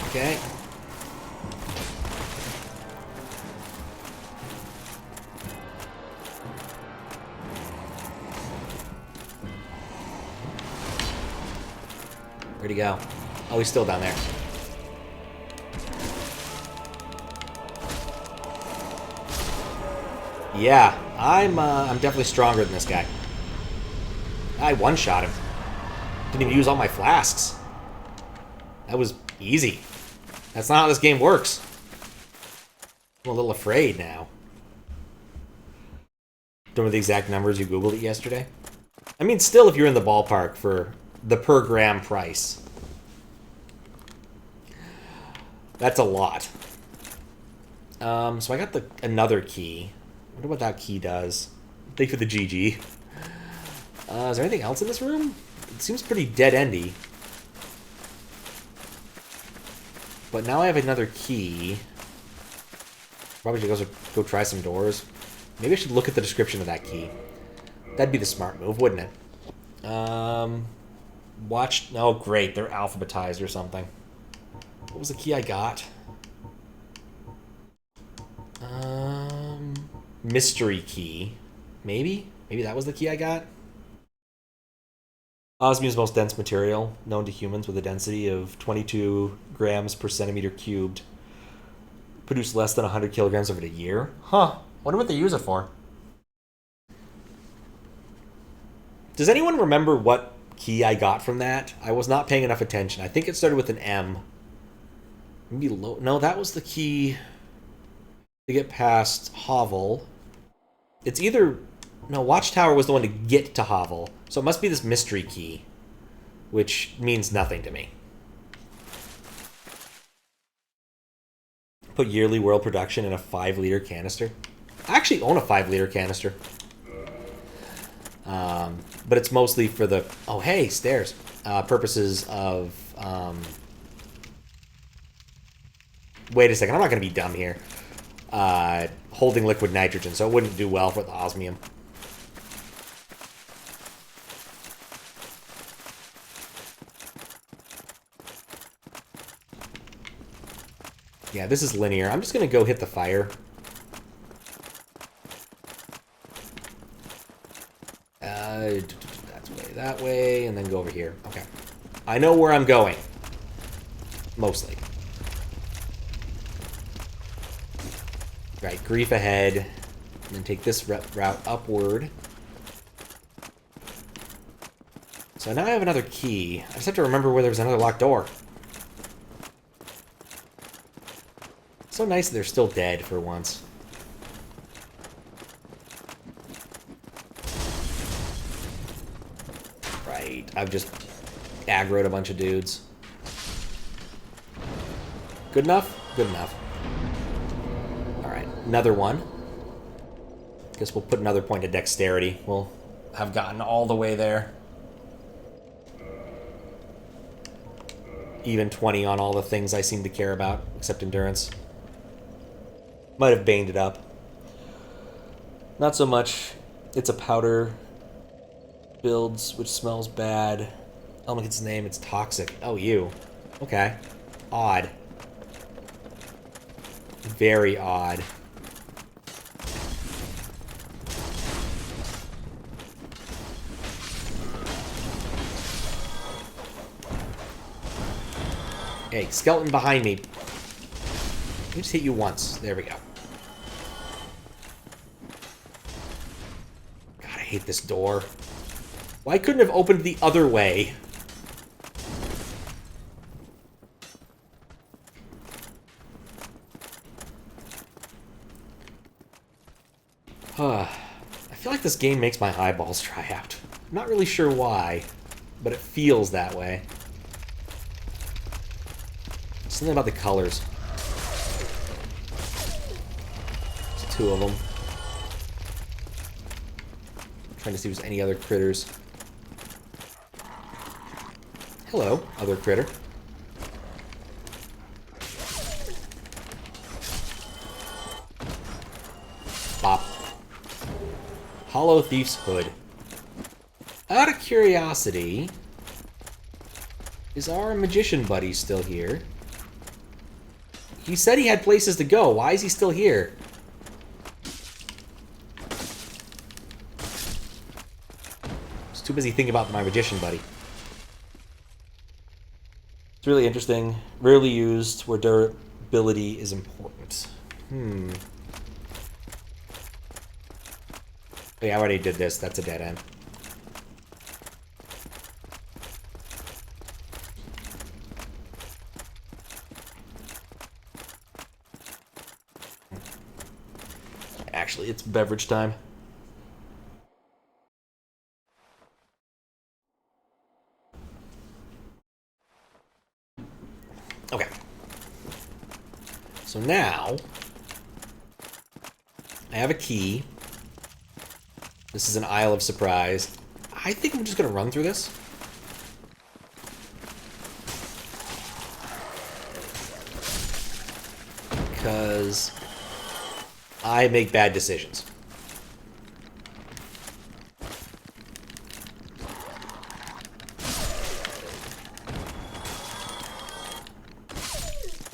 Okay. Where'd he go? Oh, he's still down there. Yeah, I'm definitely stronger than this guy. I one-shot him. Didn't even use all my flasks. That was easy. That's not how this game works. I'm a little afraid now. Don't know the exact numbers, you Googled it yesterday? I mean, still, if you're in the ballpark for the per gram price. That's a lot. So I got another key. I wonder what that key does. Thank you for the GG. Is there anything else in this room? It seems pretty dead-endy. But now I have another key. Probably should go try some doors. Maybe I should look at the description of that key. That'd be the smart move, wouldn't it? Watch... Oh, great. They're alphabetized or something. What was the key I got? Mystery key. Maybe? Maybe that was the key I got? Osmium's most dense material, known to humans with a density of 22 grams per centimeter cubed. Produce less than 100 kilograms over a year. Huh. Wonder what they use it for. Does anyone remember what key I got from that? I was not paying enough attention. I think it started with an M. Maybe low. No, that was the key to get past Hovel. It's either... No, Watchtower was the one to get to Hovel. So it must be this mystery key, which means nothing to me. Put yearly world production in a 5-liter canister. I actually own a 5-liter canister. But it's mostly for the... Oh, hey, stairs. Purposes of... Wait a second, I'm not going to be dumb here. Holding liquid nitrogen, so it wouldn't do well for the osmium. Yeah, this is linear. I'm just going to go hit the fire. That's that way, and then go over here. Okay. I know where I'm going. Mostly. Right, grief ahead. And then take this route upward. So now I have another key. I just have to remember where there was another locked door. So nice that they're still dead for once. Right, I've just aggroed a bunch of dudes. Good enough? Good enough. Alright, another one. Guess we'll put another point of dexterity. We'll have gotten all the way there. Even 20 on all the things I seem to care about, except endurance. Might have banged it up. Not so much. It's a powder. Builds, which smells bad. Element gets name, it's toxic. Oh, you. Okay. Odd. Very odd. Hey, skeleton behind me. Let me just hit you once. There we go. God, I hate this door. Why couldn't it have opened the other way? I feel like this game makes my eyeballs dry out. I'm not really sure why, but it feels that way. Something about the colors. There's two of them. Trying to see if there's any other critters. Hello, other critter. Bop. Hollow Thief's Hood. Out of curiosity, is our magician buddy still here? He said he had places to go. Why is he still here? He's too busy thinking about my magician buddy. It's really interesting. Rarely used where durability is important. Oh, yeah, I already did this. That's a dead end. Actually, it's beverage time. Okay. So now, I have a key. This is an Isle of Surprise. I think I'm just going to run through this. Because I make bad decisions.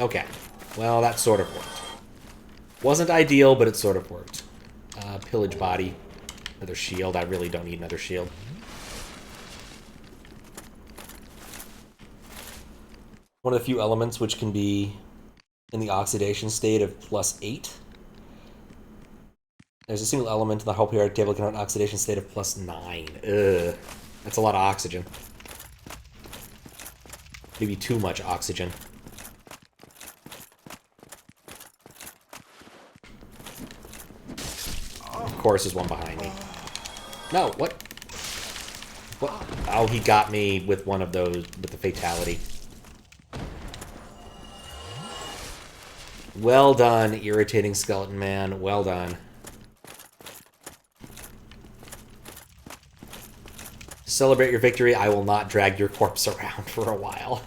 Okay. Well, that sort of worked. Wasn't ideal, but it sort of worked. Pillage body. Another shield. I really don't need another shield. One of the few elements which can be in the oxidation state of +8. There's a single element in the whole periodic table that can have an oxidation state of +9. Ugh. That's a lot of oxygen. Maybe too much oxygen. Of course, there's one behind me. No, what? What? Oh, he got me with one of those, with the fatality. Well done, irritating skeleton man. Well done. To celebrate your victory, I will not drag your corpse around for a while.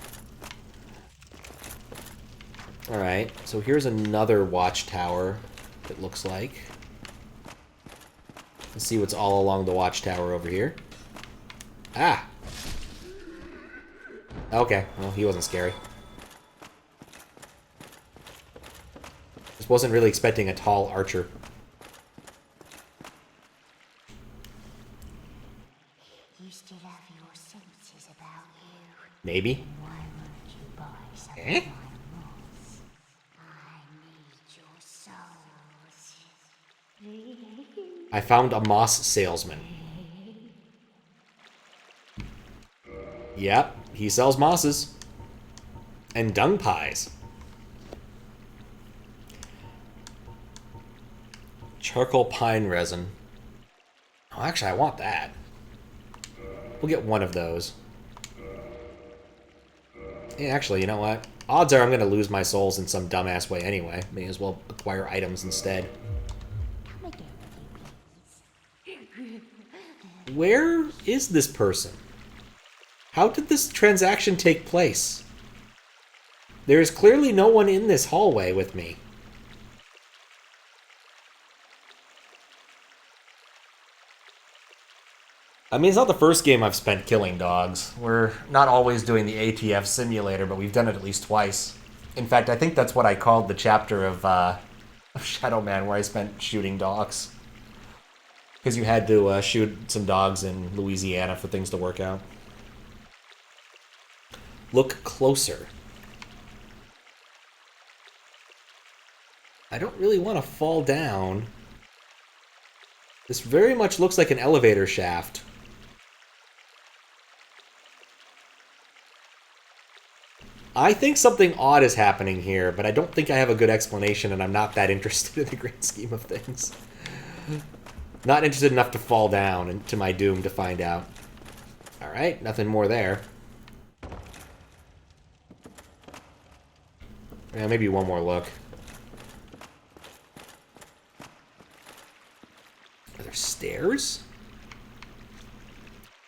Alright, so here's another watchtower, it looks like. Let's see what's all along the watchtower over here. Ah! Okay, well, he wasn't scary. Just wasn't really expecting a tall archer. You still have your senses about you. Maybe. Why won't you buy some Eh? of my moss? I need your souls. I found a moss salesman. Yep, he sells mosses. And dung pies. Charcoal pine resin. Oh, actually, I want that. We'll get one of those. Yeah, actually, you know what? Odds are I'm going to lose my souls in some dumbass way anyway. May as well acquire items instead. Come again, please. Where is this person? How did this transaction take place? There is clearly no one in this hallway with me. I mean, it's not the first game I've spent killing dogs. We're not always doing the ATF simulator, but we've done it at least twice. In fact, I think that's what I called the chapter of Shadow Man, where I spent shooting dogs. Because you had to shoot some dogs in Louisiana for things to work out. Look closer. I don't really want to fall down. This very much looks like an elevator shaft. I think something odd is happening here, but I don't think I have a good explanation, and I'm not that interested in the grand scheme of things. Not interested enough to fall down and to my doom to find out. Alright, nothing more there. Yeah, maybe one more look. Are there stairs?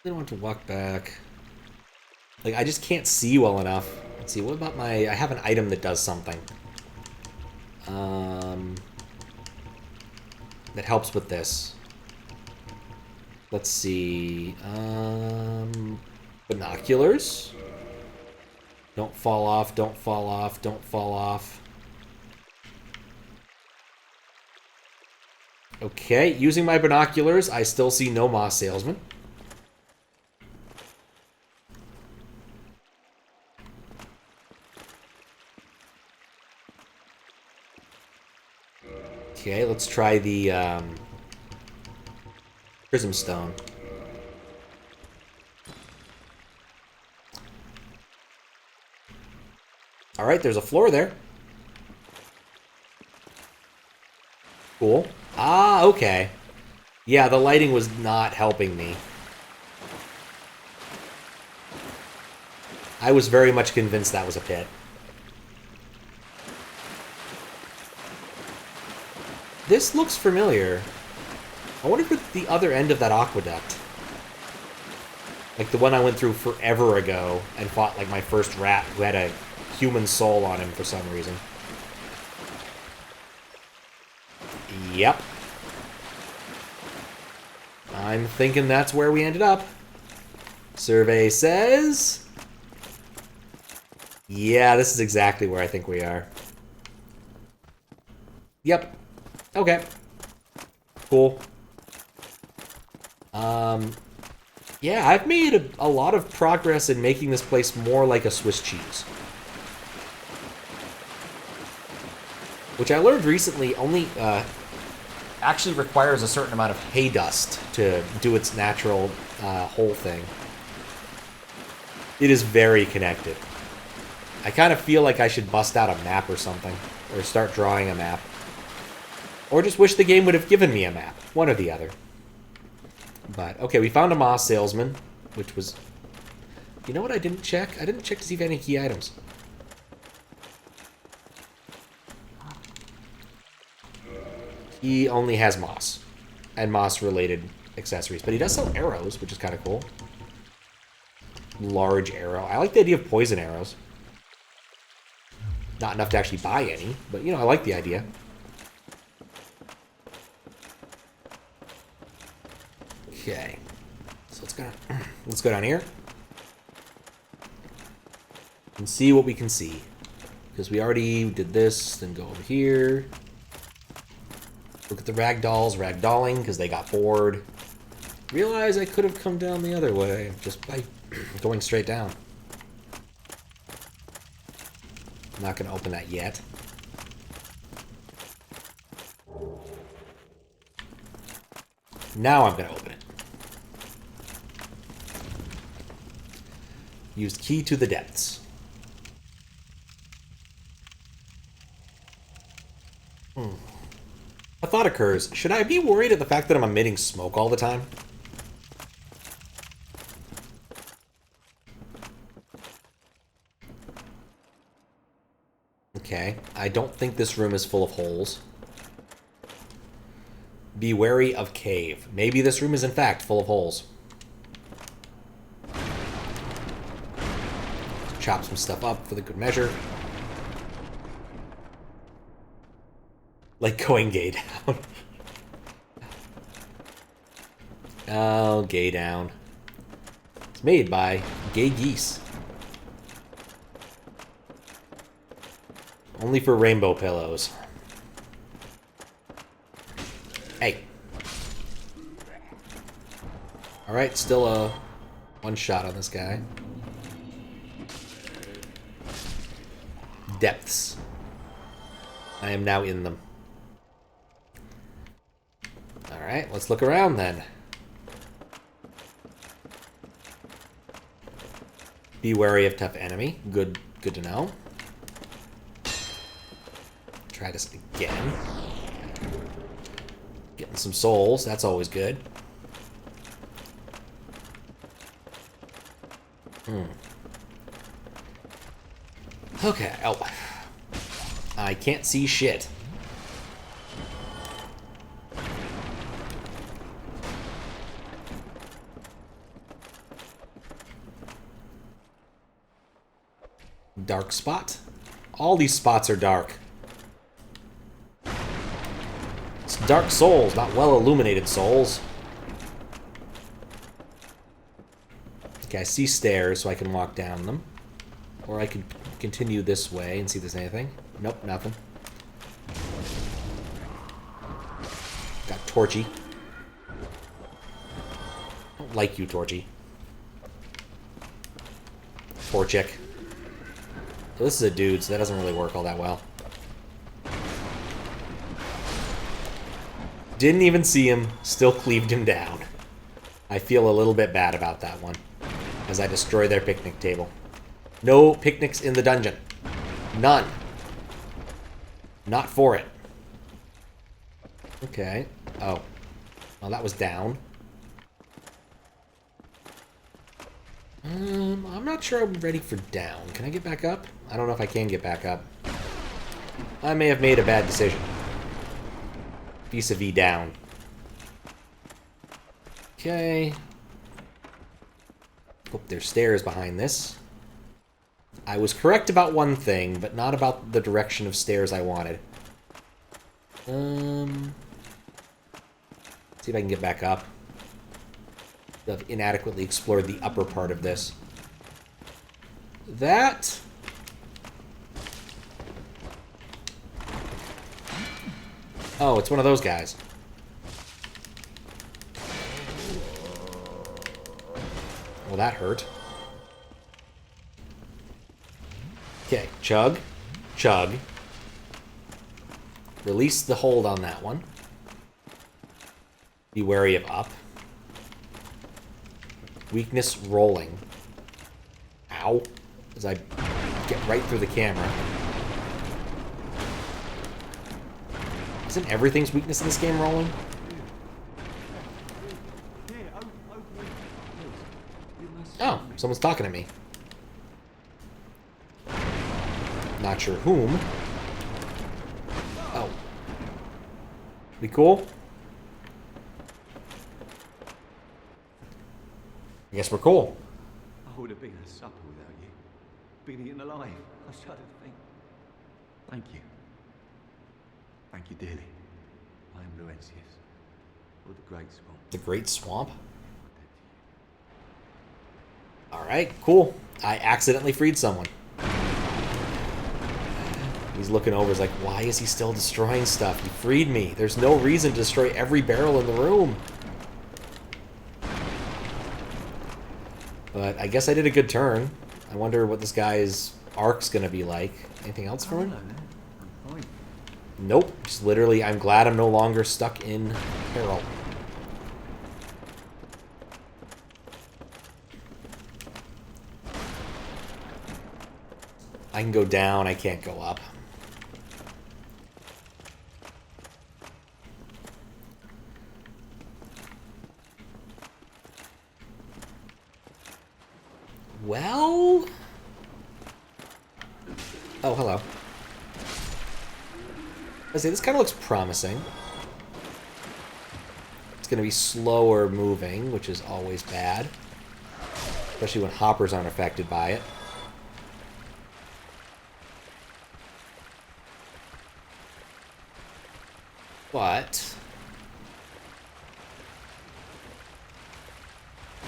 I don't want to walk back. Like, I just can't see well enough. Let's see, what about my... I have an item that does something. That helps with this. Let's see... binoculars. Don't fall off, don't fall off, don't fall off. Okay, using my binoculars, I still see no moss salesman. Okay, let's try the prism stone. Alright, there's a floor there. Cool. Ah, okay. Yeah, the lighting was not helping me. I was very much convinced that was a pit. This looks familiar. I wonder if it's the other end of that aqueduct. Like the one I went through forever ago and fought like my first rat who had a human soul on him for some reason. Yep. I'm thinking that's where we ended up. Survey says... Yeah, this is exactly where I think we are. Yep. Okay. Cool. Yeah, I've made a lot of progress in making this place more like a Swiss cheese. Which I learned recently only actually requires a certain amount of hay dust to do its natural whole thing. It is very connected. I kind of feel like I should bust out a map or something. Or start drawing a map. Or just wish the game would have given me a map. One or the other. But, okay, we found a moss salesman, which was... You know what I didn't check? I didn't check to see if I had any key items. He only has moss. And moss-related accessories. But he does sell arrows, which is kind of cool. Large arrow. I like the idea of poison arrows. Not enough to actually buy any, but, you know, I like the idea. Okay. So let's go down here. And see what we can see. Because we already did this, then go over here. Look at the ragdolls ragdolling because they got bored. Realize I could have come down the other way just by going straight down. I'm not going to open that yet. Now I'm going to open it. Use key to the depths. A thought occurs. Should I be worried at the fact that I'm emitting smoke all the time? Okay. I don't think this room is full of holes. Be wary of cave. Maybe this room is in fact full of holes. Chop some stuff up for the good measure. Like going gay down. Oh, gay down. It's made by gay geese. Only for rainbow pillows. Hey. Alright, still a one shot on this guy. Depths. I am now in them. Alright, let's look around then. Be wary of tough enemy. Good to know. Try this again. Getting some souls, that's always good. Okay, oh. I can't see shit. Dark spot? All these spots are dark. It's dark souls, not well-illuminated souls. Okay, I see stairs, so I can walk down them. Or I could continue this way and see if there's anything. Nope, nothing. Got Torchy. Don't like you, Torchy. Torchic. So this is a dude, so that doesn't really work all that well. Didn't even see him, still cleaved him down. I feel a little bit bad about that one, as I destroy their picnic table. No picnics in the dungeon. None. Not for it. Okay. Oh. Well, that was down. I'm not sure I'm ready for down. Can I get back up? I don't know if I can get back up. I may have made a bad decision. Vis-a-vis down. Okay. Oh, there's stairs behind this. I was correct about one thing, but not about the direction of stairs I wanted. See if I can get back up. I've inadequately explored the upper part of this. That... Oh, it's one of those guys. Well, that hurt. Okay, chug. Chug. Release the hold on that one. Be wary of up. Weakness rolling. Ow. As I get right through the camera. Isn't everything's weakness in this game rolling? Oh, someone's talking to me. Not sure whom. Oh. We cool? I guess we're cool. I would have been a supper without you. Been eaten alive. I shudder to think. Thank you. Thank you dearly. I am LouisDoucet, or the Great Swamp. The Great Swamp? Alright, cool. I accidentally freed someone. He's looking over, he's like, why is he still destroying stuff? He freed me. There's no reason to destroy every barrel in the room. But I guess I did a good turn. I wonder what this guy's arc's gonna be like. Anything else for him? I'm fine. Nope. Just literally, I'm glad I'm no longer stuck in peril. I can go down, I can't go up. Well... Oh, hello. I say, this kind of looks promising. It's going to be slower moving, which is always bad. Especially when hoppers aren't affected by it. But...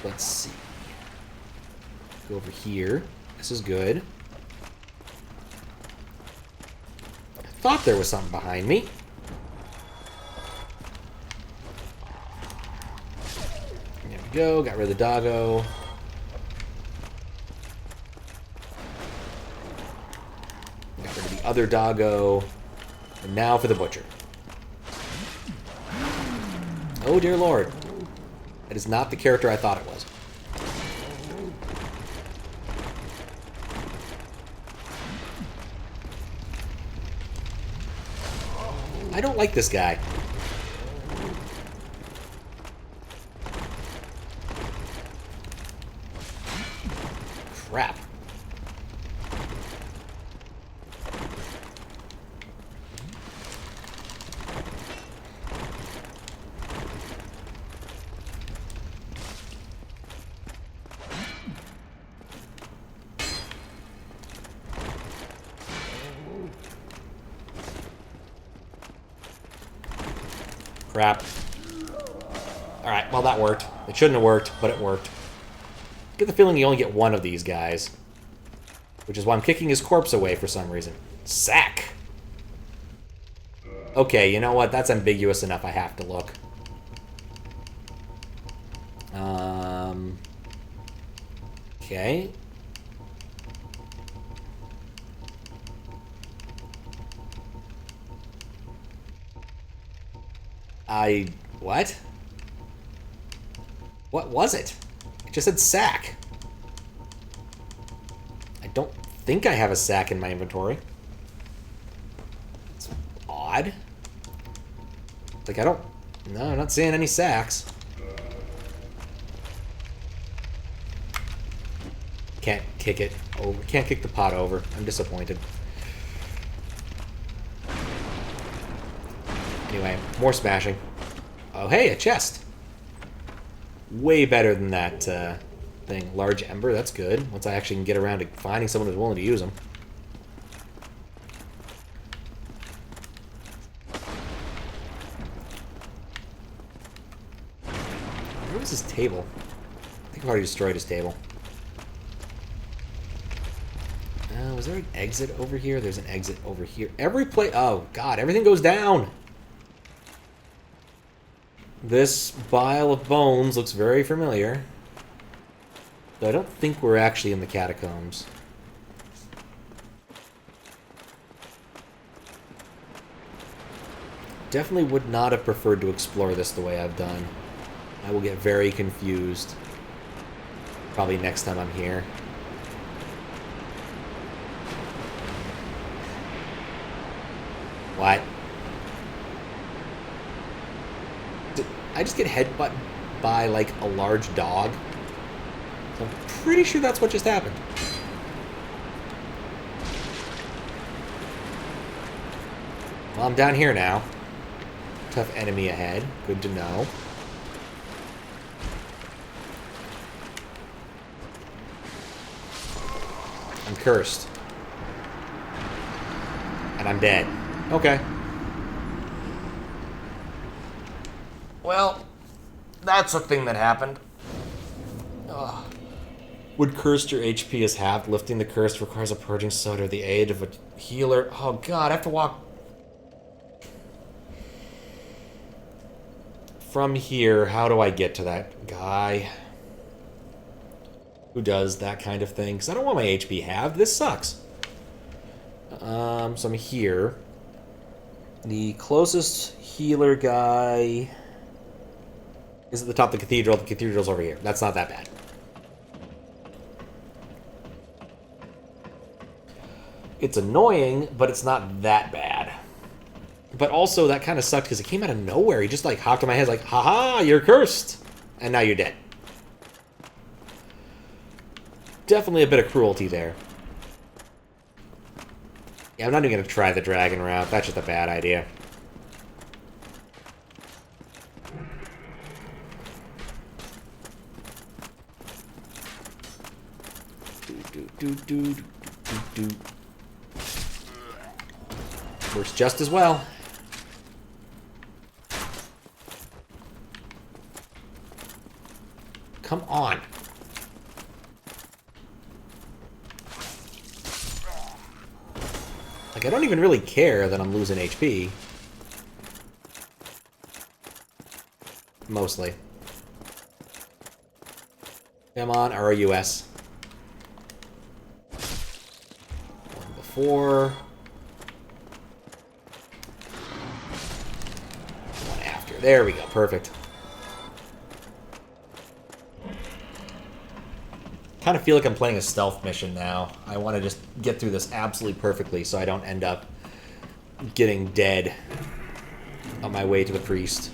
Let's see. Go over here. This is good. I thought there was something behind me. There we go. Got rid of the doggo. Got rid of the other doggo. And now for the butcher. Oh, dear Lord. That is not the character I thought it was. I don't like this guy. Crap. Crap. Alright, well that worked. It shouldn't have worked, but it worked. I get the feeling you only get one of these guys. Which is why I'm kicking his corpse away for some reason. Sack! Okay, you know what? That's ambiguous enough. I have to look. Okay. What? What was it? It just said sack. I don't think I have a sack in my inventory. It's odd. Like, I don't... No, I'm not seeing any sacks. Can't kick it over. Can't kick the pot over. I'm disappointed. Anyway, more smashing. Oh, hey, a chest. Way better than that thing. Large ember, that's good. Once I actually can get around to finding someone who's willing to use them. Where was his table? I think I've already destroyed his table. Was there an exit over here? There's an exit over here. Every place... Oh, God, everything goes down! This pile of bones looks very familiar. Though I don't think we're actually in the catacombs. Definitely would not have preferred to explore this the way I've done. I will get very confused. Probably next time I'm here. What? Did I just get headbutted by, like, a large dog? So I'm pretty sure that's what just happened. Well, I'm down here now. Tough enemy ahead. Good to know. I'm cursed. And I'm dead. Okay. Well, that's a thing that happened. Ugh. Would cursed your HP is halved. Lifting the curse requires a purging soda or the aid of a healer. Oh god, I have to walk from here. How do I get to that guy who does that kind of thing? Because I don't want my HP halved. This sucks. So I'm here. The closest healer guy is at the top of the cathedral. The cathedral's over here. That's not that bad. It's annoying, but it's not that bad. But also, that kind of sucked because it came out of nowhere. He just, like, hopped on my head like, haha, you're cursed. And now you're dead. Definitely a bit of cruelty there. Yeah, I'm not even going to try the dragon route. That's just a bad idea. Works just as well. Come on. Like, I don't even really care that I'm losing HP. Mostly. Come on, ROUS. One before. One after. There we go. Perfect. Kind of feel like I'm playing a stealth mission now. I want to just get through this absolutely perfectly so I don't end up getting dead on my way to the priest.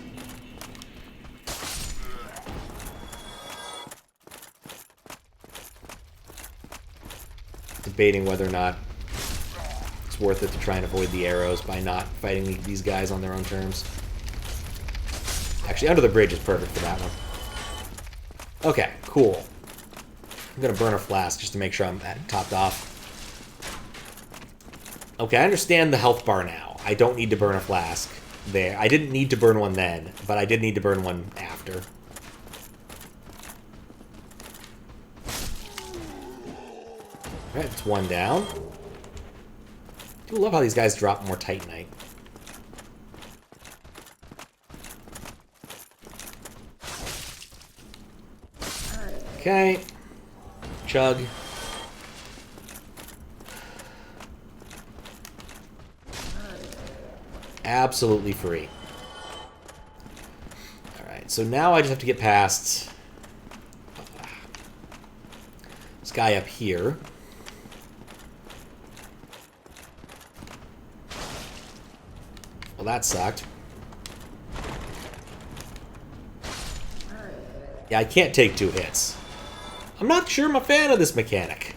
Debating whether or not it's worth it to try and avoid the arrows by not fighting these guys on their own terms. Actually, Under the Bridge is perfect for that one. Okay, cool. I'm going to burn a flask just to make sure I'm topped off. Okay, I understand the health bar now. I don't need to burn a flask there. I didn't need to burn one then, but I did need to burn one after. Alright, it's one down. I do love how these guys drop more Titanite. Okay. Chug. Absolutely free. Alright, so now I just have to get past this guy up here. Well, that sucked. Yeah, I can't take 2 hits. I'm not sure I'm a fan of this mechanic.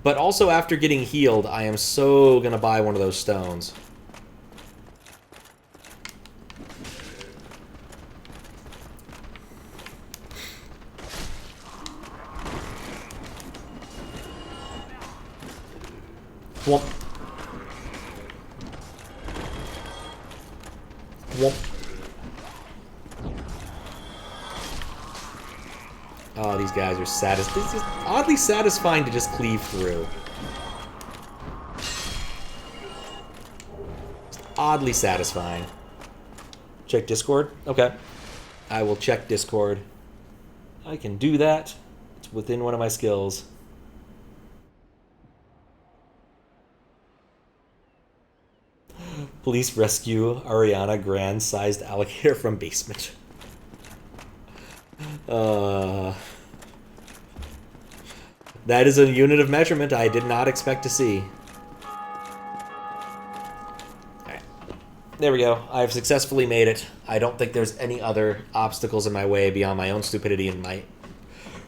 But also, after getting healed, I am so gonna buy one of those stones. Whoop. Whoop. Oh, these guys are satisfying. It's just oddly satisfying to just cleave through. Just oddly satisfying. Check Discord? Okay. I will check Discord. I can do that. It's within one of my skills. Police rescue Ariana Grande-sized alligator from basement. That is a unit of measurement I did not expect to see. Alright. There we go. I've successfully made it. I don't think there's any other obstacles in my way beyond my own stupidity and my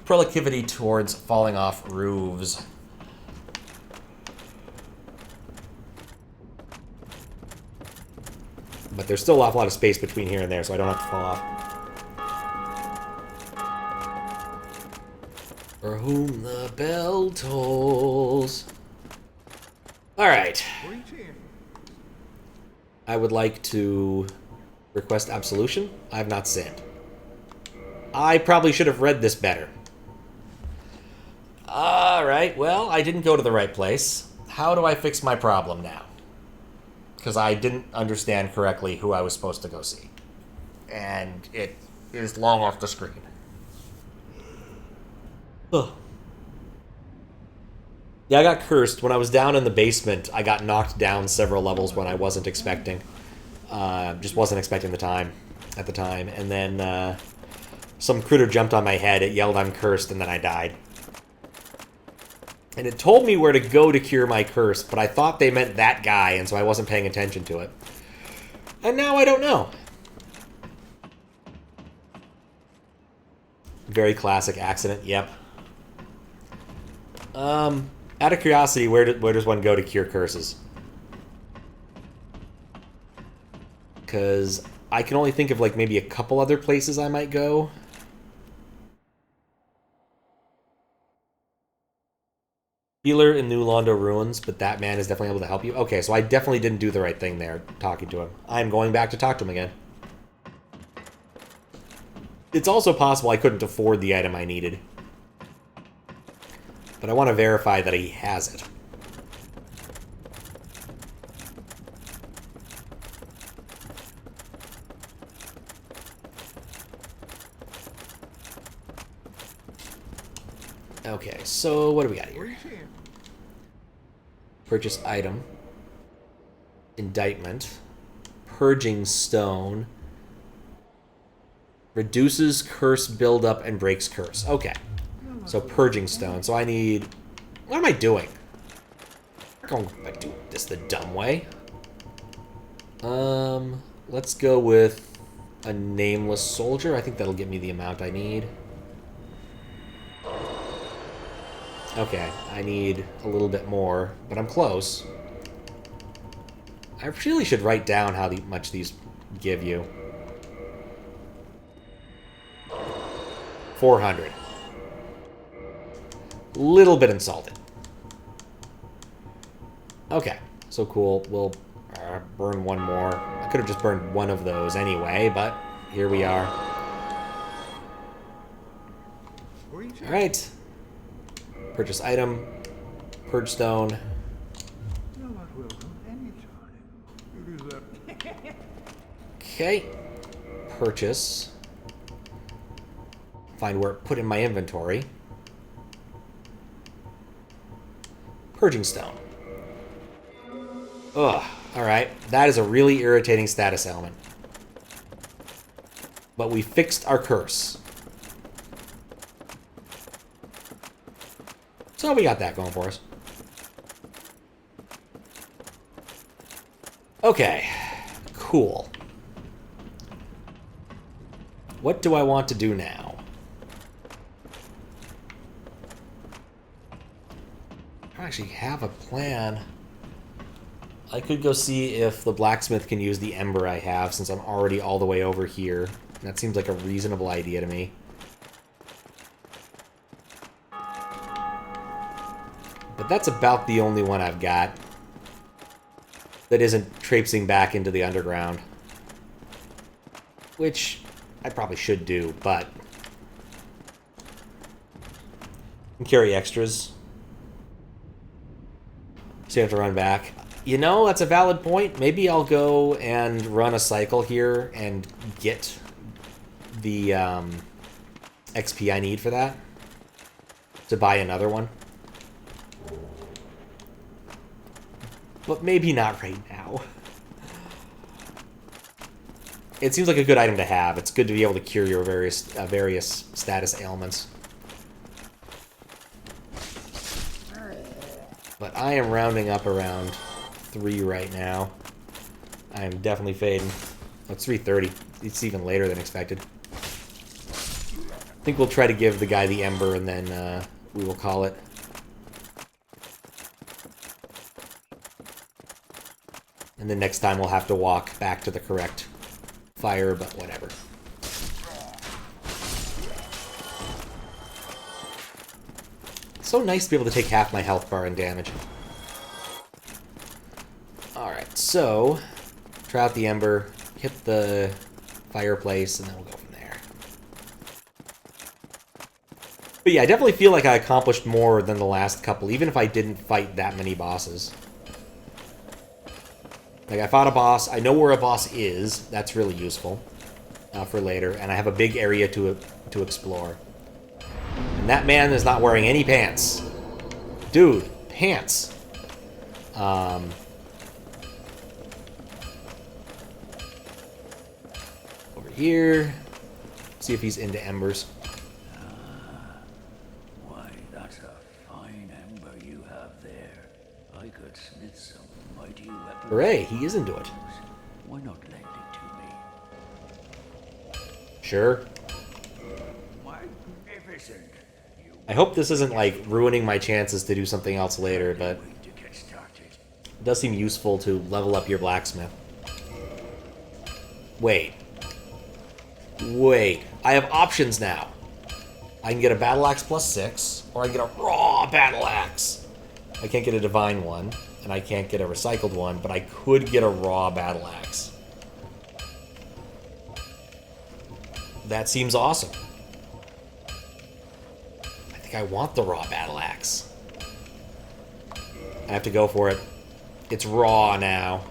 proclivity towards falling off roofs. But there's still an awful lot of space between here and there, so I don't have to fall off. For whom the bell tolls. Alright. I would like to request absolution. I have not sinned. I probably should have read this better. Alright, well, I didn't go to the right place. How do I fix my problem now? Because I didn't understand correctly who I was supposed to go see. And it is long off the screen. Ugh. Yeah, I got cursed. When I was down in the basement, I got knocked down several levels when I wasn't expecting. Just wasn't expecting at the time. And then some critter jumped on my head, it yelled, "I'm cursed," and then I died. And it told me where to go to cure my curse, but I thought they meant that guy, and so I wasn't paying attention to it. And now I don't know. Very classic accident, yep. Out of curiosity, where does one go to cure curses? Because I can only think of, like, maybe a couple other places I might go. Healer in New Londo Ruins, but that man is definitely able to help you. Okay, so I definitely didn't do the right thing there, talking to him. I'm going back to talk to him again. It's also possible I couldn't afford the item I needed. But I want to verify that he has it. Okay, so what do we got here? Purchase item. Indictment. Purging stone. Reduces curse buildup and breaks curse. Okay. So purging stone. So I need... What am I doing? I'm not going to do this the dumb way. Let's go with a nameless soldier. I think that'll get me the amount I need. Okay, I need a little bit more, but I'm close. I really should write down how much these give you. 400. Little bit insulted. Okay, so cool. We'll burn one more. I could have just burned one of those anyway, but here we are. Alright. Purchase item. Purge stone. Okay. Purchase. Find where it put in my inventory. Purging stone. Ugh. Alright. That is a really irritating status element. But we fixed our curse. So we got that going for us. Okay. Cool. What do I want to do now? I don't actually have a plan. I could go see if the blacksmith can use the ember I have, since I'm already all the way over here. That seems like a reasonable idea to me. But that's about the only one I've got that isn't traipsing back into the underground. Which I probably should do, but I can carry extras. So you have to run back. You know, that's a valid point. Maybe I'll go and run a cycle here and get the XP I need for that. To buy another one. But maybe not right now. It seems like a good item to have. It's good to be able to cure your various status ailments. But I am rounding up around 3 right now. I am definitely fading. Oh, it's 3:30. It's even later than expected. I think we'll try to give the guy the ember and then we will call it. And then next time we'll have to walk back to the correct fire, but whatever. It's so nice to be able to take half my health bar and damage. Alright, so try out the ember, hit the fireplace, and then we'll go from there. But yeah, I definitely feel like I accomplished more than the last couple, even if I didn't fight that many bosses. Like, I fought a boss. I know where a boss is. That's really useful for later. And I have a big area to explore. And that man is not wearing any pants. Dude, pants. Over here. See if he's into embers. Why, that's a fine ember you have there. I could smith some mighty weapons. Hooray, he is into it. Why not lend it to me? Sure. Magnificent. I hope this isn't, like, ruining my chances to do something else later, but To get started. it does seem useful to level up your blacksmith. Wait. Wait. I have options now. I can get a battle axe +6, or I can get a raw battle axe. I can't get a divine one, and I can't get a recycled one, but I could get a raw battle axe. That seems awesome. I think I want the raw battle axe. I have to go for it. It's raw now.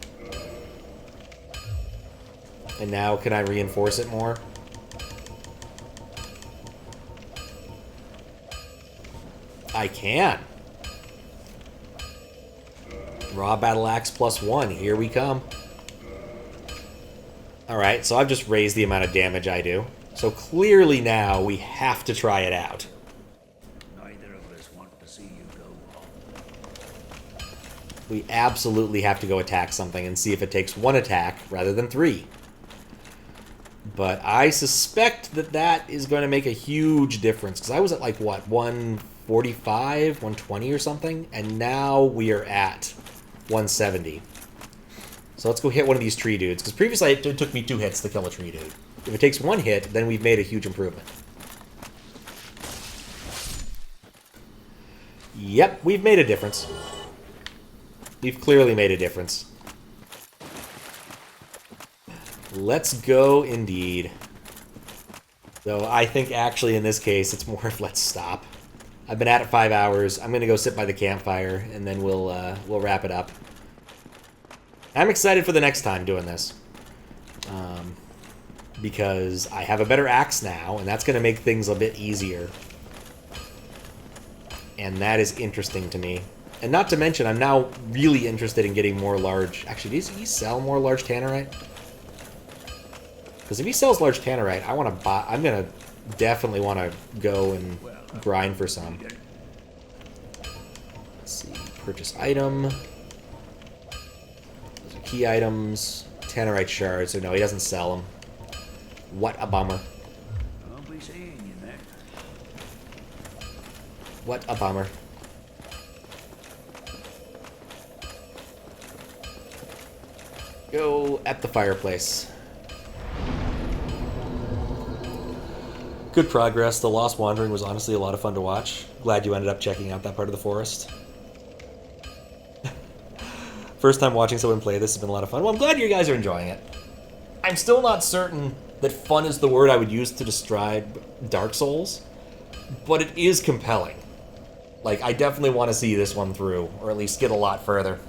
And now can I reinforce it more? I can. Raw battle axe +1. Here we come. Alright, so I've just raised the amount of damage I do. So clearly now we have to try it out. Neither of us want to see you go home. We absolutely have to go attack something and see if it takes 1 attack rather than 3. But I suspect that that is going to make a huge difference. Because I was at like, what, 145, 120 or something? And now we are at 170. So let's go hit one of these tree dudes. Because previously it took me 2 hits to kill a tree dude. If it takes 1 hit, then we've made a huge improvement. Yep, we've made a difference. We've clearly made a difference. Let's go indeed. Though I think actually in this case it's more of let's stop. I've been at it 5 hours. I'm gonna go sit by the campfire and then we'll wrap it up. I'm excited for the next time doing this. Because I have a better axe now, and that's gonna make things a bit easier. And that is interesting to me. And not to mention, I'm now really interested in getting more large... Actually, does he sell more large tannerite? Because if he sells large tannerite, I want to buy... I'm going to definitely want to go and grind for some. Let's see. Purchase item. Those are key items. Tannerite shards. So no, he doesn't sell them. What a bummer. I'll be seeing you there. What a bummer. Go at the fireplace. Good progress. The Lost Wandering was honestly a lot of fun to watch. Glad you ended up checking out that part of the forest. First time watching someone play this has been a lot of fun. Well, I'm glad you guys are enjoying it. I'm still not certain that fun is the word I would use to describe Dark Souls, but it is compelling. Like, I definitely want to see this one through, or at least get a lot further.